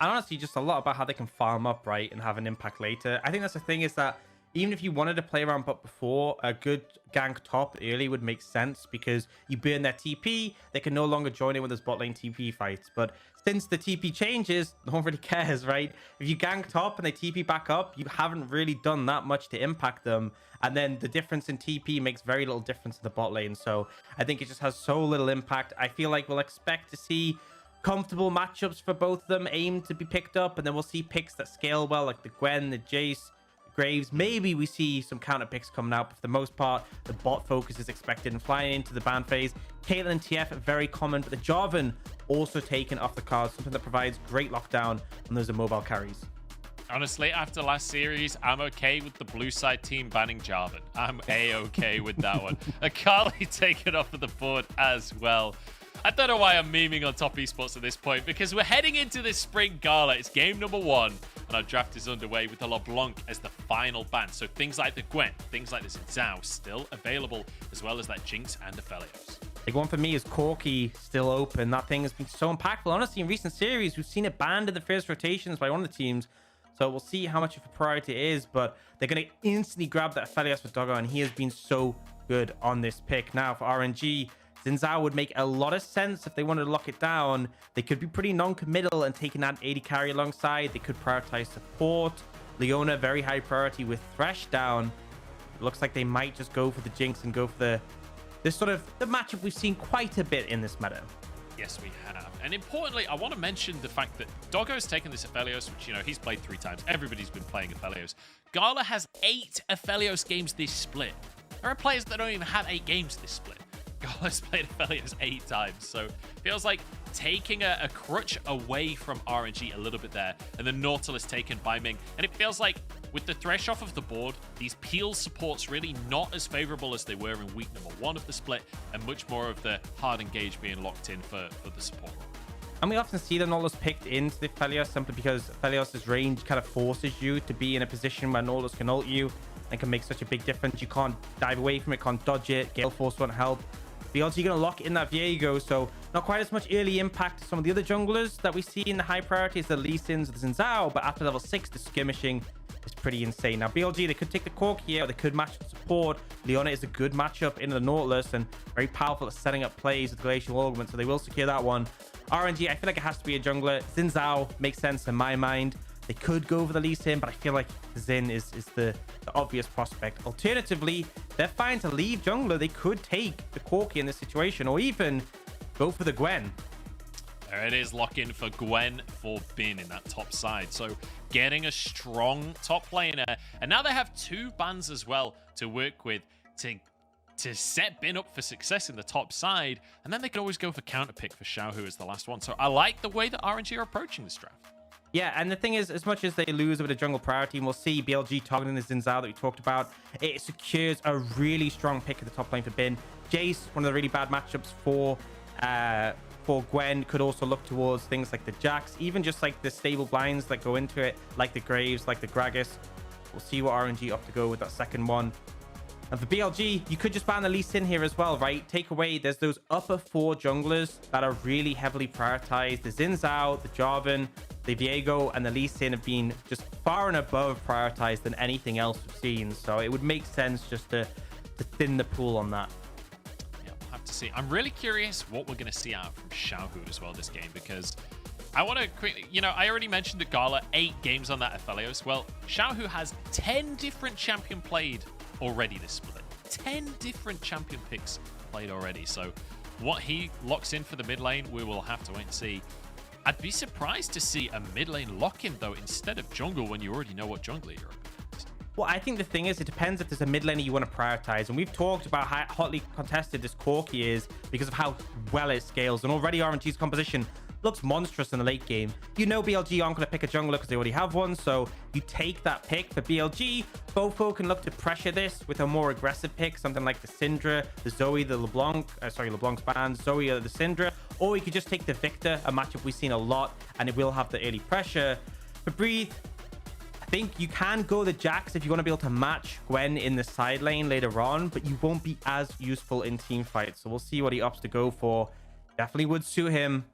And honestly, just a lot about how they can farm up, right, and have an impact later. I think that's the thing, is that even if you wanted to play around bot before, a good gank top early would make sense because you burn their TP. They can no longer join in with those bot lane TP fights. But since the TP changes, no one really cares, right? If you gank top and they TP back up, you haven't really done that much to impact them. And then the difference in TP makes very little difference in the bot lane. So I think it just has so little impact. I feel like we'll expect to see comfortable matchups for both of them aimed to be picked up. And then we'll see picks that scale well, like the Gwen, the Jace, Graves. Maybe we see some counter picks coming out, but for the most part, the bot focus is expected. And flying into the ban phase, Caitlyn and TF very common, but the Jarvan also taken off the cards, something that provides great lockdown on those immobile carries. Honestly, after last series, I'm okay with the blue side team banning Jarvan. I'm a-okay with that one. Akali taken off of the board as well. I don't know why I'm memeing on Top Esports at this point, because we're heading into this spring gala. It's game number 1, and our draft is underway with the LeBlanc as the final ban. So things like the Gwen, things like the Zhao still available, as well as that Jinx and the Aphelios. Big one for me is Corki still open. That thing has been so impactful. Honestly, in recent series, we've seen it banned in the first rotations by one of the teams. So we'll see how much of a priority it is, but they're going to instantly grab that Aphelios for Doggo, and he has been so good on this pick. Now for RNG, Xin would make a lot of sense if they wanted to lock it down. They could be pretty non-committal and taking that 80 carry alongside. They could prioritize support. Leona, very high priority with Thresh down. It looks like they might just go for the Jinx and go for the matchup we've seen quite a bit in this meta. Yes, we have. And importantly, I want to mention the fact that Doggo's taken this Aphelios, which, he's played 3 times. Everybody's been playing Aphelios. Gala has 8 Aphelios games this split. There are players that don't even have 8 games this split. Gala's played Aphelios 8 times, so feels like taking a crutch away from RNG a little bit there, and the Nautilus taken by Ming. And it feels like with the Thresh off of the board, these peel supports really not as favorable as they were in week number 1 of the split, and much more of the hard engage being locked in for the support role. And we often see the Nautilus picked into the Aphelios simply because Aphelios' range kind of forces you to be in a position where Nautilus can ult you and can make such a big difference. You can't dive away from it, can't dodge it, Gale Force won't help. BLG going to lock in that Viego, so not quite as much early impact as some of the other junglers that we see in the high priorities, the Lee Sins, the Xin, but after level 6, the skirmishing is pretty insane. Now, BLG, they could take the Cork here, or they could match the support. Leona is a good matchup in the Nautilus and very powerful at setting up plays with Glacial Augment, so they will secure that one. RNG, I feel like it has to be a jungler. Xin makes sense in my mind. They could go for the Lee Sin, but I feel like Xin is the obvious prospect. Alternatively, they're fine to leave jungler. They could take the Corki in this situation, or even go for the Gwen. There it is, lock in for Gwen for Bin in that top side. So getting a strong top laner. And now they have 2 bans as well to work with to set Bin up for success in the top side. And then they can always go for counter pick for Xiaohu as the last one. So I like the way that RNG are approaching this draft. Yeah, and the thing is, as much as they lose a bit of jungle priority, and we'll see BLG targeting the Xin that we talked about, it secures a really strong pick at the top lane for Bin. Jace, one of the really bad matchups for Gwen, could also look towards things like the Jax, even just like the stable blinds that go into it, like the Graves, like the Gragas. We'll see what RNG up to go with that second one. And for BLG, you could just ban the Lee Sin here as well, right? Take away, there's those upper 4 junglers that are really heavily prioritized. The Xin, the Jarvan, the Viego, and the Lee Sin have been just far and above prioritized than anything else we've seen. So it would make sense just to thin the pool on that. Yeah, we'll have to see. I'm really curious what we're going to see out from Xiaohu as well this game, because I want to quickly, I already mentioned the Gala, 8 games on that Aphelios. Well, Xiaohu has 10 different champion played already this split. 10 different champion picks played already. So what he locks in for the mid lane, we will have to wait and see. I'd be surprised to see a mid lane lock-in, though, instead of jungle when you already know what jungler you're up against. Well, I think the thing is, it depends if there's a mid laner you want to prioritize. And we've talked about how hotly contested this Corki is because of how well it scales. And already RNG's composition looks monstrous in the late game. BLG aren't going to pick a jungler because they already have one. So you take that pick for BLG. Bofo can look to pressure this with a more aggressive pick, something like the Syndra, the Zoe, the LeBlanc, LeBlanc's band, Zoe, the Syndra. Or you could just take the Victor, a matchup we've seen a lot, and it will have the early pressure. For Breathe, I think you can go the Jax if you want to be able to match Gwen in the side lane later on, but you won't be as useful in team fights. So we'll see what he opts to go for. Definitely would suit him.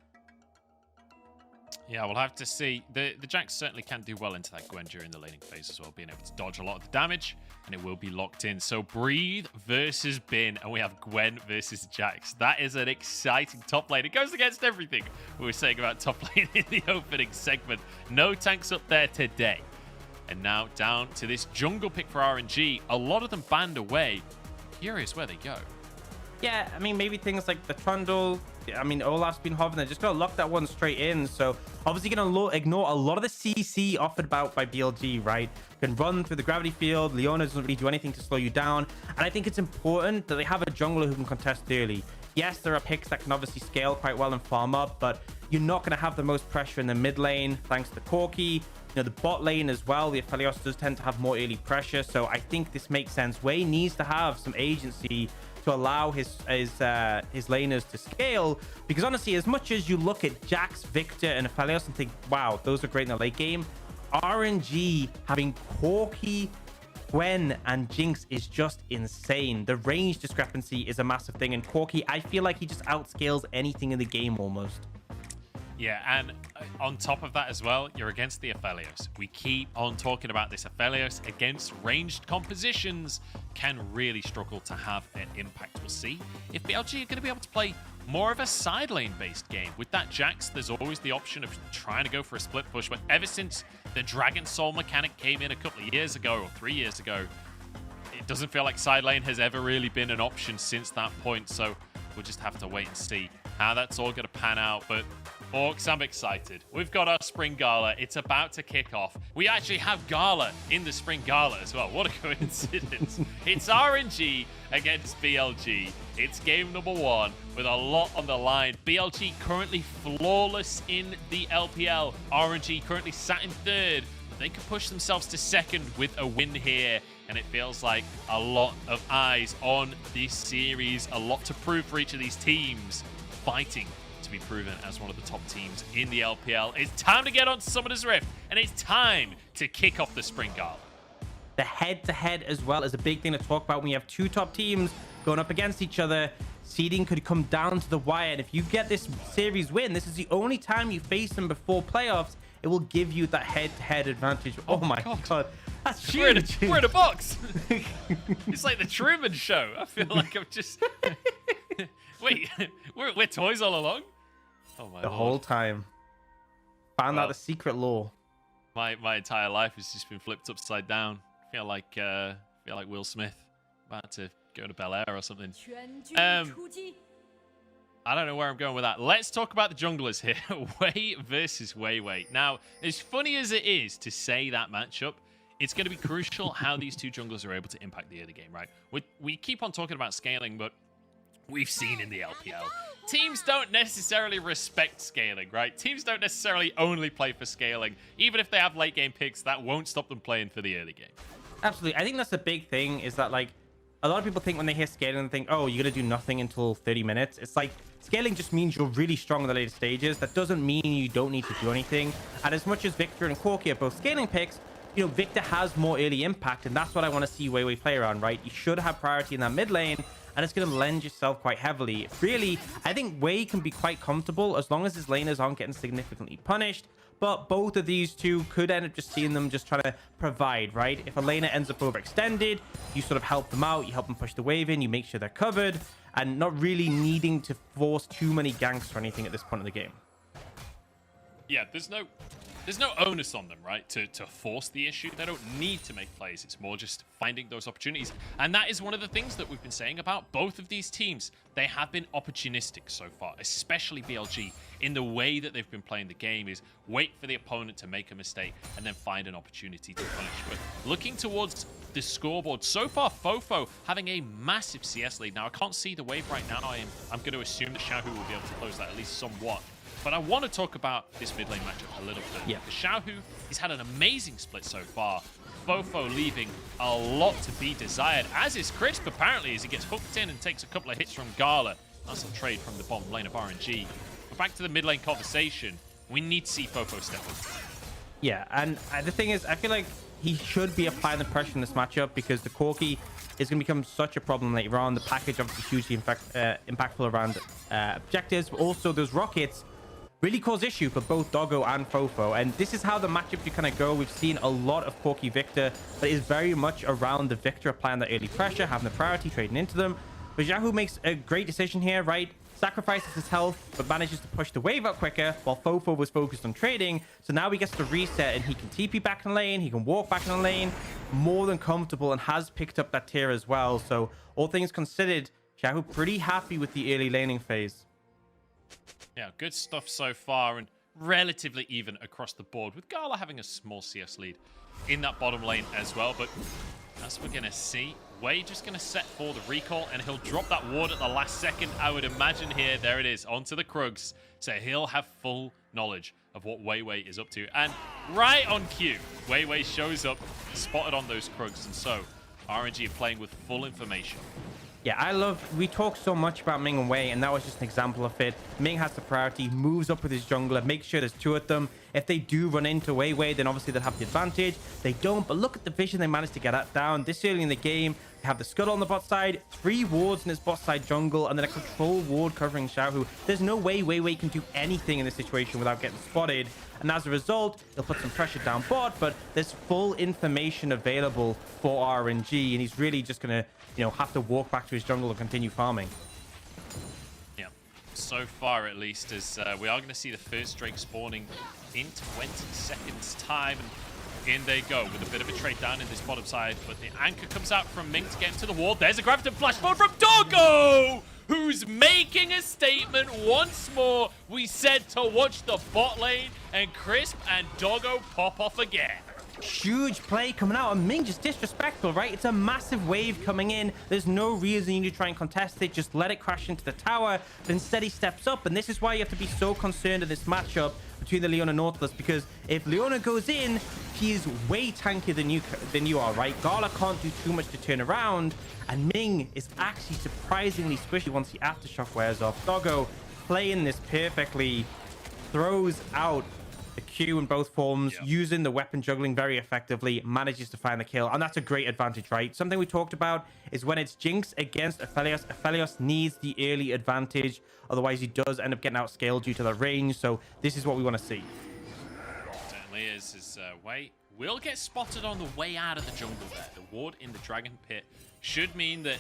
Yeah, we'll have to see. The Jax certainly can do well into that Gwen during the laning phase as well, being able to dodge a lot of the damage, and it will be locked in. So Breathe versus Bin, and we have Gwen versus Jax. That is an exciting top lane. It goes against everything we were saying about top lane in the opening segment. No tanks up there today. And now down to this jungle pick for RNG. A lot of them banned away. Curious where they go. Yeah, I mean, maybe things like the Trundle. I mean, Olaf's been hovering. They're just going to lock that one straight in. So obviously going to ignore a lot of the CC offered about by BLG, right? Can run through the gravity field. Leona doesn't really do anything to slow you down. And I think it's important that they have a jungler who can contest early. Yes, there are picks that can obviously scale quite well and farm up, but you're not going to have the most pressure in the mid lane thanks to Corki. You know, the bot lane as well, the Aphelios does tend to have more early pressure. So I think this makes sense. Wei needs to have some agency to allow his laners to scale, because honestly, as much as you look at Jax, Victor, and Aphelios and think, wow, those are great in the late game, RNG having Corki, Gwen, and Jinx is just insane. The range discrepancy is a massive thing, and Corki, I feel like he just outscales anything in the game almost. Yeah, and on top of that as well, you're against the Aphelios. We keep on talking about this. Aphelios against ranged compositions can really struggle to have an impact. We'll see if BLG are going to be able to play more of a side lane based game. With that Jax, there's always the option of trying to go for a split push, but ever since the Dragon Soul mechanic came in a couple of years ago or 3 years ago, it doesn't feel like side lane has ever really been an option since that point. So we'll just have to wait and see how that's all going to pan out. But Orcs, I'm excited. We've got our Spring Gala. It's about to kick off. We actually have Gala in the Spring Gala as well. What a coincidence. It's RNG against BLG. It's game number 1 with a lot on the line. BLG currently flawless in the LPL. RNG currently sat in 3rd. They could push themselves to 2nd with a win here. And it feels like a lot of eyes on this series. A lot to prove for each of these teams. Fighting to be proven as one of the top teams in the LPL. It's time to get on to Summoner's Rift, and it's time to kick off the Spring Gala. The head-to-head as well is a big thing to talk about when you have two top teams going up against each other. Seeding could come down to the wire, and if you get this series win, this is the only time you face them before playoffs. It will give you that head-to-head advantage. Oh my god. That's huge. We're in a box. It's like the Truman Show. I feel like I'm just... Wait, we're toys all along? Oh my The lord. whole time. Found out the secret law. My entire life has just been flipped upside down. I feel like Will Smith about to go to Bel Air or something. I don't know where I'm going with that. Let's talk about the junglers here. Wei versus Wei. Now, as funny as it is to say that matchup, it's going to be crucial how these two junglers are able to impact the early game, right? We keep on talking about scaling, but we've seen in the LPL, teams don't necessarily respect scaling, right? Teams don't necessarily only play for scaling. Even if they have late game picks, that won't stop them playing for the early game. Absolutely. I think that's the big thing, is that like a lot of people think when they hear scaling, they think, oh, you're going to do nothing until 30 minutes. It's like scaling just means you're really strong in the later stages. That doesn't mean you don't need to do anything. And as much as Victor and Corki are both scaling picks, you know, Victor has more early impact, and that's what I want to see Wei play around, right? You should have priority in that mid lane, and it's going to lend yourself quite heavily. Really, I think Wei can be quite comfortable as long as his laners aren't getting significantly punished. But both of these two could end up just seeing them just trying to provide, right? If a laner ends up overextended, you sort of help them out, you help them push the wave in, you make sure they're covered, and not really needing to force too many ganks or anything at this point of the game. Yeah, there's no onus on them, right, to force the issue. They don't need to make plays. It's more just finding those opportunities. And that is one of the things that we've been saying about both of these teams. They have been opportunistic so far, especially BLG, in the way that they've been playing the game is wait for the opponent to make a mistake and then find an opportunity to punish. But looking towards the scoreboard, so far Fofo having a massive CS lead. Now, I can't see the wave right now. I'm going to assume that Xiaohu will be able to close that at least somewhat. But I want to talk about this mid lane matchup a little bit. Yeah. Xiaohu, he's had an amazing split so far. Fofo leaving a lot to be desired, as is Crisp apparently, as he gets hooked in and takes a couple of hits from Gala. That's a trade from the bottom lane of RNG. But back to the mid lane conversation, we need to see Fofo step up. Yeah, and the thing is, I feel like he should be applying the pressure in this matchup because the Corki is going to become such a problem later on. The package obviously hugely impactful around objectives, but also those rockets really cause issue for both Doggo and Fofo. And this is how the matchup you kind of go. We've seen a lot of Corki Victor, but it is very much around the Victor applying that early pressure, having the priority, trading into them. But Xiaohu makes a great decision here, right? Sacrifices his health, but manages to push the wave up quicker while Fofo was focused on trading. So now he gets to reset and he can TP back in lane. He can walk back in lane. More than comfortable and has picked up that tier as well. So all things considered, Xiaohu pretty happy with the early laning phase. Yeah, good stuff so far and relatively even across the board with Gala having a small CS lead in that bottom lane as well. But as we're going to see, Wei just going to set for the recall, and he'll drop that ward at the last second, I would imagine here. There it is, onto the Krugs. So he'll have full knowledge of what Wei is up to. And right on cue, Wei shows up, spotted on those Krugs, and so RNG are playing with full information. Yeah, we talk so much about Ming and Wei, and that was just an example of it. Ming has the priority, moves up with his jungler, makes sure there's two of them. If they do run into Wei, then obviously they'll have the advantage. They don't, but look at the vision they managed to get that down this early in the game. They have the scuttle on the bot side, 3 wards in his bot side jungle, and then a control ward covering Xiaohu. There's no way Wei can do anything in this situation without getting spotted. And as a result, he'll put some pressure down bot, but there's full information available for RNG, and he's really just going to, have to walk back to his jungle and continue farming. Yeah, so far at least, as we are going to see the first Drake spawning in 20 seconds time. And in they go with a bit of a trade down in this bottom side, but the anchor comes out from Ming to get into the wall. There's a Graviton flash forward from Doggo, who's making a statement once more. We said to watch the bot lane, and Crisp and Doggo pop off again. Huge play coming out, and Ming just disrespectful, right? It's a massive wave coming in. There's no reason you need to try and contest it. Just let it crash into the tower. But instead he steps up, and this is why you have to be so concerned of this matchup between the Leona and Nautilus, because if Leona goes in, he is way tankier than you are, right? Gala can't do too much to turn around, and Ming is actually surprisingly squishy once the aftershock wears off. Doggo playing this perfectly, throws out the Q in both forms, using the weapon juggling very effectively, manages to find the kill, and that's a great advantage, right? Something we talked about is when it's Jinx against Aphelios, Aphelios needs the early advantage, otherwise he does end up getting outscaled due to the range, so this is what we want to see. Certainly is. Wei will get spotted on the way out of the jungle there. The ward in the Dragon Pit should mean that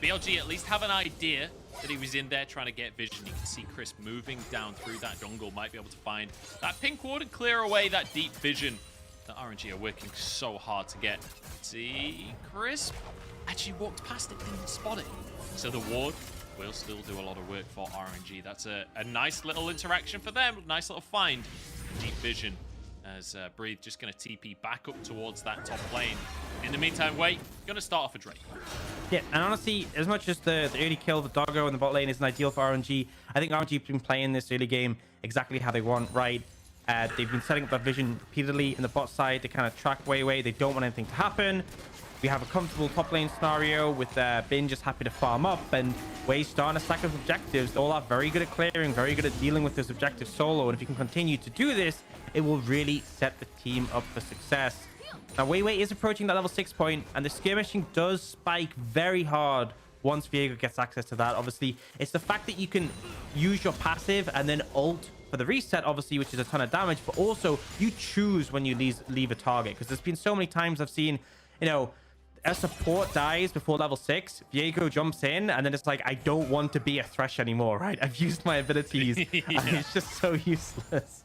BLG at least have an idea that he was in there trying to get vision. You can see Chris moving down through that jungle, might be able to find that pink ward and clear away that deep vision that RNG are working so hard to get. See, Chris actually walked past it, didn't spot it. So the ward will still do a lot of work for RNG. That's a nice little interaction for them, nice little find. Deep vision as Breathe just going to TP back up towards that top lane. In the meantime, Wei going to start off a Drake. Yeah, and honestly, as much as the early kill, the Doggo in the bot lane isn't ideal for RNG, I think RNG have been playing this early game exactly how they want, right? They've been setting up that vision repeatedly in the bot side to kind of track Wei. They don't want anything to happen. We have a comfortable top lane scenario with Bin just happy to farm up, and Wei starting to stack up objectives. All are very good at clearing, very good at dealing with those objectives solo, and if you can continue to do this, it will really set the team up for success. Now, Wei is approaching that level 6 point, and the skirmishing does spike very hard once Viego gets access to that. Obviously, it's the fact that you can use your passive and then ult for the reset, obviously, which is a ton of damage, but also you choose when you leave a target, because there's been so many times I've seen, a support dies before level 6, Viego jumps in, and then it's like, I don't want to be a Thresh anymore, right? I've used my abilities, and it's just so useless.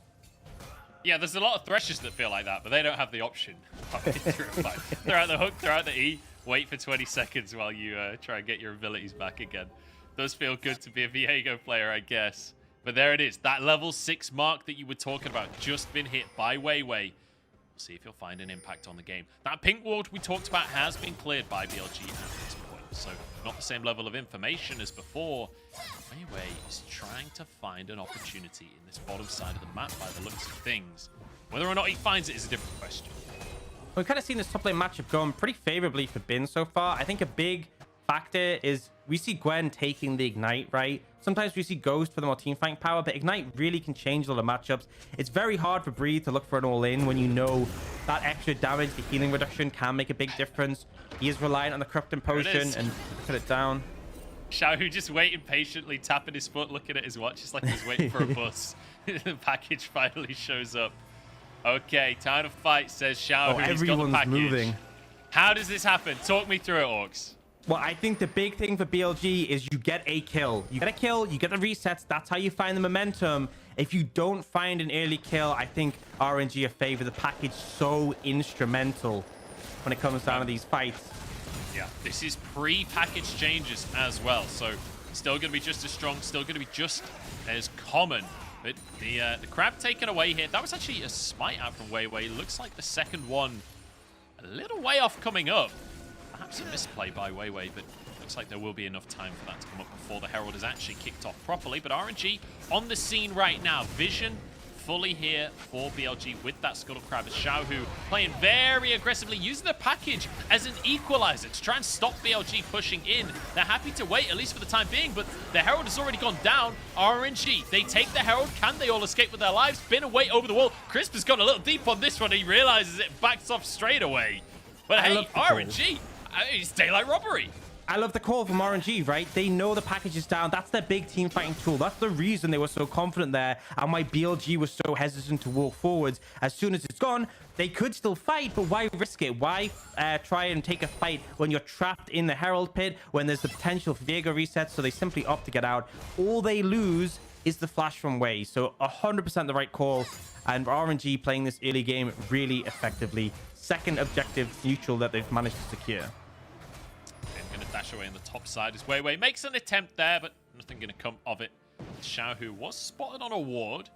Yeah, there's a lot of Threshers that feel like that, but they don't have the option. Throw out the hook, throw out the E, wait for 20 seconds while you try and get your abilities back again. Does feel good to be a Viego player, I guess. But there it is, that level 6 mark that you were talking about, just been hit by Wei. We'll see if he'll find an impact on the game. That pink ward we talked about has been cleared by BLG at this point, so not the same level of information as before. Wei is trying to find an opportunity in this bottom side of the map by the looks of things. Whether or not he finds it is a different question. We've kind of seen this top lane matchup going pretty favorably for Bin so far. I think a big factor is we see Gwen taking the Ignite, right? Sometimes we see Ghost for the more teamfighting power, but Ignite really can change a lot of matchups. It's very hard for Breathe to look for an all-in when you know that extra damage, the healing reduction can make a big difference. He is reliant on the Corrupting Potion and put it down. Xiaohu just waiting patiently, tapping his foot, looking at his watch, just like he's waiting for a bus. The package finally shows up. Okay, time to fight, says Xiaohu. Oh, He's got the everyone's package. moving. How does this happen? Talk me through it, Orcs. Well, I think the big thing for BLG is you get a kill. You get a kill, you get the resets. That's how you find the momentum. If you don't find an early kill, I think RNG are favor the package so instrumental when it comes down to these fights. Yeah, this is pre-package changes as well, so still going to be just as strong, still going to be just as common. But the crab taken away here, that was actually a smite out from Weiwei. Looks like the second one a little way off coming up. Perhaps a misplay by Weiwei, but looks like there will be enough time for that to come up before the Herald is actually kicked off properly. But RNG on the scene right now. Vision fully here for BLG with that Scuttle Crab as Xiaohu playing very aggressively, using the package as an equalizer to try and stop BLG pushing in. They're happy to wait, at least for the time being, but the Herald has already gone down. RNG, they take the Herald. Can they all escape with their lives? Spin away over the wall. Crisp has gone a little deep on this one. He realizes it, backs off straight away. But hey, RNG, it's daylight robbery. I love the call from RNG, right? They know the package is down. That's their big team fighting tool. That's the reason they were so confident there and why BLG was so hesitant to walk forwards. As soon as it's gone, they could still fight, but why risk it? Why try and take a fight when you're trapped in the Herald pit, when there's the potential for Viego resets? So they simply opt to get out. All they lose is the flash from Wei. So 100% the right call. And RNG playing this early game really effectively. Second objective neutral that they've managed to secure. Going to dash away on the top side as Weiwei makes an attempt there, but nothing going to come of it. Xiaohu was spotted on a ward,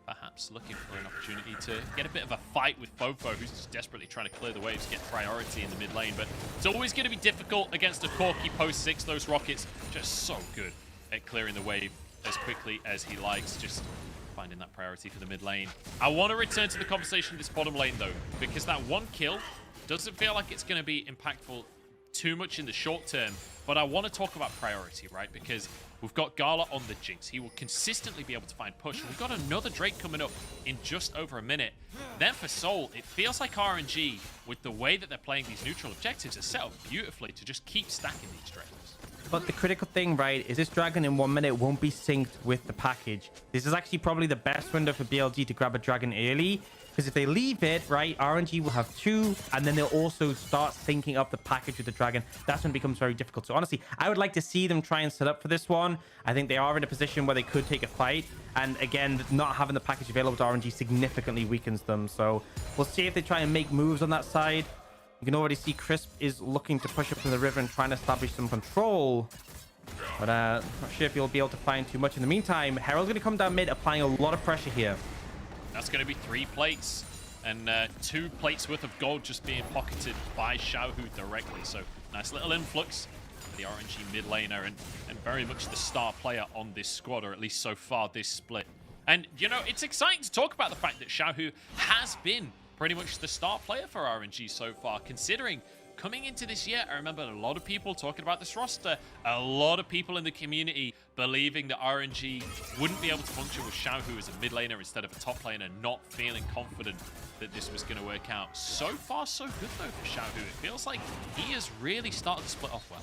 perhaps looking for an opportunity to get a bit of a fight with Fofo, who's just desperately trying to clear the waves, get priority in the mid lane. But it's always going to be difficult against a Corki post 6. Those rockets just so good at clearing the wave as quickly as he likes, just finding that priority for the mid lane. I want to return to the conversation this bottom lane though, because that one kill doesn't feel like it's going to be impactful too much in the short term, but I want to talk about priority, right? Because we've got Gala on the Jinx. He will consistently be able to find push. We've got another Drake coming up in just over a minute. Then for Soul, it feels like RNG, with the way that they're playing these neutral objectives, are set up beautifully to just keep stacking these Drakes. But the critical thing, right, is this dragon in 1 minute won't be synced with the package. This is actually probably the best window for BLG to grab a dragon early, because if they leave it, right, RNG will have 2, and then they'll also start syncing up the package with the dragon. That's when it becomes very difficult. So honestly, I would like to see them try and set up for this one. I think they are in a position where they could take a fight. And again, not having the package available to RNG significantly weakens them. So we'll see if they try and make moves on that side. You can already see Crisp is looking to push up from the river and trying to establish some control. But not sure if you'll be able to find too much in the meantime. Herald's going to come down mid, applying a lot of pressure here. That's going to be 3 plates and 2 plates worth of gold just being pocketed by Xiaohu directly. So nice little influx for the RNG mid laner and very much the star player on this squad, or at least so far this split. And, you know, it's exciting to talk about the fact that Xiaohu has been pretty much the star player for RNG so far, considering coming into this year, I remember a lot of people talking about this roster, a lot of people in the community believing that RNG wouldn't be able to function with Xiaohu as a mid laner instead of a top laner, not feeling confident that this was going to work out. So far, so good though for Xiaohu. It feels like he has really started to split off well.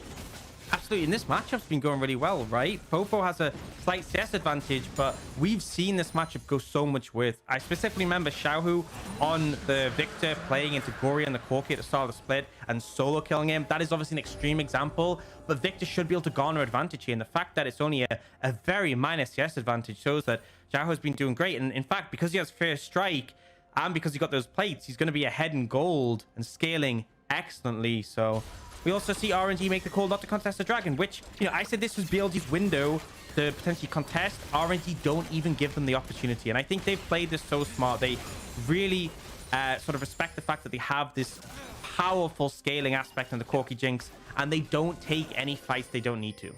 Absolutely, and this matchup's been going really well, right? Fofo has a slight CS advantage, but we've seen this matchup go so much with. I specifically remember Xiaohu on the Victor playing into Gory and the Corki at the start of the split and solo killing him. That is obviously an extreme example, but Victor should be able to garner advantage here. And the fact that it's only a very minor CS advantage shows that Xiaohu's been doing great. And in fact, because he has First Strike and because he got those plates, he's going to be ahead in gold and scaling excellently. So we also see RNG make the call not to contest the dragon, which, you know, I said this was BLG's window to potentially contest. RNG don't even give them the opportunity. And I think they've played this so smart. They really sort of respect the fact that they have this powerful scaling aspect in the Corki Jinx, and they don't take any fights they don't need to.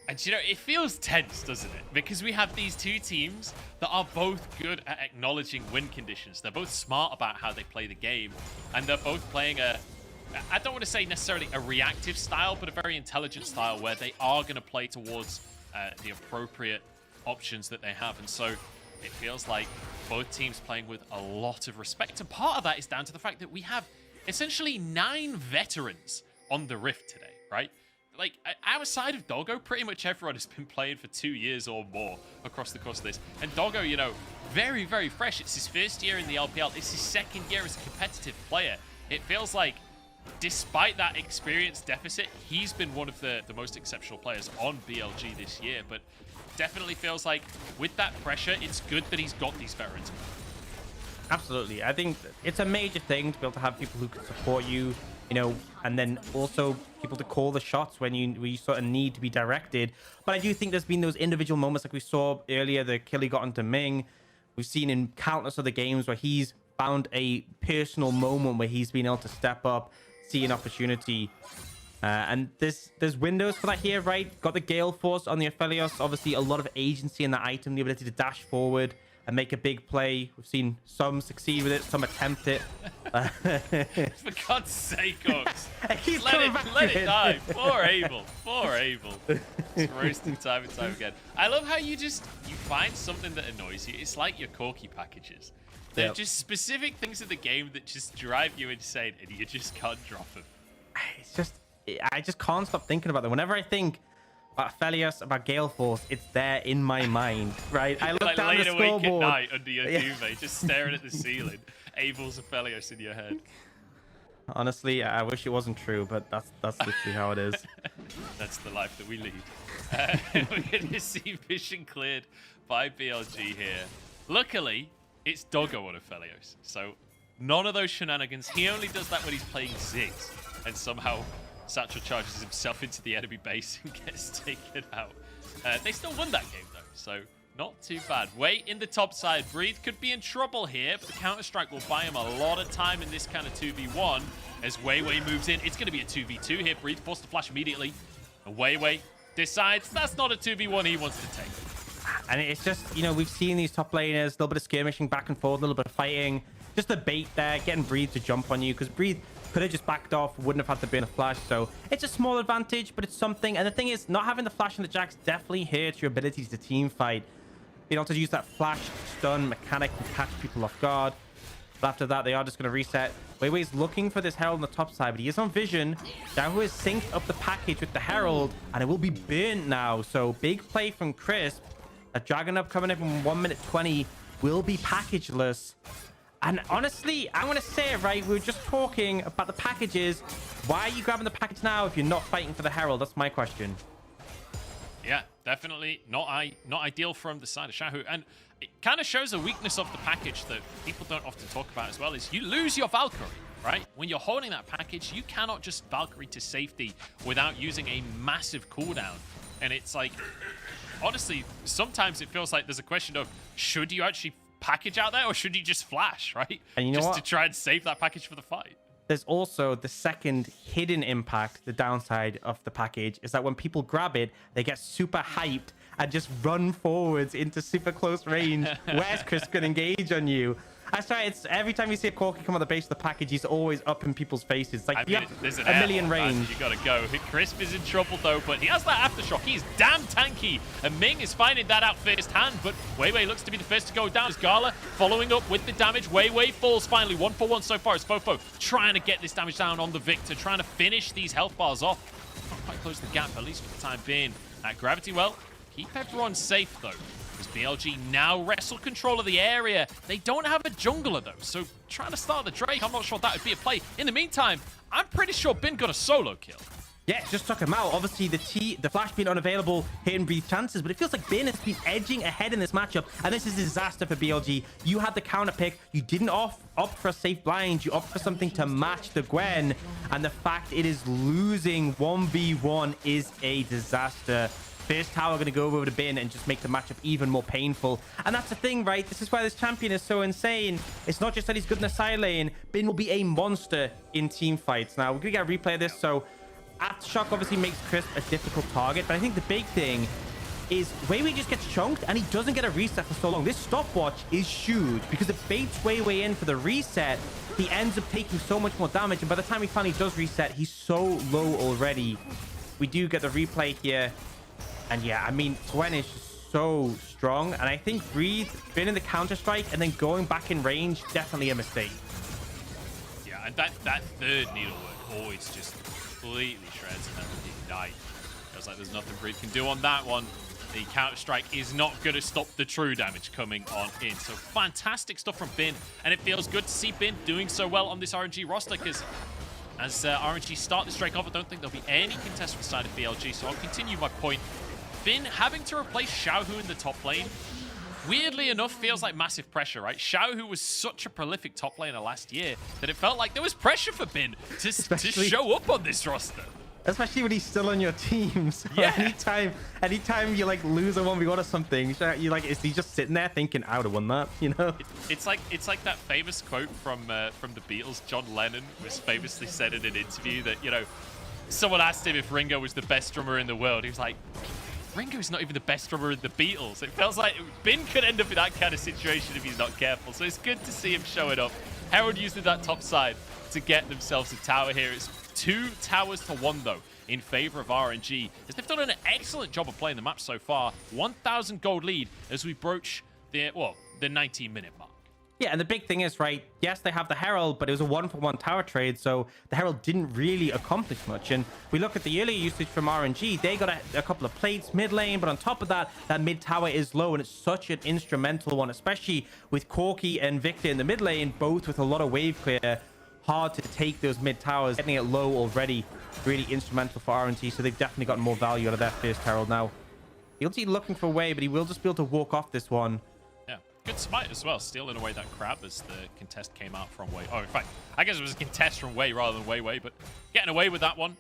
And you know, it feels tense, doesn't it? Because we have these two teams that are both good at acknowledging win conditions. They're both smart about how they play the game, and they're both playing I don't want to say necessarily a reactive style, but a very intelligent style where they are going to play towards the appropriate options that they have. And so it feels like both teams playing with a lot of respect. And part of that is down to the fact that we have essentially 9 veterans on the Rift today, right? like, outside of Doggo, pretty much everyone has been playing for 2 years or more across the course of this. And Doggo, you know, very, very fresh. It's his first year in the LPL. It's his second year as a competitive player. It feels like, despite that experience deficit, he's been one of the most exceptional players on BLG this year. But definitely feels like, with that pressure, it's good that he's got these veterans. Absolutely. I think it's a major thing to be able to have people who can support you, you know, and then also people to call the shots when you sort of need to be directed. But I do think there's been those individual moments like we saw earlier, the kill he got onto Ming. We've seen in countless other games where he's found a personal moment where he's been able to step up, see an opportunity. And there's windows for that here, right? Got the Gale Force on the Aphelios. Obviously, a lot of agency in that item, the ability to dash forward and make a big play. We've seen some succeed with it, some attempt it. For God's sake, Ox. Let it die. Poor Abel. Poor Abel. It's roasting time and time again. I love how you find something that annoys you. It's like your Corky packages. They're just specific things in the game that just drive you insane, and you just can't drop them. It's just, I just can't stop thinking about them. Whenever I think about Aphelios, about Gale Force, it's there in my mind, right? I look like down the laying awake scoreboard. at night under your duvet, just staring at the ceiling. Abel's Aphelios in your head. Honestly, I wish it wasn't true, but that's literally how it is. That's the life that we lead. We're going to see vision cleared by BLG here. Luckily, it's Doggo on Aphelios, so none of those shenanigans. He only does that when he's playing Ziggs, and somehow Satchel charges himself into the enemy base and gets taken out. They still won that game, though, so not too bad. Wait in the top side. Breathe could be in trouble here, but the Counter-Strike will buy him a lot of time in this kind of 2v1. As Weiwei moves in, it's going to be a 2v2 here. Breathe forced to flash immediately. And Weiwei decides that's not a 2v1 he wants to take. And it's just, you know, we've seen these top laners, a little bit of skirmishing back and forth, a little bit of fighting. Just the bait there, getting Breathe to jump on you, because Breathe could have just backed off, wouldn't have had to burn a flash. So it's a small advantage, but it's something. And the thing is, not having the flash and the jacks definitely hurts your ability to team fight. Being able to use that flash stun mechanic and catch people off guard. But after that, they are just going to reset. Weiwei's looking for this Herald on the top side, but he is on vision. Xiaohu has synced up the package with the Herald, and it will be burnt now. So big play from Crisp. A Dragon Up coming in from 1 minute 20 will be packageless. And honestly, I'm going to say it, right? We were just talking about the packages. Why are you grabbing the package now if you're not fighting for the Herald? That's my question. Yeah, definitely not ideal from the side of Xiaohu. And it kind of shows a weakness of the package that people don't often talk about as well, is you lose your Valkyrie, right? When you're holding that package, you cannot just Valkyrie to safety without using a massive cooldown. And it's like, honestly, sometimes it feels like there's a question of, should you actually package out there or should you just flash, right? And you know just what? to try and save that package for the fight. There's also the second hidden impact, the downside of the package, is that when people grab it, they get super hyped and just run forwards into super close range. Where's Chris going to engage on you? I swear, it's every time you see a Corky come on the base of the package, he's always up in people's faces. Like, you have there's an a million range. You gotta go. Crisp is in trouble though, but he has that aftershock. He's damn tanky, and Ming is finding that out firsthand. But Weiwei looks to be the first to go down. As Gala following up with the damage. Weiwei falls finally. 1-for-1 so far. As Fofo trying to get this damage down on the Victor, trying to finish these health bars off. Not quite close the gap, at least for the time being. At Gravity Well, keep everyone safe though. As BLG now wrestle control of the area. They don't have a jungler though, so trying to start the Drake, I'm not sure that would be a play. In the meantime, I'm pretty sure Bin got a solo kill. Yeah, just took him out. Obviously, the flash being unavailable, hitting Breathe chances, but it feels like Bin has been edging ahead in this matchup, and this is a disaster for BLG. You had the counter pick. You didn't opt for a safe blind. You opt for something to match the Gwen, and the fact it is losing 1v1 is a disaster. First tower going to go over to Bin and just make the matchup even more painful. And that's the thing, right? This is why this champion is so insane. It's not just that he's good in the side lane. Bin will be a monster in team fights. Now, we're going to get a replay of this. So, Aftershock obviously makes Crisp a difficult target. But I think the big thing is Weiwei just gets chunked and he doesn't get a reset for so long. This stopwatch is huge because it baits Weiwei in for the reset. He ends up taking so much more damage. And by the time he finally does reset, he's so low already. We do get the replay here. And yeah, I mean, Gwen is just so strong. And I think Breathe, been in the Counter-Strike and then going back in range, definitely a mistake. Yeah, and that third needlework always just completely shreds an enemy. died. Feels like there's nothing Breed can do on that one. The counter-strike is not going to stop the true damage coming on in. So fantastic stuff from Bin, and it feels good to see Bin doing so well on this RNG roster, because as RNG start this Drake off, I don't think there'll be any contest from the side of BLG, so I'll continue my point. Bin having to replace Xiaohu in the top lane, weirdly enough, feels like massive pressure, right? Xiaohu was such a prolific top laner last year that it felt like there was pressure for Bin to show up on this roster. Especially when he's still on your team. So Yeah. anytime you like lose a 1v1 or something, you like, is he just sitting there thinking, I would have won that, you know? It's like that famous quote from the Beatles. John Lennon was famously said in an interview that, you know, someone asked him if Ringo was the best drummer in the world. He was like, Ringo's not even the best drummer in the Beatles. It feels like Bin could end up in that kind of situation if he's not careful. So it's good to see him showing up. Herald using that top side to get themselves a tower here. It's 2 towers to 1 though in favor of RNG, as they've done an excellent job of playing the map so far. 1,000 gold lead as we broach the 19-minute mark. Yeah, and the big thing is, right, yes, they have the Herald, but it was a 1-for-1 tower trade, so the Herald didn't really accomplish much. And we look at the earlier usage from RNG, they got a couple of plates mid lane, but on top of that, that mid tower is low, and it's such an instrumental one, especially with Corki and Victor in the mid lane, both with a lot of wave clear. Hard to take those mid towers. Getting it low already, really instrumental for RNG, so they've definitely gotten more value out of their first Herald now. BLG looking for Way, but he will just be able to walk off this one. Yeah, good smite as well, stealing away that crab as the contest came out from Way. Oh, in fact, I guess it was a contest from Way rather than Way, but getting away with that one,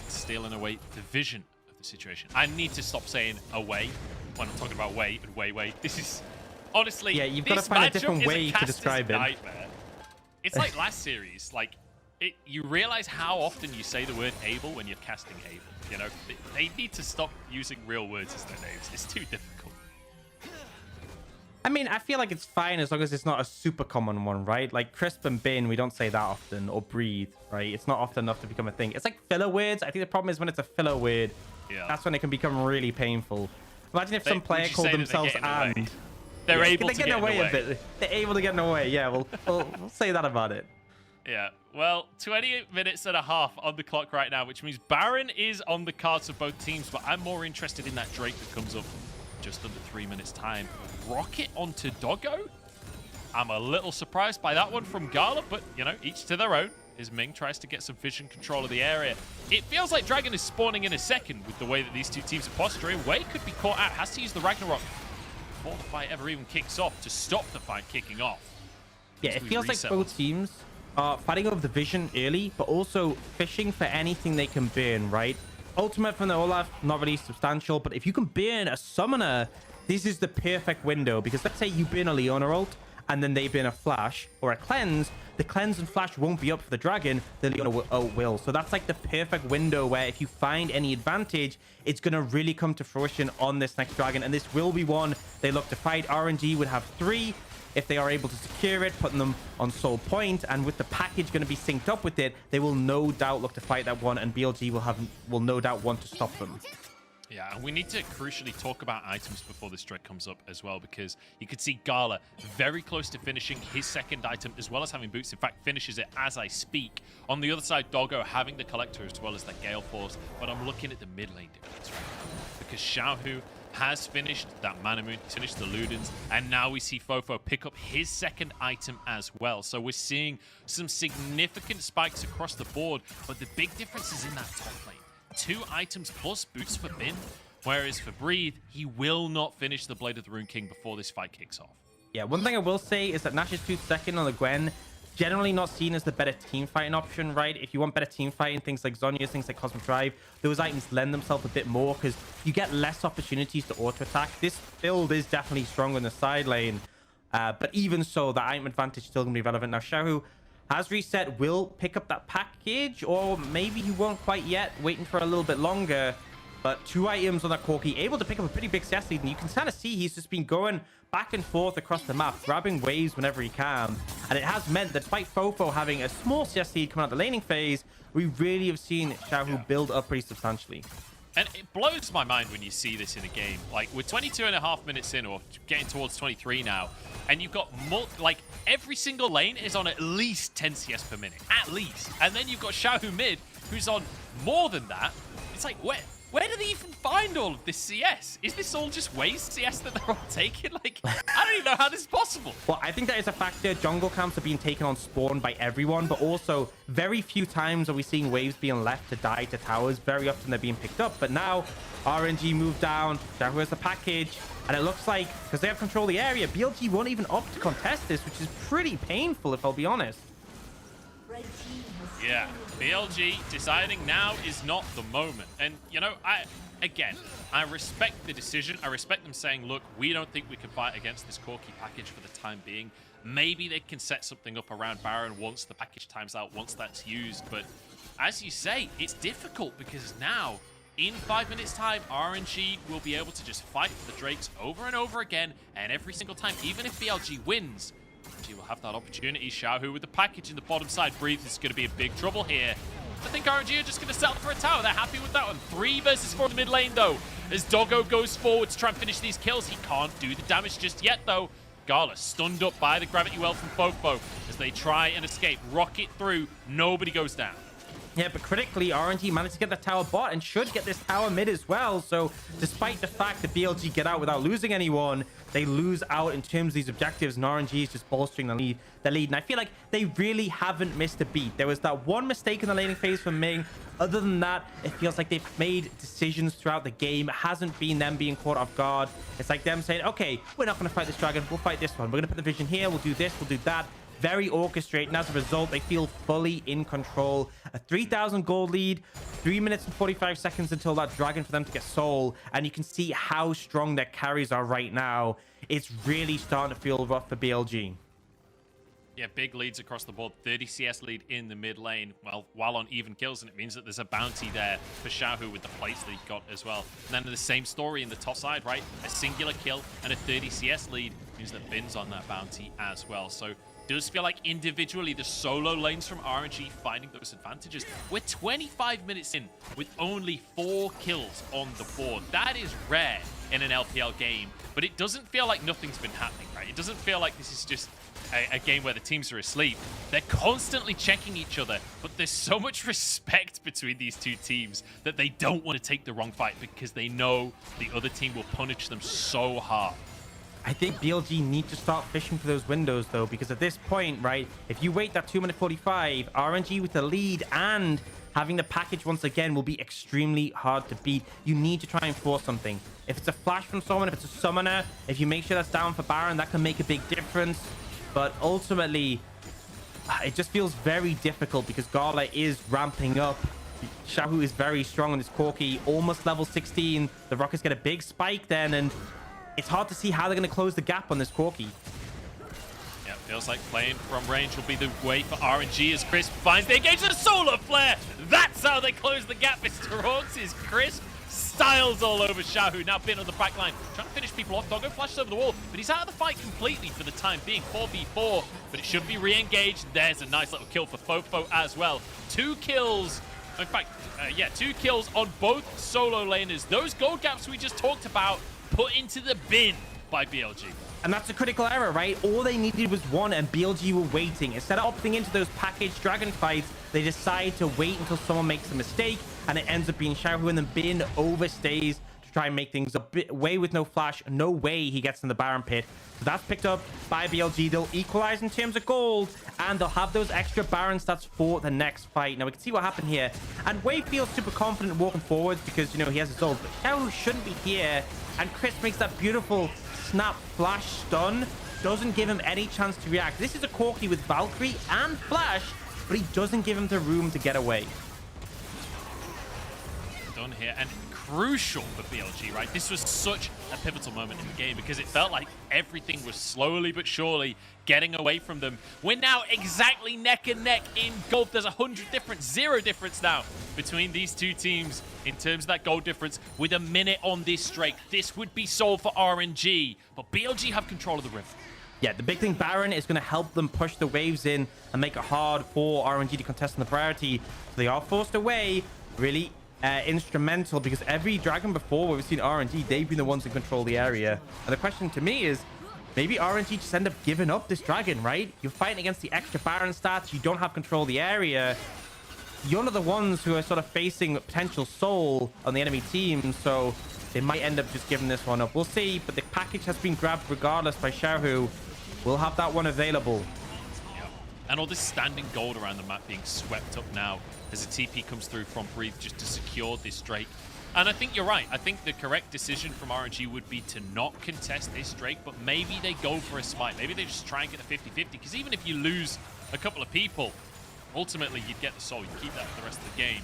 stealing away the vision of the situation. I need to stop saying away when I'm talking about Way and Way. This is, honestly, yeah, you've got to find a different way to describe it. Nightmare. It's like last series, like, you realize how often you say the word Abel when you're casting Abel. You know, they need to stop using real words as their names. It's too difficult. I mean, I feel like it's fine as long as it's not a super common one, right? Like Crisp and Bin, we don't say that often, or Breathe, right? It's not often enough to become a thing. It's like filler words. I think the problem is when it's a filler word, that's when it can become really painful. Imagine if some player called themselves and... They're able to get away a bit. They're able to get away. Yeah, we'll say that about it. Yeah, well, 28 minutes and a half on the clock right now, which means Baron is on the cards of both teams, but I'm more interested in that Drake that comes up just under 3 minutes time. Rocket onto Doggo? I'm a little surprised by that one from Gala, but, you know, each to their own. As Ming tries to get some vision control of the area. It feels like Dragon is spawning in a second with the way that these two teams are posturing. Wei could be caught out, has to use the Ragnarok before the fight ever even kicks off to stop the fight kicking off. Yeah, it feels like both teams are fighting over the vision early, but also fishing for anything they can burn, right? Ultimate from the Olaf, not really substantial, but if you can burn a summoner, this is the perfect window, because let's say you burn a Leona ult, and then they burn a flash or a cleanse, the cleanse and flash won't be up for the dragon, the Leona will. So that's like the perfect window where if you find any advantage, it's going to really come to fruition on this next dragon. And this will be one they look to fight. RNG would have 3 if they are able to secure it, putting them on soul point. And with the package going to be synced up with it, they will no doubt look to fight that one. And BLG will no doubt want to stop them. Yeah, and we need to crucially talk about items before this Drake comes up as well, because you could see Gala very close to finishing his second item, as well as having boots. In fact, finishes it as I speak. On the other side, Doggo having the Collector as well as that Gale Force, but I'm looking at the mid lane difference right now, because Xiaohu has finished that Mana Moon, finished the Ludens, and now we see Fofo pick up his second item as well. So we're seeing some significant spikes across the board, but the big difference is in that top lane. 2 items plus boots for Bin, whereas for Breathe, he will not finish the Blade of the Rune King before this fight kicks off. Yeah, one thing I will say is that Nash's 2 second on the Gwen, generally not seen as the better team fighting option, right? If you want better team fighting, things like Zhonya's, things like Cosmic Drive, those items lend themselves a bit more because you get less opportunities to auto attack. This build is definitely strong in the side lane, but even so, the item advantage is still going to be relevant. Now, Xiaohu has reset, will pick up that package, or maybe he won't quite yet, waiting for a little bit longer. But 2 items on that Corki, able to pick up a pretty big CS lead, and you can kind of see he's just been going back and forth across the map, grabbing waves whenever he can. And it has meant that despite Fofo having a small CS lead coming out the laning phase, we really have seen Xiaohu build up pretty substantially. And it blows my mind when you see this in a game. Like, we're 22.5 minutes in, or getting towards 23 now, and you've got, like, every single lane is on at least 10 CS per minute. At least. And then you've got Xiaohu mid, who's on more than that. it's like, where do they even find all of this CS? Is this all just waste CS that they're all taking? Like, I don't even know how this is possible. Well, I think that is a factor. Jungle camps are being taken on spawn by everyone, but also very few times are we seeing waves being left to die to towers. Very often they're being picked up. But now RNG moved down. Yahoo has the package. And it looks like, because they have control of the area, BLG won't even opt to contest this, which is pretty painful, if I'll be honest. Yeah, BLG deciding now is not the moment. And, you know, I respect the decision. I respect them saying, look, we don't think we can fight against this Corki package for the time being. Maybe they can set something up around Baron once the package times out, once that's used. But as you say, it's difficult because now, in 5 minutes' time, RNG will be able to just fight for the Drakes over and over again. And every single time, even if BLG wins, RNG will have that opportunity. Xiaohu with the package in the bottom side. Breathe is going to be in big trouble here. I think RNG are just going to settle for a tower. They're happy with that one. 3 versus 4 in the mid lane, though. As Doggo goes forward to try and finish these kills. He can't do the damage just yet, though. Gala stunned up by the gravity well from Fofo as they try and escape. Rocket through. Nobody goes down. Yeah, but critically, RNG managed to get the tower bot and should get this tower mid as well. So despite the fact that BLG get out without losing anyone, they lose out in terms of these objectives, and RNG is just bolstering the lead. And I feel like they really haven't missed a beat. There was that one mistake in the laning phase from Ming. Other than that, it feels like they've made decisions throughout the game. It hasn't been them being caught off guard. It's like them saying, okay, we're not going to fight this dragon. We'll fight this one. We're going to put the vision here. We'll do this. We'll do that. Very orchestrated, and as a result, they feel fully in control. A 3,000 gold lead, 3 minutes and 45 seconds until that dragon for them to get soul, and you can see how strong their carries are right now. It's really starting to feel rough for BLG. Yeah, big leads across the board. 30 CS lead in the mid lane, well, while on even kills, and it means that there's a bounty there for Xiaohu with the plates that he got as well. And then the same story in the top side, right? A singular kill and a 30 CS lead means that Bin's on that bounty as well. So does feel like individually the solo lanes from RNG finding those advantages. We're 25 minutes in with only 4 kills on the board. That is rare in an LPL game, but it doesn't feel like nothing's been happening, right? It doesn't feel like this is just a game where the teams are asleep. They're constantly checking each other, but there's so much respect between these two teams that they don't want to take the wrong fight because they know the other team will punish them so hard. I think BLG need to start fishing for those windows, though, because at this point, right, if you wait that 2 minute 45, RNG with the lead and having the package once again will be extremely hard to beat. You need to try and force something. If it's a flash from someone, if it's a summoner, if you make sure that's down for Baron, that can make a big difference. But ultimately, it just feels very difficult because Gala is ramping up. Xiaohu is very strong on his Corki, almost level 16. The Rockets get a big spike then, and it's hard to see how they're going to close the gap on this Corki. Yeah, feels like playing from range will be the way for RNG as Crisp finds the engagement. Solar Flare! That's how they close the gap. Mr. Hawks is Crisp. Styles all over Xiaohu. Now Bin on the back line. Trying to finish people off. Doggo flashes over the wall, but he's out of the fight completely for the time being. 4v4, but it should be re-engaged. There's a nice little kill for Fofo as well. 2 kills. In fact, 2 kills on both solo laners. Those gold gaps we just talked about put into the bin by BLG. And that's a critical error, right? All they needed was one, and BLG were waiting. Instead of opting into those packaged dragon fights, they decide to wait until someone makes a mistake, and it ends up being Xiaohu, and then Bin overstays to try and make things a bit way with no flash. No way he gets in the Baron pit. So that's picked up by BLG. They'll equalize in terms of gold, and they'll have those extra Baron stats for the next fight. Now we can see what happened here, and Wei feels super confident walking forwards because, you know, he has his ult, but Xiaohu shouldn't be here. And Chris makes that beautiful snap flash stun. Doesn't give him any chance to react. This is a Corki with Valkyrie and flash, but he doesn't give him the room to get away. Done here, and crucial for BLG, right? This was such a pivotal moment in the game because it felt like everything was slowly but surely getting away from them. We're now exactly neck and neck in gold. There's 100 difference, 0 difference now between these two teams in terms of that gold difference with a minute on this Drake. This would be sold for RNG, but BLG have control of the river. Yeah, the big thing, Baron is going to help them push the waves in and make it hard for RNG to contest on the priority. So they are forced away, really instrumental, because every dragon before where we've seen RNG, they've been the ones who control the area. And the question to me is, maybe RNG just end up giving up this dragon, right? You're fighting against the extra Baron stats, you don't have control of the area. you're not the ones who are sort of facing potential soul on the enemy team, so they might end up just giving this one up. We'll see, but the package has been grabbed regardless by Xiaohu. We'll have that one available. Yeah. And all this standing gold around the map being swept up now as a TP comes through from Breathe just to secure this Drake. And I think you're right. I think the correct decision from RNG would be to not contest this Drake, but maybe they go for a smite. Maybe they just try and get the 50-50, because even if you lose a couple of people, ultimately you'd get the soul. You keep that for the rest of the game.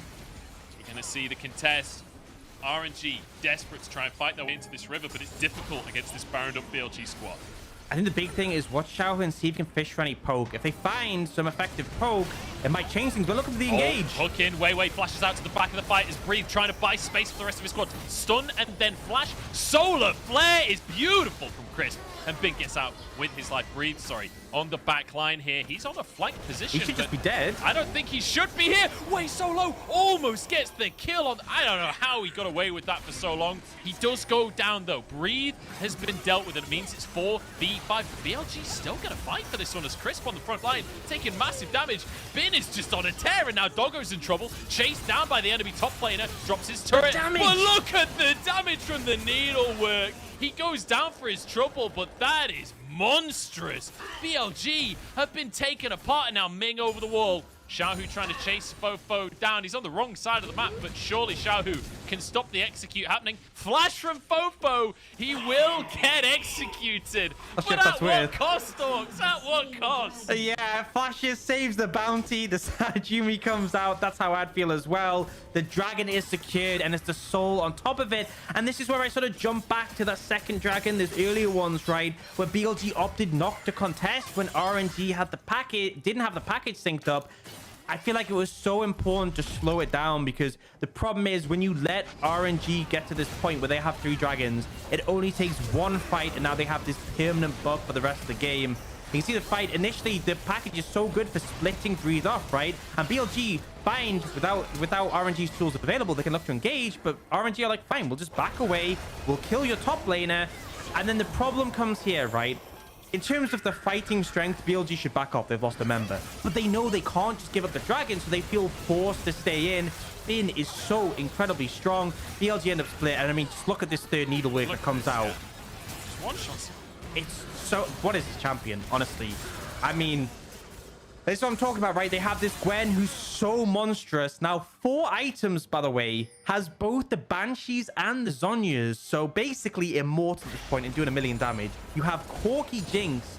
So we're going to see the contest. RNG desperate to try and fight their way into this river, but it's difficult against this barrened up BLG squad. I think the big thing is watch Xiaohu and see if you can fish for any poke. If they find some effective poke, it might change things. But look at the engage. Hook in. Wei flashes out to the back of the fight as Breathe trying to buy space for the rest of his squad. Stun and then flash. Solar Flare is beautiful from Crisp. And Bink gets out with his life. Breathe, sorry, on the back line here. He's on a flank position. He should just be dead. I don't think he should be here. Wei Solo almost gets the kill on. I don't know how he got away with that for so long. He does go down though. Breathe has been dealt with. It means it's 4v5. BLG still going to fight for this one as Crisp on the front line, taking massive damage. Bin is just on a tear, and now Doggo's in trouble. Chased down by the enemy top laner. Drops his turret. But look at the damage from the needlework. He goes down for his trouble, but that is monstrous. BLG have been taken apart, and now Ming over the wall. Xiaohu trying to chase Fofo down. He's on the wrong side of the map, but surely Xiaohu can stop the execute happening. Flash from Fofo. He will get executed. But at what cost, Orcs? At what cost? Yeah, Flashes saves the bounty. The Sajumi comes out. That's how I'd feel as well. The dragon is secured, and it's the soul on top of it. And this is where I sort of jump back to that second dragon. There's earlier ones, right, where BLG opted not to contest when RNG had the package, didn't have the package synced up. I feel like it was so important to slow it down, because the problem is when you let RNG get to this point where they have 3 dragons, it only takes one fight, and now they have this permanent buff for the rest of the game. You can see the fight initially, the package is so good for splitting Breathe off, right? And BLG find without RNG's tools available, they can look to engage, but RNG are like, fine, we'll just back away, we'll kill your top laner. And then the problem comes here, right? In terms of the fighting strength, BLG should back off. They've lost a member. But they know they can't just give up the dragon, so they feel forced to stay in. Finn is so incredibly strong. BLG end up split. And I mean, just look at this third needlework that comes out. Just one shot. It's so... What is this champion, honestly? I mean... This is what I'm talking about, right? They have this Gwen who's so monstrous. Now, 4 items, by the way, has both the Banshees and the Zhonyas. So basically immortal at this point and doing 1 million damage. You have Corki Jinx,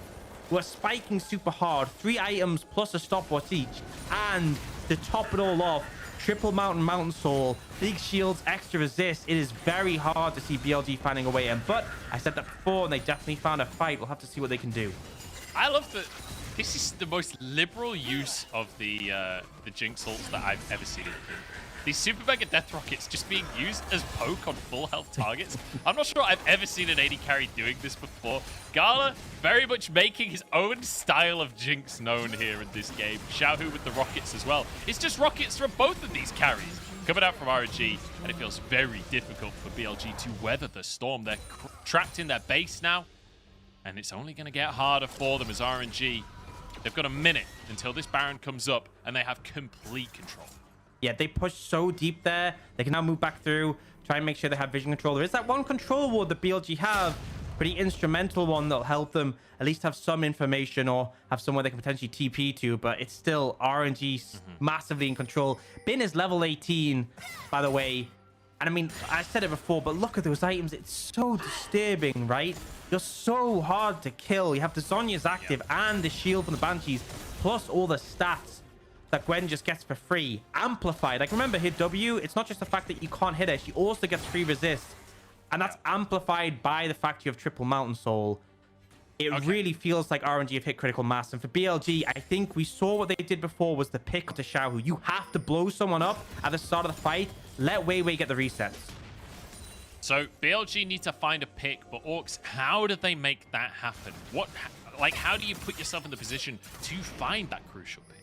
who are spiking super hard. 3 items plus a stopwatch each. And to top it all off, triple Mountain Soul, big shields, extra resist. It is very hard to see BLG finding a way in. But I said that before, and they definitely found a fight. We'll have to see what they can do. I love that. This is the most liberal use of the Jinx ults that I've ever seen. These Super Mega Death Rockets just being used as poke on full health targets. I'm not sure I've ever seen an AD carry doing this before. Gala very much making his own style of Jinx known here in this game. Xiaohu with the rockets as well. It's just rockets from both of these carries coming out from RNG, and it feels very difficult for BLG to weather the storm. They're trapped in their base now, and it's only going to get harder for them as RNG. They've got a minute until this Baron comes up, and they have complete control. Yeah, they push so deep there. They can now move back through, try and make sure they have vision control. There is that one control ward that BLG have, pretty instrumental one that'll help them at least have some information or have somewhere they can potentially TP to, but it's still RNG massively in control. Bin is level 18, by the way. And I mean, I said it before, but look at those items. It's so disturbing, right? You're so hard to kill. You have the Zhonya's active and the shield from the Banshees, plus all the stats that Gwen just gets for free. Amplified. Like, remember, her W, it's not just the fact that you can't hit her. She also gets free resist. And that's amplified by the fact you have triple Mountain Soul. It really feels like RNG have hit critical mass. And for BLG, I think we saw what they did before was the pick to Xiaohu. You have to blow someone up at the start of the fight. Let Wei get the resets. So BLG need to find a pick, but Orcs, how do they make that happen? How do you put yourself in the position to find that crucial pick?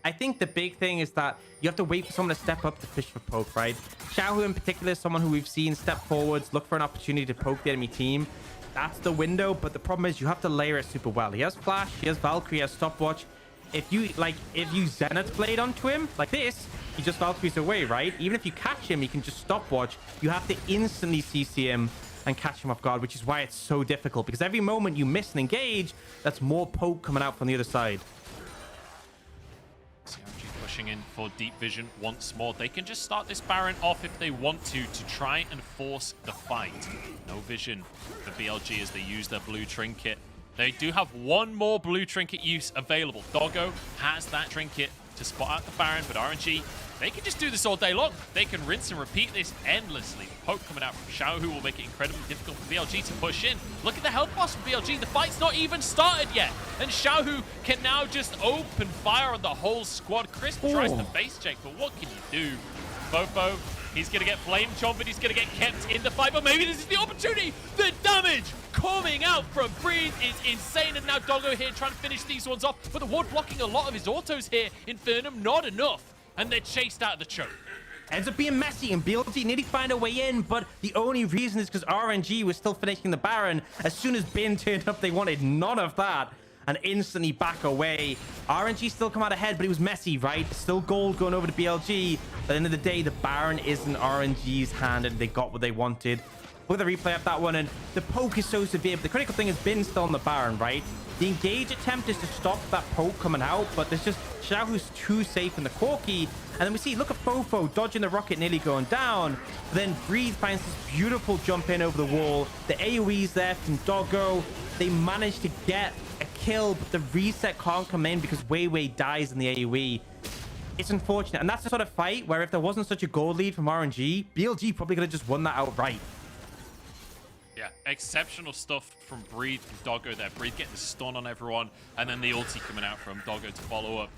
I think the big thing is that you have to wait for someone to step up to fish for poke, right? Xiaohu in particular is someone who we've seen step forwards, look for an opportunity to poke the enemy team. That's the window, but the problem is you have to layer it super well. He has Flash, he has Valkyrie, he has Stopwatch. if you Zenith Blade onto him like this, he just Valkyries away, right? Even if you catch him, you can just stopwatch. You have to instantly CC him and catch him off guard, which is why it's so difficult, because every moment you miss and engage, that's more poke coming out from the other side. CRG pushing in for deep vision once more. They can just start this Baron off if they want to try and force the fight. No vision for BLG as they use their blue trinket. They do have one more blue trinket use available. Doggo has that trinket to spot out the Baron, but RNG, they can just do this all day long. They can rinse and repeat this endlessly. The poke coming out from Xiaohu will make it incredibly difficult for BLG to push in. Look at the health loss from BLG. The fight's not even started yet. And Xiaohu can now just open fire on the whole squad. Crisp tries to face check, but what can you do? Fofo, he's going to get flame chomped, but he's going to get kept in the fight. But maybe this is the opportunity. The damage coming out from Breathe is insane. And now Doggo here trying to finish these ones off. But the ward blocking a lot of his autos here. Infernum, not enough. And they're chased out of the choke. Ends up being messy, and BLG nearly find a way in, but the only reason is because RNG was still finishing the Baron. As soon as Bin turned up, they wanted none of that and instantly back away. RNG still come out ahead, but it was messy, right? Still gold going over to BLG. At the end of the day, the Baron is in RNG's hand, and they got what they wanted. Look at the replay of that one, and the poke is so severe, but the critical thing is Bin's still on the Baron, right? The engage attempt is to stop that poke coming out, but there's just Xiaohu's too safe in the Corki. And then we see, look at Fofo dodging the rocket, nearly going down. But then Breathe finds this beautiful jump in over the wall. The AoE's there from Doggo. They manage to get a kill, but the reset can't come in because Wei Wei dies in the AoE. It's unfortunate. And that's the sort of fight where if there wasn't such a gold lead from RNG, BLG probably could have just won that outright. Yeah, exceptional stuff from Breathe and Doggo there. Breathe getting the stun on everyone, and then the ulti coming out from Doggo to follow up.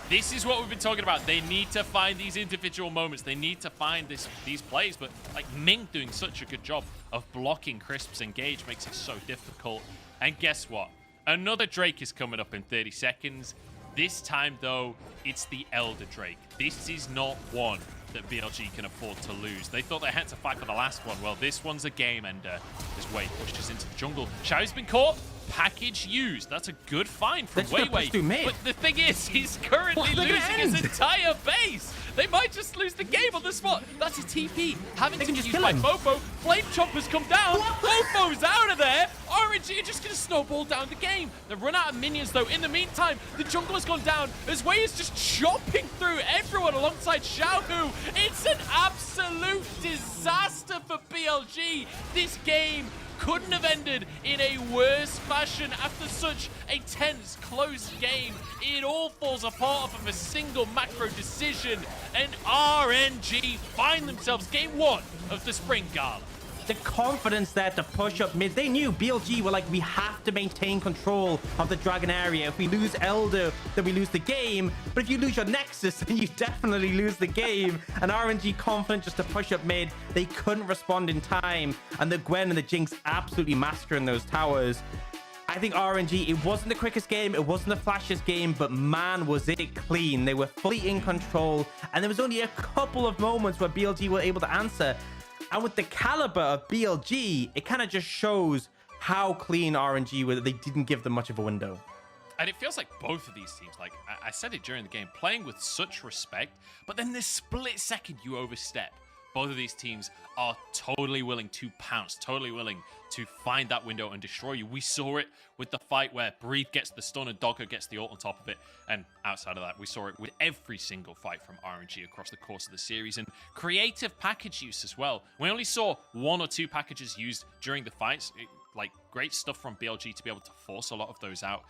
This is what we've been talking about. They need to find these individual moments. They need to find these plays, but like Ming doing such a good job of blocking Crisp's engage makes it so difficult. And guess what? Another Drake is coming up in 30 seconds. This time, though, it's the Elder Drake. This is not one that BLG can afford to lose. They thought they had to fight for the last one. Well, this one's a game ender. As Wei pushes into the jungle. Xiao's been caught. Package used. That's a good find from Wei Wei. But the thing is, he's currently losing his entire base. They might just lose the game on the spot. That's a TP. Having to be used by Fofo. Flame Chopper's come down. Fofo's out of there. RNG are just going to snowball down the game. They've run out of minions, though. In the meantime, the jungle has gone down as Wei is just chopping through everyone alongside Xiaohu. It's an absolute disaster for BLG. This game couldn't have ended in a worse fashion after such a tense, close game. It all falls apart off of a single macro decision, and RNG find themselves game one of the Spring Gala. The confidence there to push up mid. They knew BLG were like, we have to maintain control of the Dragon area. If we lose Elder, then we lose the game. But if you lose your Nexus, then you definitely lose the game. And RNG confident just to push up mid. They couldn't respond in time. And the Gwen and the Jinx absolutely massacring those towers. I think RNG, it wasn't the quickest game, it wasn't the flashiest game, but man, was it clean. They were fully in control. And there was only a couple of moments where BLG were able to answer. And with the caliber of BLG, it kind of just shows how clean RNG were. They didn't give them much of a window. And it feels like both of these teams, like I said it during the game, playing with such respect, but then this split second you overstep. Both of these teams are totally willing to pounce, totally willing to find that window and destroy you. We saw it with the fight where Breathe gets the stun and Doggo gets the ult on top of it. And outside of that, we saw it with every single fight from RNG across the course of the series. And creative package use as well. We only saw one or two packages used during the fights. Like, great stuff from BLG to be able to force a lot of those out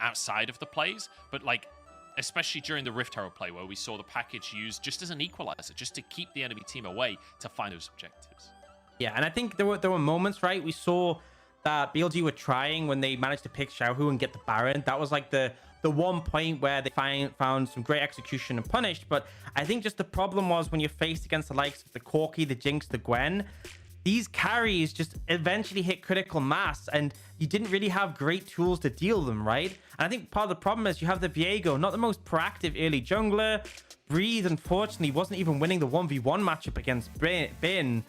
outside of the plays. But, like, especially during the Rift Herald play where we saw the package used just as an equalizer, just to keep the enemy team away to find those objectives. Yeah, and I think there were moments, right? We saw that BLG were trying when they managed to pick Xiaohu and get the Baron. That was like the one point where they found some great execution and punished. But I think just the problem was when you're faced against the likes of the Corki, the Jinx, the Gwen, these carries just eventually hit critical mass and you didn't really have great tools to deal them, right? And I think part of the problem is you have the Viego, not the most proactive early jungler. Breathe, unfortunately, wasn't even winning the 1v1 matchup against Bin.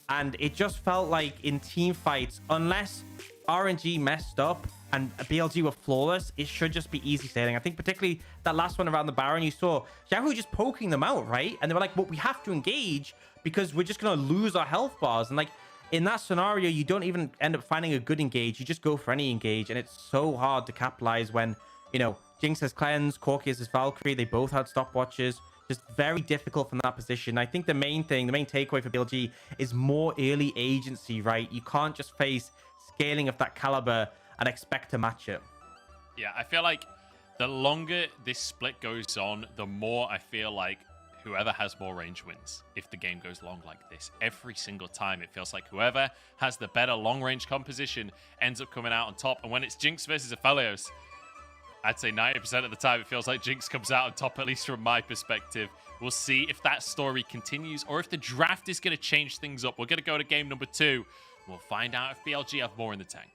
And it just felt like in team fights, unless RNG messed up and BLG were flawless, it should just be easy sailing. I think particularly that last one around the Baron, you saw Yahoo just poking them out, right? And they were like, well, we have to engage because we're just going to lose our health bars. And like, in that scenario, you don't even end up finding a good engage. You just go for any engage. And it's so hard to capitalize when, you know, Jinx has Cleanse, Corki has his Valkyrie. They both had stopwatches. Just very difficult from that position. I think the main takeaway for BLG is more early agency, right? You can't just face scaling of that caliber and expect to match it. Yeah, I feel like the longer this split goes on, the more I feel like whoever has more range wins if the game goes long like this. Every single time, it feels like whoever has the better long-range composition ends up coming out on top. And when it's Jinx versus Aphelios, I'd say 90% of the time it feels like Jinx comes out on top, at least from my perspective. We'll see if that story continues or if the draft is going to change things up. We're going to go to game number 2. We'll find out if BLG have more in the tank.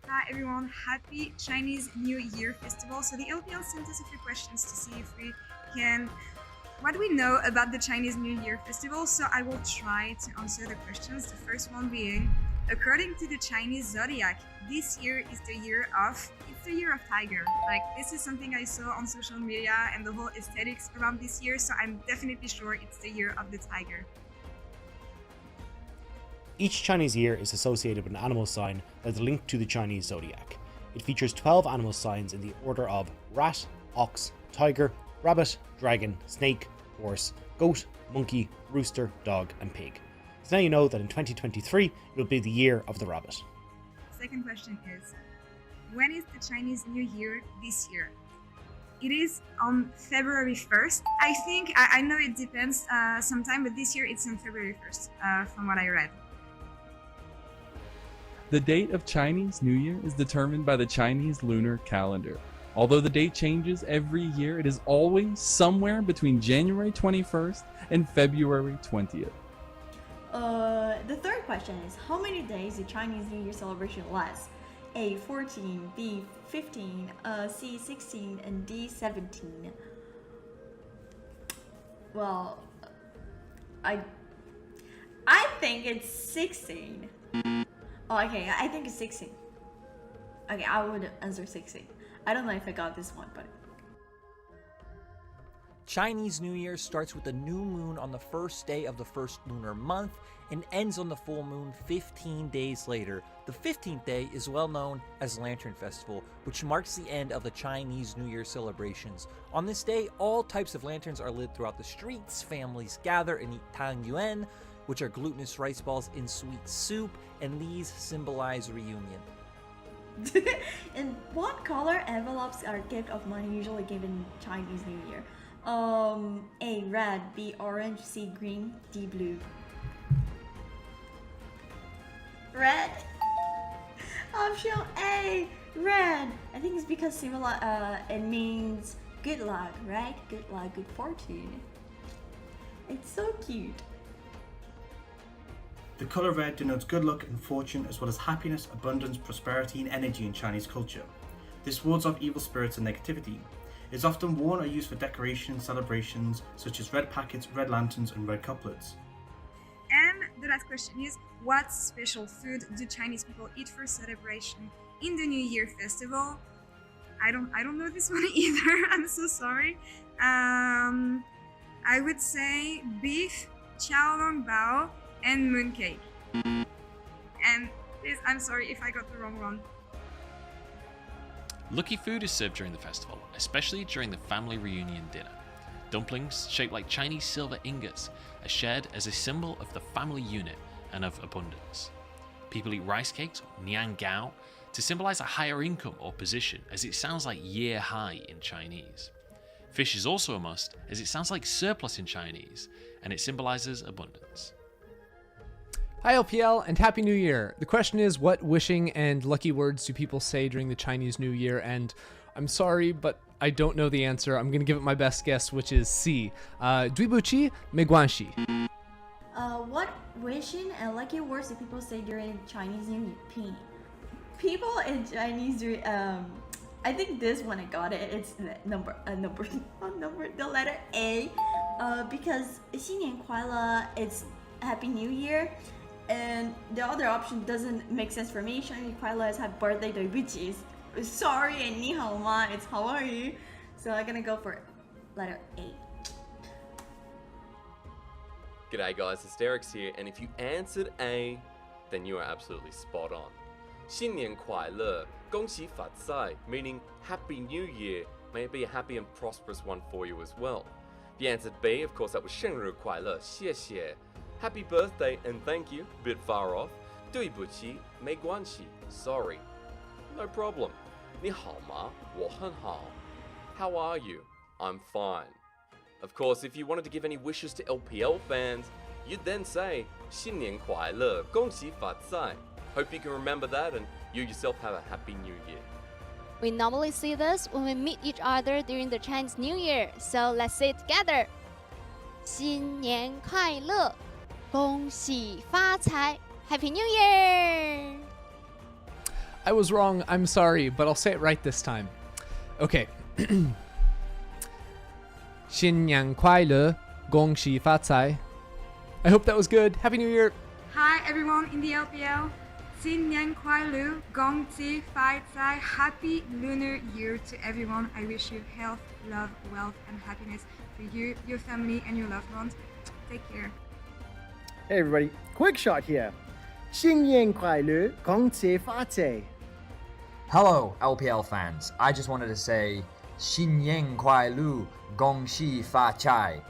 Hi everyone, happy Chinese New Year Festival. So the LPL sent us a few questions to see if we can... What do we know about the Chinese New Year Festival? So I will try to answer the questions. The first one being, according to the Chinese zodiac, this year is the year of... It's the year of Tiger. Like, this is something I saw on social media and the whole aesthetics around this year, so I'm definitely sure it's the year of the Tiger. Each Chinese year is associated with an animal sign that is linked to the Chinese zodiac. It features 12 animal signs in the order of rat, ox, tiger, rabbit, dragon, snake, horse, goat, monkey, rooster, dog, and pig. So now you know that in 2023 it will be the year of the rabbit. Second question is, when is the Chinese New Year this year? It is on February 1st. I think, I know it depends sometime, but this year it's on February 1st, from what I read. The date of Chinese New Year is determined by the Chinese lunar calendar. Although the date changes every year, it is always somewhere between January 21st and February 20th. The third question is, how many days the Chinese New Year celebration lasts? A 14, B 15, C 16, and D 17. Well, I think it's 16. Oh, okay, I think it's 16. Okay, I would answer 16. I don't know if I got this one, but... Chinese New Year starts with the new moon on the first day of the first lunar month and ends on the full moon 15 days later. The 15th day is well known as Lantern Festival, which marks the end of the Chinese New Year celebrations. On this day, all types of lanterns are lit throughout the streets, families gather and eat tang yuan, which are glutinous rice balls in sweet soup, and these symbolize reunion. In what color envelopes are gift of money usually given Chinese New Year? A red, B orange, C green, D blue. Red. Option A, red. I think it's because similar. It means good luck, right? Good luck, good fortune. It's so cute. The colour red denotes good luck and fortune, as well as happiness, abundance, prosperity, and energy in Chinese culture. This wards off evil spirits and negativity. It is often worn or used for decoration and celebrations, such as red packets, red lanterns, and red couplets. And the last question is, what special food do Chinese people eat for celebration in the New Year festival? I don't know this one either. I'm so sorry. I would say beef, chow long bao, and mooncake. And this, I'm sorry if I got the wrong one. Lucky food is served during the festival, especially during the family reunion dinner. Dumplings, shaped like Chinese silver ingots, are shared as a symbol of the family unit and of abundance. People eat rice cakes, or nian gao, to symbolize a higher income or position, as it sounds like year high in Chinese. Fish is also a must, as it sounds like surplus in Chinese, and it symbolizes abundance. Hi LPL and Happy New Year. The question is, what wishing and lucky words do people say during the Chinese New Year? And I'm sorry, but I don't know the answer. I'm going to give it my best guess, which is C. Duibuqi meguanxi. What wishing and lucky words do people say during Chinese New Year? People in Chinese, I think this one I got it. It's the letter A, because 新年快乐, it's Happy New Year. And the other option doesn't make sense for me. 生日快乐 is happy birthday, 对不起 is sorry, and 你好吗 it's how are you. So I'm gonna go for letter A. G'day guys, it's Derek's here, and if you answered A, then you are absolutely spot on. 新年快乐，恭喜发财, meaning Happy New Year. May it be a happy and prosperous one for you as well. If you answered B, of course that was 生日快乐，谢谢. Happy birthday and thank you, bit far off. 对不起，没关系, sorry. No problem. 你好吗？我很好. How are you? I'm fine. Of course, if you wanted to give any wishes to LPL fans, you'd then say 新年快乐，恭喜发财. Hope you can remember that and you yourself have a happy new year. We normally see this when we meet each other during the Chinese New Year, so let's say it together. 新年快乐，恭喜发财 Happy New Year! I was wrong, I'm sorry, but I'll say it right this time. Okay. 新年快乐，恭喜发财. I hope that was good. Happy New Year! Hi everyone in the LPL. 新年快乐，恭喜发财 Happy Lunar Year to everyone. I wish you health, love, wealth, and happiness for you, your family, and your loved ones. Take care. Hey everybody, quick shot here. 新年快乐，恭喜发财. Hello, LPL fans. I just wanted to say 新年快乐，恭喜发财.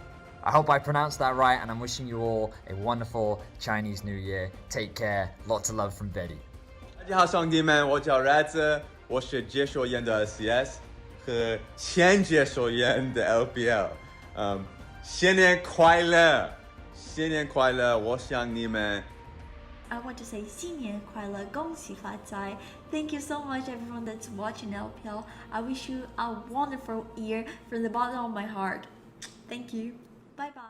I hope I pronounced that right, and I'm wishing you all a wonderful Chinese New Year. Take care. Lots of love from Betty. 大家好，兄弟们，我叫 Red， 我是解说员的 LCS 和前解说员的 LPL。新年快乐，新年快乐，我想你们。I want to say 新年快乐，恭喜发财. Thank you so much everyone that's watching LPL. I wish you a wonderful year from the bottom of my heart. Thank you. Bye bye.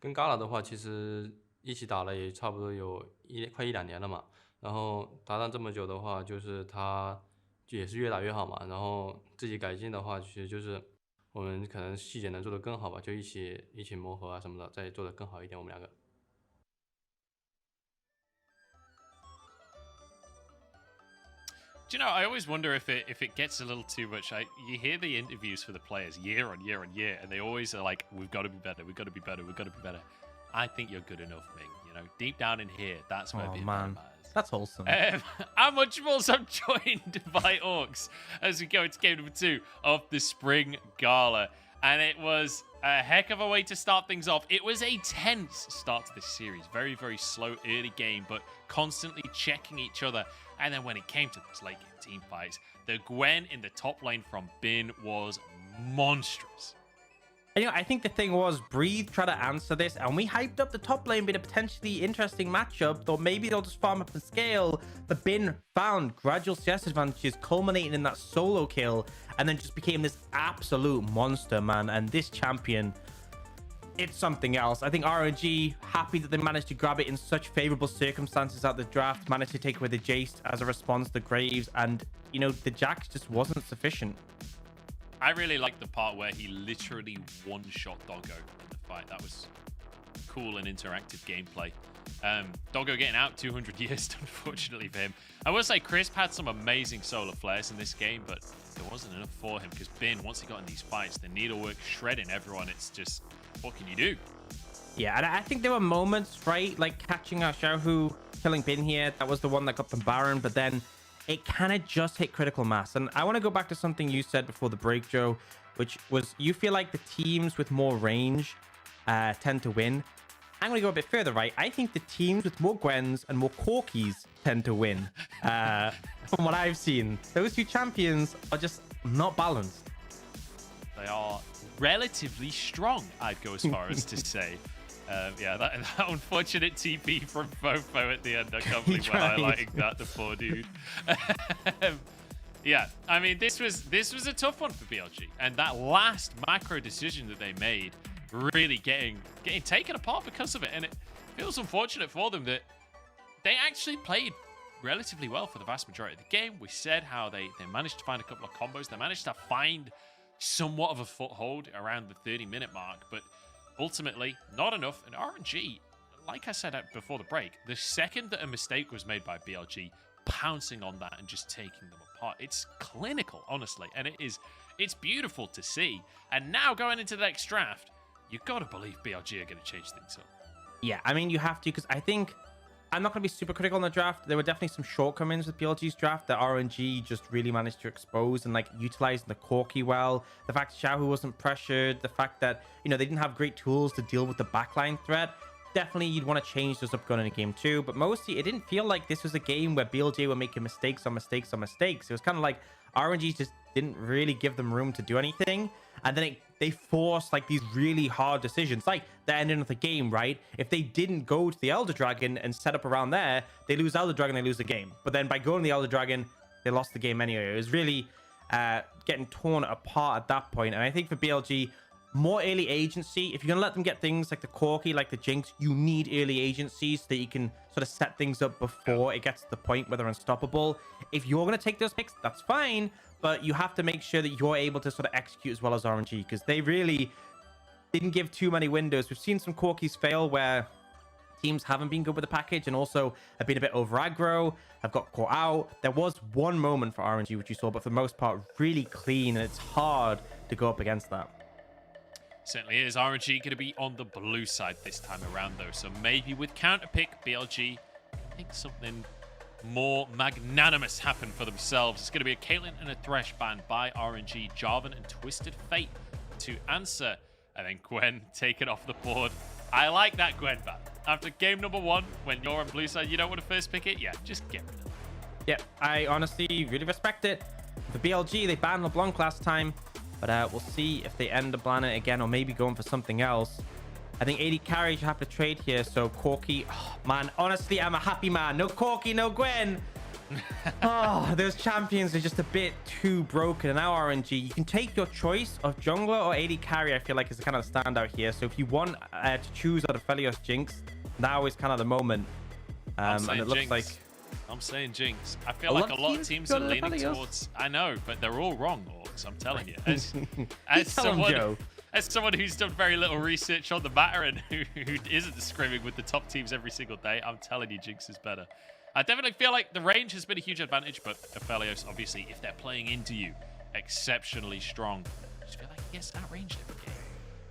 跟 Gala 的话，其实一起打了也差不多有快1-2年了嘛。然后搭档这么久的话，就是他也是越打越好嘛。然后自己改进的话，其实就是我们可能细节能做得更好吧，就一起磨合啊什么的，再做得更好一点，我们两个。Do you know, I always wonder if it gets a little too much. You hear the interviews for the players year on year on year, and they always are like, we've got to be better, we've got to be better, we've got to be better. I think you're good enough, Ming. You know, deep down in here, that's where being better matters. That's wholesome. I'm much more so joined by Orcs as we go into game number 2 of the Spring Gala. And it was a heck of a way to start things off. It was a tense start to this series. Very, very slow early game, but constantly checking each other. And then when it came to this late game team fights, the Gwen in the top lane from Bin was monstrous. And, you know, I think the thing was, Breathe tried to answer this, and we hyped up the top lane being a potentially interesting matchup. Thought maybe they'll just farm up and scale. But Bin found gradual CS advantages, culminating in that solo kill, and then just became this absolute monster, man. And this champion, it's something else. I think RNG, happy that they managed to grab it in such favorable circumstances at the draft, managed to take away the Jace as a response to Graves, and, you know, the Jax just wasn't sufficient. I really liked the part where he literally one-shot Doggo in the fight. That was cool and interactive gameplay. Doggo getting out 200 years, unfortunately for him. I will say Crisp had some amazing solar flares in this game, but there wasn't enough for him because Bin, once he got in these fights, the needlework shredding everyone. It's just, what can you do? Yeah, and I think there were moments, right, like catching out Xiaohu, killing Bin here. That was the one that got them Baron, but then it kind of just hit critical mass. And I want to go back to something you said before the break, Joe, which was you feel like the teams with more range tend to win. I'm going to go a bit further, right? I think the teams with more Gwens and more Corkis tend to win. From what I've seen, those two champions are just not balanced. They are relatively strong, I'd go as far as to say. Yeah, that unfortunate TP from Fofo at the end. I can't believe we're highlighting that, the poor dude. Yeah, I mean, this was a tough one for BLG. And that last macro decision that they made, really getting taken apart because of it. And it feels unfortunate for them that they actually played relatively well for the vast majority of the game. We said how they managed to find a couple of combos. They managed to find somewhat of a foothold around the 30-minute mark, but ultimately not enough. And RNG, like I said before the break, the second that a mistake was made by BLG, pouncing on that and just taking them apart. It's clinical, honestly, and it's beautiful to see. And now going into the next draft, you've got to believe BLG are going to change things up. Yeah, I mean, you have to, because I think I'm not going to be super critical on the draft. There were definitely some shortcomings with BLG's draft that RNG just really managed to expose, and like utilizing the Corki well. The fact Xiaohu wasn't pressured, the fact that, you know, they didn't have great tools to deal with the backline threat. Definitely you'd want to change those up going into game 2, but mostly it didn't feel like this was a game where BLG were making mistakes on mistakes on mistakes. It was kind of like RNG just didn't really give them room to do anything, and then they forced like these really hard decisions, like the ending of the game, right? If they didn't go to the Elder Dragon and set up around there, they lose Elder Dragon, they lose the game. But then by going to the Elder Dragon, they lost the game anyway. It was really getting torn apart at that point. And I think for BLG, more early agency. If you're going to let them get things like the Corki, like the Jinx, you need early agency so that you can sort of set things up before it gets to the point where they're unstoppable. If you're going to take those picks, that's fine, but you have to make sure that you're able to sort of execute as well as RNG, because they really didn't give too many windows. We've seen some Corkis fail where teams haven't been good with the package and also have been a bit over aggro, have got caught out. There was one moment for RNG, which you saw, but for the most part, really clean, and it's hard to go up against that. Certainly is. RNG going to be on the blue side this time around, though. So maybe with counter pick, BLG, I think something more magnanimous happen for themselves. It's going to be a Caitlyn and a Thresh ban by RNG, Jarvan and Twisted Fate to answer. And then Gwen taken off the board. I like that Gwen ban. After game number 1, when you're on blue side, you don't want to first pick it? Yeah, just get rid of it. Yeah, I honestly really respect it. For BLG, they banned LeBlanc last time. But we'll see if they end up banning it again or maybe going for something else. I think 80 carry should have to trade here. So Corki, oh, man, honestly, I'm a happy man. No Corki, no Gwen. Oh, those champions are just a bit too broken. And now RNG, you can take your choice of jungler or AD carry. I feel like is the kind of standout here. So if you want to choose out of Felios Jinx, now is kind of the moment. I'm And it looks Jinx. like I'm saying Jinx. I feel like a lot of teams are leaning towards. I know, but they're all wrong, Orcs. I'm telling you. As someone who's done very little research on the matter and who isn't scrimming with the top teams every single day, I'm telling you, Jinx is better. I definitely feel like the range has been a huge advantage, but Aphelios, obviously, if they're playing into you, exceptionally strong. I just feel like he gets outranged every game.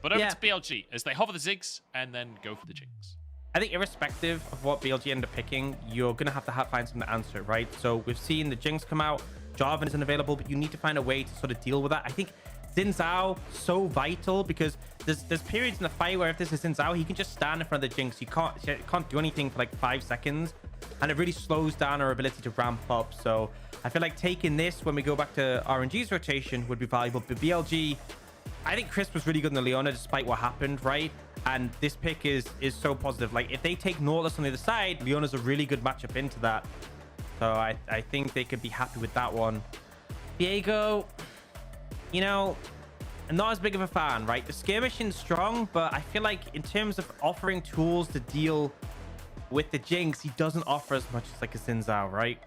But over to BLG as they hover the Ziggs and then go for the Jinx. I think irrespective of what BLG end up picking, you're going to have to find something to answer, right? So we've seen the Jinx come out, Jarvan isn't available, but you need to find a way to sort of deal with that. I think Xin Zhao so vital because there's periods in the fight where if this is Xin Zhao, he can just stand in front of the Jinx. He can't do anything for like 5 seconds, and it really slows down our ability to ramp up. So I feel like taking this when we go back to RNG's rotation would be valuable. But BLG, I think Chris was really good in the Leona despite what happened, right? And this pick is so positive. Like if they take Nautilus on the other side, Leona's a really good matchup into that. So I think they could be happy with that one. Diego, you know, I'm not as big of a fan, right? The skirmishing's strong, but I feel like in terms of offering tools to deal with the Jinx, he doesn't offer as much as like a Xin Zhao, right?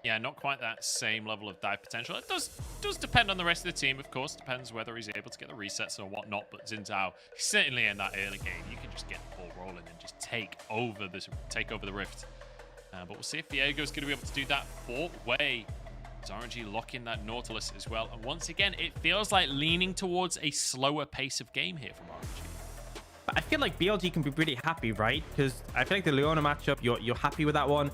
Yeah, not quite that same level of dive potential. It does depend on the rest of the team, of course. Depends whether he's able to get the resets or whatnot. But Xin Zhao, certainly in that early game, you can just get the ball rolling and just take over the rift. But we'll see if Diego's going to be able to do that 4-way. RNG locking that Nautilus as well. And once again, it feels like leaning towards a slower pace of game here from RNG. But I feel like BLG can be pretty happy, right? Because I feel like the Leona matchup, you're happy with that one.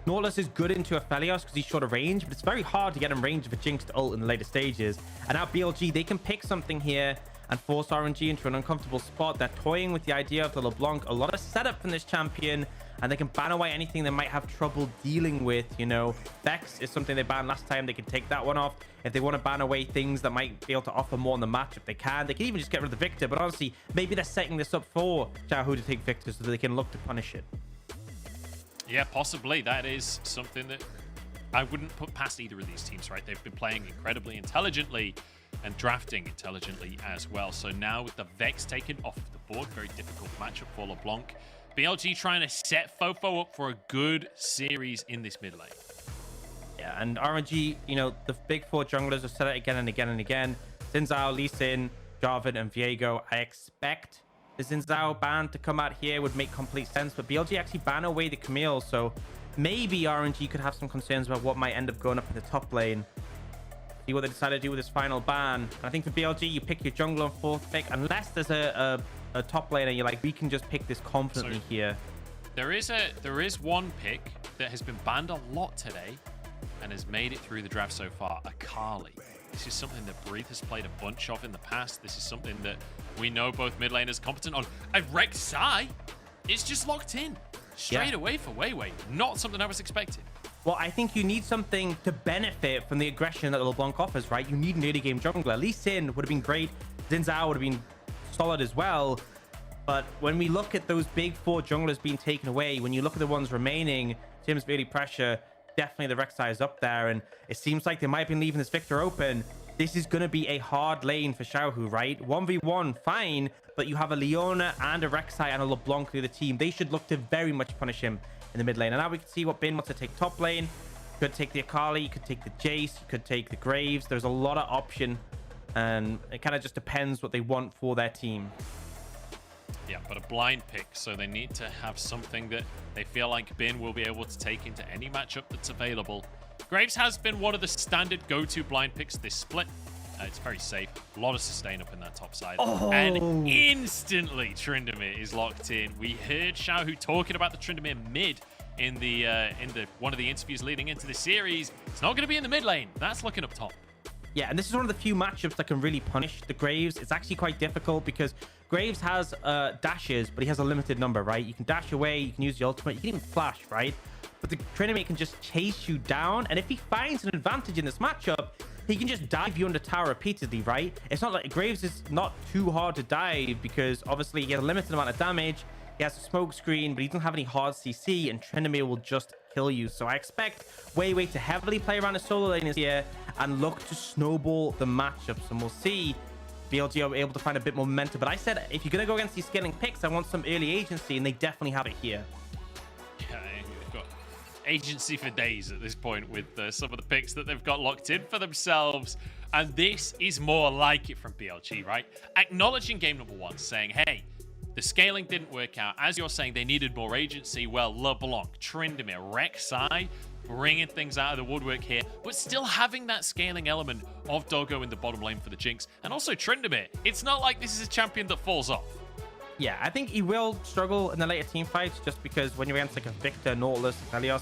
Nautilus is good into Aphelios because he's short of range, but it's very hard to get in range of a Jinx to ult in the later stages. And now BLG, they can pick something here and force RNG into an uncomfortable spot. They're toying with the idea of the LeBlanc. A lot of setup from this champion, and they can ban away anything they might have trouble dealing with. You know, Vex is something they banned last time. They can take that one off. If they want to ban away things that might be able to offer more in the matchup, they can. They can even just get rid of the Victor. But honestly, maybe they're setting this up for Xiaohu to take Victor so that they can look to punish it. Yeah, possibly. That is something that I wouldn't put past either of these teams, right? They've been playing incredibly intelligently and drafting intelligently as well. So now with the Vex taken off the board, very difficult matchup for LeBlanc. BLG trying to set Fofo up for a good series in this mid lane. Yeah, and RNG, you know, the big four junglers have said it again and again and again. Xin Zhao, Lee Sin, Jarvan, and Viego. I expect the Xin Zhao ban to come out here would make complete sense, but BLG actually ban away the Camille, so maybe RNG could have some concerns about what might end up going up in the top lane. See what they decide to do with this final ban. And I think for BLG, you pick your jungler on 4th pick, unless there's a top laner, you're like, we can just pick this confidently here. There is one pick that has been banned a lot today and has made it through the draft so far, Akali. This is something that Breathe has played a bunch of in the past. This is something that we know both mid laners competent on. And Rek'Sai is just locked in straight away for Weiwei. Not something I was expecting. Well, I think you need something to benefit from the aggression that LeBlanc offers, right? You need an early game jungler. Lee Sin would have been great. Xin Zhao would have been solid as well. But when we look at those big four junglers being taken away, when you look at the ones remaining, in terms of early pressure, definitely the Rek'Sai is up there. And it seems like they might have been leaving this Victor open. This is going to be a hard lane for Xiaohu, right? 1v1, fine. But you have a Leona and a Rek'Sai and a LeBlanc through the team. They should look to very much punish him in the mid lane. And now we can see what Bin wants to take top lane. You could take the Akali, you could take the Jace, you could take the Graves. There's a lot of option. And it kind of just depends what they want for their team. Yeah, but a blind pick, so they need to have something that they feel like Bin will be able to take into any matchup that's available. Graves has been one of the standard go-to blind picks this split. It's very safe. A lot of sustain up in that top side. And instantly Tryndamere is locked in. We heard Xiaohu talking about the Tryndamere mid in the one of the interviews leading into the series. It's not going to be in the mid lane. That's looking up top. Yeah, and this is one of the few matchups that can really punish the Graves. It's actually quite difficult because Graves has dashes, but he has a limited number, right? You can dash away, you can use the ultimate, you can even flash, right? But the Tryndamere can just chase you down, and if he finds an advantage in this matchup, he can just dive you under tower repeatedly, right? It's not like Graves is not too hard to dive because obviously he has a limited amount of damage. He has a smoke screen, but he doesn't have any hard CC, and Tryndamere will just kill you. So I expect Wei Wei to heavily play around the solo lane this year and look to snowball the matchups. And we'll see BLG are able to find a bit more momentum. But I said, if you're going to go against these scaling picks, I want some early agency, and they definitely have it here. Yeah, they've got agency for days at this point with some of the picks that they've got locked in for themselves. And this is more like it from BLG, right? Acknowledging game number one, saying, hey, the scaling didn't work out. As you're saying, they needed more agency. Well, LeBlanc, Tryndamere, Rek'Sai, bringing things out of the woodwork here, but still having that scaling element of Doggo in the bottom lane for the Jinx. And also Tryndamere. It's not like this is a champion that falls off. Yeah, I think he will struggle in the later team fights just because when you're against like a Victor, Nautilus, Helios,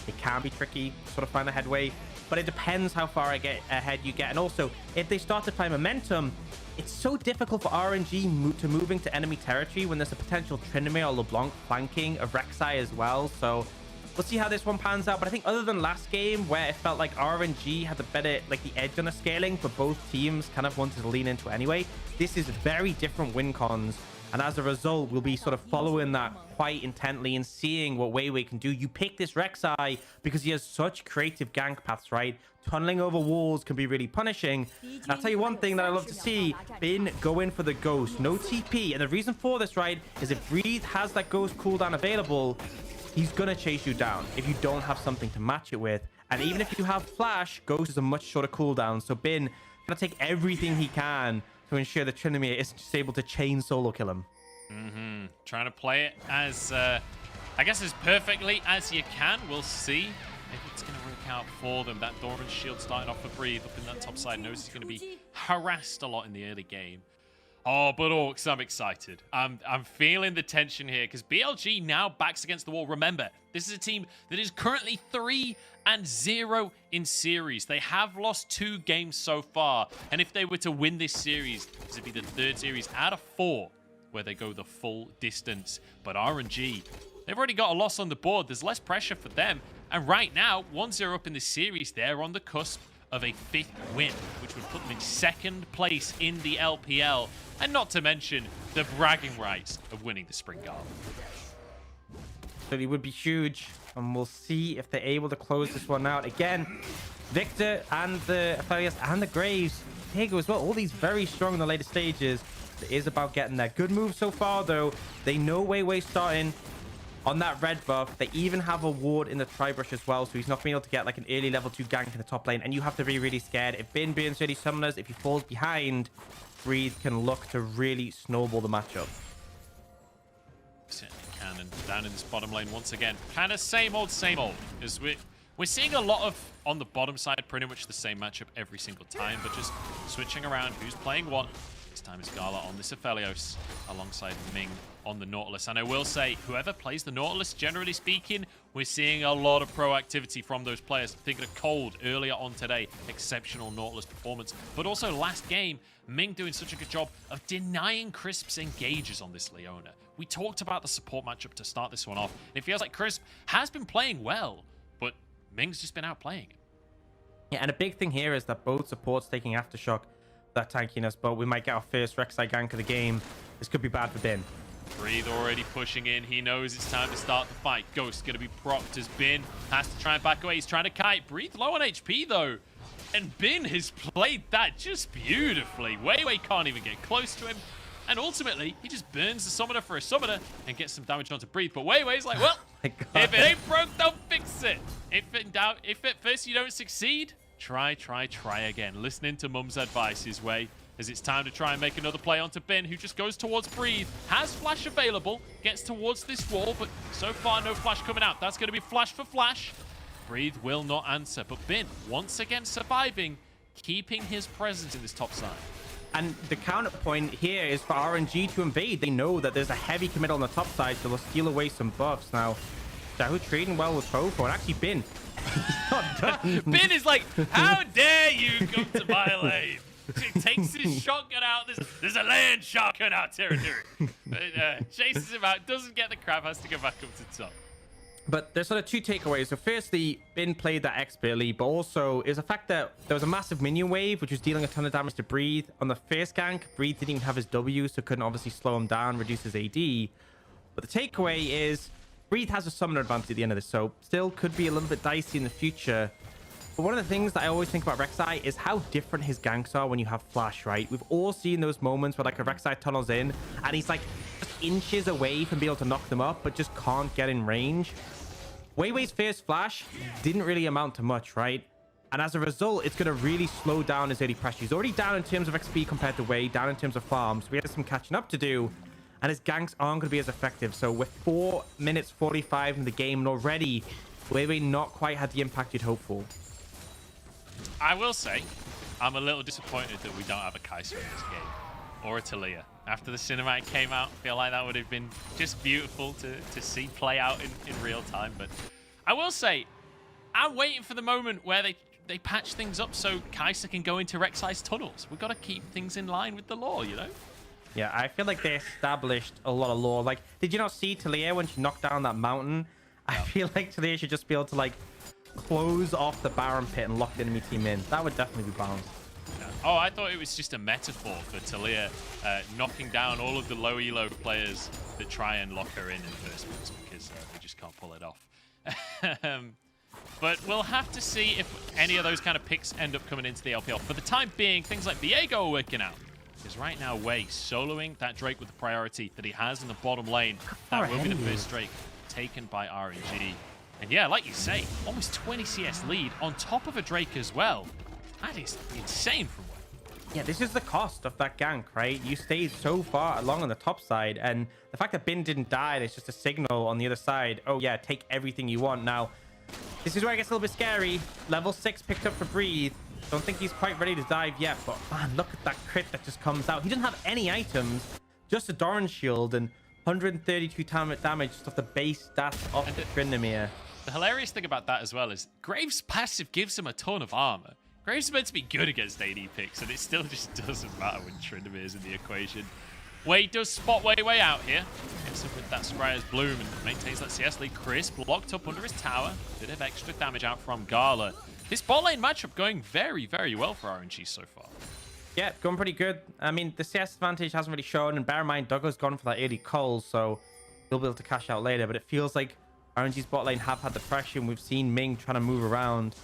it can be tricky to sort of find a headway. But it depends how far ahead you get. And also, if they start to find momentum, it's so difficult for RNG to move into enemy territory when there's a potential Tryndamere or LeBlanc flanking of Rek'Sai as well. So we'll see how this one pans out. But I think other than last game where it felt like RNG had the better, like the edge on the scaling, but both teams kind of wanted to lean into anyway, this is very different win cons. And as a result, we'll be sort of following that quite intently and seeing what Wei Wei can do. You pick this Rek'Sai because he has such creative gank paths, right? Tunneling over walls can be really punishing. And I'll tell you one thing that I love to see, Bin go in for the Ghost. No TP. And the reason for this, right, is if Breathe has that Ghost cooldown available, he's going to chase you down if you don't have something to match it with. And even if you have Flash, Ghost is a much shorter cooldown. So Bin going to take everything he can to ensure that Tryndamere isn't just able to chain solo kill him. Trying to play it as, I guess, as perfectly as you can. We'll see if it's going to work out for them. That Doran's shield starting off for Breathe up in that top side. Knows he's going to be harassed a lot in the early game. Oh, but Orcs, I'm excited. I'm feeling the tension here because BLG now backs against the wall. Remember, this is a team that is currently 3-0 in series. They have lost 2 games so far. And if they were to win this series, this would be the 3rd series out of 4 where they go the full distance. But RNG, they've already got a loss on the board. There's less pressure for them. And right now, 1-0 up in this series, they're on the cusp of a 5th win, which would put them in 2nd place in the LPL. And not to mention the bragging rights of winning the Spring Gala. So it would be huge, and we'll see if they're able to close this one out. Again, Victor and the Aphelios and the Graves, Diego as well, all these very strong in the later stages. It is about getting that good move so far, though. They know Wei Wei starting on that red buff. They even have a ward in the Tribrush as well, so he's not being able to get like an early level 2 gank in the top lane, and you have to be really scared. If Bin burns 30 summoners, if he falls behind, Breathe can look to really snowball the matchup. Certainly can, and down in this bottom lane once again. Kind of same old, as we're seeing a lot of, on the bottom side, pretty much the same matchup every single time, but just switching around who's playing what. This time is Gala on this Aphelios alongside Ming on the Nautilus. And I will say, whoever plays the Nautilus, generally speaking, we're seeing a lot of proactivity from those players. Thinking of Cold earlier on today, exceptional Nautilus performance. But also last game, Ming doing such a good job of denying Crisp's engages on this Leona. We talked about the support matchup to start this one off. And it feels like Crisp has been playing well, but Ming's just been outplaying it. Yeah, and a big thing here is that both supports taking Aftershock, that tankiness, but we might get our first Rek'Sai gank of the game. This could be bad for Bin. Breathe already pushing in. He knows it's time to start the fight. Ghost going to be propped as Bin has to try and back away. He's trying to kite. Breathe low on HP, though. And Bin has played that just beautifully. Wei Wei can't even get close to him. And ultimately, he just burns the summoner for a summoner and gets some damage onto Breathe. But Wei Wei's like, well, if it ain't broke, don't fix it. If at first you don't succeed, try again. Listening to Mum's advice his way, as it's time to try and make another play onto Bin, who just goes towards Breathe. Has Flash available, gets towards this wall, but so far no Flash coming out. That's going to be Flash for Flash. Breathe will not answer, but Bin, once again surviving, keeping his presence in this top side. And the counterpoint here is for RNG to invade. They know that there's a heavy commit on the top side, so they'll steal away some buffs. Now, Yahoo trading well with Profo, and actually Bin. He's not done. Bin is like, how dare you come to my lane? He takes his shotgun out. There's a land shotgun out territory. Chases him out, doesn't get the crab, has to go back up to top. But there's sort of 2 takeaways. So firstly, Bin played that expertly, but also is the fact that there was a massive minion wave, which was dealing a ton of damage to Breathe. On the first gank, Breathe didn't even have his W, so couldn't obviously slow him down, reduce his AD. But the takeaway is Breathe has a summoner advantage at the end of this, so still could be a little bit dicey in the future. But one of the things that I always think about Rek'Sai is how different his ganks are when you have flash, right? We've all seen those moments where like a Rek'Sai tunnels in and he's like just inches away from being able to knock them up, but just can't get in range. Wei Wei's first flash didn't really amount to much, right? And as a result, it's going to really slow down his early pressure. He's already down in terms of XP compared to Wei, down in terms of farms. We have some catching up to do, and his ganks aren't going to be as effective. So with 4 minutes 45 in the game, and already Wei Wei not quite had the impact you'd hope for. I will say, I'm a little disappointed that we don't have a Kai'Sa in this game, or a Talia. After the cinematic came out, I feel like that would have been just beautiful to see play out in real time. But I will say, I'm waiting for the moment where they patch things up so Kai'Sa can go into Rek'Sai's tunnels. We've got to keep things in line with the lore, you know? Yeah, I feel like they established a lot of lore. Like, did you not see Talia when she knocked down that mountain? I feel like Talia should just be able to, like, close off the Baron pit and lock the enemy team in. That would definitely be balanced. Yeah. Oh, I thought it was just a metaphor for Talia knocking down all of the low elo players that try and lock her in the first place because they just can't pull it off. But we'll have to see if any of those kind of picks end up coming into the LPL. For the time being, things like Viego are working out. Because right now, Wei soloing that Drake with the priority that he has in the bottom lane. That will be the first Drake taken by RNG. And yeah, like you say, almost 20 CS lead on top of a Drake as well. That is insane from Wei. Yeah, this is the cost of that gank, right? You stayed so far along on the top side, and the fact that Bin didn't die, it's just a signal on the other side. Oh yeah, take everything you want. Now, this is where it gets a little bit scary. Level 6 picked up for Breathe. Don't think he's quite ready to dive yet, but man, look at that crit that just comes out. He doesn't have any items, just a Doran shield and 132 damage just off the base stats of the Tryndamere. The hilarious thing about that as well is Graves' passive gives him a ton of armor. Graves is meant to be good against AD picks, and it still just doesn't matter when Tryndamere is in the equation. Wei does spot Wei out here. Gets him with that Scryer's Bloom and maintains that CS lead. Chris blocked up under his tower. Bit of extra damage out from Gala. This bot lane matchup going very, very well for RNG so far. Yeah, going pretty good. I mean, the CS advantage hasn't really shown, and bear in mind, Duggo's gone for that early cull, so he'll be able to cash out later, but it feels like RNG's bot lane have had the pressure, and we've seen Ming trying to move around.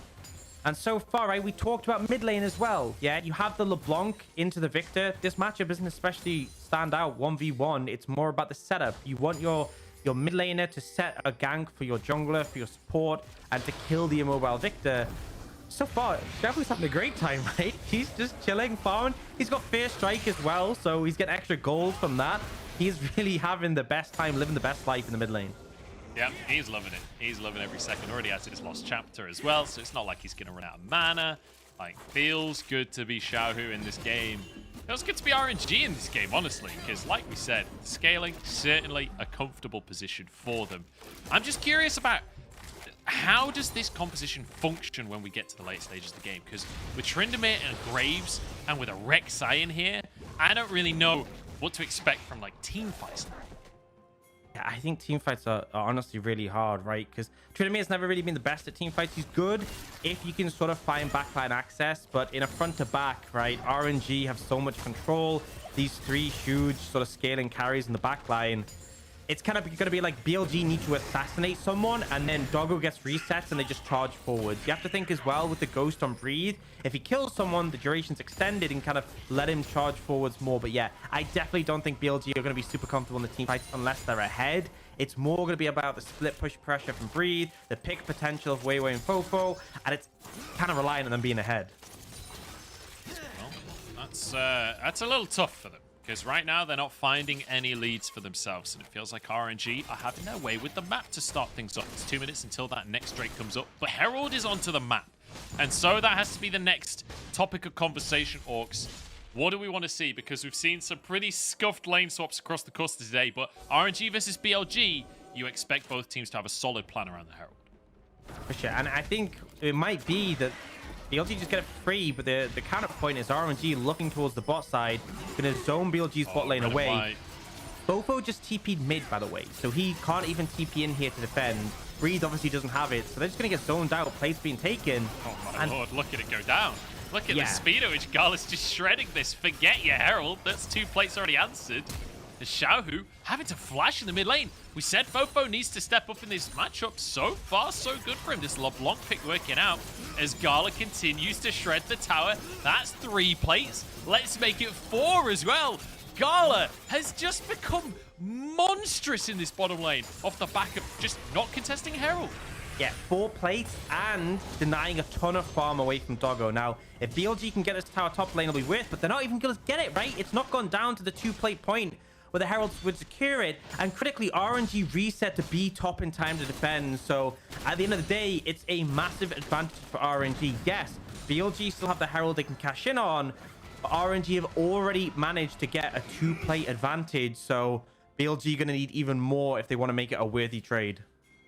And so far, right, we talked about mid lane as well. Yeah, you have the LeBlanc into the Victor. This matchup isn't especially stand out 1v1. It's more about the setup. You want your mid laner to set a gank for your jungler, for your support, and to kill the immobile Victor. So far, Xiaohu's having a great time, right? He's just chilling, farming. He's got first strike as well, so he's getting extra gold from that. He's really having the best time, living the best life in the mid lane. Yeah, he's loving it. He's loving every second. Already has his lost chapter as well, so it's not like he's going to run out of mana. Like, feels good to be Xiaohu in this game. Feels good to be RNG in this game, honestly, because like we said, scaling, certainly a comfortable position for them. I'm just curious about how does this composition function when we get to the late stages of the game? Because with Tryndamere and Graves and with a Rek'Sai in here, I don't really know what to expect from like team fights. Yeah, I think team fights are honestly really hard, right? Because Tryndamere's never really been the best at team fights. He's good if you can sort of find backline access, but in a front to back, right? RNG have so much control. These three huge sort of scaling carries in the backline. It's kind of going to be like BLG need to assassinate someone, and then Doggo gets resets and they just charge forwards. You have to think as well with the Ghost on Breathe. If he kills someone, the duration's extended and kind of let him charge forwards more. But yeah, I definitely don't think BLG are going to be super comfortable in the team fights unless they're ahead. It's more going to be about the split push pressure from Breathe, the pick potential of Wei Wei and Fofo, and it's kind of relying on them being ahead. Well, that's a little tough for them. Because right now, they're not finding any leads for themselves. And it feels like RNG are having their way with the map to start things off. It's 2 minutes until that next Drake comes up. But Herald is onto the map. And so that has to be the next topic of conversation, Orcs. What do we want to see? Because we've seen some pretty scuffed lane swaps across the course today. But RNG versus BLG, you expect both teams to have a solid plan around the Herald. For sure. And I think it might be that BLG just get it free, but the counterpoint is RNG looking towards the bot side, going to zone BLG's bot lane away. Fofo just TP'd mid, by the way, so he can't even TP in here to defend. Breathe obviously doesn't have it, so they're just going to get zoned out, plays being taken. Oh my lord, look at it go down. Look at the speed at which Gala's just shredding this. Forget your Herald, that's 2 plates already answered. And Xiaohu having to flash in the mid lane. We said Fofo needs to step up in this matchup. So far, so good for him. This LeBlanc pick working out as Gala continues to shred the tower. That's 3 plates. Let's make it 4 as well. Gala has just become monstrous in this bottom lane off the back of just not contesting Herald. Yeah, 4 plates and denying a ton of farm away from Doggo. Now, if BLG can get us to our top lane, it'll be worth, but they're not even going to get it, right? It's not gone down to the 2-plate point where the Heralds would secure it. And critically, RNG reset to be top in time to defend. So at the end of the day, it's a massive advantage for RNG. Yes, BLG still have the Herald they can cash in on, but RNG have already managed to get a 2-plate advantage. So BLG going to need even more if they want to make it a worthy trade.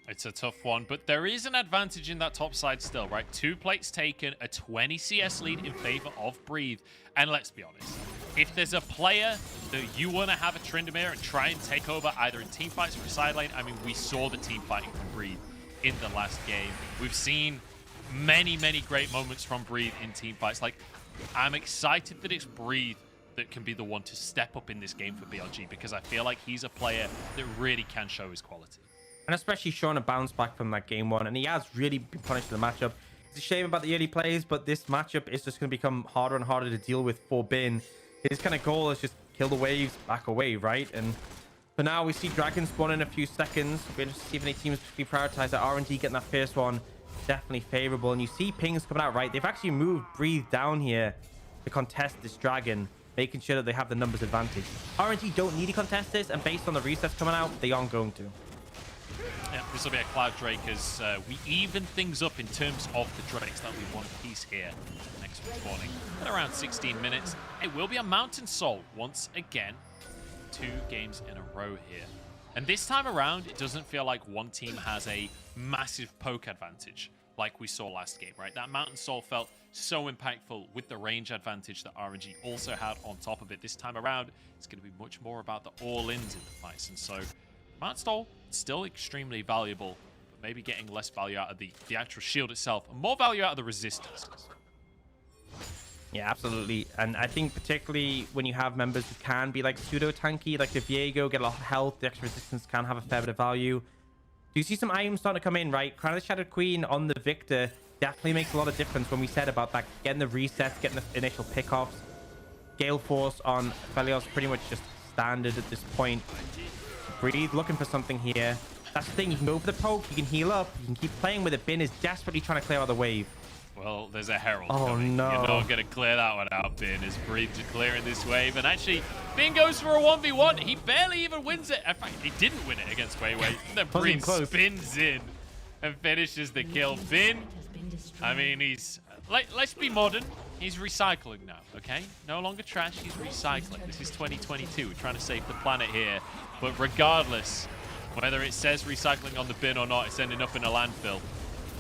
It's a tough one, but there is an advantage in that top side still, right? 2 plates taken, a 20 CS lead in favor of Breathe. And let's be honest, if there's a player that you want to have a Tryndamere and try and take over either in team fights or side lane, I mean, we saw the team fighting from Breathe in the last game. We've seen many, many great moments from Breathe in team fights. Like, I'm excited that it's Breathe that can be the one to step up in this game for BLG, because I feel like he's a player that really can show his quality. And especially showing a bounce back from that game 1. And he has really been punished in the matchup. It's a shame about the early plays, but this matchup is just going to become harder and harder to deal with for Bin. His kind of goal is just kill the waves, back away, right? And for now, we see Dragon spawn in a few seconds. We're just see if any teams be prioritized. That RNG getting that first one, definitely favorable. And you see pings coming out, right? They've actually moved Breathe down here to contest this Dragon, making sure that they have the numbers advantage. RNG don't need to contest this, and based on the resets coming out, they aren't going to. Yeah, this will be a Cloud Drake as we even things up in terms of the Drakes. That'll be one piece here next morning at around 16 minutes. It will be a Mountain Soul once again. 2 games in a row here. And this time around, it doesn't feel like one team has a massive poke advantage like we saw last game, right? That Mountain Soul felt so impactful with the range advantage that RNG also had on top of it. This time around, it's going to be much more about the all-ins in the fights. And so Mountain Soul, still extremely valuable, but maybe getting less value out of the actual shield itself, and more value out of the resistance. Yeah, absolutely. And I think particularly when you have members who can be like pseudo-tanky, like the Viego, get a lot of health, the extra resistance can have a fair bit of value. Do you see some items starting to come in, right? Crown of the Shattered Queen on the Victor definitely makes a lot of difference when we said about that, getting the resets, getting the initial pickoffs. Gale Force on Felios pretty much just standard at this point. Breathe, looking for something here. That's the thing, you can go for the poke, you can heal up, you can keep playing with it. Bin is desperately trying to clear out the wave. Well, there's a Herald coming. No. You're not going to clear that one out, Bin, as Breathe is clearing this wave. And actually, Bin goes for a 1v1. He barely even wins it. In fact, he didn't win it against Weiwei. Then Breathe spins in and finishes the kill. Bin, I mean, he's... let's be modern. He's recycling now, okay? No longer trash, he's recycling. This is 2022. We're trying to save the planet here. But regardless, whether it says recycling on the bin or not, it's ending up in a landfill.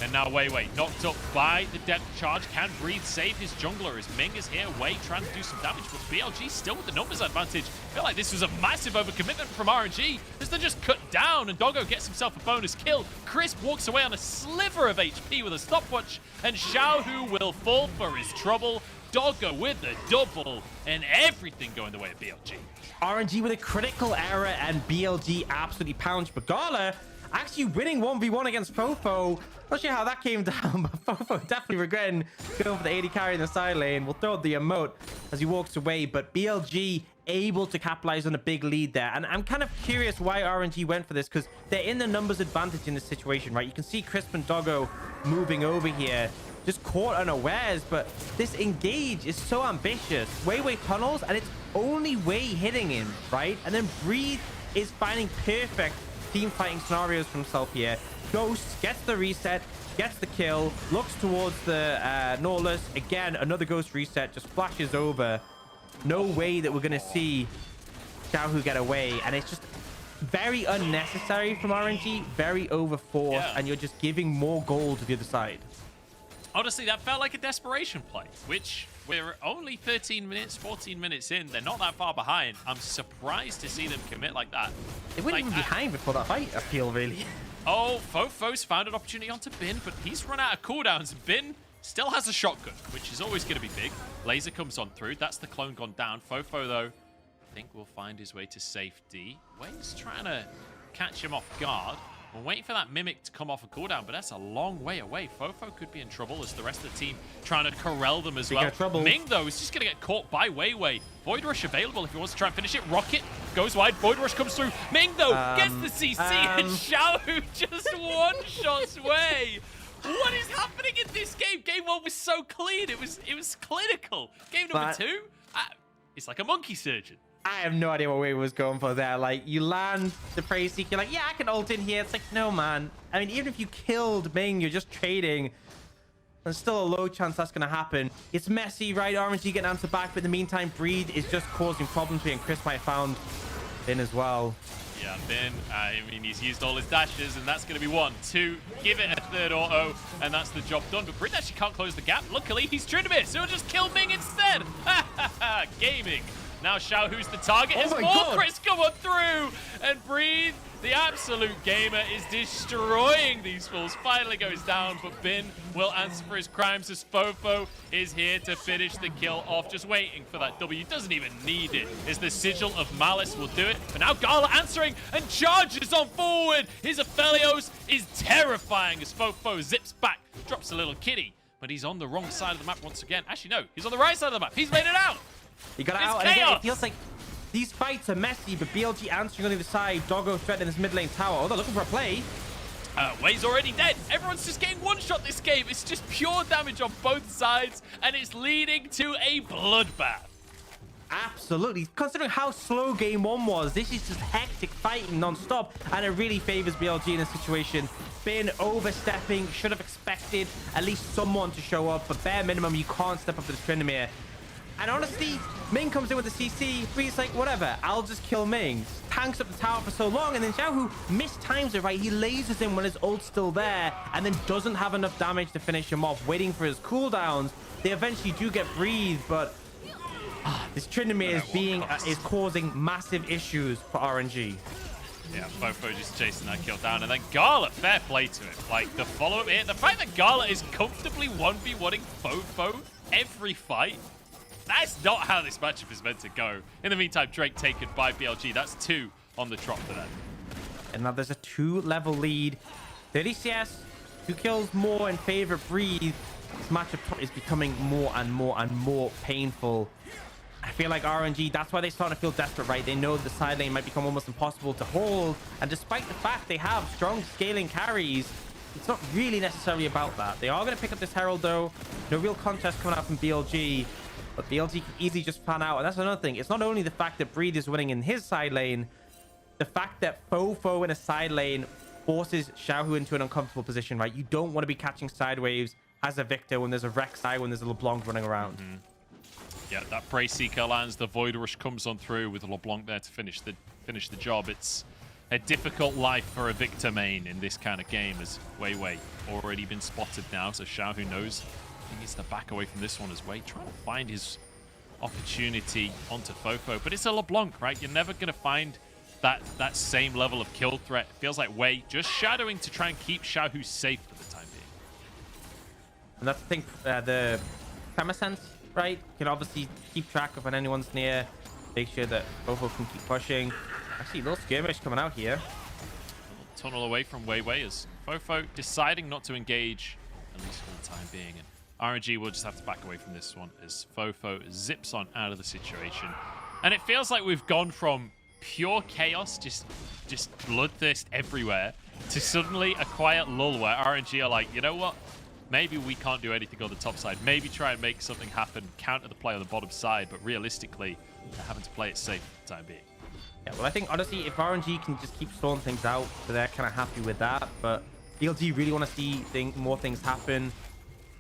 And now Weiwei knocked up by the depth charge. Can Breathe save his jungler as Ming is here? Wei trying to do some damage, but BLG still with the numbers advantage. I feel like this was a massive overcommitment from RNG as they just cut down and Doggo gets himself a bonus kill. Crisp walks away on a sliver of HP with a stopwatch, and Xiaohu will fall for his trouble. Doggo with the double and everything going the way of BLG. RNG with a critical error and BLG absolutely pounced. But Gala actually winning 1v1 against Fofo. Not sure how that came down, but Fofo definitely regretting going for the 80 carry in the side lane. We'll throw the emote as he walks away, but BLG able to capitalize on a big lead there. And I'm kind of curious why RNG went for this, because they're in the numbers advantage in this situation, right? You can see Crisp and Doggo moving over here, just caught unawares, but this engage is so ambitious. Weiwei tunnels, and it's only Wei hitting him, right? And then Breathe is finding perfect team fighting scenarios for himself here. Ghost gets the reset, gets the kill, looks towards the Nautilus. Again, another Ghost reset, just flashes over. No way that we're going to see Xiaohu get away. And it's just very unnecessary from RNG, very overforced, and you're just giving more gold to the other side. Honestly, that felt like a desperation play, which we're only 13 minutes, 14 minutes in. They're not that far behind. I'm surprised to see them commit like that. They weren't even behind before that fight, I feel, really. Oh, Fofo's found an opportunity onto Bin, but he's run out of cooldowns. Bin still has a shotgun, which is always going to be big. Laser comes on through. That's the clone gone down. Fofo, though, think will find his way to safety. Wayne's trying to catch him off guard. We're waiting for that Mimic to come off a cooldown, but that's a long way away. Fofo could be in trouble as the rest of the team trying to corral them as well. Ming, though, is just going to get caught by Weiwei. Void Rush available if he wants to try and finish it. Rocket goes wide. Void Rush comes through. Ming, though, gets the CC, and Xiaohu just one-shots Wei. What is happening in this game? Game 1 was so clean. It was clinical. Game number 2, it's like a monkey surgeon. I have no idea what Wei was going for there. Like, you land the Prey Seeker, you're like, yeah, I can ult in here. It's like, no, man. I mean, even if you killed Ming, you're just trading. There's still a low chance that's going to happen. It's messy, right? RNG getting answered back, but in the meantime, Breed is just causing problems for you, and Chris might have found Bin as well. Yeah, Bin, I mean, he's used all his dashes, and that's going to be 1, 2, give it a third auto, and that's the job done. But Breed actually can't close the gap. Luckily, he's Trinimir, so he'll just kill Ming instead. Gaming. Now Xiaohu's the target as more crits come on through, and Breathe, the absolute gamer, is destroying these fools. Finally goes down, but Bin will answer for his crimes as Fofo is here to finish the kill off, just waiting for that W. Doesn't even need it, as the Sigil of Malice will do it. But now Gala answering and charges on forward. His Aphelios is terrifying as Fofo zips back, drops a little kitty, but he's on the wrong side of the map once again. Actually, no, he's on the right side of the map. He's made it out. You got out, and again, it feels like these fights are messy, but BLG answering on either side. Doggo threatening this mid lane tower. Oh, they're looking for a play. Wei's already dead. Everyone's just getting one-shot this game. It's just pure damage on both sides, and it's leading to a bloodbath. Absolutely. Considering how slow game 1 was, this is just hectic fighting non-stop, and it really favors BLG in this situation. Bin overstepping, should have expected at least someone to show up, but bare minimum, you can't step up to the Trinimir. And honestly, Ming comes in with the CC. Bree's like, whatever, I'll just kill Ming. Tanks up the tower for so long, and then Xiaohu mistimes it, right? He lasers him when his ult's still there, and then doesn't have enough damage to finish him off, waiting for his cooldowns. They eventually do get Breathe, but this Trinimir is causing massive issues for RNG. Yeah, Fofo just chasing that kill down, and then Gala, fair play to him. Like, the follow-up here, the fact that Gala is comfortably 1v1ing Fofo every fight, that's not how this matchup is meant to go. In the meantime, Drake taken by BLG. That's 2 on the trot for them. And now there's a 2-level lead. 30 CS, 2 kills more in favor of Breathe. This matchup is becoming more and more painful. I feel like RNG, that's why they're starting to feel desperate, right? They know the side lane might become almost impossible to hold. And despite the fact they have strong scaling carries, it's not really necessarily about that. They are going to pick up this Herald, though. No real contest coming out from BLG. But BLG can easily just fan out. And that's another thing. It's not only the fact that Breed is winning in his side lane. The fact that Fofo in a side lane forces Xiaohu into an uncomfortable position, right? You don't want to be catching side waves as a Victor when there's a Rek'Sai, when there's a LeBlanc running around. Yeah, that Prey Seeker lands. The Void Rush comes on through with LeBlanc there to finish the job. It's a difficult life for a Victor main in this kind of game, as Weiwei already been spotted now, so Xiaohu knows he needs to back away from this one as Wei trying to find his opportunity onto Fofo. But it's a LeBlanc, right? You're never going to find that same level of kill threat. It feels like Wei just shadowing to try and keep Xiaohu safe for the time being. And that's the thing, the Premise, right? You can obviously keep track of when anyone's near, make sure that Fofo can keep pushing. Actually, a little skirmish coming out here. A little tunnel away from Weiwei as Fofo deciding not to engage, at least for the time being. And RNG will just have to back away from this one as Fofo zips on out of the situation. And it feels like we've gone from pure chaos, just bloodthirst everywhere, to suddenly a quiet lull where RNG are like, you know what? Maybe we can't do anything on the top side. Maybe try and make something happen, counter the play on the bottom side, but realistically, they're having to play it safe for the time being. Yeah, well, I think, honestly, if RNG can just keep stalling things out, so they're kind of happy with that, but BLG really want to see more things happen.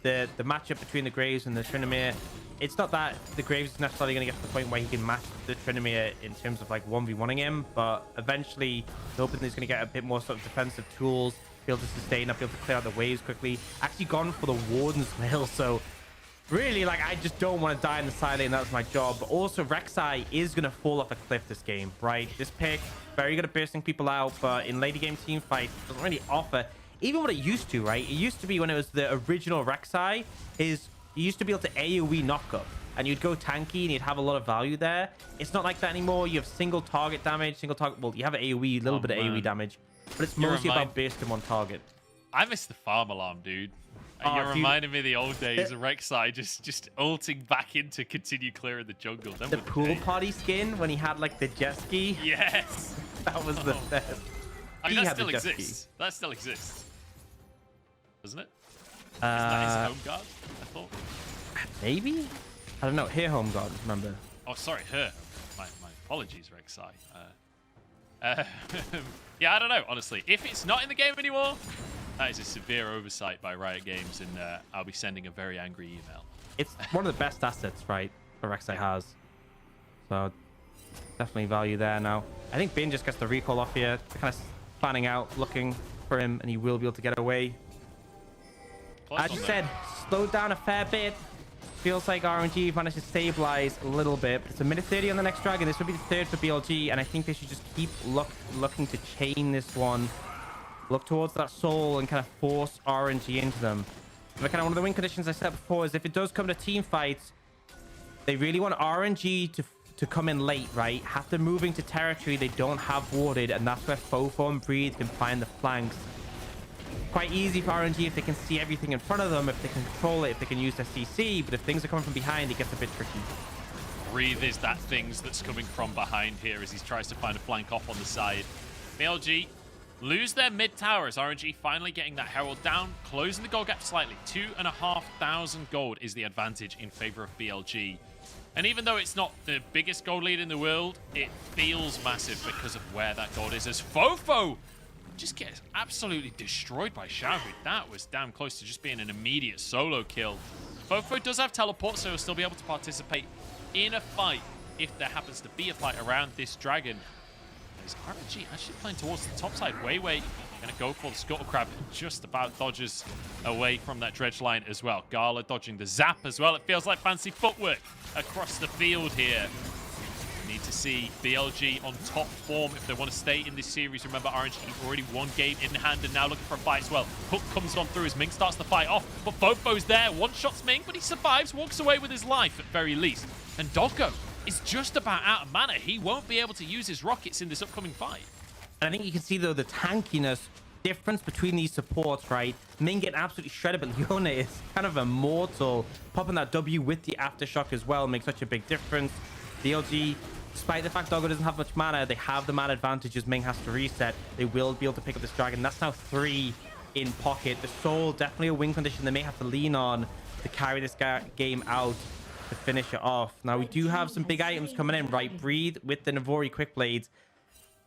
The matchup between the Graves and the Trinimir, it's not that the Graves is necessarily going to get to the point where he can match the Trinimir in terms of like 1v1ing him, but eventually hoping he's going to get a bit more sort of defensive tools, be able to sustain up, be able to clear out the waves quickly. Actually gone for the Warden's Veil, so really, like, I just don't want to die in the side lane. That's my job. But also, Rek'Sai is going to fall off a cliff this game, right? This pick, very good at bursting people out, but in late game team fights, doesn't really offer even what it used to, right? It used to be when it was the original Rek'Sai, you used to be able to AoE knock up, and you'd go tanky and you'd have a lot of value there. It's not like that anymore. You have single target damage, well, you have AoE, a little bit of AoE damage, but it's mostly about burst him on target. I miss the farm alarm, dude. Oh, You're dude. reminding me of the old days of Rek'Sai just ulting back in to continue clearing the jungle. The pool party skin when he had like the jet ski. Yes. That was the best. I mean, He that had the still jet ski. exists. That still exists. Doesn't it? Is that his home guard? I thought. Maybe? I don't know. Here, home guard, remember? Oh, sorry, her. My apologies, Rek'Sai. Yeah, I don't know, honestly. If it's not in the game anymore, that is a severe oversight by Riot Games, and I'll be sending a very angry email. It's one of the best assets, right, that Rek'Sai has. So, definitely value there now. I think Bin just gets the recall off here. They're kind of planning out, looking for him, and he will be able to get away. As you said, slowed down a fair bit. Feels like RNG managed to stabilize a little bit, but it's a minute 30 on the next dragon. This would be the third for BLG, and I think they should just keep looking to chain this one. Look towards that soul and kind of force RNG into them. But kind of one of the win conditions I said before is if it does come to team fights, they really want RNG to come in late, right? Have to move into territory they don't have warded, and that's where Fofo and Breathe can find the flanks. Quite easy for RNG if they can see everything in front of them, if they can control it, if they can use their CC, but if things are coming from behind, it gets a bit tricky. Breathe is that things that's coming from behind here as he tries to find a flank off on the side. BLG lose their mid tower as RNG finally getting that Herald down, closing the gold gap slightly. 2,500 gold is the advantage in favor of BLG. And even though it's not the biggest gold lead in the world, it feels massive because of where that gold is, as Fofo just gets absolutely destroyed by Xiaohui. That was damn close to just being an immediate solo kill. Fofo does have teleport, so he'll still be able to participate in a fight if there happens to be a fight around this dragon. Is RNG actually playing towards the top side? Wei Wei gonna go for the Scuttle Crab and just about dodges away from that dredge line as well. Gala dodging the zap as well. It feels like fancy footwork across the field here. Need to see BLG on top form if they want to stay in this series. Remember, RNG already one game in hand and now looking for a fight as well. Hook comes on through as Ming starts the fight off, but Fofo's there. One-shots Ming, but he survives, walks away with his life at very least. And Doggo is just about out of mana. He won't be able to use his rockets in this upcoming fight. And I think you can see, though, the tankiness difference between these supports, right? Ming getting absolutely shredded, but Leona is kind of immortal. Popping that W with the Aftershock as well makes such a big difference. BLG, despite the fact Doggo doesn't have much mana, they have the mana advantage as Ming has to reset. They will be able to pick up this dragon. That's now 3 in pocket. The Soul, definitely a win condition they may have to lean on to carry this game out to finish it off. Now, we do have some big items coming in, right? Breathe with the Navori Quick Blades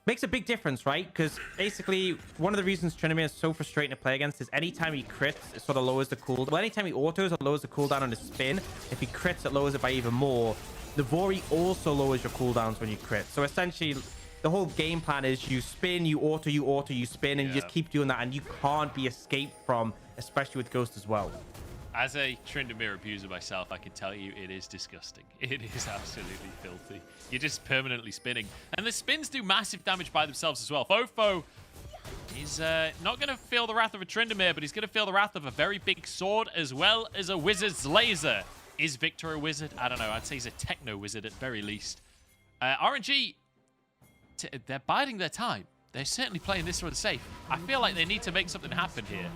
makes a big difference, right? Because basically, one of the reasons Tryndamere is so frustrating to play against is anytime he crits, it sort of lowers the cooldown. Well, anytime he autos, it lowers the cooldown on his spin. If he crits, it lowers it by even more. Navori also lowers your cooldowns when you crit. So essentially, the whole game plan is you spin, you auto, you spin, and you just keep doing that, and you can't be escaped from, especially with Ghost as well. As a Tryndamere abuser myself, I can tell you it is disgusting. It is absolutely filthy. You're just permanently spinning. And the spins do massive damage by themselves as well. Fofo is not going to feel the wrath of a Tryndamere, but he's going to feel the wrath of a very big sword as well as a wizard's laser. Is Victor a wizard? I don't know. I'd say he's a techno wizard at very least. RNG, they're biding their time. They're certainly playing this one safe. I feel like they need to make something happen here.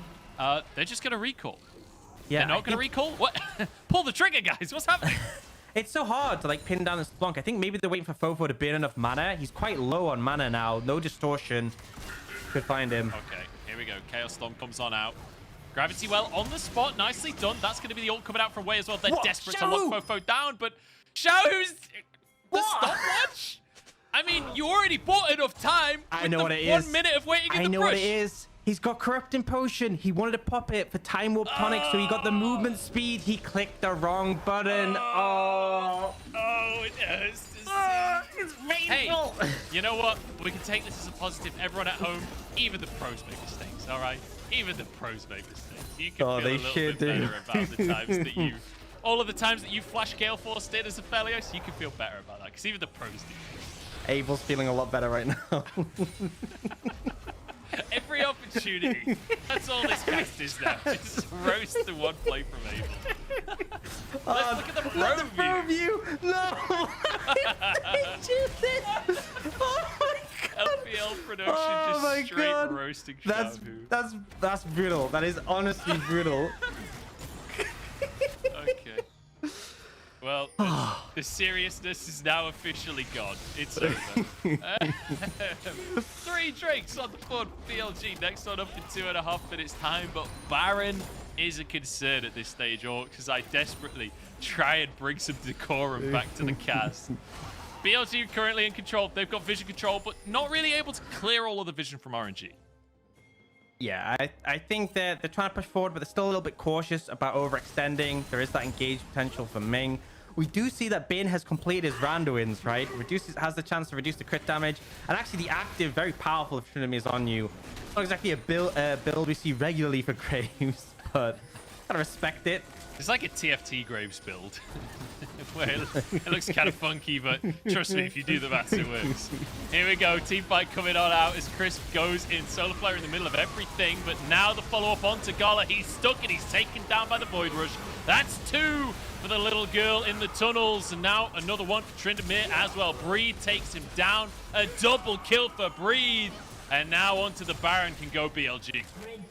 They're just going to recall. Yeah, they're not going to recall? What? Pull the trigger, guys. What's happening? It's so hard to like pin down this Splunk. I think maybe they're waiting for Fofo to burn enough mana. He's quite low on mana now. No distortion. Could find him. Okay, here we go. Chaos Storm comes on out. Gravity Well on the spot. Nicely done. That's going to be the ult coming out from Wei as well. They're desperate to lock Fofo down, but Xiaohu's the stopwatch? I mean, you already bought enough time. I know what it is. 1 minute of waiting in the I know brush. what it is. He's got Corrupting Potion. He wanted to pop it for Time Warp Tonic, so he got the movement speed. He clicked the wrong button. Oh, it hurts to see. It's painful. Hey, you know what? We can take this as a positive. Everyone at home, even the pros make mistakes, all right? Even the pros make mistakes. You can feel a little bit better about the times that you... All of the times that you flash Gale Force in as a Felios, you can feel better about that, because even the pros do. Abel's feeling a lot better right now. Every opportunity. That's all this cast is now. Just roast the one play from Abel. Let's look at the pro Let the view. pro view. No. They do this. Oh my god. LPL production Oh my just straight god. roasting That's Xiaohu. that's brutal. That is honestly brutal. Okay. Well, the seriousness is now officially gone. It's over. 3 drinks on the board for BLG. Next one up in 2.5 minutes time. But Baron is a concern at this stage, Orcs, as I desperately try and bring some decorum back to the cast. BLG currently in control. They've got vision control, but not really able to clear all of the vision from RNG. Yeah, I think that they're trying to push forward, but they're still a little bit cautious about overextending. There is that engaged potential for Ming. We do see that Bin has completed his Randuins, right? Has the chance to reduce the crit damage. And actually the active, very powerful if Trinity is on you. Not exactly a build we see regularly for Graves, but gotta respect it. It's like a TFT Graves build. Where it looks kind of funky, but trust me, if you do the maths, it works. Here we go, team fight coming on out as Chris goes in. Solar Flare in the middle of everything, but now the follow-up onto Gala. He's stuck and he's taken down by the Void Rush. That's 2 for the little girl in the tunnels. And now another one for Tryndamere as well. Breathe takes him down. A double kill for Breathe. And now onto the Baron can go BLG.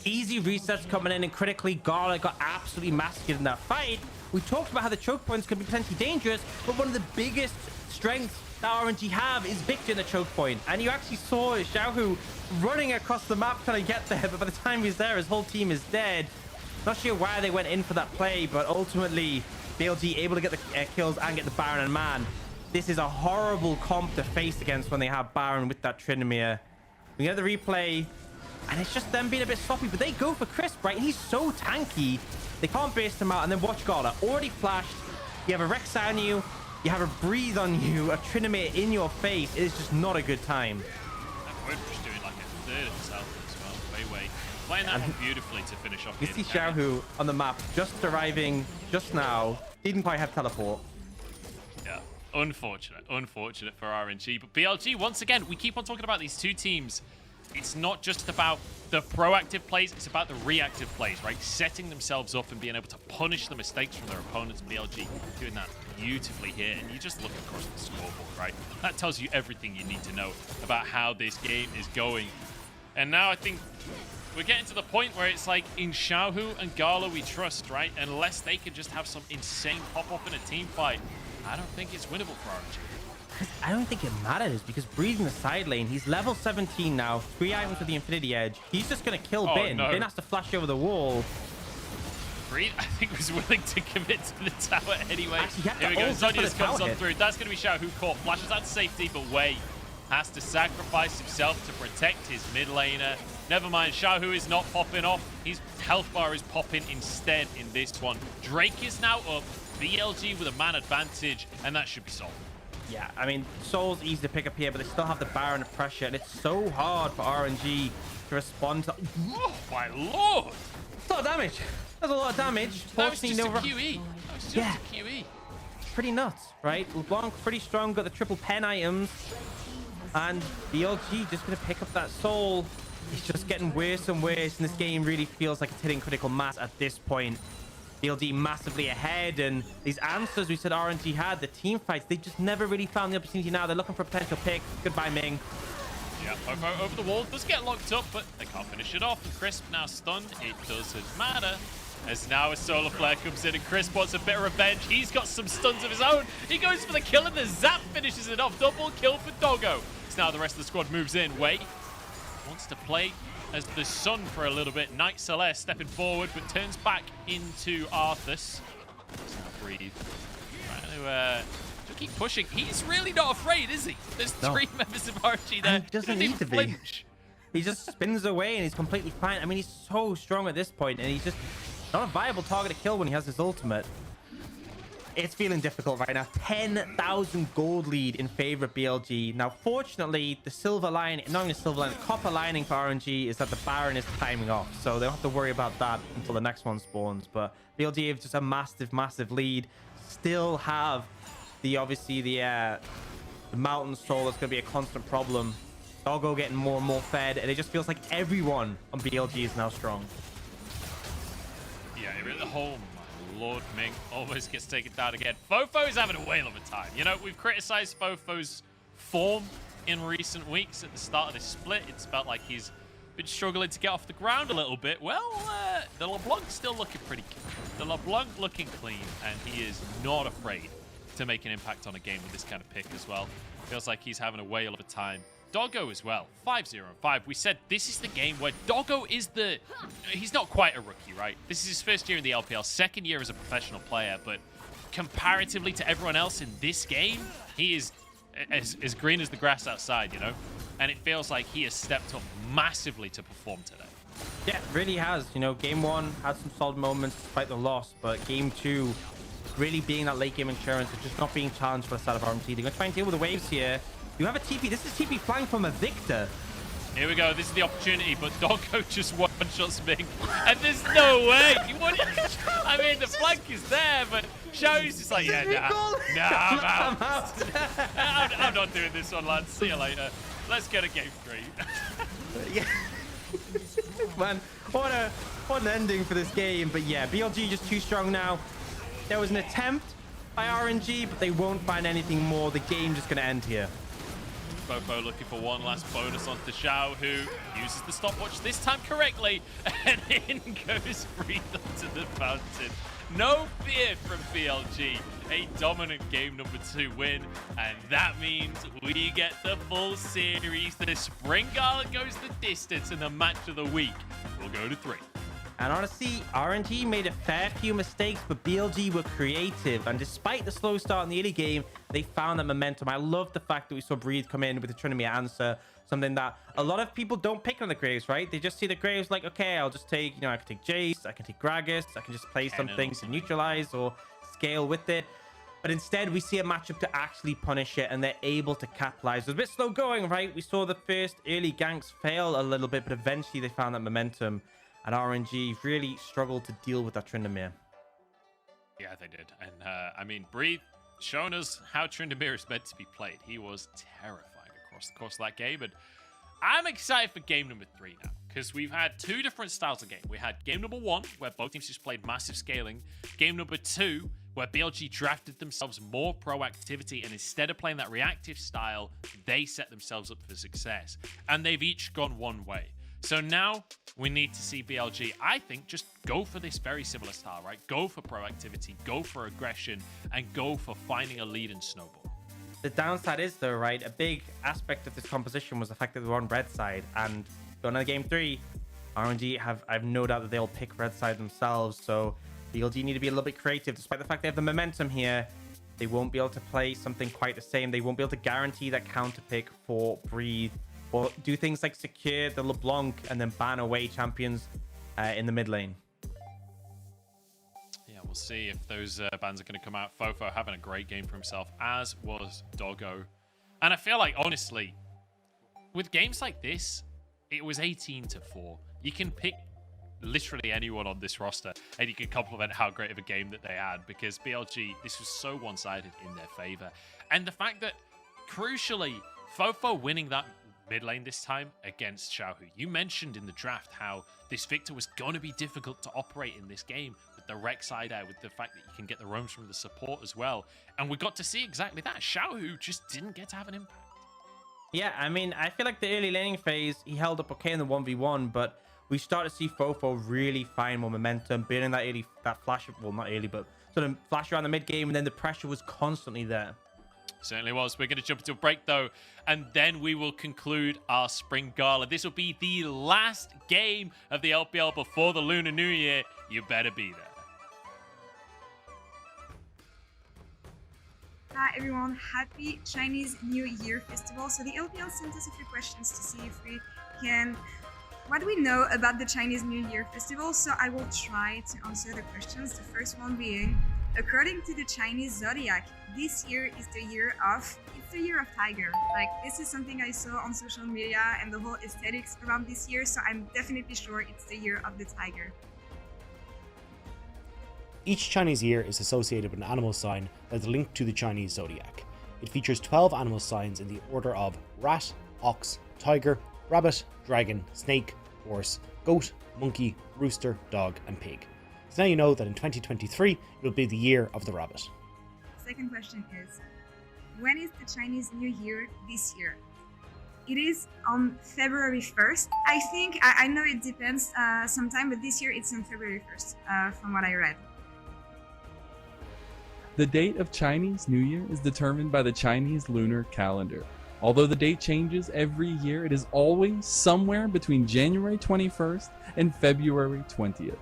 Easy resets coming in, and critically Gala got absolutely massacred in that fight. We talked about how the choke points could be potentially dangerous, but one of the biggest strengths that RNG have is victory in the choke point. And you actually saw Xiaohu running across the map trying to get there, but by the time he's there, his whole team is dead. Not sure why they went in for that play, but ultimately BLG able to get the kills and get the Baron. And man, this is a horrible comp to face against when they have Baron with that Tryndamere. We get the replay, and it's just them being a bit sloppy, but they go for Crisp, right? He's so tanky. They can't base him out, and then watch Gala. Already flashed. You have a Rex on you. You have a Breathe on you. A Tryndamere in your face. It is just not a good time. That Void Rush doing like a third of himself as well. Way. Playing that one beautifully to finish off. You see Xiaohu on the map, just arriving just now. Didn't quite have teleport. Yeah, unfortunate for RNG. But BLG, once again, we keep on talking about these two teams. It's not just about the proactive plays, it's about the reactive plays, right? Setting themselves up and being able to punish the mistakes from their opponents. BLG doing that beautifully here. And you just look across the scoreboard, right? That tells you everything you need to know about how this game is going. And now I think we're getting to the point where it's like, in Xiaohu and Gala we trust, right? Unless they can just have some insane pop-off in a team fight, I don't think it's winnable for RNG. I don't think it matters because Breeze in the side lane, he's level 17 now, 3 items with the Infinity Edge. He's just going to kill Bin. No. Bin has to flash over the wall. Breeze, I think, was willing to commit to the tower anyway. Actually, Here we go, ult just for Zonius the comes tower on hit. through. That's going to be Xiaohu caught. Flashes out to safety, but Wei has to sacrifice himself to protect his mid laner. Never mind, Xiaohu is not popping off. His health bar is popping instead in this one. Drake is now up. BLG with a man advantage, and that should be solved. Yeah, I mean, Soul's easy to pick up here, but they still have the Baron of pressure, and it's so hard for RNG to respond to... Oh, my lord! That's a lot of damage. That's a lot of damage. That was just a Fortunately, QE. That was just Yeah. a QE. Pretty nuts, right? LeBlanc pretty strong, got the triple pen items, and BLG just going to pick up that Soul. It's just getting worse and worse, and this game really feels like it's hitting critical mass at this point. BLG massively ahead, and these answers we said RNG had, the team fights, they just never really found the opportunity now. They're looking for a potential pick. Goodbye, Ming. Yeah, over the wall. Does get locked up, but they can't finish it off. And Crisp now stunned. It doesn't matter. As now a Solar Flare comes in, and Crisp wants a bit of revenge. He's got some stuns of his own. He goes for the kill, and the zap finishes it off. Double kill for Doggo. So now the rest of the squad moves in. Wei wants to play as the Sun for a little bit. Knight Celeste stepping forward, but turns back into Arthas. Now Breathe. Trying to keep pushing. He's really not afraid, is he? There's 3 members of RNG there. And he doesn't need to be. He just spins away and he's completely fine. I mean, he's so strong at this point, and he's just not a viable target to kill when he has his ultimate. It's feeling difficult right now. 10,000 gold lead in favor of BLG. Now, fortunately, the silver line, not even the silver line, the copper lining for RNG is that the Baron is timing off. So they don't have to worry about that until the next one spawns. But BLG have just a massive, massive lead. Still have obviously the Mountain Soul that's going to be a constant problem. Doggo getting more and more fed, and it just feels like everyone on BLG is now strong. Yeah, it really, oh Lord Ming almost gets taken down again. Fofo's having a whale of a time. You know, we've criticized Fofo's form in recent weeks. At the start of this split, it's felt like he's been struggling to get off the ground a little bit. Well, the LeBlanc's still looking pretty clean. The LeBlanc looking clean, and he is not afraid to make an impact on a game with this kind of pick as well. Feels like he's having a whale of a time. Doggo as well, 5-0-5. We said this is the game where Doggo is he's not quite a rookie, right? This is his first year in the LPL, second year as a professional player, but comparatively to everyone else in this game, he is as green as the grass outside, you know? And it feels like he has stepped up massively to perform today. Yeah, it really has. You know, game one had some solid moments despite the loss, but game two, really being that late game insurance and just not being challenged for the side of RNG. They're going to try and deal with the waves here. You have a TP. This is TP flying from a Victor. Here we go. This is the opportunity, but Doggo just one-shots Ming. And there's no way. I mean, the flank is there, but Xiaohu's just like, yeah, nah, I'm out. I'm not doing this one, lads. See you later. Let's get a game 3. Yeah. Man, what an ending for this game. But yeah, BLG just too strong now. There was an attempt by RNG, but they won't find anything more. The game just going to end here. Fofo looking for one last bonus onto Xiao, who uses the stopwatch this time correctly, and in goes Breathe onto the fountain. No fear from BLG. A dominant game number 2 win, and that means we get the full series. The Spring Gala goes the distance, and the match of the week will go to 3. And honestly, RNG made a fair few mistakes, but BLG were creative. And despite the slow start in the early game, they found that momentum. I love the fact that we saw Breathe come in with the Trinity answer, something that a lot of people don't pick on the Graves, right? They just see the Graves like, okay, I'll just take, I can take Jace, I can take Gragas, I can just play some things to neutralize or scale with it. But instead, we see a matchup to actually punish it, and they're able to capitalize. It was a bit slow going, right? We saw the first early ganks fail a little bit, but eventually they found that momentum. And RNG really struggled to deal with that Tryndamere. Yeah, they did. And, I mean, Breathe showing us how Tryndamere is meant to be played. He was terrifying across the course of that game. And I'm excited for game number 3 now, because we've had 2 different styles of game. We had game number 1, where both teams just played massive scaling. Game number 2, where BLG drafted themselves more proactivity, and instead of playing that reactive style, they set themselves up for success. And they've each gone one way. So now we need to see BLG, I think, just go for this very similar style, right? Go for proactivity, go for aggression, and go for finding a lead and snowball. The downside is, though, right, a big aspect of this composition was the fact that they were on red side. And going into game 3, RNG I have no doubt that they'll pick red side themselves. So BLG need to be a little bit creative. Despite the fact they have the momentum here, they won't be able to play something quite the same. They won't be able to guarantee that counter pick for Breathe, or do things like secure the LeBlanc and then ban away champions in the mid lane. Yeah, we'll see if those bans are going to come out. Fofo having a great game for himself, as was Doggo. And I feel like, honestly, with games like this, it was 18-4. You can pick literally anyone on this roster, and you can compliment how great of a game that they had, because BLG, this was so one-sided in their favor. And the fact that, crucially, Fofo winning that mid lane this time against Xiaohu. You mentioned in the draft how this Victor was going to be difficult to operate in this game with the Rex side out, with the fact that you can get the roams from the support as well. And we got to see exactly that. Xiaohu just didn't get to have an impact. Yeah, I mean, I feel like the early laning phase, he held up okay in the 1v1, but we start to see Fofo really find more momentum, building that flash, well, not early, but sort of flash around the mid game, and then the pressure was constantly there. Certainly was. We're going to jump into a break, though, and then we will conclude our Spring Gala. This will be the last game of the LPL before the Lunar New Year. You better be there. Hi everyone, happy Chinese New Year Festival. So the LPL sent us a few questions to see if we can... What do we know about the Chinese New Year Festival? So I will try to answer the questions. The first one being, according to the Chinese zodiac, this year is the year of, it's the year of tiger. Like, this is something I saw on social media and the whole aesthetics around this year, so I'm definitely sure it's the year of the tiger. Each Chinese year is associated with an animal sign that is linked to the Chinese zodiac. It features 12 animal signs in the order of rat, ox, tiger, rabbit, dragon, snake, horse, goat, monkey, rooster, dog, and pig. So now you know that in 2023 it will be the year of the rabbit. Second question is, when is the Chinese New Year this year? It is on February 1st. I think, I know it depends sometime, but this year it's on February 1st, from what I read. The date of Chinese New Year is determined by the Chinese lunar calendar. Although the date changes every year, it is always somewhere between January 21st and February 20th.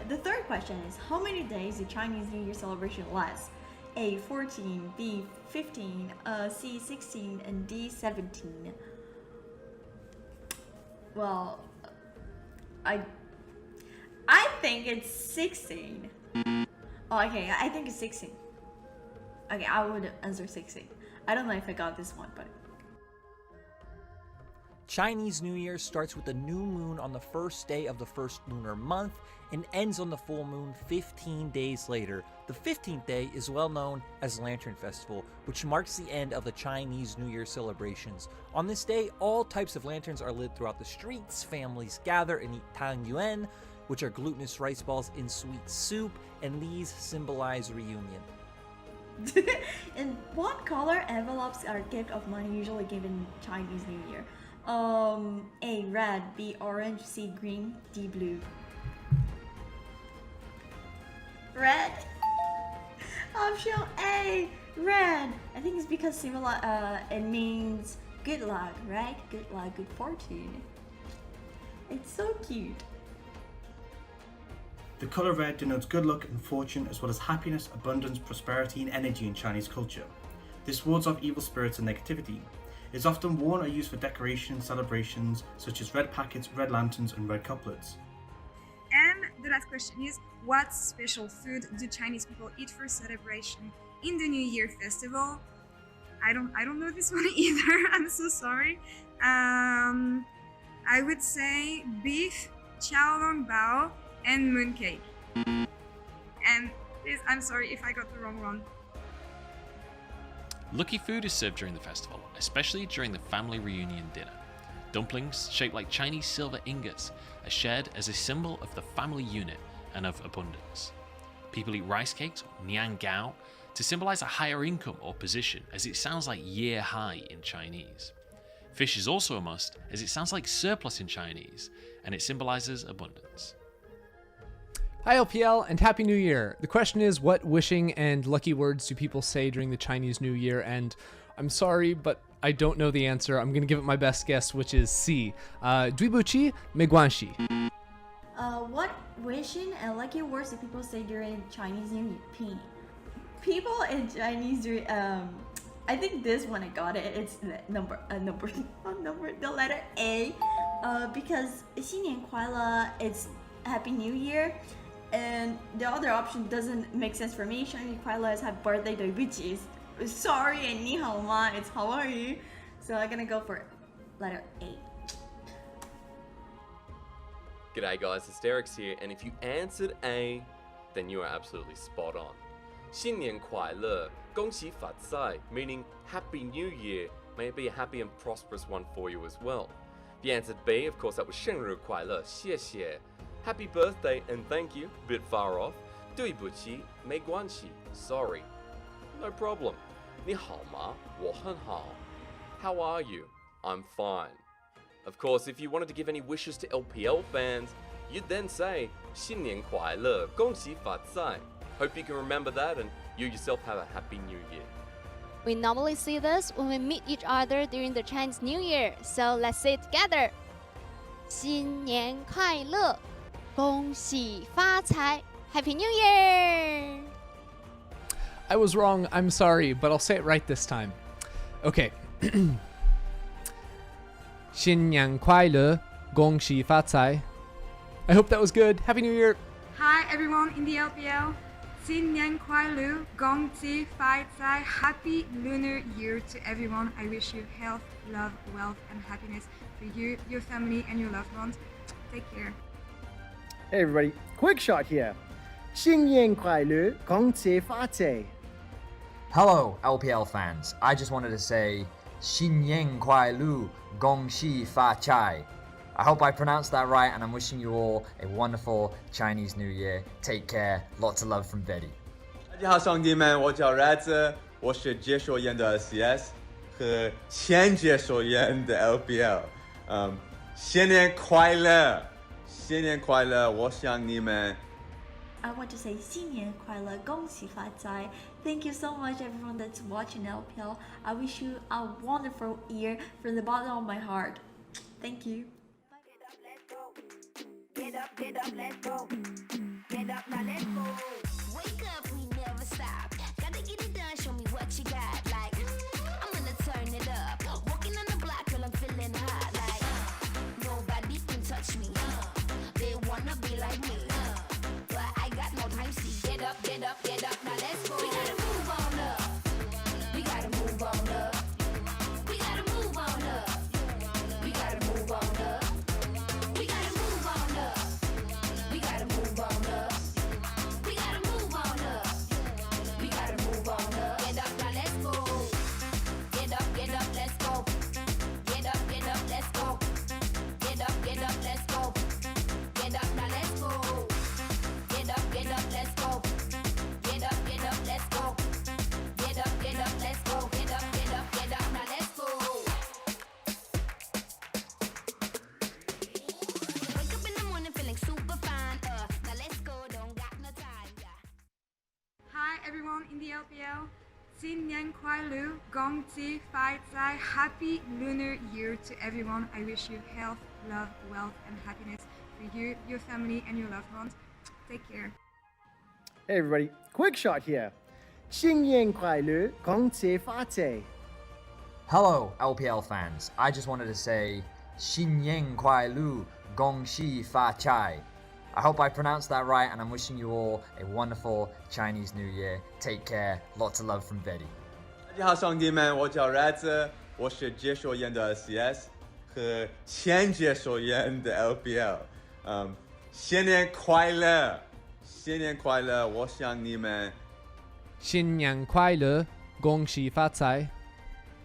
The third question is, how many days the Chinese New Year celebration lasts? A 14, B 15, C 16, and D 17. Well, I think it's 16. Oh, okay, I think it's 16. Okay, I would answer 16. I don't know if I got this one, but Chinese New Year starts with the new moon on the first day of the first lunar month and ends on the full moon 15 days later. The 15th day is well known as Lantern Festival, which marks the end of the Chinese New Year celebrations. On this day, all types of lanterns are lit throughout the streets, families gather and eat tang yuan, which are glutinous rice balls in sweet soup, and these symbolize reunion. in what color envelopes are gift of money usually given Chinese New Year? A red, B orange, C green, D blue. Red. Option A, red. I think it's because similar. It means good luck, right? Good luck, good fortune. It's so cute. The colour red denotes good luck and fortune, as well as happiness, abundance, prosperity, and energy in Chinese culture. This wards off evil spirits and negativity. It is often worn or used for decoration and celebrations, such as red packets, red lanterns, and red couplets. And the last question is, what special food do Chinese people eat for celebration in the New Year festival? I don't know this one either. I'm so sorry. I would say beef, chow long bao, and mooncake. And please, I'm sorry if I got the wrong one. Lucky food is served during the festival, especially during the family reunion dinner. Dumplings, shaped like Chinese silver ingots, are shared as a symbol of the family unit and of abundance. People eat rice cakes, or nian gao, to symbolize a higher income or position, as it sounds like year high in Chinese. Fish is also a must, as it sounds like surplus in Chinese, and it symbolizes abundance. Hi LPL and Happy New Year. The question is, what wishing and lucky words do people say during the Chinese New Year? And I'm sorry, but I don't know the answer. I'm going to give it my best guess, which is C. 对不起，没关系. What wishing and lucky words do people say during Chinese New Year? People in Chinese during I think this one I got it. It's the the letter A. Because 新年快乐, it's Happy New Year. And the other option doesn't make sense for me. 生日快乐 is happy birthday, 对不起 is sorry, and 你好吗 it's how are you. So I'm gonna go for letter A. G'day guys, it's Derek here, and if you answered A, then you are absolutely spot on. 新年快乐，恭喜发财, meaning Happy New Year. May it be a happy and prosperous one for you as well. If you answered B, of course that was 生日快乐，谢谢. Happy birthday and thank you, bit far off. 对不起，没关系, sorry. No problem. 你好吗？我很好. How are you? I'm fine. Of course, if you wanted to give any wishes to LPL fans, you'd then say 新年快乐，恭喜发财. Hope you can remember that and you yourself have a happy new year. We normally see this when we meet each other during the Chinese New Year, so let's say it together. 新年快乐，恭喜发财, Happy New Year! I was wrong, I'm sorry, but I'll say it right this time. Okay. 新年快乐，恭喜发财. I hope that was good. Happy New Year! Hi everyone in the LPL. 新年快乐，恭喜发财, Happy Lunar Year to everyone. I wish you health, love, wealth, and happiness for you, your family, and your loved ones. Take care. Hey everybody, quick shot here. 新年快乐，恭喜发财. Hello, LPL fans. I just wanted to say 新年快乐，恭喜发财. I hope I pronounced that right, and I'm wishing you all a wonderful Chinese New Year. Take care. Lots of love from Betty. 大家好，兄弟们，我叫 Red， 我是解说员的 CS 和前解说员的 LPL。新年快乐，新年快乐，我想你们。I want to say 新年快乐，恭喜发财. Thank you so much everyone that's watching LPL. I wish you a wonderful year from the bottom of my heart. Thank you. Get up, let's go. Get up, now let's go. Wake up, we never stop. Gotta get it done, show me what you got. Like, I'm gonna turn it up. Walking on the block, girl, I'm feeling hot. Like, nobody can touch me. They wanna be like me. But I got no time, see. Get up, now let's go. We gotta move on up. We gotta move on up. We gotta move on up. We gotta move on up. We gotta move on up. We gotta move on up. We gotta move on up. We gotta move on up. Get up, now let's go. Get up, let's go. Get up, let's go. Get up, let's go. Get up, now let's go. Get up, let's go. Get up, let's go. Get up, let's go. Get up, now let's go. Wake up in the morning feeling super fine. Now let's go, don't got no time. Hi everyone in the LPL. 新年快乐，恭喜发财. Happy Lunar Year to everyone. I wish you health, love, wealth, and happiness for you, your family, and your loved ones. Take care. Hey everybody, quick shot here. 新年快乐，恭喜发财. Hello, LPL fans. I just wanted to say 新年快乐，恭喜发财. I hope I pronounced that right, and I'm wishing you all a wonderful Chinese New Year. Take care. Lots of love from Betty. 大家好，兄弟们，我叫 Red， 我是解说员的 CS 和前解说员的 LPL。新年快乐，新年快乐，我想你们。新年快乐，恭喜发财.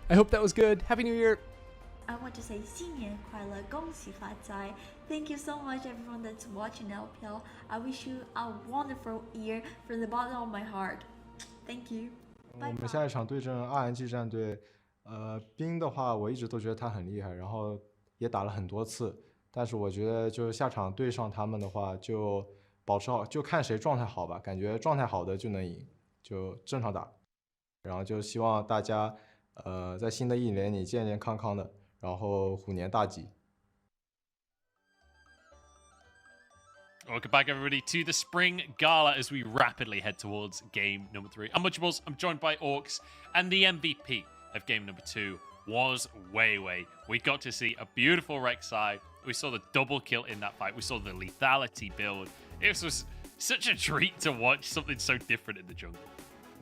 I hope that was good. Happy New Year. I want to say 新年快乐，恭喜发财. Thank you so much everyone that's watching LPL. I wish you a wonderful year from the bottom of my heart. Thank you. 我们下一场对阵 RNG 战队，冰的话我一直都觉得他很厉害，然后也打了很多次，但是我觉得就下场对上他们的话，就保持好，就看谁状态好吧，感觉状态好的就能赢，就正常打，然后就希望大家在新的一年里健健康康的，然后虎年大吉。Welcome back, everybody, to the Spring Gala as we rapidly head towards game number 3. Unmuchables, I'm joined by Orcs, and the MVP of game number 2 was Wei Wei. We got to see a beautiful Rek'Sai. We saw the double kill in that fight. We saw the lethality build. It was such a treat to watch something so different in the jungle.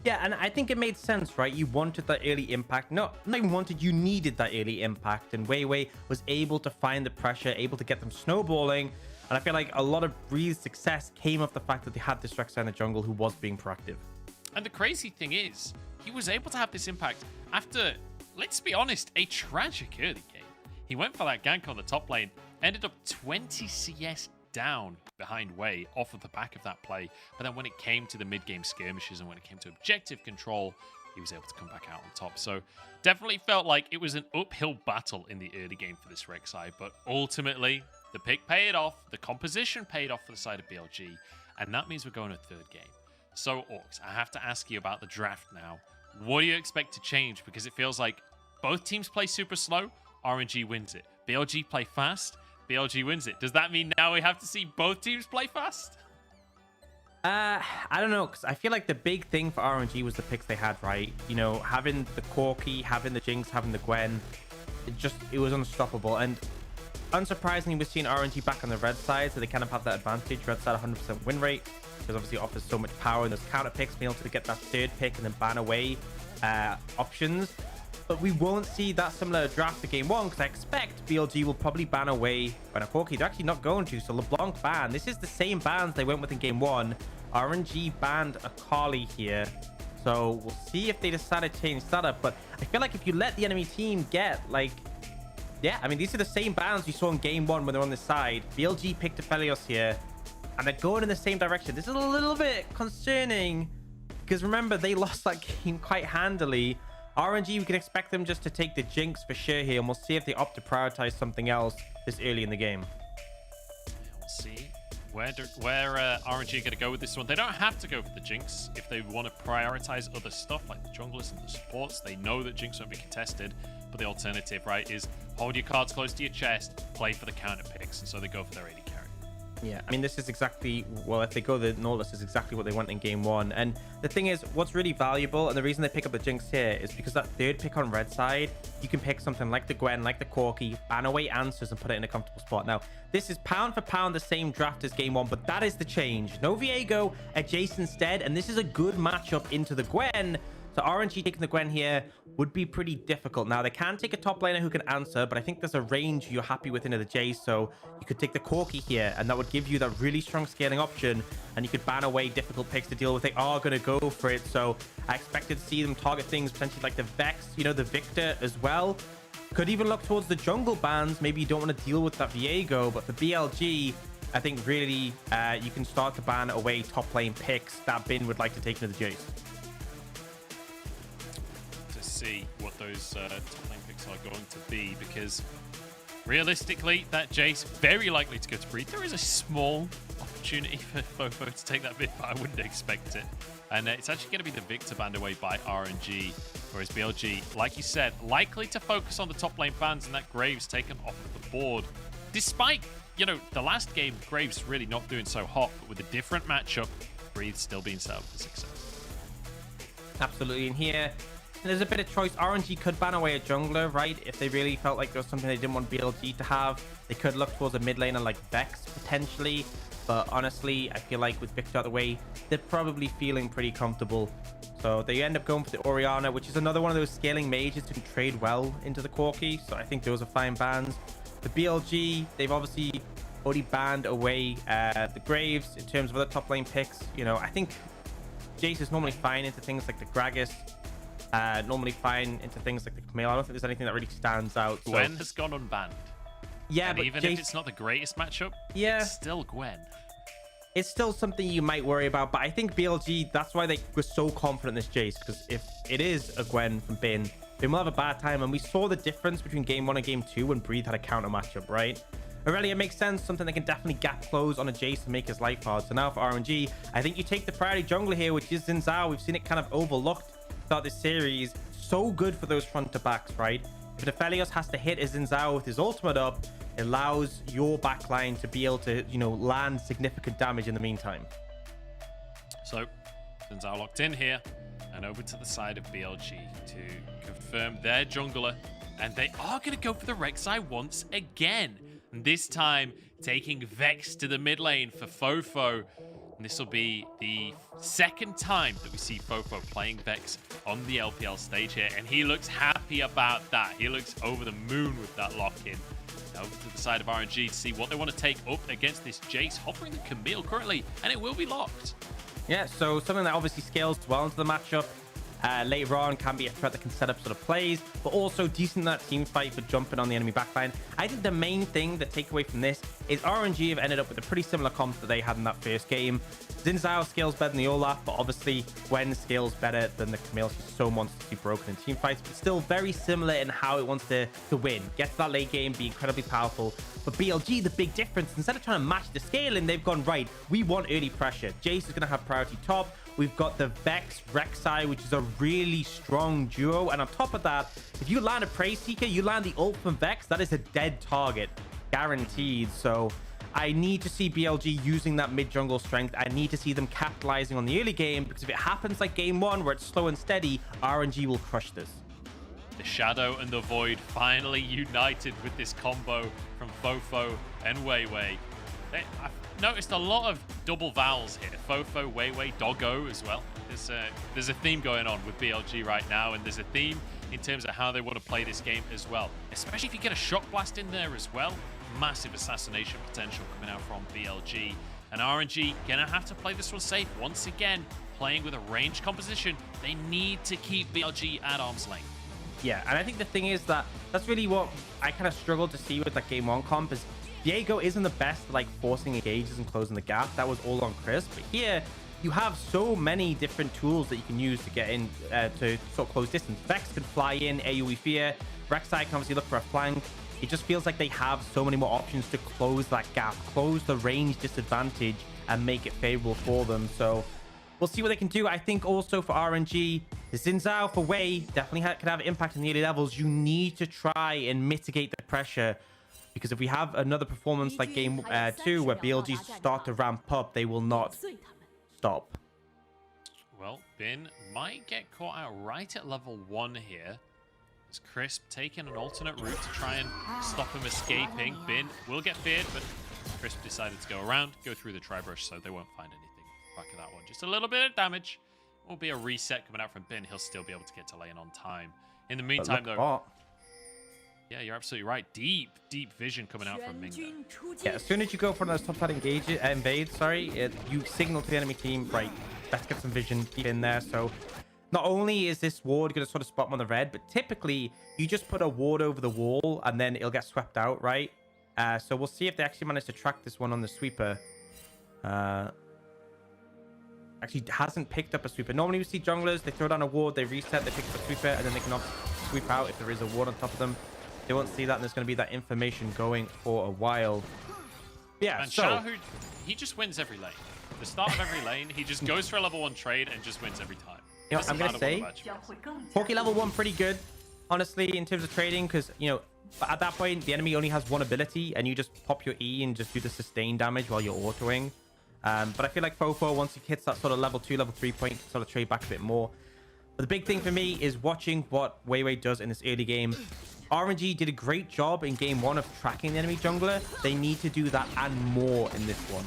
Yeah, and I think it made sense, right? You wanted that early impact. Not even wanted, you needed that early impact. And Wei Wei was able to find the pressure, able to get them snowballing. And I feel like a lot of Breeze's success came off the fact that they had this Rek'Sai in the jungle who was being proactive. And the crazy thing is, he was able to have this impact after, let's be honest, a tragic early game. He went for that gank on the top lane, ended up 20 CS down behind Wei off of the back of that play. But then when it came to the mid-game skirmishes and when it came to objective control, he was able to come back out on top. So definitely felt like it was an uphill battle in the early game for this Rek'Sai. But ultimately, the pick paid off, the composition paid off for the side of BLG, and that means we're going to third game. So, Orcs, I have to ask you about the draft now. What do you expect to change? Because it feels like both teams play super slow, RNG wins it. BLG play fast, BLG wins it. Does that mean now we have to see both teams play fast? I don't know, because I feel like the big thing for RNG was the picks they had, right? You know, having the Corki, having the Jinx, having the Gwen, it was unstoppable. And unsurprisingly, we're seeing RNG back on the red side, so they kind of have that advantage. Red side 100% win rate, because obviously it offers so much power, and those counter picks, being able to get that third pick and then ban away options. But we won't see that similar draft to game 1, because I expect BLG will probably ban away when a Corki. They're actually not going to, so LeBlanc ban. This is the same bans they went with in game 1. RNG banned a Carly here, so we'll see if they decide to change that up. But I feel like if you let the enemy team get like Yeah, I mean, these are the same bans we saw in game 1 when they're on this side. BLG picked Aphelios here, and they're going in the same direction. This is a little bit concerning, because remember, they lost that game quite handily. RNG, we can expect them just to take the Jinx for sure here, and we'll see if they opt to prioritize something else this early in the game. We'll see where RNG are going to go with this one. They don't have to go for the Jinx if they want to prioritize other stuff like the junglers and the supports. They know that Jinx won't be contested, but the alternative, right, is hold your cards close to your chest, play for the counter picks, and so they go for their AD carry. Yeah, I mean, this is exactly, well, if they go the Nautilus, is exactly what they want in game 1. And the thing is, what's really valuable, and the reason they pick up the Jinx here, is because that third pick on red side, you can pick something like the Gwen, like the Corki, ban away answers, and put it in a comfortable spot. Now, this is pound for pound the same draft as game 1, but that is the change. No Viego, a Jace instead, and this is a good matchup into the Gwen. So RNG taking the Gwen here would be pretty difficult. Now, they can take a top laner who can answer, but I think there's a range you're happy with into the Jace. So you could take the Corki here, and that would give you that really strong scaling option, and you could ban away difficult picks to deal with. They are going to go for it. So I expected to see them target things potentially like the Vex, you know, the Victor as well. Could even look towards the jungle bans. Maybe you don't want to deal with that Viego, but for BLG, I think really you can start to ban away top lane picks that Bin would like to take into the Jace. See what those top lane picks are going to be, because realistically that Jace very likely to go to Breed. There is a small opportunity for Fofo to take that bid, but I wouldn't expect it, and it's actually going to be the Victor banned away by RNG, whereas BLG, like you said, likely to focus on the top lane bans, and that Graves taken off of the board, despite, you know, the last game Graves really not doing so hot, but with a different matchup, Breed still being set up for success. Absolutely. And here there's a bit of choice. RNG could ban away a jungler, right? If they really felt like there was something they didn't want BLG to have, they could look towards a mid laner like Vex potentially. But honestly, I feel like with Victor out of the way, they're probably feeling pretty comfortable. So they end up going for the Orianna, which is another one of those scaling mages who can trade well into the Corki. So I think those are fine bans. The BLG, they've obviously already banned away the Graves in terms of other top lane picks. You know, I think Jace is normally fine into things like the Gragas. Normally fine into things like the Camille. I don't think there's anything that really stands out. So. Gwen has gone unbanned. Yeah, and but even Jace, if it's not the greatest matchup, yeah, it's still Gwen. It's still something you might worry about, but I think BLG, that's why they were so confident in this Jace, because if it is a Gwen from Bin, Bin will have a bad time, and we saw the difference between game 1 and game 2 when Breathe had a counter matchup, right? Aurelia makes sense, something that can definitely gap close on a Jace and make his life hard. So now for RNG, I think you take the priority jungler here, which is Xin Zhao. We've seen it kind of overlooked throughout this series. So good for those front to backs, right? If Aphelios has to hit a Xin Zhao with his ultimate up, it allows your backline to be able to, you know, land significant damage in the meantime. So Xin Zhao locked in here, and over to the side of BLG to confirm their jungler, and they are going to go for the Rek'Sai once again, and this time taking Vex to the mid lane for Fofo. And this will be the second time that we see Fofo playing Vex on the LPL stage here, and he looks happy about that. He looks over the moon with that lock-in. Now over to the side of RNG to see what they want to take up against this Jace, hovering the Camille currently, and it will be locked. Yeah, so something that obviously scales well into the matchup. Later on can be a threat that can set up sort of plays, but also decent in that team fight for jumping on the enemy backline. I think the main thing that take away from this is RNG have ended up with a pretty similar comp that they had in that first game. Xin Zhao scales better than the Olaf, but obviously Gwen scales better than the Camille. She's so monstrously broken in team fights, but still very similar in how it wants to win. Get to that late game, be incredibly powerful. But BLG, the big difference, instead of trying to match the scaling, they've gone, right, we want early pressure. Jace is going to have priority top. We've got the Vex Rek'Sai, which is a really strong duo. And on top of that, if you land a Prey Seeker, you land the ult from Vex, that is a dead target. Guaranteed. So I need to see BLG using that mid-jungle strength. I need to see them capitalizing on the early game, because if it happens like game 1, where it's slow and steady, RNG will crush this. The Shadow and the Void finally united with this combo from Fofo and Weiwei. I've noticed a lot of double vowels here. Fofo, Weiwei, Doggo as well. There's a theme going on with BLG right now, and there's a theme in terms of how they want to play this game as well. Especially if you get a Shock Blast in there as well. Massive assassination potential coming out from BLG. And RNG gonna have to play this one safe. Once again, playing with a ranged composition. They need to keep BLG at arm's length. Yeah, and I think the thing is that that's really what I kind of struggled to see with that game 1 comp is Diego isn't the best at, like, forcing engages and closing the gap. That was all on Chris. But here, you have so many different tools that you can use to get in to sort of close distance. Vex can fly in, AoE Fear. Rek'Sai can obviously look for a flank. It just feels like they have so many more options to close that gap, close the range disadvantage, and make it favorable for them. So we'll see what they can do. I think also for RNG, Xin Zhao for Wei definitely can have an impact in the early levels. You need to try and mitigate the pressure, because if we have another performance like game 2 where BLG start to ramp up, they will not stop. Well, Bin might get caught out right at level 1 here. As Crisp taking an alternate route to try and stop him escaping. Bin will get feared, but Crisp decided to go around, go through the tri-brush, so they won't find anything back of that one. Just a little bit of damage. Will be a reset coming out from Bin. He'll still be able to get to lane on time. In the meantime, though... Yeah, you're absolutely right. Deep vision coming out from Ming. Yeah, as soon as you go for those top side invade, you signal to the enemy team, right, let's get some vision deep in there. So not only is this ward going to sort of spot them on the red, but typically you just put a ward over the wall and then it'll get swept out, right? So we'll see if they actually manage to track this one on the sweeper. Actually hasn't picked up a sweeper. Normally we see junglers, they throw down a ward, they reset, they pick up a sweeper, and then they can sweep out if there is a ward on top of them. They won't see that, and there's going to be that information going for a while. Yeah, and so... Xiaohu, he just wins every lane. The start of every lane, he just goes for a level 1 trade and just wins every time. You know, I'm going to say, Corki level 1 pretty good, honestly, in terms of trading, because, you know, at that point, the enemy only has one ability, and you just pop your E and just do the sustained damage while you're autoing. But I feel like Fofo, once he hits that sort of level 2, level 3 point, can sort of trade back a bit more. But the big thing for me is watching what Weiwei does in this early game. RNG did a great job in game 1 of tracking the enemy jungler. They need to do that and more in this one.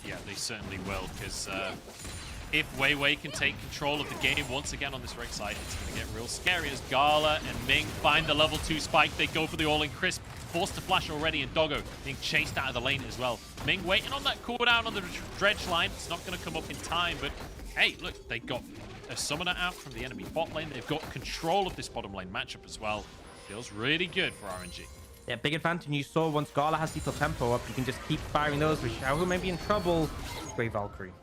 Yeah, they certainly will, because if Weiwei can take control of the game once again on this right side, it's going to get real scary as Gala and Ming find the level 2 spike. They go for the all-in Crisp, forced to flash already, and Doggo being chased out of the lane as well. Ming waiting on that cooldown on the dredge line. It's not going to come up in time, but hey, look, they got a summoner out from the enemy bot lane. They've got control of this bottom lane matchup as well. Feels really good for RNG. Yeah, big advantage. You saw once Gala has lethal tempo up, you can just keep firing those. With Xiaohu may be in trouble. Great Valkyrie.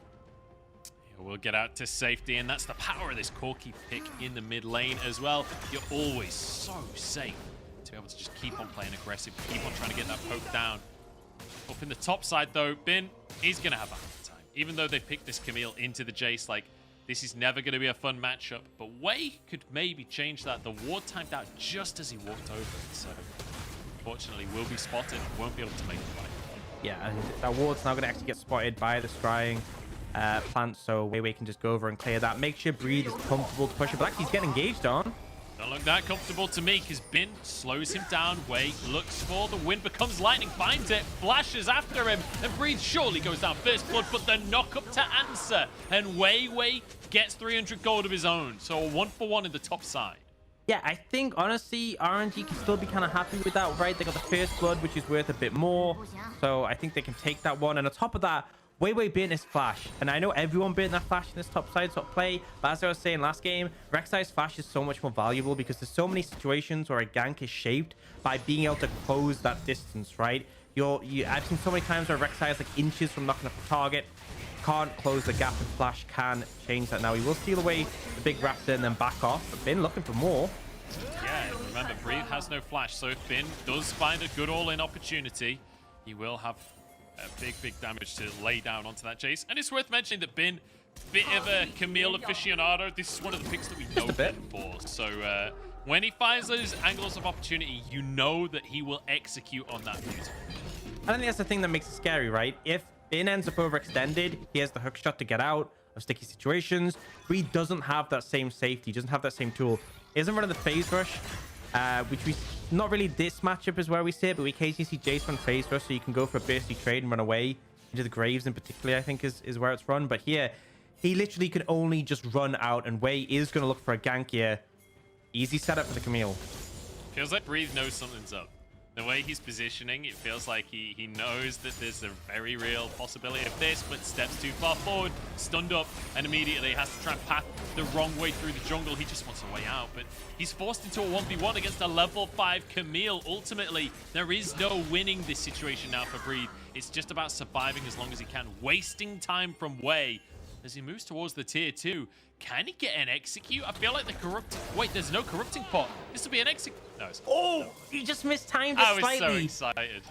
Yeah, we'll get out to safety, and that's the power of this Corki pick in the mid lane as well. You're always so safe to be able to just keep on playing aggressive, keep on trying to get that poke down. Up in the top side, though, Bin is going to have a hard time. Even though they picked this Camille into the Jace, like, this is never going to be a fun matchup, but Wei could maybe change that. The ward timed out just as he walked over it, so unfortunately will be spotted, won't be able to make the fight. Yeah, and that ward's now going to actually get spotted by the scrying plant, so Weiwei can just go over and clear that. Make sure Breed is comfortable to push it, but actually he's getting engaged on. Don't look that comfortable to me, because Bin slows him down. Wei looks for the wind, becomes lightning, finds it, flashes after him, and Breed surely goes down first blood, but the knock up to answer, and Weiwei gets 300 gold of his own, so a 1-for-1 in the top side. Yeah, I think, honestly, RNG can still be kind of happy with that, right? They got the first blood, which is worth a bit more, so I think they can take that one, and on top of that, Weiwei burnt his flash, and I know everyone burnt that flash in this top side sort of play, but as I was saying last game, Rek'Sai's flash is so much more valuable because there's so many situations where a gank is shaped by being able to close that distance, right? I've seen so many times where Rek'Sai is like inches from knocking up the target, can't close the gap, and flash can change that. Now he will steal away the big raptor and then back off, but Bin looking for more. Yeah, and remember, Breed has no flash, so if Bin does find a good all-in opportunity, he will have a big damage to lay down onto that Jace. And it's worth mentioning that Bin, bit of a Camille aficionado. This is one of the picks that we know him for. So when he finds those angles of opportunity, you know that he will execute on that beautifully. I think that's the thing that makes it scary, right? If Bin ends up overextended, he has the hook shot to get out of sticky situations. Breed doesn't have that same safety, doesn't have that same tool. He isn't running the phase rush, which we not really this matchup is where we see it, but we occasionally see Jace run phase rush, so you can go for a bursty trade and run away into the graves in particular, I think is where it's run. But here, he literally can only just run out, and Wei is going to look for a gank here. Easy setup for the Camille. Feels like Breathe knows something's up. The way he's positioning, it feels like he knows that there's a very real possibility of this, but steps too far forward, stunned up, and immediately has to try and path the wrong way through the jungle. He just wants a way out, but he's forced into a 1v1 against a level 5 Camille. Ultimately, there is no winning this situation now for Breathe. It's just about surviving as long as he can, wasting time from Wei as he moves towards the tier 2. Can he get an execute? I feel like the corrupting... Wait, there's no corrupting pot. This will be an execute. No, it's not. Oh, he just mistimed it slightly. I was so excited.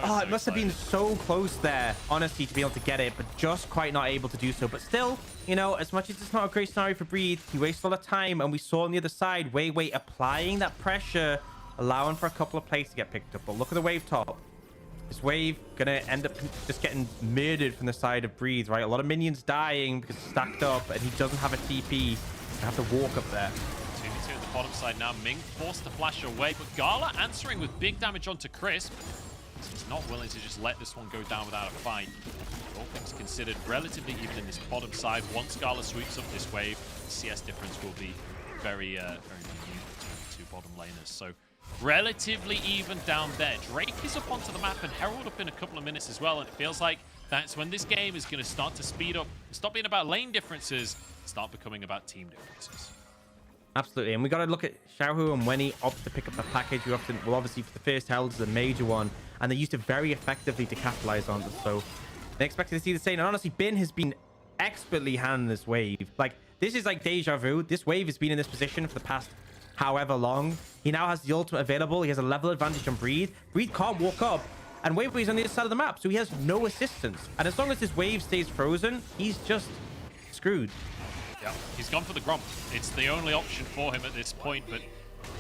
Oh, it must have been so close there, honestly, to be able to get it, but just quite not able to do so. But still, you know, as much as it's not a great scenario for Breathe, he wasted a lot of time, and we saw on the other side, Wei applying that pressure, allowing for a couple of plays to get picked up. But look at the wave top. This wave gonna end up just getting murdered from the side of Breathe, right? A lot of minions dying because it's stacked up, and he doesn't have a TP. I have to walk up there. 2v2 at the bottom side now. Ming forced to flash away, but Gala answering with big damage onto Crisp. He's not willing to just let this one go down without a fight. All things considered, relatively even in this bottom side. Once Gala sweeps up this wave, the CS difference will be very minute between the two bottom laners. So relatively even down there. Drake is up onto the map and Herald up in a couple of minutes as well, and it feels like that's when this game is going to start to speed up, stop being about lane differences, start becoming about team differences. Absolutely, and we got to look at Xiaohu and when he opts to pick up the package. We often, well, obviously for the first Herald is a major one, and they used it very effectively to capitalize on it. So they expected to see the same. And honestly, Bin has been expertly handling this wave. Like, this is like deja vu. This wave has been in this position for the past however long. He now has the ultimate available. He has a level advantage on Breathe. Breathe can't walk up, and Wave is on the other side of the map, so he has no assistance. And as long as this wave stays frozen, he's just screwed. Yeah, he's gone for the Gromp. It's the only option for him at this point, but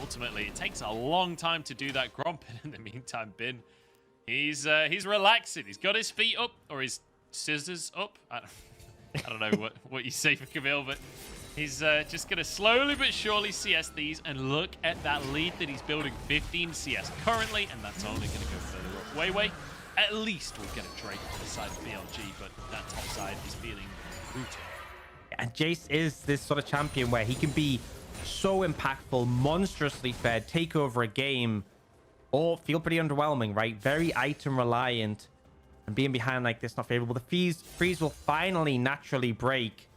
ultimately it takes a long time to do that Gromp. And in the meantime, Bin, he's relaxing. He's got his feet up, or his scissors up. I don't know what you say for Camille, but he's just going to slowly but surely CS these, and look at that lead that he's building. 15 CS currently, and that's only going to go further up. Wei, at least we'll get a Drake on the side of BLG, but that top side is feeling brutal. And Jace is this sort of champion where he can be so impactful, monstrously fed, take over a game, or feel pretty underwhelming, right? Very item reliant, and being behind like this, not favorable. The freeze will finally naturally break.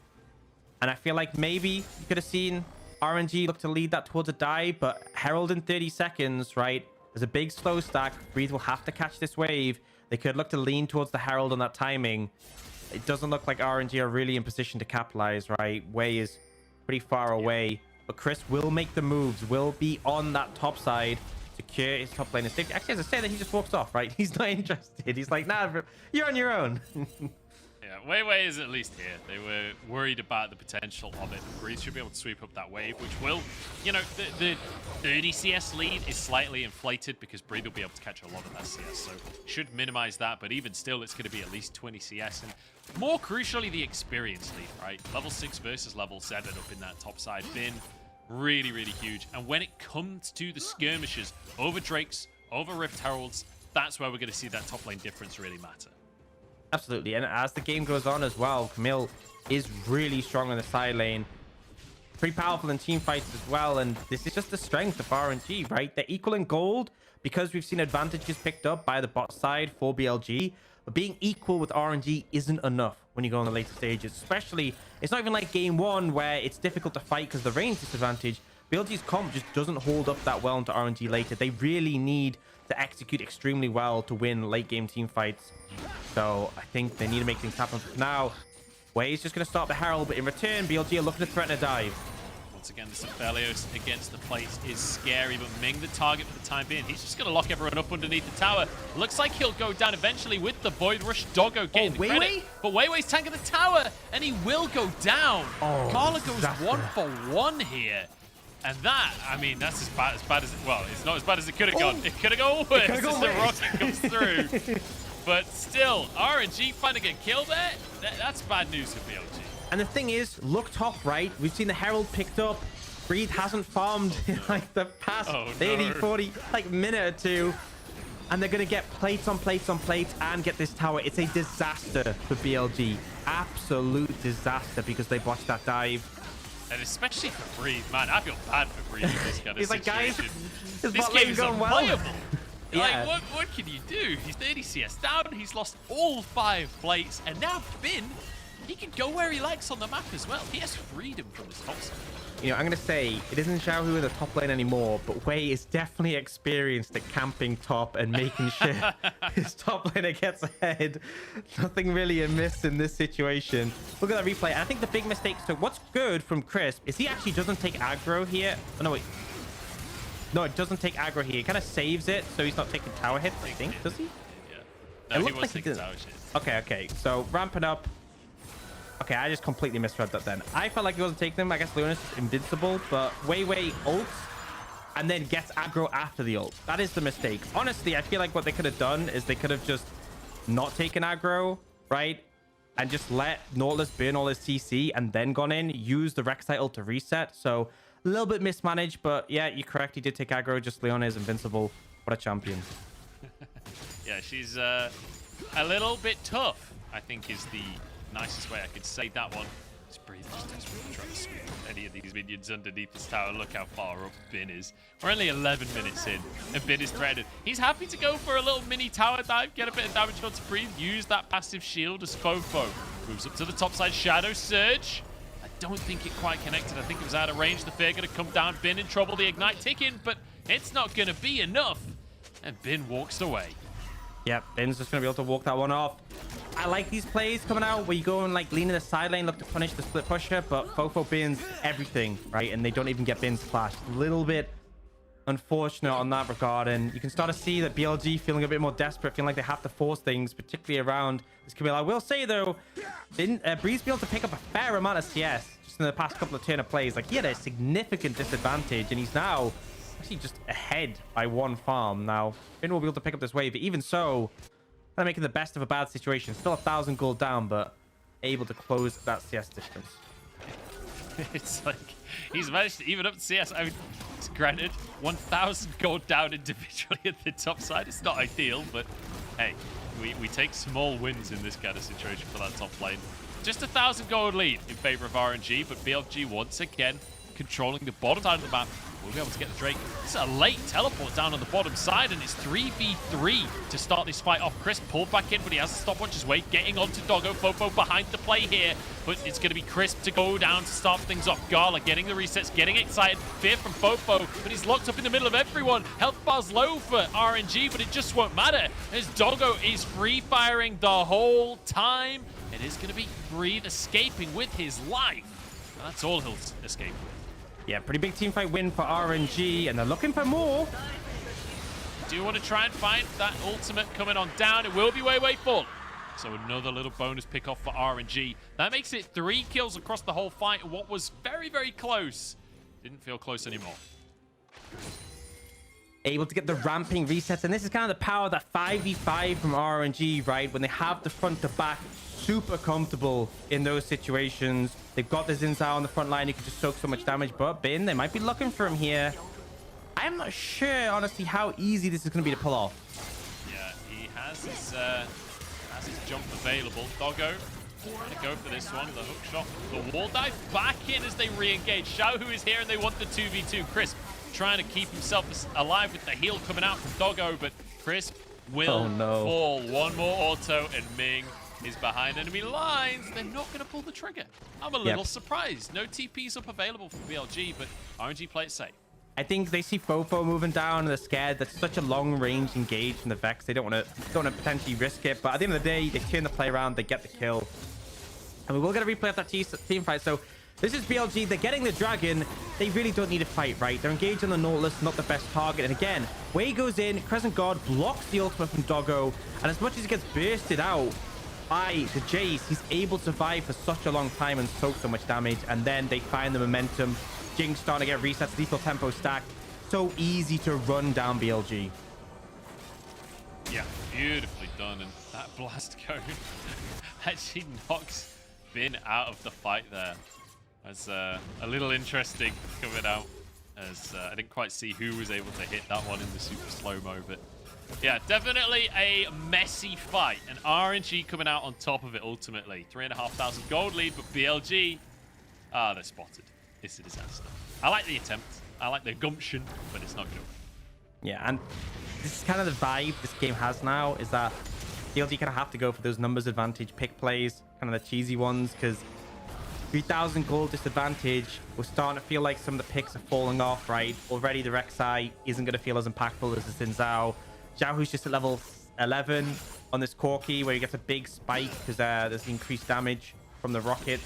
And I feel like maybe you could have seen RNG look to lead that towards a dive, but Herald in 30 seconds, right? There's a big slow stack. Breathe will have to catch this wave. They could look to lean towards the Herald on that timing. It doesn't look like RNG are really in position to capitalize, right? Wei is pretty far away, but Chris will make the moves, will be on that top side, secure his top lane. Actually, as I said, he just walks off, right? He's not interested. He's like, nah, bro, you're on your own. Yeah, Wei is at least here. They were worried about the potential of it. Breeze should be able to sweep up that wave, which will, you know, the 30 CS lead is slightly inflated because Breeze will be able to catch a lot of that CS, so should minimize that, but even still, it's going to be at least 20 CS, and more crucially, the experience lead, right? Level 6 versus level 7 up in that top side. Bin, really, really huge. And when it comes to the skirmishes over Drakes, over Rift Heralds, that's where we're going to see that top lane difference really matter. Absolutely, and as the game goes on as well, Camille is really strong on the side lane. Pretty powerful in team fights as well, and this is just the strength of RNG, right? They're equal in gold because we've seen advantages picked up by the bot side for BLG, but being equal with RNG isn't enough when you go on the later stages. Especially, it's not even like game one where it's difficult to fight because the range disadvantage. BLG's comp just doesn't hold up that well into RNG later. They really need to execute extremely well to win late game team fights. So I think they need to make things happen. Now, Wei is just going to start the Herald, but in return, BLG are looking to threaten a dive. Once again, the Sibelius against the plates is scary, but Ming the target for the time being. He's just going to lock everyone up underneath the tower. Looks like he'll go down eventually with the Void Rush. Doggo getting the credit. But Wei's tanking the tower, and he will go down. Carla goes 1 for 1 here. And that, I mean, that's as bad as it, well, it's not as bad as it could have gone. It could have gone worse as the rocket comes through. But still, RNG finding a kill there, that's bad news for BLG. And the thing is, look top right. We've seen the Herald picked up. Breathe hasn't farmed in like the past 30, 40, like minute or two. And they're going to get plates on plates on plates and get this tower. It's a disaster for BLG. Absolute disaster because they botched that dive. And especially for Breathe, man, I feel bad for Breathe in this kind of He's situation. like, guys, this game is unplayable. Yeah. Like, what can you do? He's 30 CS down. He's lost all 5 plates, and now Bin, he can go where he likes on the map as well. He has freedom from this top side. You know, I'm going to say, it isn't Xiao Hu in the top lane anymore, but Wei is definitely experienced at camping top and making sure his top laner gets ahead. Nothing really amiss in this situation. Look at that replay. And I think the big mistake, so what's good from Crisp is he actually doesn't take aggro here. Oh, no, wait. No, it doesn't take aggro here. He kind of saves it, so he's not taking tower hits, I think. Does he? Yeah. No, he was taking tower hits. Okay. So ramping up. Okay, I just completely misread that then. I felt like he wasn't taking them. I guess Leonis is invincible, but Wei ults and then gets aggro after the ult. That is the mistake. Honestly, I feel like what they could have done is they could have just not taken aggro, right? And just let Nautilus burn all his CC and then gone in, use the Rek'Sai ult to reset. So a little bit mismanaged, but yeah, you're correct. He did take aggro. Just Leona is invincible. What a champion. Yeah, she's a little bit tough, I think is the nicest way I could say that one. Just breathe, just desperately trying to scoop any of these minions underneath this tower. Look how far up Bin is. We're only 11 minutes in, and Bin is threatened. He's happy to go for a little mini tower dive, get a bit of damage onto Breathe, use that passive shield as Fofo moves up to the top side. Shadow Surge. I don't think it quite connected. I think it was out of range. The Fear going to come down. Bin in trouble. The Ignite ticking, but it's not going to be enough. And Bin walks away. Yep, Bin's just going to be able to walk that one off. I like these plays coming out where you go and like lean in the side lane, look to punish the split pusher, but Fofo bins everything, right? And they don't even get bins flashed. A little bit unfortunate on that regard. And you can start to see that BLG feeling a bit more desperate, feeling like they have to force things, particularly around this Camille. I will say though, Breeze be able to pick up a fair amount of CS just in the past couple of turn of plays. Like he had a significant disadvantage and he's now actually just ahead by 1 farm. Now, Finn will be able to pick up this wave, but even so, they're making the best of a bad situation. Still 1,000 gold down, but able to close that CS distance. It's like he's managed to even up CS. I mean, granted, 1,000 gold down individually at the top side. It's not ideal, but hey, we take small wins in this kind of situation for that top lane. Just 1,000 gold lead in favor of RNG, but BLG once again controlling the bottom side of the map. We'll be able to get the Drake. It's a late teleport down on the bottom side, and it's 3v3 to start this fight off. Chris pulled back in, but he has to stopwatch his way, getting onto Doggo. Fofo behind the play here, but it's going to be Crisp to go down to start things off. Gala getting the resets, getting excited. Fear from Fofo, but he's locked up in the middle of everyone. Health bar's low for RNG, but it just won't matter as Doggo is free-firing the whole time. It is going to be Breathe escaping with his life. And that's all he'll escape with. Yeah, pretty big team fight win for RNG, and they're looking for more. Do you want to try and find that ultimate coming on down? It will be way full. So another little bonus pick off for RNG. That makes it 3 kills across the whole fight. What was very close didn't feel close anymore. Able to get the ramping resets, and this is kind of the power of that 5v5 from RNG, right? When they have the front to back, super comfortable in those situations. They've got the Zinzao on the front line. You can just soak so much damage, but Bin, they might be looking for him here. I'm not sure, honestly, how easy this is going to be to pull off. Yeah, he has his jump available. Doggo trying to go for this one. The hook shot, the wall dive back in as they re-engage. Xiao Hu is here, and they want the 2v2. Crisp trying to keep himself alive with the heal coming out from Doggo, but Crisp will fall. One more auto, and Ming is behind enemy lines. They're not going to pull the trigger. I'm a little surprised. No TPs up available for BLG, but RNG play it safe. I think they see Fofo moving down and they're scared. That's such a long range engage from the Vex. They don't want to potentially risk it. But at the end of the day, they turn the play around, they get the kill. And we will get a replay of that team fight. So this is BLG. They're getting the Dragon. They really don't need a fight, right? They're engaged on the Nautilus, not the best target. And again, Wei goes in, Crescent Guard blocks the ultimate from Doggo. And as much as he gets bursted out by the Jace, he's able to survive for such a long time and soak so much damage. And then they find the momentum. Jinx starting to get resets, lethal tempo stacked. So easy to run down BLG. Yeah, beautifully done. And that blast cone actually knocks Bin out of the fight there. That's a little interesting coming out, as I didn't quite see who was able to hit that one in the super slow-mo, but yeah, definitely a messy fight. And RNG coming out on top of it ultimately. 3,500 gold lead, but BLG, they're spotted. It's a disaster. I like the attempt. I like the gumption, but it's not good. Yeah, and this is kind of the vibe this game has now, is that BLG kind of have to go for those numbers advantage pick plays, kind of the cheesy ones, because 3,000 gold disadvantage, we're starting to feel like some of the picks are falling off, right? Already the Rek'Sai isn't going to feel as impactful as the Xin Zhao. Xiaohu's just at level 11 on this Corki, where he gets a big spike because there's increased damage from the rockets.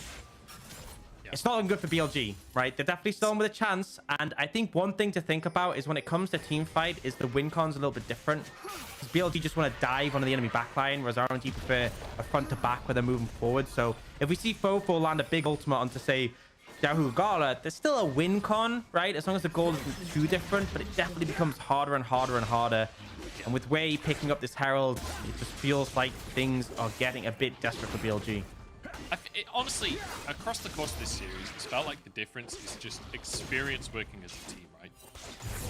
It's not looking good for BLG, right? They're definitely still in with a chance. And I think one thing to think about is when it comes to team fight is the win con's a little bit different. Because BLG just want to dive onto the enemy backline, whereas RNG prefer a front to back where they're moving forward. So if we see Fofo land a big ultimate onto, say, Xiaohu Gala, there's still a win con, right? As long as the goal isn't too different, but it definitely becomes harder and harder and harder. And with Wei picking up this Herald, it just feels like things are getting a bit desperate for BLG. Honestly, across the course of this series, it's felt like the difference is just experience working as a team, right?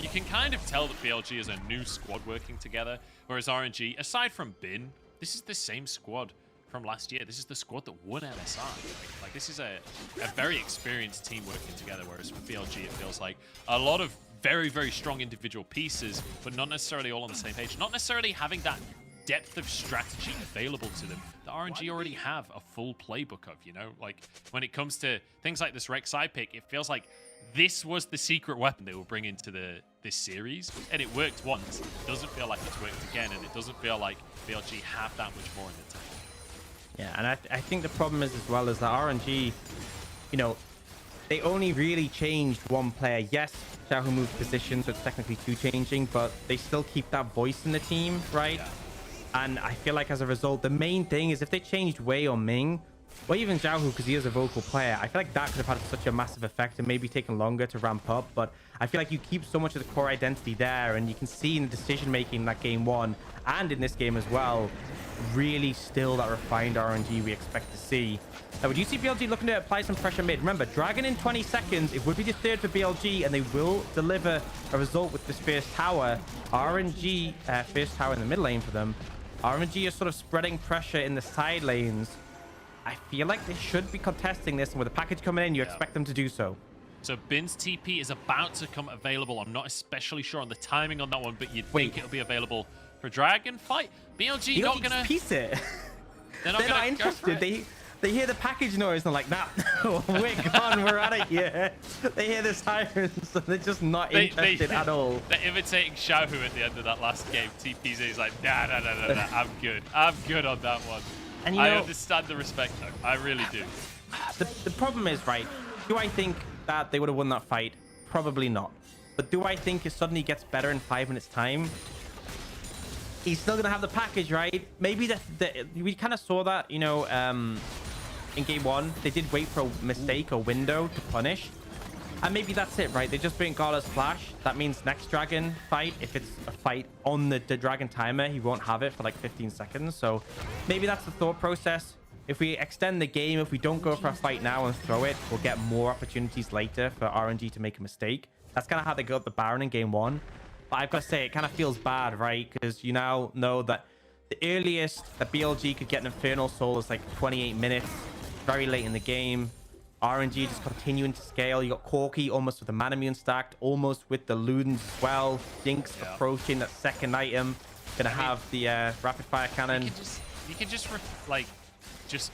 You can kind of tell that BLG is a new squad working together, whereas RNG, aside from Bin, this is the same squad from last year. This is the squad that won MSI. Like this is a very experienced team working together, whereas for BLG, it feels like a lot of very, very strong individual pieces, but not necessarily all on the same page. Not necessarily having that depth of strategy available to them that RNG already have a full playbook of, you know? Like, when it comes to things like this Rek'Sai pick, it feels like this was the secret weapon they will bring into this series, and it worked once. It doesn't feel like it's worked again, and it doesn't feel like BLG have that much more in the tank. Yeah, and I think the problem is as well is that RNG, you know, they only really changed one player. Yes, Xiaohu moved position, so it's technically two changing, but they still keep that voice in the team, right? Yeah. And I feel like as a result, the main thing is if they changed Wei or Ming, or even Xiaohu, because he is a vocal player, I feel like that could have had such a massive effect and maybe taken longer to ramp up. But I feel like you keep so much of the core identity there, and you can see in the decision-making in that game one, and in this game as well, really still that refined RNG we expect to see. Now, would you see BLG looking to apply some pressure mid? Remember, Dragon in 20 seconds, it would be the third for BLG, and they will deliver a result with this first tower. RNG, first tower in the mid lane for them. RNG is sort of spreading pressure in the side lanes. I feel like they should be contesting this, and with the package coming in, you expect them to do so. So Bin's TP is about to come available. I'm not especially sure on the timing on that one, but you'd think it'll be available for Dragon fight. BLG not gonna piece it. They're not interested. They hear the package noise and they're like, nah, we're gone, we're out of here. They hear the sirens, so they're just not interested at all. They're imitating Xiaohu at the end of that last game. TP's is like, nah, I'm good. I'm good on that one. And I understand the respect, though. I really do. The problem is, right, do I think that they would have won that fight? Probably not. But do I think it suddenly gets better in 5 minutes' time? He's still going to have the package, right? Maybe we kind of saw that, you know, in game one. They did wait for a mistake or window to punish. And maybe that's it, right? They just bring Gala's flash. That means next Dragon fight, if it's a fight on the Dragon timer, he won't have it for like 15 seconds. So maybe that's the thought process. If we extend the game, if we don't go for a fight now and throw it, we'll get more opportunities later for RNG to make a mistake. That's kind of how they got the Baron in game one. But I've got to say, it kind of feels bad, right? Because you now know that the earliest that BLG could get an Infernal Soul is like 28 minutes, very late in the game. RNG just continuing to scale. You got Corki almost with the Manamune stacked, almost with the Ludens as well. Jinx approaching that second item. Gonna have the rapid fire cannon. You can just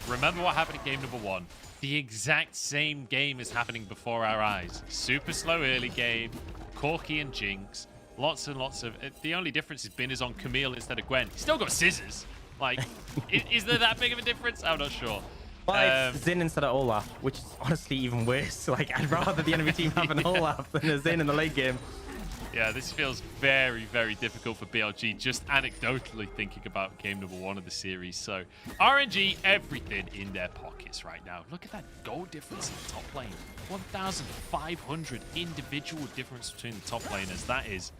remember what happened in game number one. The exact same game is happening before our eyes. Super slow early game, Corki and Jinx. Lots and lots of... The only difference is Bin is on Camille instead of Gwen. He's still got scissors. Like, is there that big of a difference? I'm not sure. Well, it's Xin instead of Olaf, which is honestly even worse. Like, I'd rather the enemy team have an Olaf than a Xin in the late game. Yeah, this feels very, very difficult for BLG, just anecdotally thinking about game number one of the series. So, RNG, everything in their pockets right now. Look at that gold difference in the top lane. 1,500 individual difference between the top laners. That is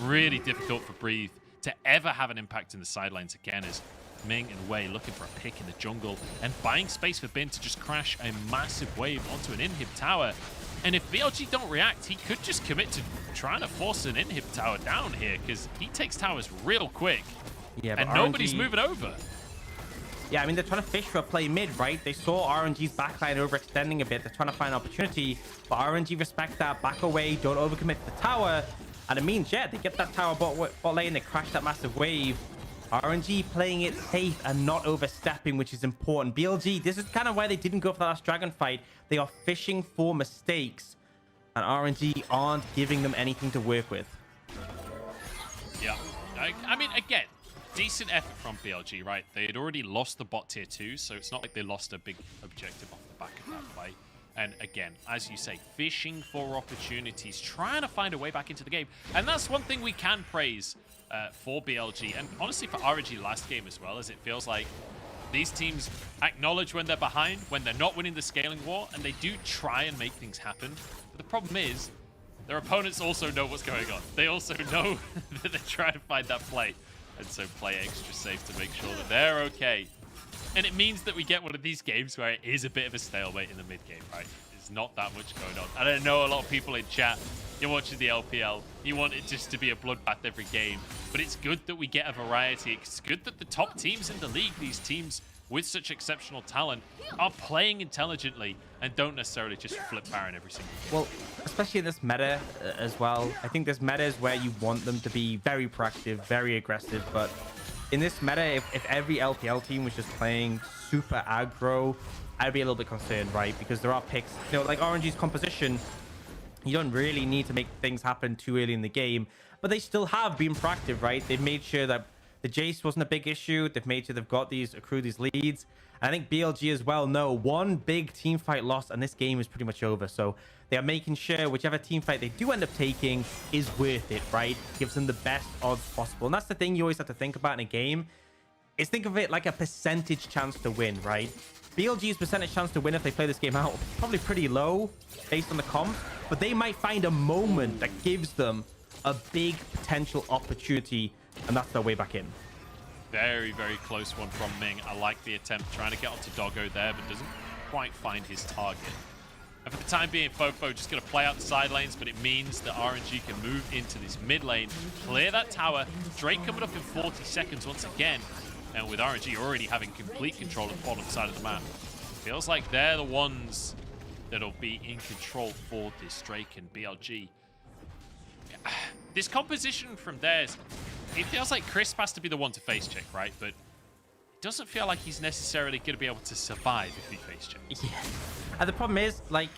really difficult for Breathe to ever have an impact in the side lanes again, as Ming and Wei looking for a pick in the jungle and buying space for Bin to just crash a massive wave onto an inhib tower. And if BLG don't react, he could just commit to trying to force an inhib tower down here, because he takes towers real quick. Yeah, and nobody's moving over. Yeah, I mean, they're trying to fish for a play mid, right? They saw RNG's backline overextending a bit. They're trying to find an opportunity, but RNG respect that. Back away, don't overcommit the tower. And it means, yeah, they get that tower bot lane, they crash that massive wave. RNG playing it safe and not overstepping, which is important. BLG, this is kind of why they didn't go for the last dragon fight. They are fishing for mistakes, and RNG aren't giving them anything to work with. Yeah. I mean, again, decent effort from BLG, right? They had already lost the bot tier 2, so it's not like they lost a big objective off the back of that play. And again, as you say, fishing for opportunities, trying to find a way back into the game. And that's one thing we can praise for BLG, and honestly for RNG last game as well, as it feels like these teams acknowledge when they're behind, when they're not winning the scaling war, and they do try and make things happen. But the problem is, their opponents also know what's going on. They also know that they're trying to find that play, and so play extra safe to make sure that they're okay. And it means that we get one of these games where it is a bit of a stalemate in the mid game, right? There's not that much going on. And I know a lot of people in chat, you're watching the LPL, you want it just to be a bloodbath every game, but it's good that we get a variety. It's good that the top teams in the league, these teams with such exceptional talent, are playing intelligently and don't necessarily just flip Baron every single game. Well, especially in this meta as well. I think this meta is where you want them to be very proactive, very aggressive, but in this meta, if every LPL team was just playing super aggro, I'd be a little bit concerned, right? Because there are picks, you know, like RNG's composition, you don't really need to make things happen too early in the game, but they still have been proactive, right? They've made sure that the Jace wasn't a big issue. They've made sure they've got accrued these leads. And I think BLG as well know one big team fight loss and this game is pretty much over. So they are making sure whichever team fight they do end up taking is worth it, right? Gives them the best odds possible. And that's the thing you always have to think about in a game, is think of it like a percentage chance to win, right? BLG's percentage chance to win if they play this game out probably pretty low based on the comp, but they might find a moment that gives them a big potential opportunity, and that's their way back in. Very, very close one from Ming. I like the attempt trying to get onto Doggo there, but doesn't quite find his target. And for the time being, Fofo just going to play out the side lanes, but it means that RNG can move into this mid lane, clear that tower. Drake coming up in 40 seconds once again. And with RNG already having complete control of the bottom side of the map, feels like they're the ones that'll be in control for this Drake and BLG. This composition from theirs, it feels like Crisp has to be the one to face check, right? But it doesn't feel like he's necessarily going to be able to survive if he face checks. Yeah. And the problem is, like,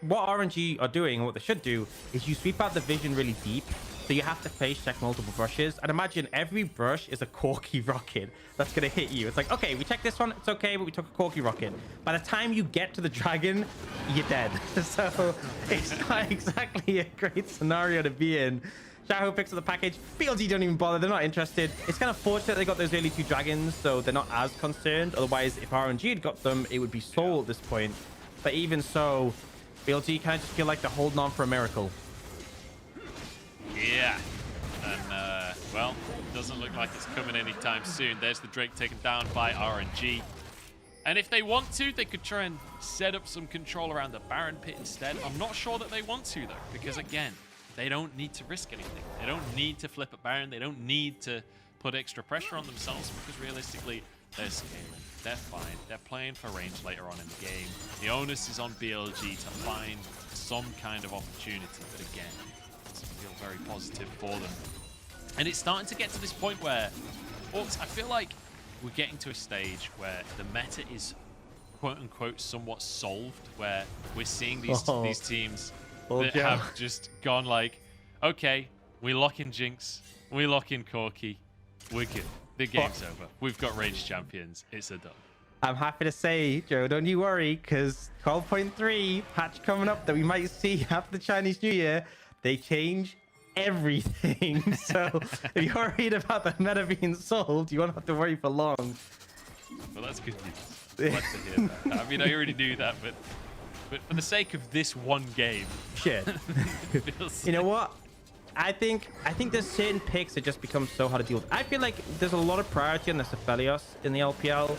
what RNG are doing, and what they should do, is you sweep out the vision really deep. So you have to face check multiple brushes. And imagine every brush is a Corki rocket that's going to hit you. It's like, okay, we checked this one. It's okay, but we took a Corki rocket. By the time you get to the dragon, you're dead. So it's not exactly a great scenario to be in. Xiaohu picks up the package. BLG don't even bother. They're not interested. It's kind of fortunate they got those early 2 dragons, so they're not as concerned. Otherwise, if RNG had got them, it would be Soul at this point. But even so, BLG kind of just feel like they're holding on for a miracle. Yeah. And, well, doesn't look like it's coming anytime soon. There's the Drake taken down by RNG. And if they want to, they could try and set up some control around the Baron pit instead. I'm not sure that they want to, though, because, again, they don't need to risk anything. They don't need to flip a Baron. They don't need to put extra pressure on themselves because, realistically, they're scaling. They're fine. They're playing for range later on in the game. The onus is on BLG to find some kind of opportunity. But, again, feel very positive for them. And it's starting to get to this point where, Orcs, I feel like we're getting to a stage where the meta is quote-unquote somewhat solved, where we're seeing these teams that have just gone like, okay, we lock in Jinx, we lock in Corki, we're good. The game's over. We've got range champions. It's a done. I'm happy to say, Joe, don't you worry, because 12.3 patch coming up that we might see after the Chinese New Year, they change everything. So if you're worried about the meta being solved, you won't have to worry for long. Well, that's good news. Glad to hear that. I mean, I already knew that, but for the sake of this one game, shit. You know what? I think there's certain picks that just become so hard to deal with. I feel like there's a lot of priority on the Cephalios in the LPL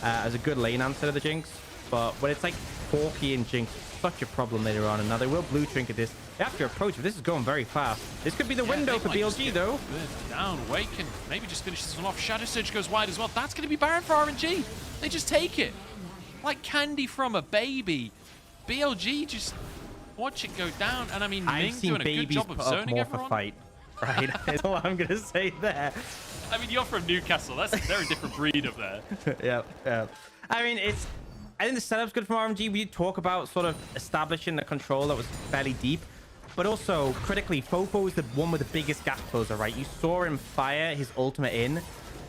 as a good lane answer to the Jinx, but when it's like Corki and Jinx, such a problem later on. And now they will blue trinket this. They have to approach, but this is going very fast. This could be the window for BLG, though. Down, Wake can maybe just finish this one off. Shadow Surge goes wide as well. That's going to be Baron for RNG. They just take it. Like candy from a baby. BLG just Watch it go down. And I mean, I've Ming seen doing a good babies job of put up zoning more for everyone. fight. Right? That's all I'm gonna say there. I mean, you're from Newcastle. They're a different breed up there. Yeah. I mean, I think the setup's good from RNG. We did talk about sort of establishing the control that was fairly deep. But also, critically, Fofo is the one with the biggest gap closer, right? You saw him fire his ultimate in.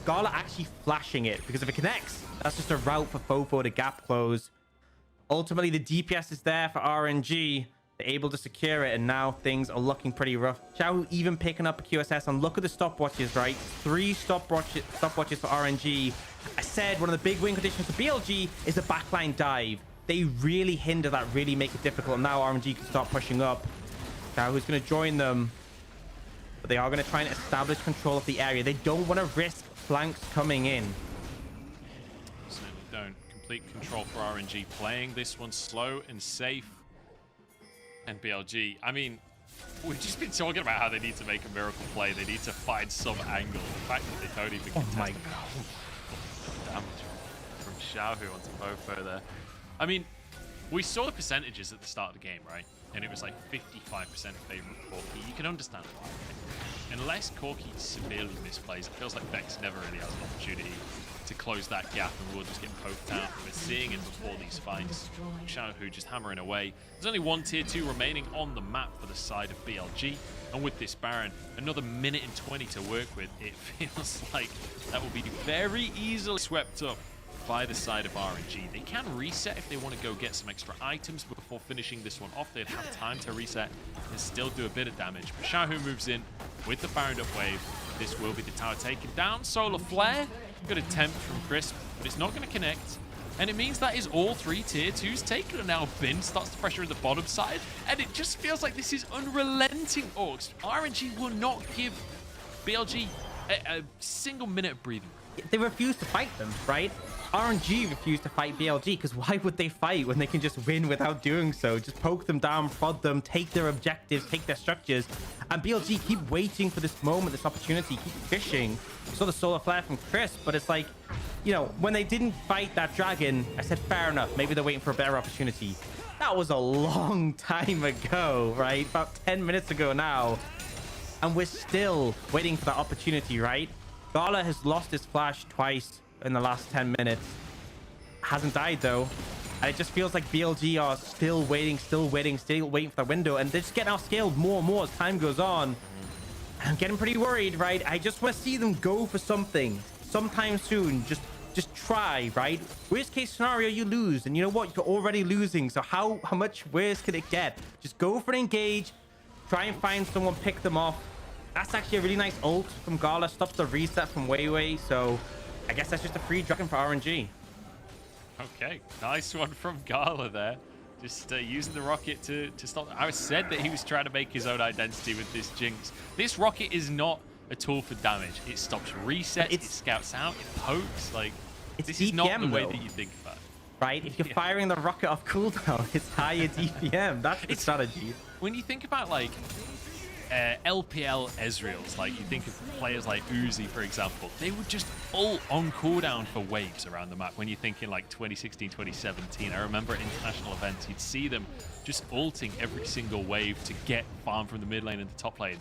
Gala actually flashing it, because if it connects, that's just a route for Fofo to gap close. Ultimately, the DPS is there for RNG. They're able to secure it, and now things are looking pretty rough. Xiao even picking up a QSS, and look at the stopwatches, right? 3 stopwatches for RNG. I said one of the big win conditions for BLG is the backline dive. They really hinder that, really make it difficult. Now RNG can start pushing up. Now who's going to join them? But they are going to try and establish control of the area. They don't want to risk flanks coming in. Certainly don't. Complete control for RNG. Playing this one slow and safe. And BLG, I mean, we've just been talking about how they need to make a miracle play. They need to find some angle. The fact that they don't even contest damage from Xiaohu onto Fofo there. I mean, we saw the percentages at the start of the game, right? And it was like 55% favor of Corki. You can understand why. Unless Corki severely misplays, it feels like Vex never really has an opportunity to close that gap, and we'll just get poked out. We're seeing it before these fights. Xiaohu just hammering away. There's only one tier 2 remaining on the map for the side of BLG, and with this Baron, another minute and 20 to work with. It feels like that will be very easily swept up by the side of RNG. They can reset if they want to go get some extra items before finishing this one off. They'd have time to reset and still do a bit of damage. But Xiaohu moves in with the Baron up wave. This will be the tower taken down. Solar Flare, good attempt from Crisp, but it's not going to connect. And it means that is all 3 tier 2s taken. And now Bin starts to pressure in the bottom side. And it just feels like this is unrelenting orcs. RNG will not give BLG a single minute of breathing. They refuse to fight them, right? RNG refused to fight BLG, because why would they fight when they can just win without doing so? Just poke them down, prod them, take their objectives, take their structures. And BLG keep waiting for this moment, this opportunity, keep fishing. We saw the solar flare from Chris, but it's like, you know, when they didn't fight that dragon, I said, fair enough. Maybe they're waiting for a better opportunity. That was a long time ago, right? About 10 minutes ago now. And we're still waiting for that opportunity, right? Gala has lost his flash twice in the last 10 minutes. Hasn't died though. And it just feels like BLG are still waiting for the window. And they're just getting outscaled more and more as time goes on. I'm getting pretty worried, right? I just want to see them go for something sometime soon. Just try, right? Worst case scenario, you lose. And you know what? You're already losing. So how much worse can it get? Just go for an engage. Try and find someone, pick them off. That's actually a really nice ult from Gala. Stops the reset from Weiwei. So I guess that's just a free dragon for RNG. Okay, nice one from Gala there. Just using the rocket to stop. I said that he was trying to make his own identity with this Jinx. This rocket is not a tool for damage. It stops resets, it scouts out, it pokes. Like, this is not the way that you think about it. Right? If you're firing the rocket off cooldown, it's higher DPM. That's the strategy. When you think about, like, LPL Ezreals, like you think of players like Uzi, for example, they would just ult on cooldown for waves around the map. When you think in like 2016, 2017, I remember at international events, you'd see them just ulting every single wave to get farm from the mid lane into top lane.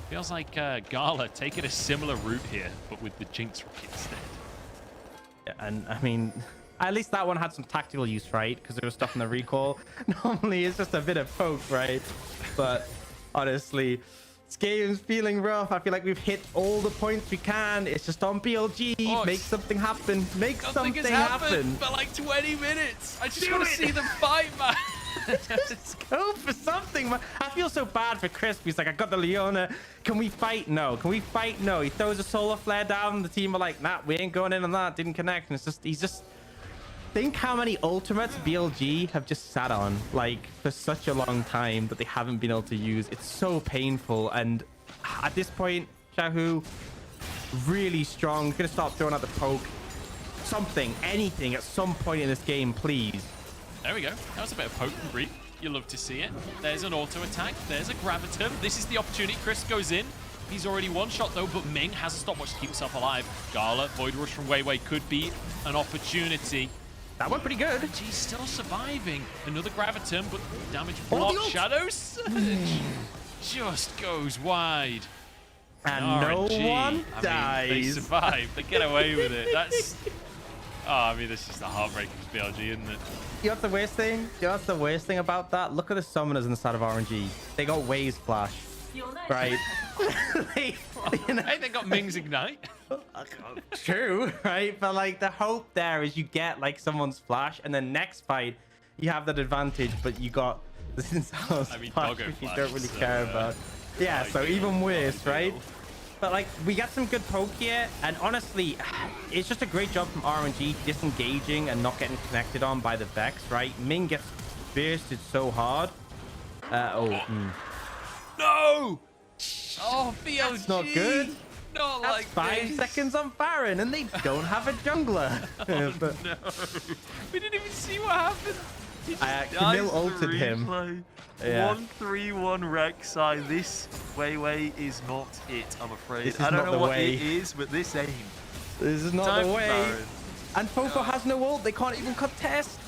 Feels like Gala taking a similar route here, but with the Jinx rocket instead. Yeah, and I mean, at least that one had some tactical use, right? Because there was stuff in the recall. Normally, it's just a bit of poke, right? But honestly, this game's feeling rough. I feel like we've hit all the points we can. It's just on BLG. Oh, make something happen. Make something happen. For like 20 minutes. I just want to see them fight, man. Just go for something, man. I feel so bad for Crisp. He's like, I got the Leona. Can we fight? No. Can we fight? No. He throws a solar flare down. The team are like, nah, we ain't going in on that. Didn't connect. And it's just, he's just... Think how many ultimates BLG have just sat on, like, for such a long time that they haven't been able to use. It's so painful. And at this point, Xiaohu, really strong. He's going to start throwing out the poke. Something, anything at some point in this game, please. There we go. That was a bit of poke and brief. You love to see it. There's an auto attack. There's a graviton. This is the opportunity. Chris goes in. He's already one shot though, but Ming has a stopwatch to keep himself alive. Gala, Void Rush from Weiwei could be an opportunity. That went pretty good. RNG still surviving. Another graviton, but damage Oh, the block. ult. Shadow Surge just goes wide. And no RNG, one They dies. survive. They get away with it. That's... Oh, I mean, that's just a heartbreaking BLG, isn't it? You know what's the worst thing? You know what's the worst thing about that? Look at the summoners inside of RNG. They got Waze Flash. Right? Hey, they got Ming's Ignite. True, right? But like the hope there is you get like someone's flash, and then next fight you have that advantage, but you got this inside mean, flash, Doggo which you Flash, don't really so, care about. Yeah, so even worse, right? But like we got some good poke here, and honestly, it's just a great job from RNG disengaging and not getting connected on by the Vex, right? Ming gets bursted so hard. No! Oh, BLG! That's not good. Not That's like 5 this. seconds on Baron, and they don't have a jungler. But No. We didn't even see what happened. He just Camille dies to ulted him. replay. Yeah. 1-3-1 Rek'Sai. This Wei is not it, I'm afraid. This is I don't not know the what way. it is, but this aim. This is not Time the for way. Baron. And Fofo has no ult. They can't even contest.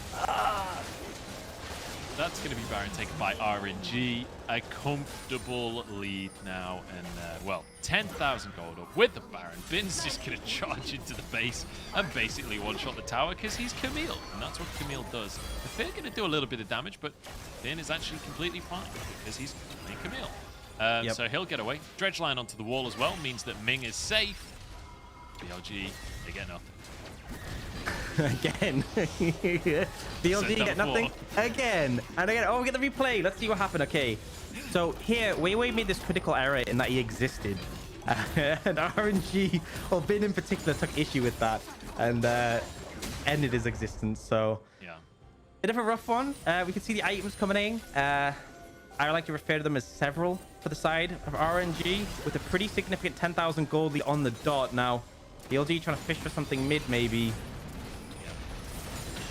That's going to be Baron taken by RNG. A comfortable lead now. And, well, 10,000 gold up with the Baron. Bin's just going to charge into the base and basically one-shot the tower because he's Camille. And that's what Camille does. The Finn going to do a little bit of damage, but Bin is actually completely fine because he's playing Camille. Yep. So he'll get away. Dredge line onto the wall as well means that Ming is safe. BLG, they get nothing. Again. BLG get nothing. Again. And again. Oh, we get the replay. Let's see what happened. Okay. So here, Wei made this critical error in that he existed. And RNG, or Bin in particular, took issue with that and ended his existence. So, yeah. Bit of a rough one. We can see the items coming in. I like to refer to them as several for the side of RNG with a pretty significant 10,000 gold lead on the dot. Now, BLG trying to fish for something mid, maybe.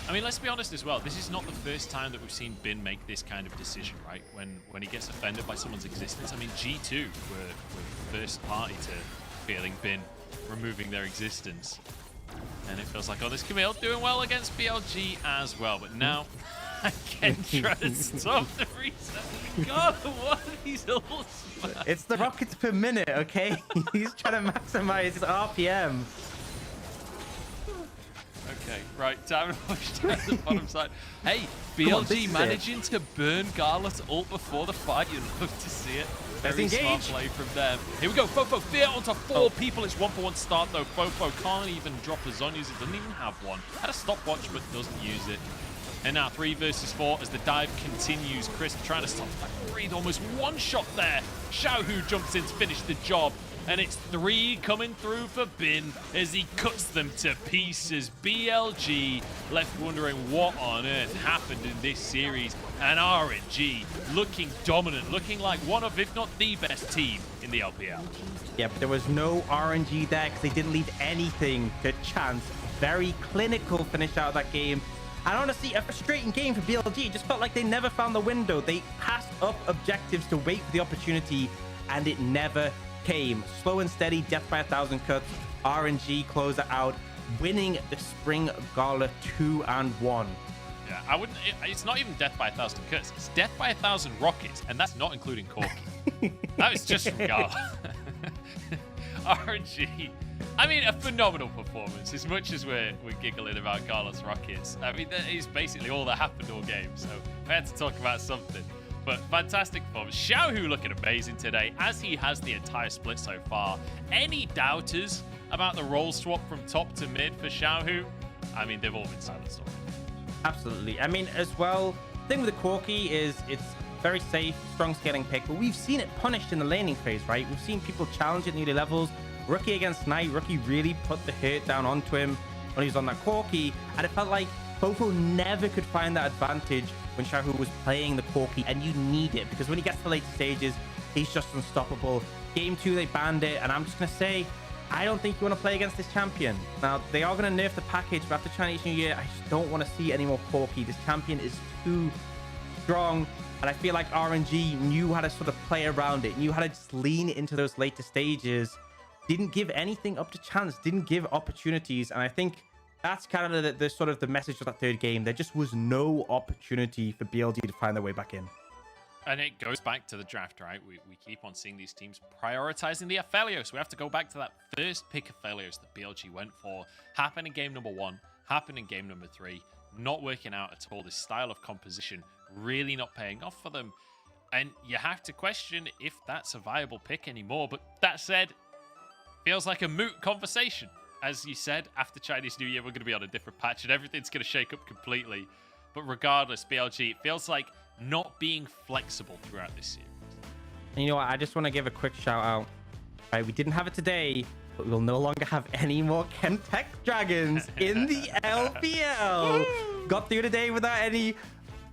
I mean, let's be honest as well. This is not the first time that we've seen Bin make this kind of decision, right? When he gets offended by someone's existence. I mean, G2 were first party to feeling Bin removing their existence. And it feels like, oh, this Camille doing well against BLG as well. But now, again, trying to stop the reset. God, what are these ults? It's the rockets per minute, okay? He's trying to maximize his RPM. Okay, right, time to push down the bottom side. Hey, Come on, this BLG is managing to burn Garlet's ult before the fight. You'd love to see it. Very Let's smart engage. play from them. Here we go, Fofo fear onto 4 people. It's 1-for-1 start though. Fofo can't even drop a Zhonya's. It doesn't even have one. Had a stopwatch, but doesn't use it. And now 3 versus 4 as the dive continues. Chris trying to stop that breathe. Almost one shot there. Xiaohu jumps in to finish the job. And it's 3 coming through for Bin as he cuts them to pieces. BLG left wondering what on earth happened in this series. And RNG looking dominant, looking like one of, if not the best team in the LPL. Yeah, but there was no RNG there because they didn't leave anything to chance. Very clinical finish out of that game. And honestly, a frustrating game for BLG. It just felt like they never found the window. They passed up objectives to wait for the opportunity, and it never came. Slow and steady, death by 1,000 cuts. RNG close it out, winning the Spring Gala 2-1. Yeah, I wouldn't. It's not even death by 1,000 cuts. It's death by 1,000 rockets, and that's not including Corki. That was just from Gala. RNG. I mean, a phenomenal performance. As much as we're giggling about Gala's rockets, I mean, that is basically all that happened all game. So we had to talk about something. But fantastic performance. Xiaohu looking amazing today, as he has the entire split so far. Any doubters about the role swap from top to mid for Xiaohu? I mean, they've all been silenced already. Absolutely. I mean, as well, the thing with the Corki is it's very safe, strong scaling pick, but we've seen it punished in the laning phase, right? We've seen people challenge at nearly levels. Rookie against Knight, Rookie really put the hurt down onto him when he was on that Corki, and it felt like Fofo never could find that advantage when Xiaohu was playing the Corki, and you need it because when he gets to later stages, he's just unstoppable. Game 2, they banned it, and I'm just going to say, I don't think you want to play against this champion. Now, they are going to nerf the package, but after Chinese New Year, I just don't want to see any more Corki. This champion is too strong, and I feel like RNG knew how to sort of play around it, knew how to just lean into those later stages, didn't give anything up to chance, didn't give opportunities, and I think that's kind of the sort of the message of that third game. There just was no opportunity for BLG to find their way back in. And it goes back to the draft, right? We keep on seeing these teams prioritizing the Aphelios. We have to go back to that first pick Aphelios that BLG went for. Happened in game number 1, happened in game number 3. Not working out at all. This style of composition really not paying off for them. And you have to question if that's a viable pick anymore. But that said, feels like a moot conversation. As you said, after Chinese New Year, we're going to be on a different patch and everything's going to shake up completely. But regardless, BLG, it feels like not being flexible throughout this series. And you know what? I just want to give a quick shout out. Right, we didn't have it today, but we'll no longer have any more Chemtech Dragons in the LPL. Got through today without any.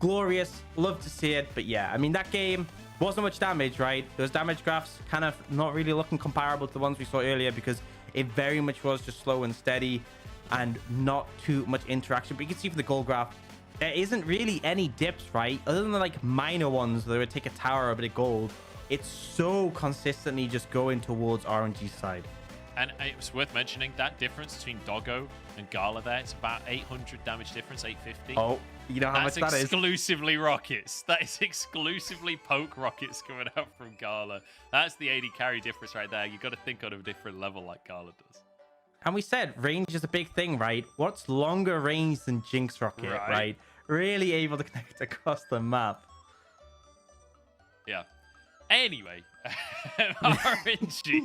Glorious. Love to see it. But yeah, I mean, that game wasn't much damage, right? Those damage graphs kind of not really looking comparable to the ones we saw earlier because it very much was just slow and steady and not too much interaction. But you can see from the gold graph, there isn't really any dips, right? Other than the like minor ones that would take a tower or a bit of gold. It's so consistently just going towards RNG's side. And it was worth mentioning that difference between Doggo and Gala there. It's about 800 damage difference, 850. Oh, you know how much that is? That's exclusively rockets. That is exclusively poke rockets coming out from Gala. That's the AD carry difference right there. You got to think on a different level like Gala does. And we said range is a big thing, right? What's longer range than Jinx Rocket, right? Really able to connect across the map. Yeah. Anyway, RNG.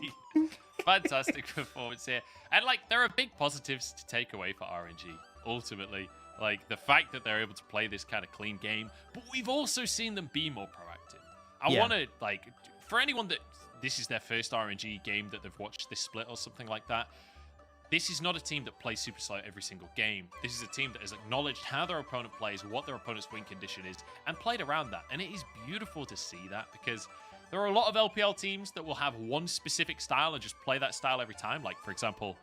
Fantastic performance here. And, like, there are big positives to take away for RNG, ultimately. Like, the fact that they're able to play this kind of clean game. But we've also seen them be more proactive. I want to, like, for anyone that this is their first RNG game that they've watched this split or something like that, this is not a team that plays super slow every single game. This is a team that has acknowledged how their opponent plays, what their opponent's win condition is, and played around that. And it is beautiful to see that because there are a lot of LPL teams that will have one specific style and just play that style every time. Like, for example,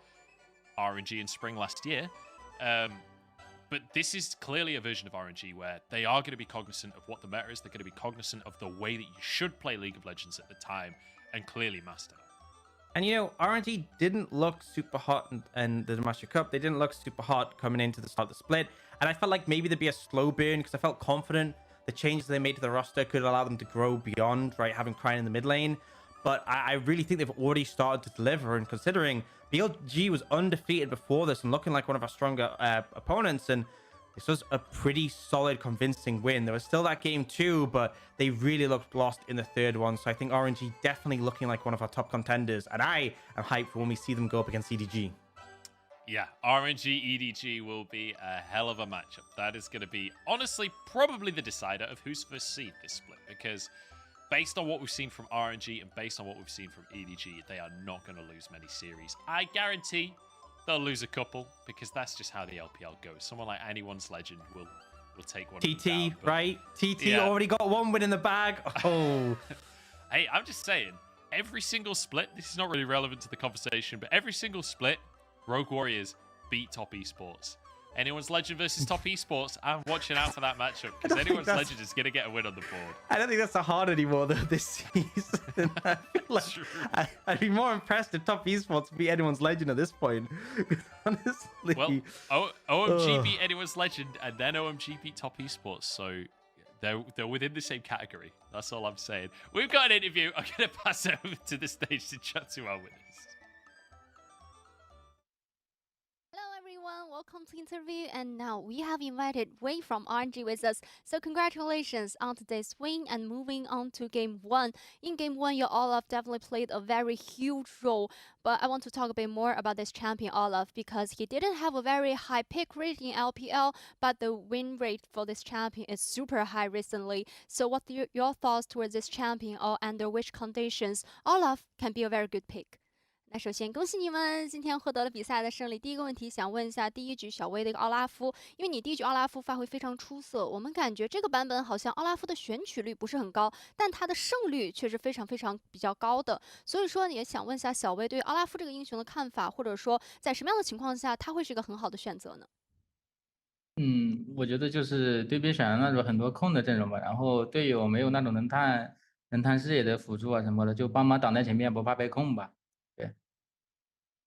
RNG in spring last year. But this is clearly a version of RNG where they are going to be cognizant of what the meta is. They're going to be cognizant of the way that you should play League of Legends at the time and clearly master it. And, you know, RNG didn't look super hot in the Master Cup. They didn't look super hot coming into the start of the split. And I felt like maybe there'd be a slow burn because I felt confident the changes they made to the roster could allow them to grow beyond, right, having Cryin in the mid lane. But I really think they've already started to deliver. And considering BLG was undefeated before this and looking like one of our stronger opponents, and this was a pretty solid, convincing win. There was still that game too, but they really looked lost in the third one. So I think RNG definitely looking like one of our top contenders. And I am hyped for when we see them go up against EDG. Yeah, RNG EDG will be a hell of a matchup. That is going to be, honestly, probably the decider of who's first seed this split. Because based on what we've seen from RNG and based on what we've seen from EDG, they are not going to lose many series. I guarantee they'll lose a couple because that's just how the LPL goes. Someone like Anyone's Legend will take one. TT, down, right? TT already got one win in the bag. Oh. Hey, I'm just saying, every single split, this is not really relevant to the conversation, but every single split, Rogue Warriors beat Top Esports. Anyone's Legend versus Top Esports, I'm watching out for that matchup because Anyone's Legend is going to get a win on the board. I don't think that's so hard anymore though this season. I feel like I'd be more impressed if Top Esports beat Anyone's Legend at this point. Honestly. Well, OMG beat Anyone's Legend and then OMG beat Top Esports, so they're within the same category. That's all I'm saying. We've got an interview. I'm going to pass it over to the stage to chat to our winners. Welcome to interview, and now we have invited Wei from RNG with us. So congratulations on today's win, and moving on to game 1. In game 1, your Olaf definitely played a very huge role, but I want to talk a bit more about this champion Olaf because he didn't have a very high pick rate in LPL, but the win rate for this champion is super high recently. So what are your thoughts towards this champion, or under which conditions Olaf can be a very good pick? 那首先恭喜你们今天获得了比赛的胜利。第一个问题想问一下第一局小薇的一个奥拉夫，因为你第一局奥拉夫发挥非常出色，我们感觉这个版本好像奥拉夫的选取率不是很高，但他的胜率却是非常比较高的。所以说也想问一下小薇对奥拉夫这个英雄的看法，或者说在什么样的情况下他会是一个很好的选择呢？我觉得就是对边选了那种很多控的阵容吧，然后队友没有那种能探视野的辅助啊什么的，就帮忙挡在前面，不怕被控吧。对。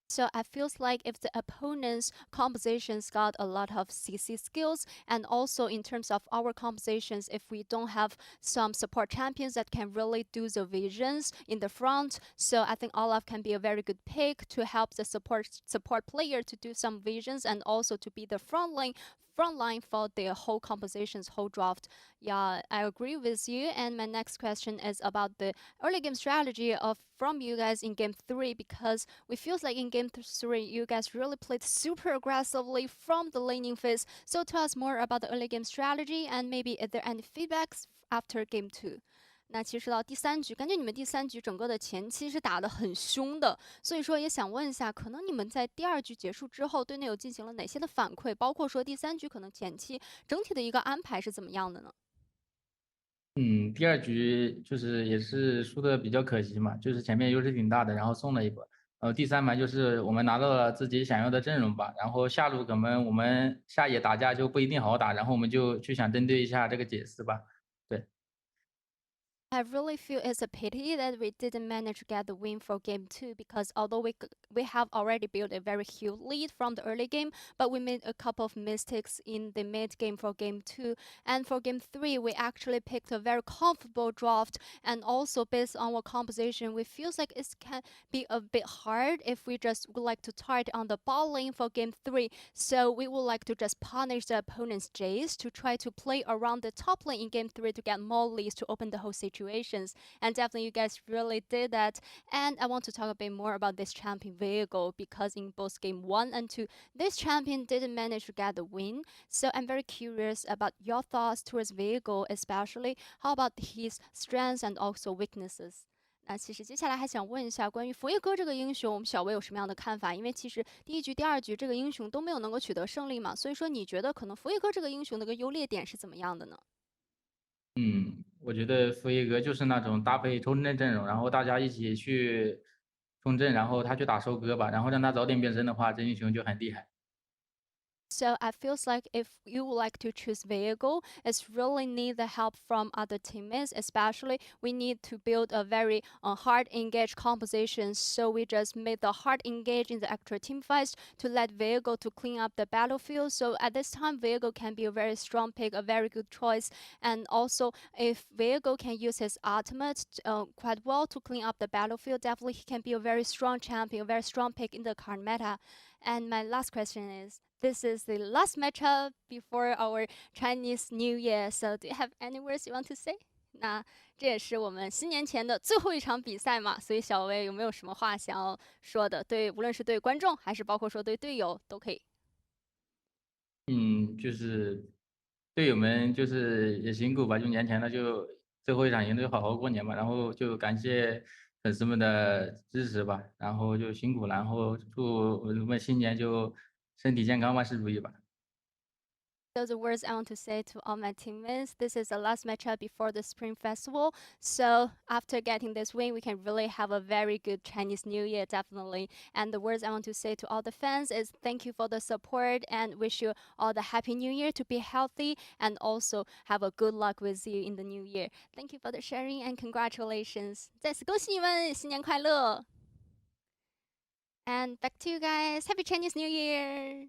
So I feels like if the opponent's compositions got a lot of CC skills, and also in terms of our compositions, if we don't have some support champions that can really do the visions in the front, so I think Olaf can be a very good pick to help the support player to do some visions and also to be the front line for the whole compositions, whole draft. Yeah, I agree with you. And my next question is about the early game strategy of from you guys in game 3, because we feels like in game 3 you guys really played super aggressively from the laning phase. So tell us more about the early game strategy, and maybe is there any feedbacks after game 2?那其实到第3局，感觉你们第3局整个的前期是打得很凶的，所以说也想问一下，可能你们在第2局结束之后，对内有进行了哪些的反馈？包括说第3局可能前期整体的一个安排是怎么样的呢？第2局就是也是输的比较可惜嘛，就是前面优势挺大的，然后送了一波。第3盘就是我们拿到了自己想要的阵容吧，然后下路可能我们下野打架就不一定好打，然后我们就去想针对一下这个解释吧，对。I really feel it's a pity that we didn't manage to get the win for game 2, because although we have already built a very huge lead from the early game, but we made a couple of mistakes in the mid game for game 2. And for game 3, we actually picked a very comfortable draft, and also based on our composition, we feel like it can be a bit hard if we just would like to target on the bot lane for game 3. So we would like to just punish the opponent's Jace to try to play around the top lane in game 3 to get more leads to open the whole situation. And definitely you guys really did that. And I want to talk a bit more about this champion Viego, because in both game 1 and 2 this champion didn't manage to get the win. So I'm very curious about your thoughts towards Viego, especially how about his strengths and also weaknesses. 那其实接下来还想问一下关于佛爷哥这个英雄，我们小薇有什么样的看法？因为其实第1局、第2局这个英雄都没有能够取得胜利嘛，所以说你觉得可能佛爷哥这个英雄的一个优劣点是怎么样的呢？我觉得佛爷哥就是那种搭配冲阵阵容，然后大家一起去冲阵，然后他去打收割吧，然后让他早点变身的话，这英雄就很厉害。So I feels like if you would like to choose Viego, it's really need the help from other teammates, especially we need to build a very hard engage composition. So we just made the hard engage in the actual team fights to let Viego to clean up the battlefield. So at this time, Viego can be a very strong pick, a very good choice. And also if Viego can use his ultimate quite well to clean up the battlefield, definitely he can be a very strong champion, a very strong pick in the current meta. And my last question is, this is the last matchup before our Chinese New Year. So do you have any words you want to say? 那这也是我们新年前的最后一场比赛嘛，所以小薇有没有什么话想要说的？对，无论是对观众还是包括说对队友都可以。就是队友们就是也辛苦吧，就年前了就最后一场赢就好好过年嘛，然后就感谢粉丝们的支持吧，然后就辛苦了，然后祝我们新年就身体健康，万事如意吧。Those are words I want to say to all my teammates. This is the last matchup before the Spring Festival. So after getting this win, we can really have a very good Chinese New Year, definitely. And the words I want to say to all the fans is thank you for the support and wish you all the Happy New Year, to be healthy and also have a good luck with you in the new year. Thank you for the sharing and congratulations. 再次恭喜你们，新年快乐! And back to you guys. Happy Chinese New Year!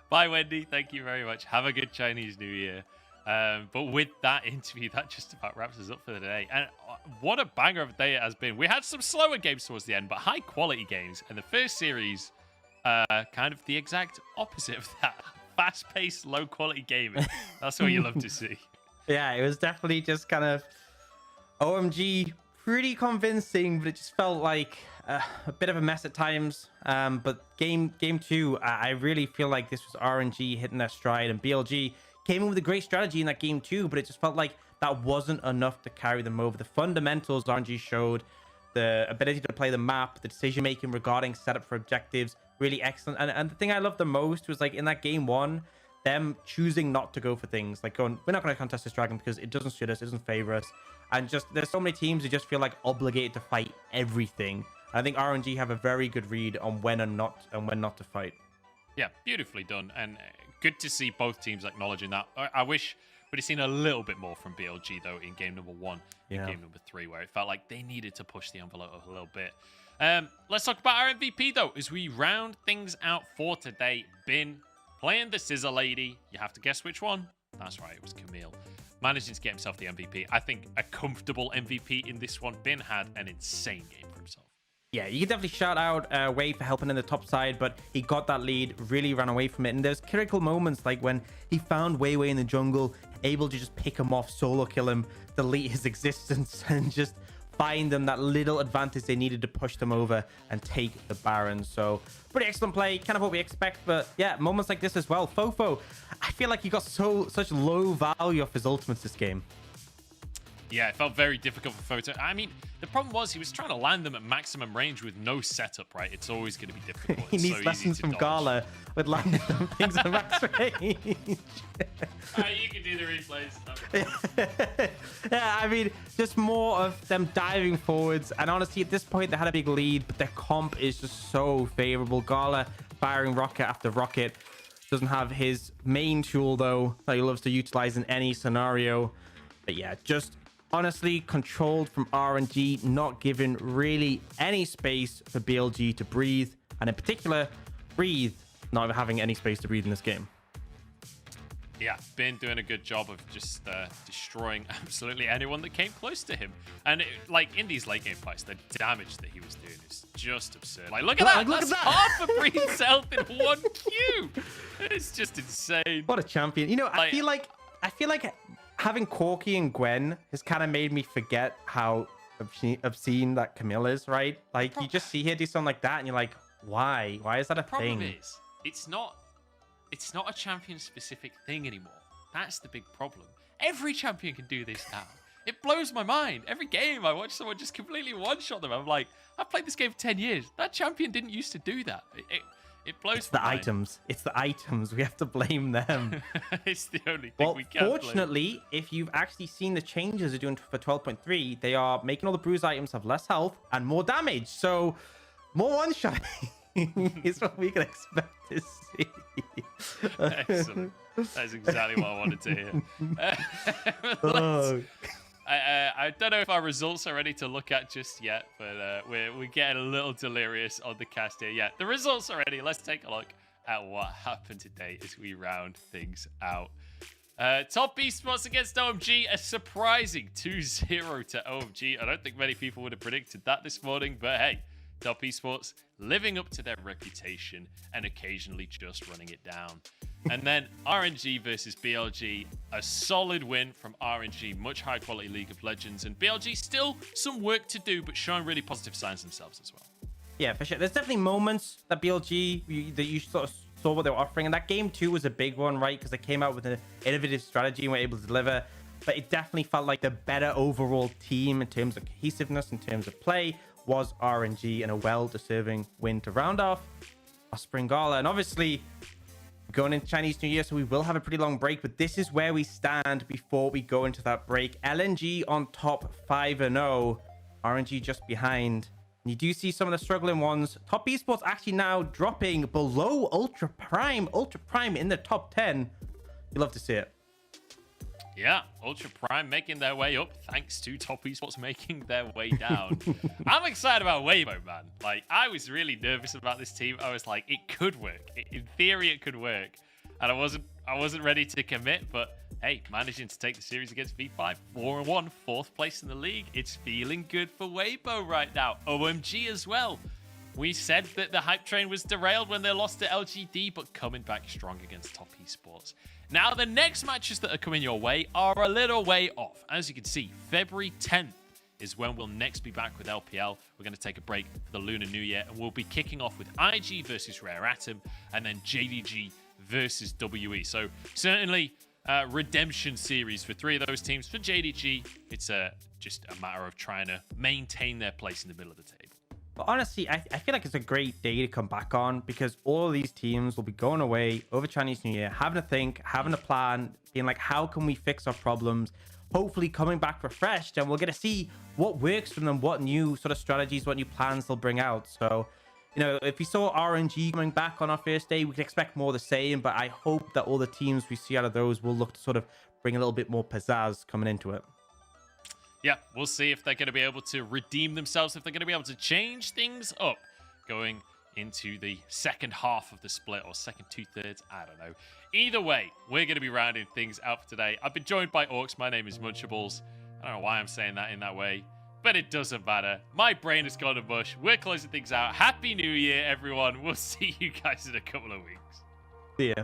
Bye, Wendy. Thank you very much. Have a good Chinese New Year. But with that interview, that just about wraps us up for the day. And what a banger of a day it has been. We had some slower games towards the end, but high quality games. And the first series, kind of the exact opposite of that. Fast-paced, low-quality gaming. That's what you love to see. Yeah, it was definitely just kind of OMG, pretty convincing, but it just felt like a bit of a mess at times. But game 2, I really feel like this was RNG hitting their stride, and BLG came in with a great strategy in that game 2, but it just felt like that wasn't enough to carry them over. The fundamentals RNG showed, the ability to play the map, the decision making regarding setup for objectives, really excellent. And the thing I loved the most was, like, in that game 1, them choosing not to go for things like going, we're not going to contest this dragon because it doesn't suit us, it doesn't favor us. And just there's so many teams who just feel like obligated to fight everything. I think RNG have a very good read on when and when not to fight. Yeah, beautifully done. And good to see both teams acknowledging that. I wish Would have seen a little bit more from BLG, though, in game number 1 and game number 3, where it felt like they needed to push the envelope a little bit. Let's talk about our MVP, though, as we round things out for today. Bin playing the Scissor Lady. You have to guess which one. That's right, it was Camille. Managing to get himself the MVP. I think a comfortable MVP in this one. Bin had an insane game for himself. Yeah, you can definitely shout out Wei for helping in the top side, but he got that lead, really ran away from it. And there's critical moments like when he found Wei in the jungle, able to just pick him off, solo kill him, delete his existence, and just find them that little advantage they needed to push them over and take the Baron. So pretty excellent play, kind of what we expect. But yeah, moments like this as well. Fofo, I feel like he got such low value off his ultimates this game. Yeah, it felt very difficult for Photo. I mean, the problem was he was trying to land them at maximum range with no setup, right? It's always going to be difficult. He needs lessons from Gala with landing them things at max range. You can do the replays. Yeah, I mean, just more of them diving forwards. And honestly, at this point, they had a big lead, but their comp is just so favorable. Gala firing rocket after rocket. Doesn't have his main tool, though, that he loves to utilize in any scenario. But yeah, just honestly controlled from RNG, not giving really any space for BLG to breathe. And in particular, Breathe not having any space to breathe in this game. Yeah, Bin doing a good job of just destroying absolutely anyone that came close to him. And like in these late game fights, the damage that he was doing is just absurd. Like, look at that! That's half a Breeze's health in 1 Q! It's just insane. What a champion. You know, I feel like having Corky and Gwen has kind of made me forget how obscene that Camille is, right? Like, you just see her do something like that, and you're like, why? Why is that a thing? The problem is, it's not a champion-specific thing anymore. That's the big problem. Every champion can do this now. It blows my mind. Every game I watch someone just completely one-shot them. I'm like, I've played this game for 10 years. That champion didn't used to do that. It blows my mind. Items. It's the items. We have to blame them. It's the only thing we can fortunately, if you've actually seen the changes they're doing for 12.3, they are making all the bruise items have less health and more damage. So, more one-shotting is what we can expect to see. Excellent. That's exactly what I wanted to hear. I don't know if our results are ready to look at just yet, but we're getting a little delirious on the cast here. Yeah, the results are ready. Let's take a look at what happened today as we round things out. Top Esports against OMG, a surprising 2-0 to OMG. I don't think many people would have predicted that this morning, but hey, Top Esports living up to their reputation and occasionally just running it down. And then RNG versus BLG, a solid win from RNG, much higher quality League of Legends, and BLG still some work to do, but showing really positive signs themselves as well. Yeah, for sure. There's definitely moments that BLG, that you sort of saw what they were offering, and that game 2 was a big one, right? Because they came out with an innovative strategy and were able to deliver, but it definitely felt like the better overall team in terms of cohesiveness, in terms of play, was RNG, and a well-deserving win to round off our Spring Gala. And obviously, going into Chinese New Year, so we will have a pretty long break, but this is where we stand before we go into that break. LNG on top 5-0, RNG just behind. And you do see some of the struggling ones. Top Esports actually now dropping below Ultra Prime in the top 10. You love to see it. Yeah, Ultra Prime making their way up thanks to Top Esports making their way down. I'm excited about Weibo, man. Like, I was really nervous about this team. I was like, it could work. In theory, it could work. And I wasn't ready to commit, but hey, managing to take the series against V5, 4-1, 4th place in the league. It's feeling good for Weibo right now. OMG as well. We said that the hype train was derailed when they lost to LGD, but coming back strong against Top Esports. Now, the next matches that are coming your way are a little way off. As you can see, February 10th is when we'll next be back with LPL. We're going to take a break for the Lunar New Year, and we'll be kicking off with IG versus Rare Atom, and then JDG versus WE. So, certainly, redemption series for 3 of those teams. For JDG, it's just a matter of trying to maintain their place in the middle of the table. But honestly, I feel like it's a great day to come back on, because all of these teams will be going away over Chinese New Year, having a think, having a plan, being like, how can we fix our problems? Hopefully coming back refreshed, and we're going to see what works for them, what new sort of strategies, what new plans they'll bring out. So, you know, if we saw RNG coming back on our first day, we can expect more of the same, but I hope that all the teams we see out of those will look to sort of bring a little bit more pizzazz coming into it. Yeah, we'll see if they're going to be able to redeem themselves, if they're going to be able to change things up going into the second half of the split, or second 2/3, I don't know. Either way, we're going to be rounding things out for today. I've been joined by Orcs. My name is Munchables. I don't know why I'm saying that in that way, but it doesn't matter. My brain has gone to mush. We're closing things out. Happy New Year, everyone. We'll see you guys in a couple of weeks. See ya.